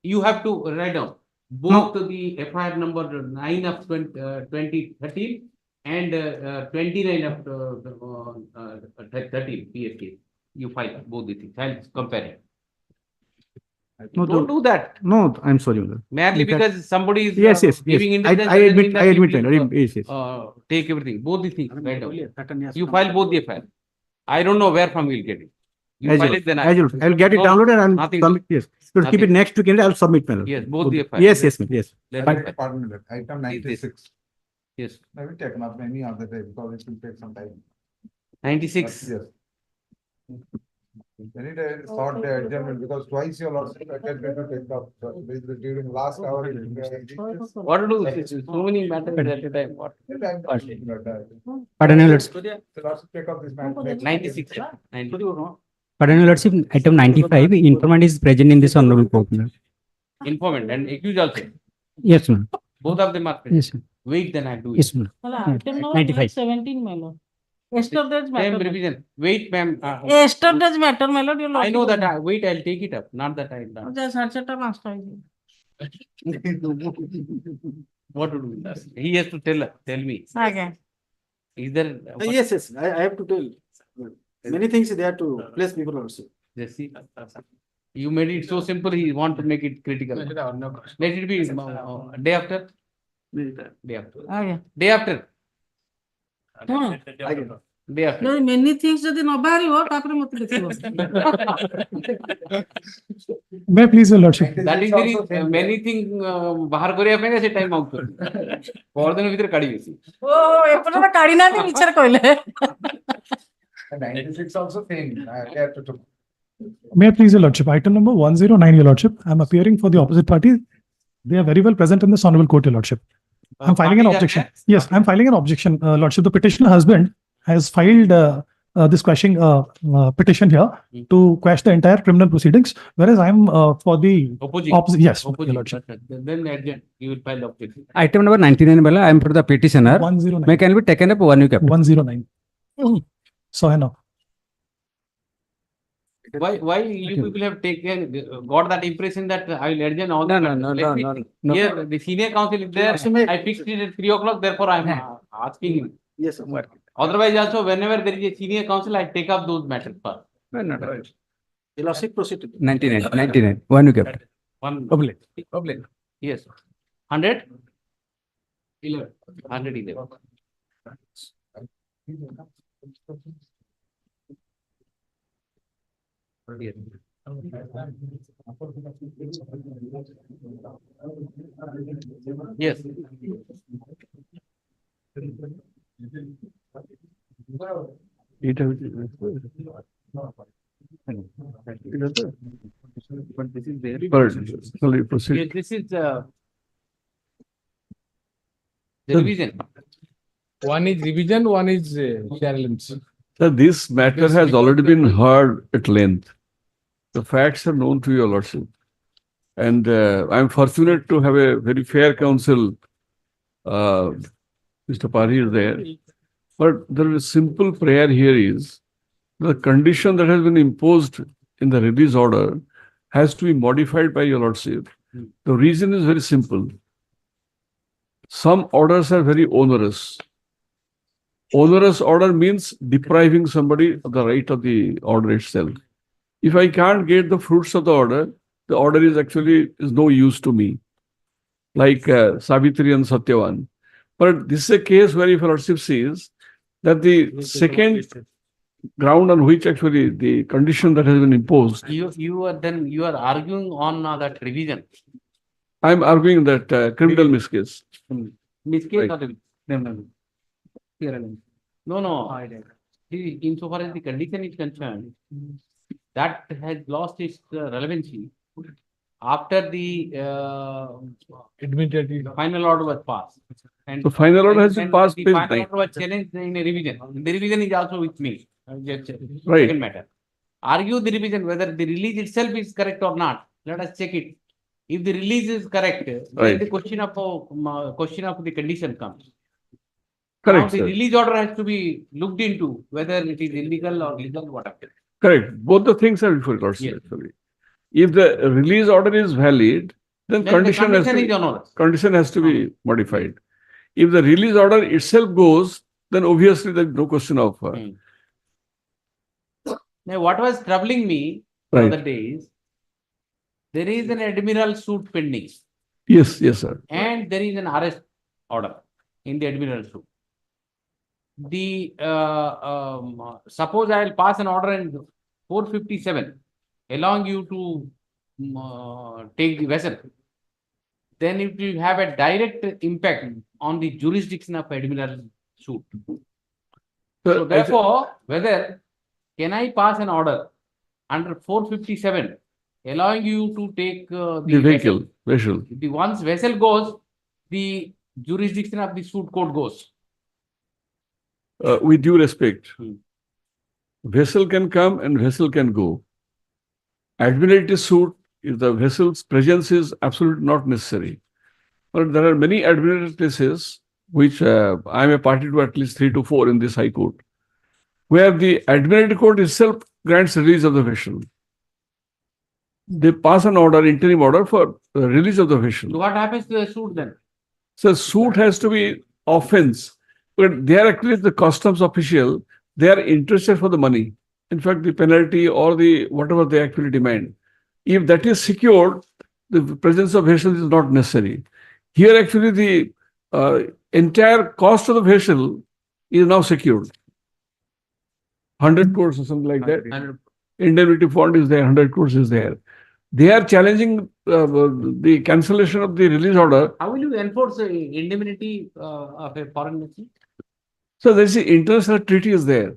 You have to write down both the FIR number 9 of 2013 and 29 of 13 PSK. You file both the things. I'll compare it. No, don't do that. No, I'm sorry, madam. Merely because somebody is yes. giving indulgence. I admit, madam. Yes. Take everything, both the things. Right down. You file both the FIR. I don't know where from you'll get it. You file it, then I'll get it downloaded and nothing. submit. Yes. So keep it next week and I'll submit, madam. Yes, both the FIR. Yes. Pardon me, item 96. Yes. I will take up any other day because it will take some time. 96. Yes. Any day, thought the adjournment because twice your lordship attempted to take up during last hour. What to do? So many matters at a time. What? Pardon, your lordship. The lordship take up this matter. 96. Pardon, your lordship. Item 95. Informant is present in this honorable court. Informant and accused also. Yes, ma'am. Both of them are present. Yes, ma'am. Wait, then I do it. Yes, ma'am. 95. 17, my lord. Yesterday's matter. Same revision. Wait, ma'am. Yesterday's matter, my lord. I know that. Wait, I'll take it up. Not that I've done. Just answer to master. What to do? He has to tell me. Okay. Is there? Yes. I have to tell. Many things they have to place people also. Just see. You made it so simple. He want to make it critical. Let it be day after. Day after. Okay. Day after. Day after. No, many things ଯଦି ନ ବାହାରିବ ତାପରେ ମତେ ଦେଖିବ May I please, your lordship? That is very many things ବାହାର କରିବା ପାଇଁ ସେ ଟାଇମ ଆଉଟ ପରଦିନ ଭିତରେ କାଢିବେ ସି ଓ ଏପଟେ ତ କାଢି ନାହାନ୍ତି ମିଛରେ କହିଲେ 96 also same. I have to. May I please, your lordship? Item number 109, your lordship. I'm appearing for the opposite party. They are very well present in this honorable court, your lordship. I'm filing an objection. Yes, I'm filing an objection, lordship. The petitioner husband has filed this quashing petition here to quash the entire criminal proceedings, whereas I'm for the opposite. Yes, your lordship. Then you will file the objection. Item number 99, Bala. I am for the petitioner. 109. May can be taken up 1 week after. 109. So, I know. Why you people have got that impression that I will adjourn all the No. Here, the senior counsel is there. I fixed it at 3 o'clock. Therefore, I am asking him. Yes, sir. Otherwise, also, whenever there is a senior counsel, I take up those matters first. No. The lordship proceed. 99. 1 week after. Public. Yes. 100? 11. 111. Yes. But this is very. Yes, this is the revision. One is revision, one is challenge. Sir, this matter has already been heard at length. The facts are known to your lordship. And I'm fortunate to have a very fair counsel. Mr. Pari is there. But the simple prayer here is the condition that has been imposed in the release order has to be modified by your lordship. The reason is very simple. Some orders are very onerous. Onerous order means depriving somebody of the right of the order itself. If I can't get the fruits of the order is actually is no use to me. Like Savitri and Satyavan. But this is a case where if your lordship sees that the second ground on which actually the condition that has been imposed. You are arguing on that revision. I'm arguing that criminal miscase. Miscase Right. or criminal? No. See, insofar as the condition is concerned, that has lost its relevancy after the final order was passed. And The final order has been and passed The page final 9. order was challenged in a revision. The revision is also with me. Right. Second matter. Argue the revision whether the release itself is correct or not. Let us check it. If the release is correct, then Right. the question of the condition comes. Correct, Now the sir. release order has to be looked into whether it is illegal or legal, whatever. Correct. Both the things are before lordship. Yes. Actually. If the release order is valid, then Then the condition has to condition be, is onerous. condition has to be modified. If the release order itself goes, then obviously there is no question of. Now, what was troubling me the Right. other day is there is an admiral suit pending Yes, sir. and there is an arrest order in the admiral suit. The suppose I will pass an order in 457 allowing you to take the vessel, then it will have a direct impact on the jurisdiction of admiral suit. So therefore, whether can I pass an order under 457 allowing you to take The vehicle. the once vessel goes, the jurisdiction of the suit court goes. With due respect, vessel can come and vessel can go. Admiralty suit, if the vessel's presence is absolutely not necessary. But there are many admiralty cases, which I am a party to at least 3 to 4 in this High Court, where the Admiralty Court itself grants release of the vessel. They pass an order, interim order for release of the vessel. So what happens to the suit then? So suit has to be offense, but they are actually the customs official. They are interested for the money. In fact, the penalty or the whatever they actually demand. If that is secured, the presence of vessel is not necessary. Here actually the entire cost of the vessel is now secured. 100 crores or something like that. Indemnity fund is there, 100 crores is there. They are challenging the cancellation of the release order. How will you enforce the indemnity of a foreign nation? So there is the international treaty is there.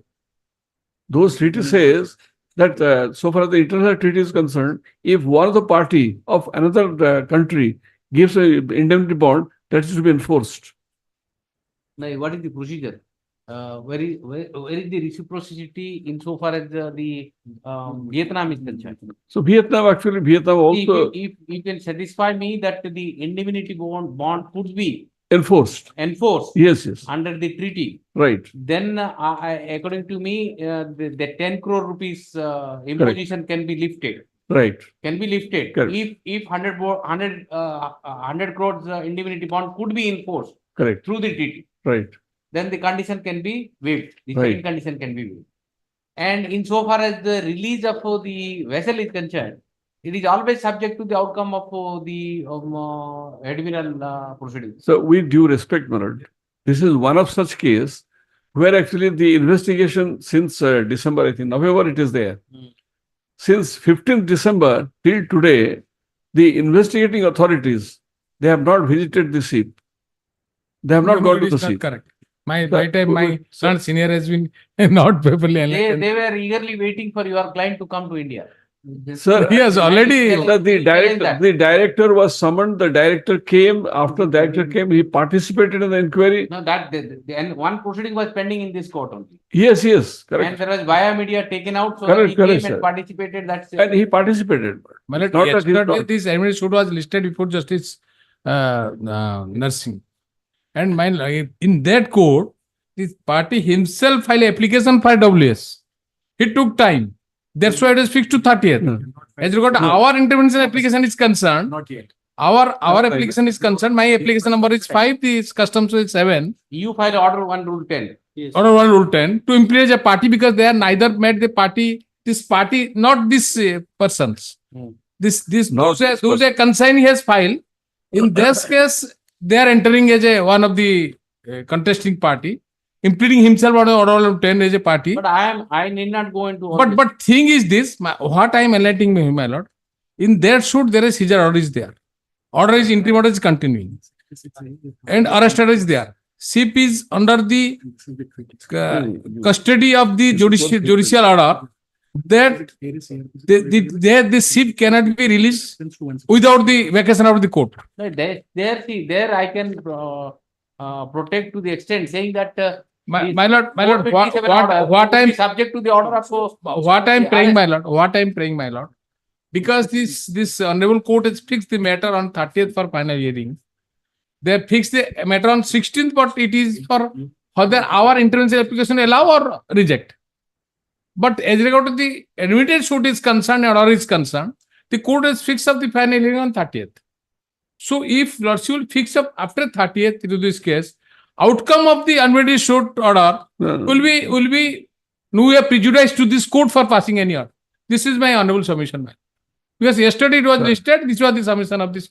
Those treaty says that so far as the international treaty is concerned, if one of the party of another country gives a indemnity bond, that is to be enforced. Now, what is the procedure? Where is the reciprocity insofar as the Vietnam is concerned? So Vietnam also If you can satisfy me that the indemnity bond could be enforced. Yes. Under the treaty. Right. Then, according to me, the 10 crore rupees imposition can be lifted. Right. Can be lifted. Correct. If 100 crores indemnity bond could be enforced. Correct. Through the treaty. Right. Then the condition can be waived. The Right. second condition can be waived. And insofar as the release of the vessel is concerned, it is always subject to the outcome of the admiral proceedings. So with due respect, my lord, this is one of such case where actually the investigation since December, I think November it is there. Since 15th December till today, the investigating authorities, they have not visited the ship. They have not gone to the ship. Correct. My son senior has been not properly They were eagerly waiting for your client to come to India. Sir, He has already- the director was summoned, the director came, after the director came, he participated in the inquiry. No, and one proceeding was pending in this court only. Yes, yes, And correct. there was via media taken out, so Correct, he correct, came sir. and participated, that's. And he participated. My lord, Not that he's yesterday not- this administration was listed before Justice Nursing. And in that court, this party himself filed application for WS. It took time. That's why it is fixed to 30th. As regard to our intervention application is concerned, Not yet. our application is concerned, my application number is 5, this customs is 7. You filed order 1 rule 10. Order 1 rule 10 to implement a party because they are neither met the party, this party, not this persons. Those a consignee has filed. In this case, they are entering as one of the contesting party, implementing himself order 10 as a party. But I need not go into. all this. But thing is this, what I am enlightening my lord, in their suit there is seizure order is there. Order is interim order is continuing. And arrest order is there. SIP is under the custody of the judicial order that the SIP cannot be released without the vacation of the court. No, there I can protect to the extent saying that. My lord, what I am subject to the order of. what I am praying, my lord, because this honorable court has fixed the matter on 30th for final hearing. They have fixed the matter on 16th, but it is for whether our intervention application allow or reject. But as regard to the admitted suit is concerned or is concerned, the court has fixed up the final hearing on 30th. So if Lordship will fix up after 30th to this case, outcome of the admitted suit order will be no prejudice to this court for passing any order. This is my honorable submission, man. Because yesterday it was listed, this was the submission of this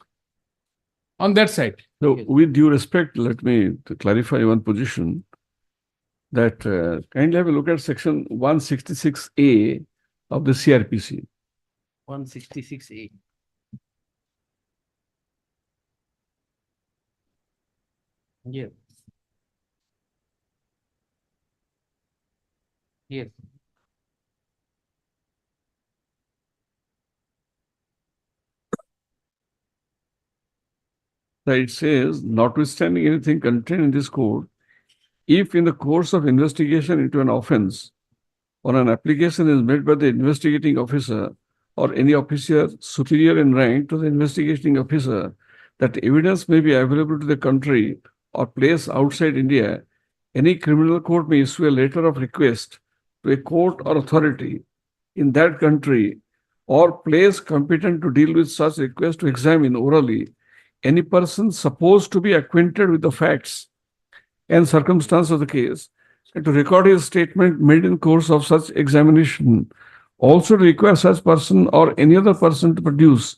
on that side. So, with due respect, let me to clarify one position that kindly have a look at section 166A of the CRPC. 166A. Yeah. Yes. It says, notwithstanding anything contained in this code, if in the course of investigation into an offense or an application is made by the investigating officer or any officer superior in rank to the investigating officer, that evidence may be available to the country or place outside India, any criminal court may issue a letter of request to a court or authority in that country or place competent to deal with such request to examine orally any person supposed to be acquainted with the facts and circumstances of the case, and to record his statement made in course of such examination. Also to require such person or any other person to produce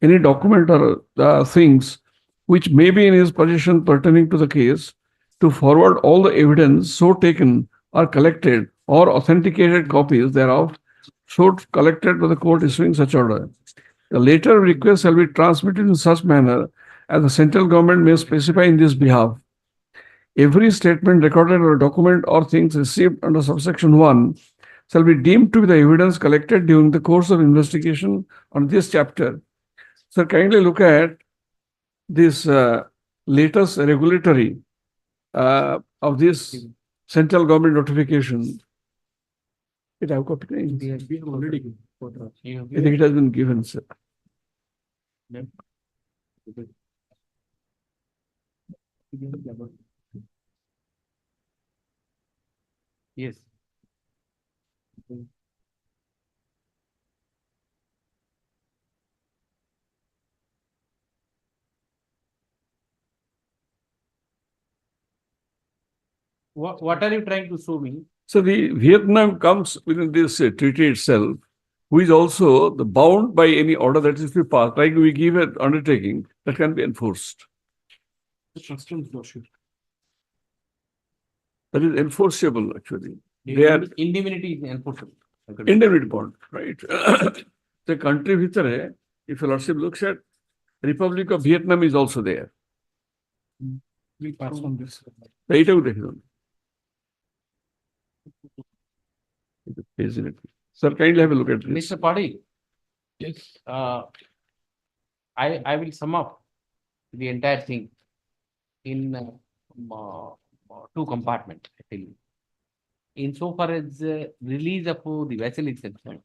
any document or things which may be in his possession pertaining to the case, to forward all the evidence so taken or collected or authenticated copies thereof, so collected by the court issuing such order. The later request shall be transmitted in such manner as the central government may specify in this behalf. Every statement recorded or document or things received under subsection 1 shall be deemed to be the evidence collected during the course of investigation on this chapter. So kindly look at this latest regulatory of this central government notification. I think it has been given, sir. Yes. What are you trying to show me? So the Vietnam comes within this treaty itself, who is also the bound by any order that is to be passed. Like we give an undertaking that can be enforced. That is enforceable actually. They are Indemnity is enforceable. indemnity bond, right? The country bhitar if your lordship looks at, Republic of Vietnam is also there. We pass on this. এইটাও দেখে দিন। Sir, kindly have a look at this. Mr. Paddy, Yes. I will sum up the entire thing in two compartments, I tell you. Insofar as release of the vessel is concerned,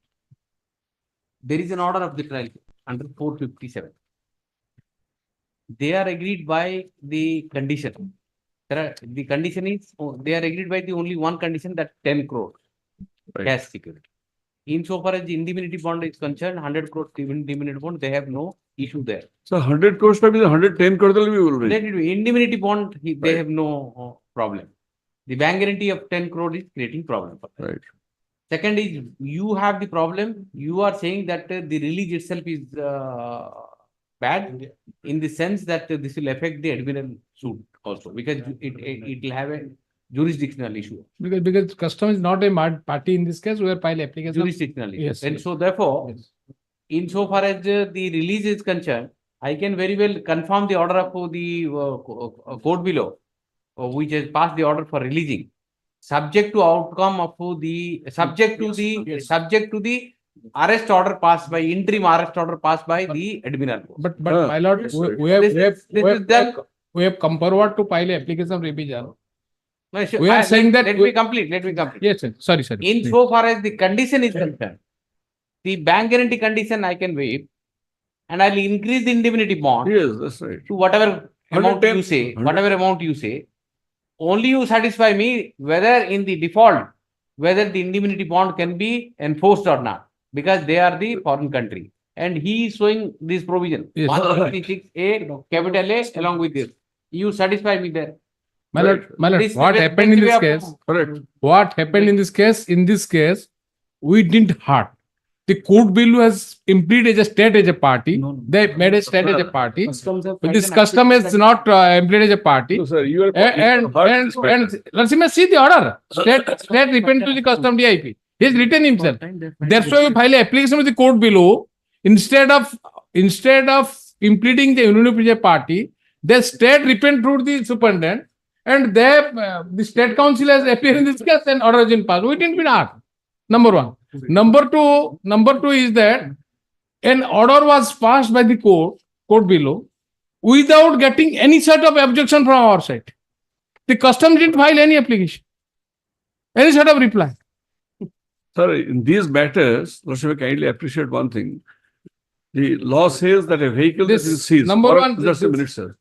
there is an order of the trial under 457. They are agreed by the condition. The condition is, they are agreed by the only one condition, that 10 crore cash security. Insofar as the indemnity bond is concerned, 100 crore indemnity bond, they have no issue there. So 100 crores will be 110 crores will be already. Let it be. Indemnity bond, they have no problem. The bank guarantee of 10 crore is creating problem for them. Right. Second is, you have the problem. You are saying that the release itself is bad in the sense that this will affect the admiral suit also, because it will have a jurisdictional issue. Because custom is not a party in this case, we are file application. Jurisdictional issue. Yes. And so therefore, insofar as the release is concerned, I can very well confirm the order of the court below, which has passed the order for releasing, subject to outcome of the subject to the arrest order passed by interim arrest order passed by the admiral. But my lord, we have come forward to file application of revision. We are saying that. Let me complete. Yes, sir. Sorry. Insofar as the condition is concerned, the bank guarantee condition I can waive, and I'll increase the indemnity bond. Yes, that's right. To whatever amount you say, only you satisfy me whether in the default, whether the indemnity bond can be enforced or not, because they are the foreign country. And he is showing this provision. Yes. 156A, capital A, along with this. You satisfy me there. My lord, what happened in this case? Correct. What happened in this case? In this case, we didn't hurt. The court bill has implemented as a state as a party. They made a state as a party. But this custom is not implemented as a party. No, sir, you are and let's see the order. State repent to the custom DIP. He has written himself. That's why we file an application with the court below. Instead of implementing the unity party, the state repent through the superintendent, and the state council has appeared in this case and order has been passed. We didn't been asked. Number one. Number two is that an order was passed by the court below, without getting any sort of objection from our side. The customs didn't file any application, any sort of reply. Sir, in these matters, Lordship, kindly appreciate one thing. The law says that a vehicle that is seized. Just a minute, sir.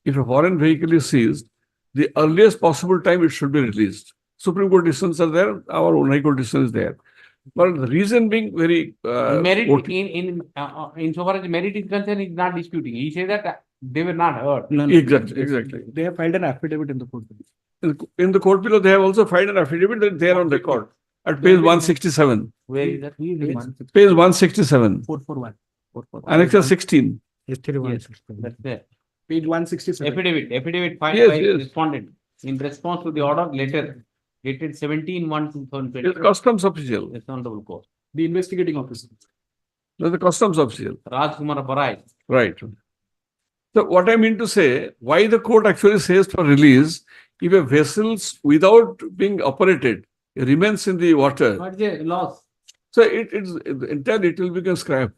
If a foreign vehicle is seized, the earliest possible time it should be released. Supreme Court decisions are there, our own High Court decision is there. But the reason being very merit insofar as merit is concerned, is not disputing. He says that they were not heard. Exactly. They have filed an affidavit in the court. In the court below, they have also filed an affidavit that they are on record at page 167. Where is that? Page 167. 441. Annexure 16. That's there. Page 167. Affidavit filed by respondent in response to the order letter dated 17/1/2020. It's customs official. Yes, Honorable Court. The investigating officer. No, the customs official. Rajkumar Barai. Right. So what I mean to say, why the court actually says for release, if a vessel without being operated remains in the water. What is the loss? So it's entirely, it will become scrap.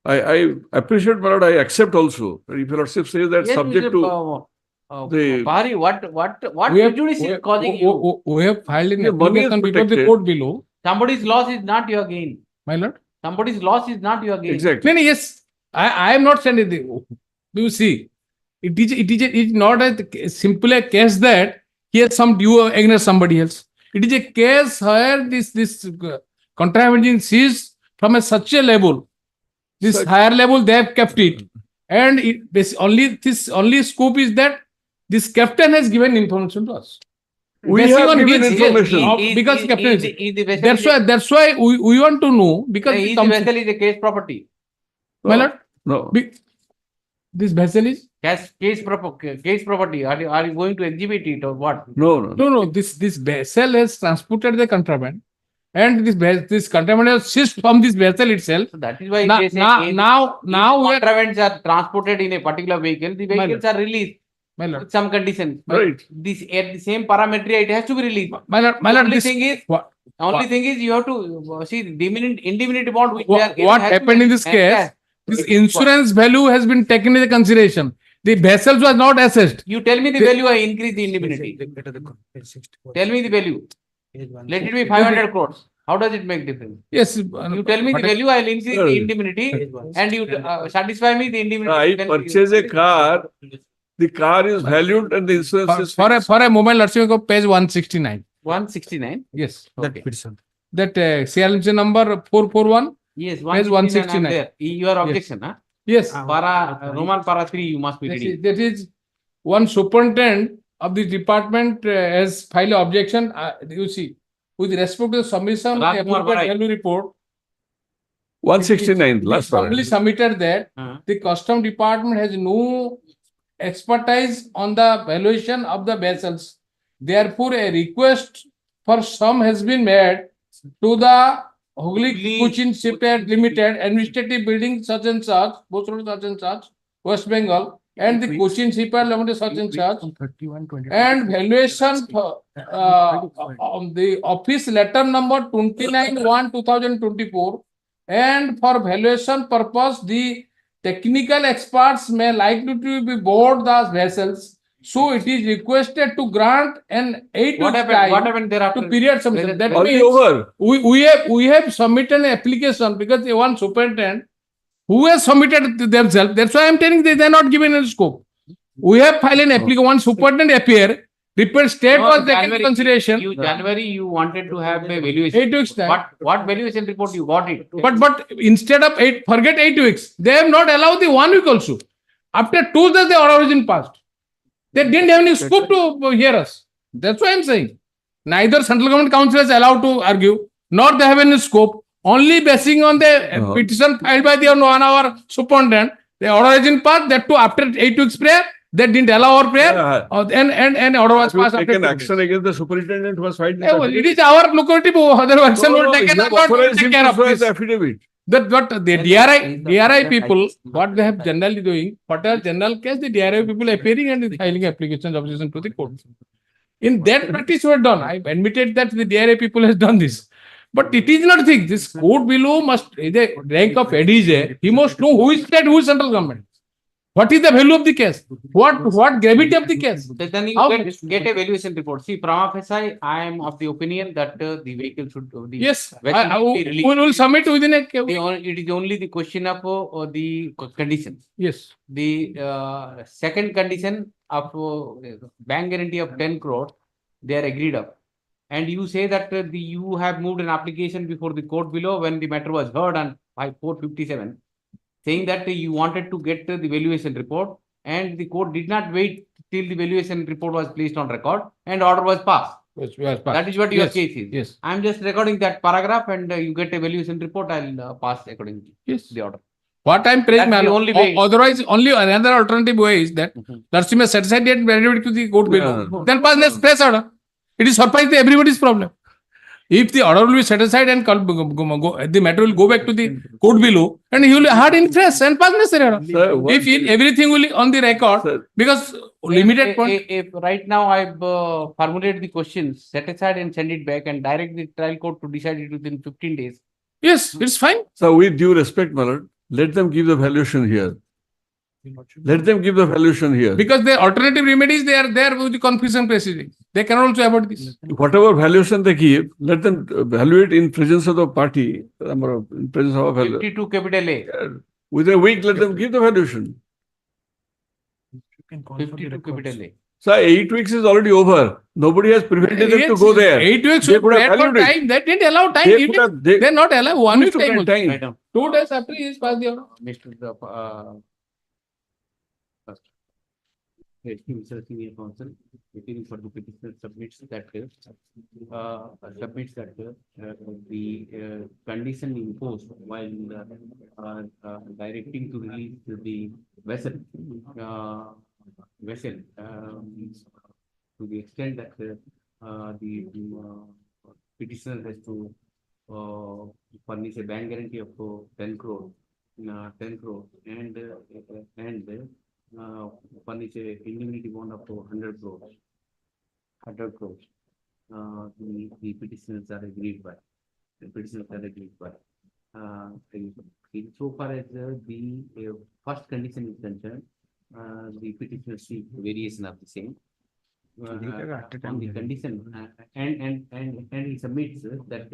I appreciate, my lord, I accept also. If your lordship says that Yes, subject Mr. to the Pari, what prejudice is causing you? We have filed an The money is application before the protected. court below. Somebody's loss is not your gain. My lord. Somebody's loss is not your gain. Exactly. No, yes, I am not saying it. You see, it is not a simple a case that he has some due against somebody else. It is a case where this contravention is seized from such a level. This higher level they have kept it, and only scope is that this captain has given information to us. We have given information. Because captain. That's why we want to know, because His vessel is a case property. My lord, No. this vessel is Case property. Are you going to exhibit it or what? No. This vessel has transported the contraband, and this contraband has seized from this vessel itself. So that is why Now we are contrabands are transported in a particular vehicle. The vehicles are released. My lord. with some conditions. Right. This at the same parameter, it has to be released. My lord, The only this, thing is, only thing is you have to see the indemnity bond which they are getting what has to happened be in this case? encashed. This insurance value has been taken into consideration. The vessels was not assessed. You tell me the value, I increase the indemnity. Tell me the value. Let it be 500 crores. How does it make difference? Yes. You tell me the value, I will increase the indemnity and you satisfy me the indemnity. I purchase a car, the car is valued and the insurance is For a moment, let's go page 169. 169? Yes. Okay. That CLMC number 441. Yes, Page 169. 169. There. Your objection, huh? Yes. Roman para 3 you must be reading. That is one superintendent of the department has filed an objection. You see, with respect to the submission of the Rajkumar appropriate Barai. value report, 169, last formally paragraph. submitted that the custom department has no expertise on the valuation of the vessels. Therefore, a request for sum has been made to the Hogli Cochin Shipyard Limited, administrative building such and such, Post Road such and such, West Bengal, and the Cochin Shipyard Limited such and such, and valuation on the office letter number 29/1/2024, and for valuation purpose, the technical experts may likely to be board the vessels. So it is requested to grant an 8 What weeks happened? time What happened thereafter? to period submission. That Already means over. we have submitted an application because the one superintendent who has submitted themselves. That's why I'm telling they are not given any scope. We have filed an application. One superintendent appear. Repair state No, was taken January, into consideration. January you wanted to have a valuation. 8 weeks time. What valuation report you got it? But instead of 8, forget 8 weeks. They have not allowed the 1 week also. After 2 days, the order was in passed. They didn't have any scope to hear us. That's why I'm saying. Neither central government council is allowed to argue, nor they have any scope. Only basing on the petition filed by the 1 hour superintendent, the order is in passed. That too after 8 weeks prayer, they didn't allow our prayer. And order was passed after 2 days. Action against the superintendent was filed. Yeah, well, it is our lucrative. Other action will take care of this. Affidavit. That what the DRI people, what they have generally doing, what are general case, the DRI people appearing and filing applications objection to the court. In that practice we have done. I admitted that the DRI people has done this. But it is not thing. This court below must, the rank of ADJ, he must know who is state, who is central government. What is the value of the case? What gravity of the case? Then you get a valuation report. See, prima facie, I am of the opinion that the vehicle should Yes, vessel be we released. will submit within a It is only the question of the conditions. Yes. The second condition of bank guarantee of 10 crore, they are agreed up. And you say that you have moved an application before the court below when the matter was heard on 457. Saying that you wanted to get the valuation report and the court did not wait till the valuation report was placed on record and order was passed. That is what your case is. Yes. I'm just recording that paragraph and you get a valuation report, I'll pass accordingly. Yes. The order. What I'm praying, That's the only way. otherwise, only another alternative way is that Larsi may set aside and validate to the court below. Then pass next press order. It is surprised everybody's problem. If the order will be set aside and the matter will go back to the court below, and he will hard in press and pass necessary order. If everything will be on the record, because limited point. If right now I've formulated the questions, set aside and send it back and direct the trial court to decide it within 15 days. Yes, it's fine. So with due respect, my lord, let them give the valuation here. Let them give the valuation here. Because the alternative remedies, they are there with the confiscation proceedings. They cannot also avoid this. Whatever valuation they give, let them evaluate in presence of the party, in presence of a value. 52 capital A. Within a week, let them give the valuation. 52 capital A. So 8 weeks is already over. Nobody has prevented them to go there. 8 weeks They should could have wait for valued it. time. They didn't allow time. They not allow 1 week time. 2 days after he is passed the order. Mr. Senior counsel, waiting for the petitioner submits that the condition imposed while directing to release the vessel to the extent that the petitioner has to furnish a bank guarantee of 10 crore, and furnish a indemnity bond up to 100 crores. 100 crores. The petitioners are agreed by. The petitioners are agreed by. So far as the first condition is concerned, the petitioner seek variation of the same. On the condition, and he submits that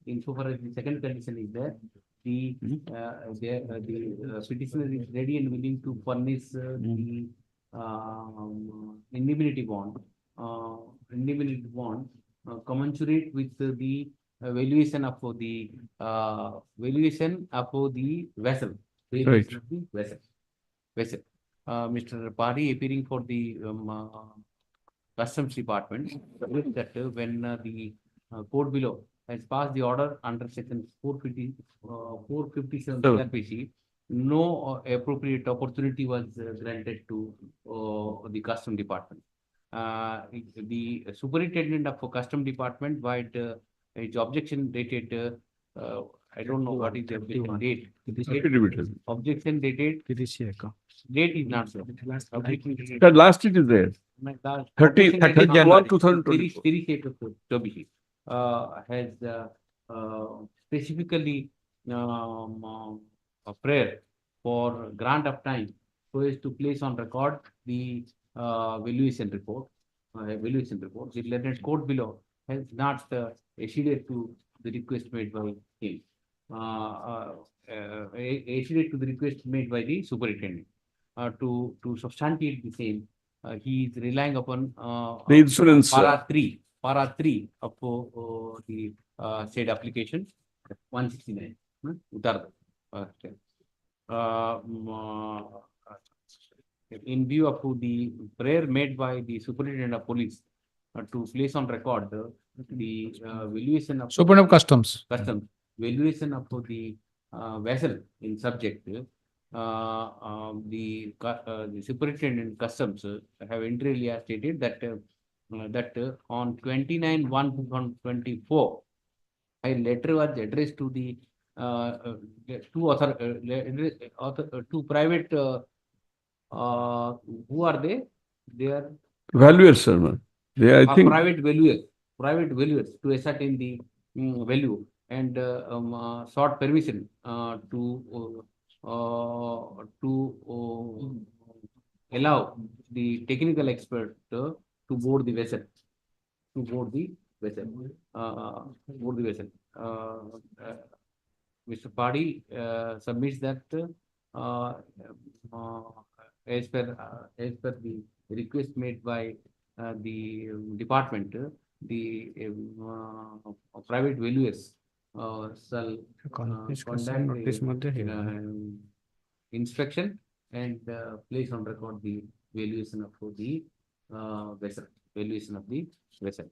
insofar as the second condition is there, the petitioner is ready and willing to furnish the indemnity bond, commensurate with the valuation of the vessel. Right. Of the vessel. Mr. Pari appearing for the Customs Department that when the court below has passed the order under section 457 CRPC, no appropriate opportunity was granted to the Custom Department. The superintendent of Custom Department, by his objection dated, I don't know what is the objection date. Objection dated. Date is not so. That last it is there. 30 January 2020. Has specifically a prayer for grant of time so as to place on record the valuation report. The learned court below has not acceded to the request made by him. Acceded to the request made by the superintendent. To substantiate the same, he is relying upon the insurance para 3 of the said application 169. In view of the prayer made by the superintendent of police to place on record the valuation of Superintendent of Customs. Valuation of the vessel in subject. The superintendent customs have inter alia stated that on 29/1/2024, a letter was addressed to the two private. Who are they? They are valuers, sir. They, I think, private valuers to ascertain the value and sought permission to allow the technical expert to board the vessel. Mr. Padi submits that as per the request made by the department, the private valuers shall conduct inspection and place on record the valuation of the vessel.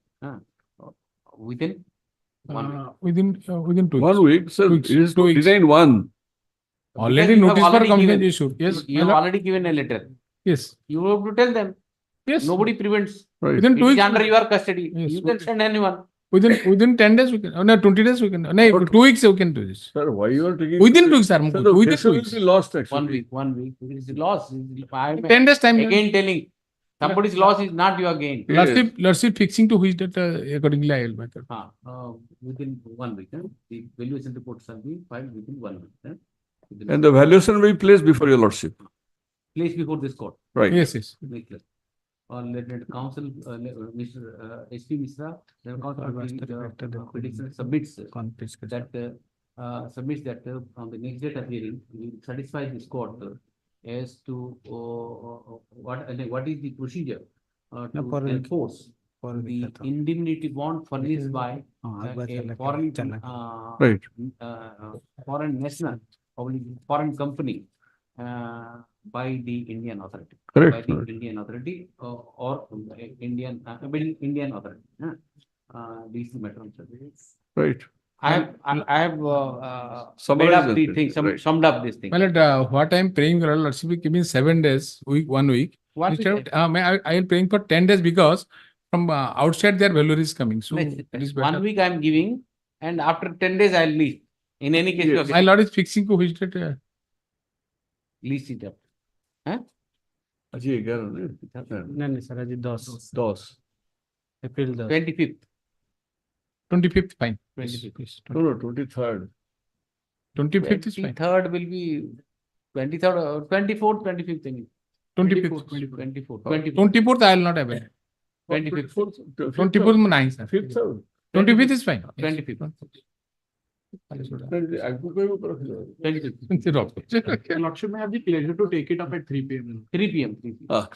Within 1 week. Within 2 weeks. 1 week, sir. It is designed one. Already notice for complaint issued. Yes. You have already given a letter. Yes. You have to tell them. Yes. Nobody prevents. Right. Within 2 It is weeks. under your custody. Yes. You can send anyone. Within 10 days we can. No, 20 days we can. No, 2 weeks we can do this. Sir, why you are taking Within 2 weeks, sir. Sir, the Within vessel 2 will weeks. be lost actually. 1 week. It is lost. I am 10 days time. again telling somebody's loss is not your gain. Lordship fixing to which that accordingly I will matter. Within 1 week. The valuation report shall be filed within 1 week. And the valuation will be placed before your lordship. Placed before this court. Right. Yes. Make clear. Or let counsel, Mr. S.P. Mishra, then counsel petitioner submits that on the next date of hearing, we satisfy this court as to what is the procedure to enforce the indemnity bond furnished by a foreign national, foreign company by the Indian authority. Correct. By the Indian authority or Indian authority. This is the matter of service. Right. I have made up Summarized the it, thing, right. summed up this thing. Well, what I am praying, Lordship, give me 7 days, 1 week. Instead of, I am praying for 10 days because from outside their value is coming. So it is better. 1 week I am giving, and after 10 days I will leave. In any case, My lord is fixing to which date. lease it up. আজি 11 नहीं sir आज 10 10 अप्रैल 10 25th. 25th, fine. 25th. No, 23rd. 25th is fine. 23rd will be 23rd, 24th, 25th. 25th. 24th. 24th, I will not have it. 25th. 24th, nice. 5th. 25th is fine. 25th. Lordship, may have the pleasure to take it up at 3 p.m. 3 p.m. 3 p.m. Ah.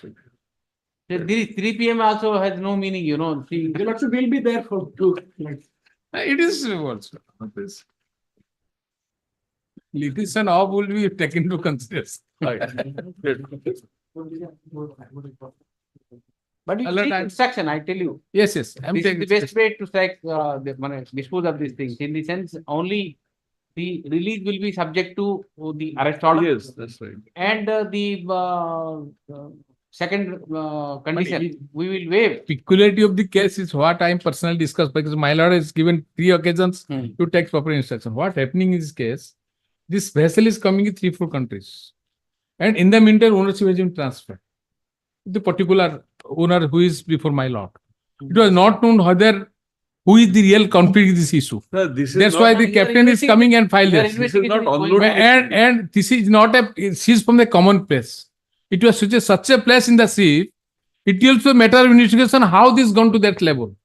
This 3 p.m. also has no meaning, you know. The Lordship will be there for 2. It is also. Litigation all will be taken into consideration. But you Alert take and- instruction, I tell you. Yes, yes. I'm This is taking the best way to strike, dispose of these things. In the sense, only the release will be subject to the arrest order. Yes, that's right. And the second condition, we will waive. Peculiarity of the case is what I am personally discussed because my lord has given 3 occasions to take proper instruction. What happening in this case? This vessel is coming in 3-4 countries, and in the meantime, ownership has been transferred. The particular owner who is before my lord. It was not known whether who is the real culprit in this issue. Sir, this is That's not- why the captain is coming and filed Your this. This is not investigation is unloading. And this is not a seized from the common place. It was such a place in the sea. It also a matter of investigation how this gone to that level.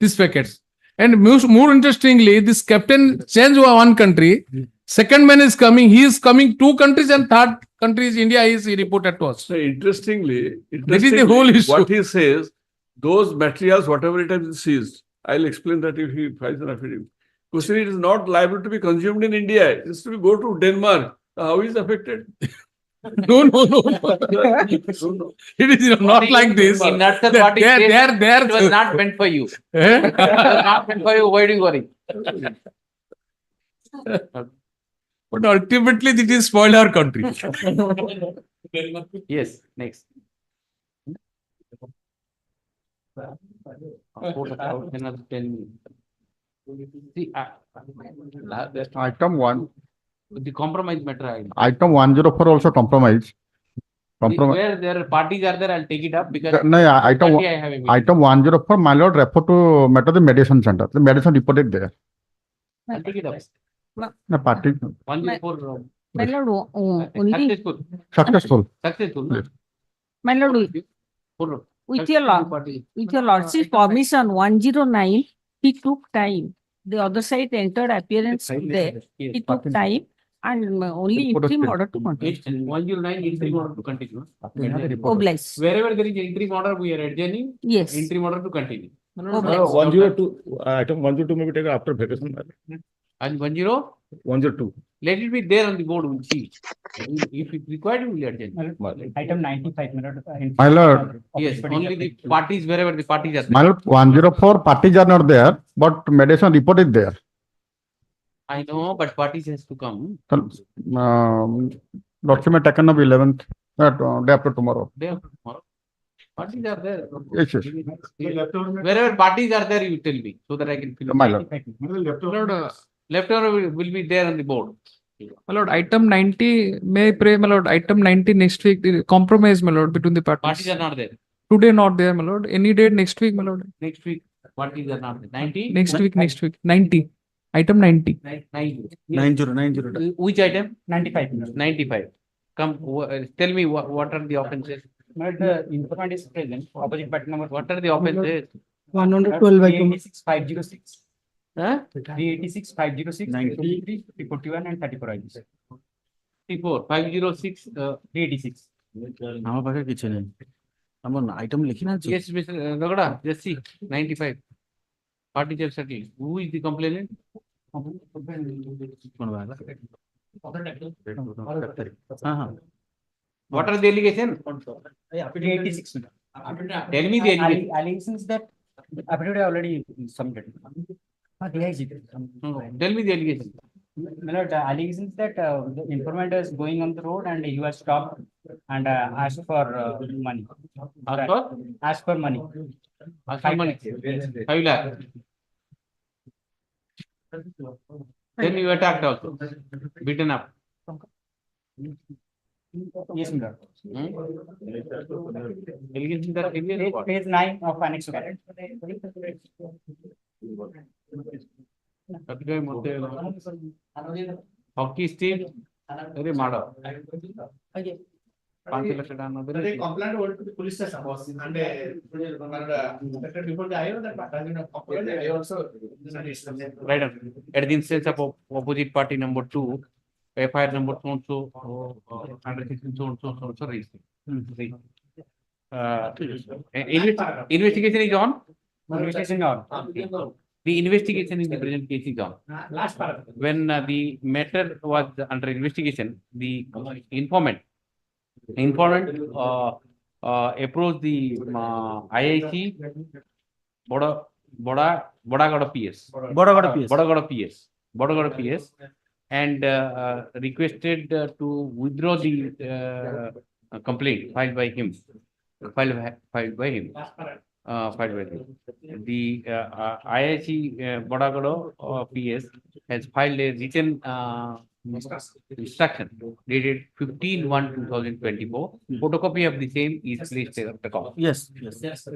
These packets. And more interestingly, this captain changed one country. Second man is coming. He is coming 2 countries and third country is India. He reported to us. So interestingly, That is the whole issue. what he says, those materials, whatever it has been seized, I'll explain that if he files an affidavit. Question, it is not liable to be consumed in India. It is to be go to Denmark. How is affected? No. It is not like this. In that what it says, There. it was not meant for you. Eh? It was not meant for you. Why do you worry? But ultimately, it is spoil our country. Yes, next. Another 10 minutes. See, Item 1, the compromise matter. item 104 also compromise. Where there are parties are there, I'll take it up because No, item, party I have a meeting. item 104, my lord, refer to matter the mediation center. The mediation reported there. I'll take it up. The party 104. My lord, only Successful. successful. Successful. Yes. my lord, with your lordship's permission, 109, he took time. The other side entered appearance there. He took time and only interim order to continue. 109 interim order to continue. Oh, bless. Wherever there is interim order, we are adjourning. Yes. Interim order to continue. Oh, bless. 102, item 102 may be taken after vacation. And 102. let it be there on the board, we'll see. If it required, we will adjourn. Item 95. My lord, Yes, only the parties, wherever the parties are my there. lord, 104 parties are not there, but mediation report is there. I know, but parties has to come. Document taken up 11th, day after tomorrow. Day after tomorrow. Parties are there. Yes, yes. Wherever parties are there, you tell me, so that I can fill it. My lord. Leftover will be there on the board. My lord, item 90, may I pray, my lord, item 90 next week, the compromise, my lord, between the parties. Parties are not there. Today not there, my lord. Any date next week, my lord. Next week, parties are not there. 90? Next week. 90. Item 90. 90. Which item? 95. 95. Come, tell me what are the offenses? The informant is present. Opposite party number. What are the offenses? 112 by 506. Huh? 386, 506, 53, 41 and 34 IDs. 34, 506, 386. আমার পাশে কিছু নেই আমার item লিখি না Yes, Mr. Ragada, just see, 95. Parties have settled. Who is the complainant? What are the allegations? 86. Tell me the allegation. Allegations that affidavit already submitted. Tell me the allegation. My lord, allegations that the informant is going on the road and he was stopped and asked for money. Asked for? Asked for money. Asked for money. 5 lakh. Then you attacked also. Beaten up. Yes, my lord. Allegation that Page 9 of annex 1. Hockey stick, very murder. 5 lakh ಅನ್ನೋದ್ರೆ Complaint over to the police station was and before the IO that I also. right on. At the instance of opposite party number 2, FIR number so and so, under section so and so raised. Investigation is on. Investigation on. The investigation in the present case is on. Last paragraph. When the matter was under investigation, the informant approached the IIC Bodagada PS. Bodagada PS and requested to withdraw the complaint filed by him. Filed by him. The IIC Bodagada PS has filed a written instruction dated 15/1/2024. Photocopy of the same is placed on record. Yes.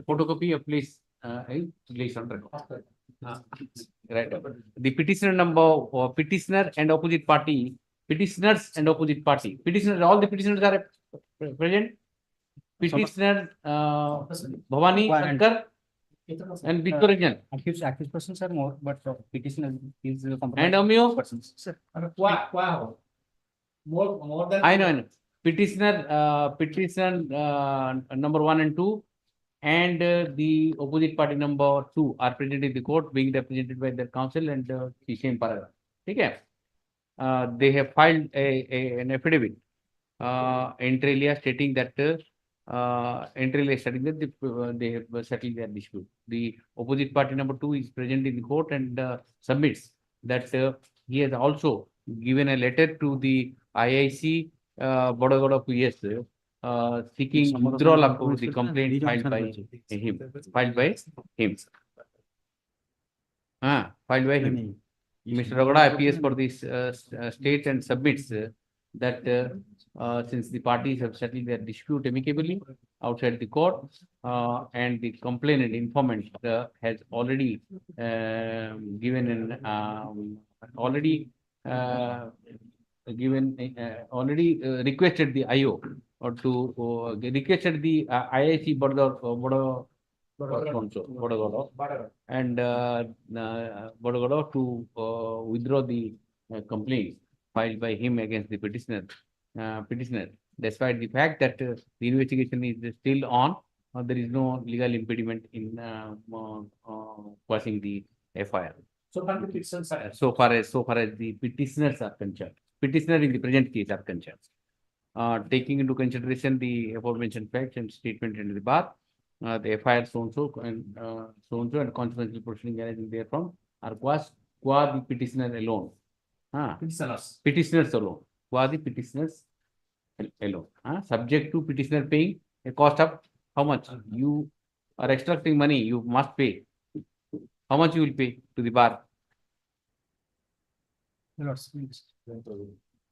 Photocopy of place is placed on record. Right. The petitioner number petitioner and opposite party, petitioners and opposite party. Petitioners, all the petitioners are present. Petitioner Bhavani Sankar and Victorian. Accused persons are more, but petitioner is And Amio? persons. Sir. Wow. More than. I know. Petitioner number 1 and 2 and the opposite party number 2 are present in the court, being represented by their counsel and the same paragraph. Okay. They have filed an affidavit inter alia stating that they have settled their dispute. The opposite party number 2 is present in the court and submits that he has also given a letter to the IIC Bodagada PS seeking withdrawal of the complaint filed by him. Mr. Ragada appears for this state and submits that since the parties have settled their dispute amicably outside the court and the complainant informant has already requested the IO or to requested the IIC Bodagada and Bodagada to withdraw the complaint filed by him against the petitioner, despite the fact that the investigation is still on, there is no legal impediment in quashing the FIR. So far the petitions are. So far as the petitioners are concerned, petitioner in the present case are concerned. Taking into consideration the aforementioned facts and statement in the bar, the FIR so and so and consequential proceeding arising therefrom are quashed qua the petitioner alone. Petitioners alone. Qua the petitioners alone. Subject to petitioner paying a cost of how much? You are extracting money, you must pay. How much you will pay to the bar?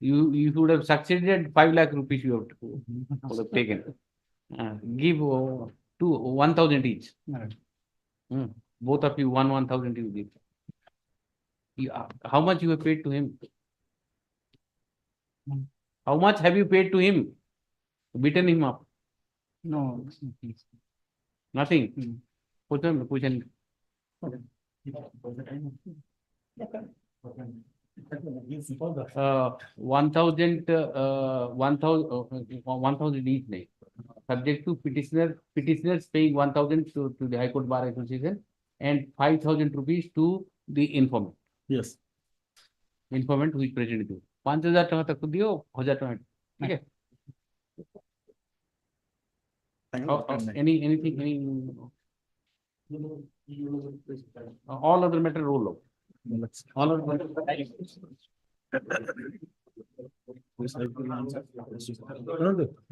You would have succeeded 5 lakh rupees you would have taken. Give 1,000 each. Both of you 1,000 you give. How much you have paid to him? How much have you paid to him? Beaten him up? No. Nothing. Push him. 1,000 each nahi. Subject to petitioners paying 1,000 to the High Court Bar Association and 5,000 rupees to the informant. Yes. Informant who is present with you. 5,000 टका तक तो दियो 1,000 टका. ठीक है. Anything all other matter roll over. All other matter.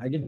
Again.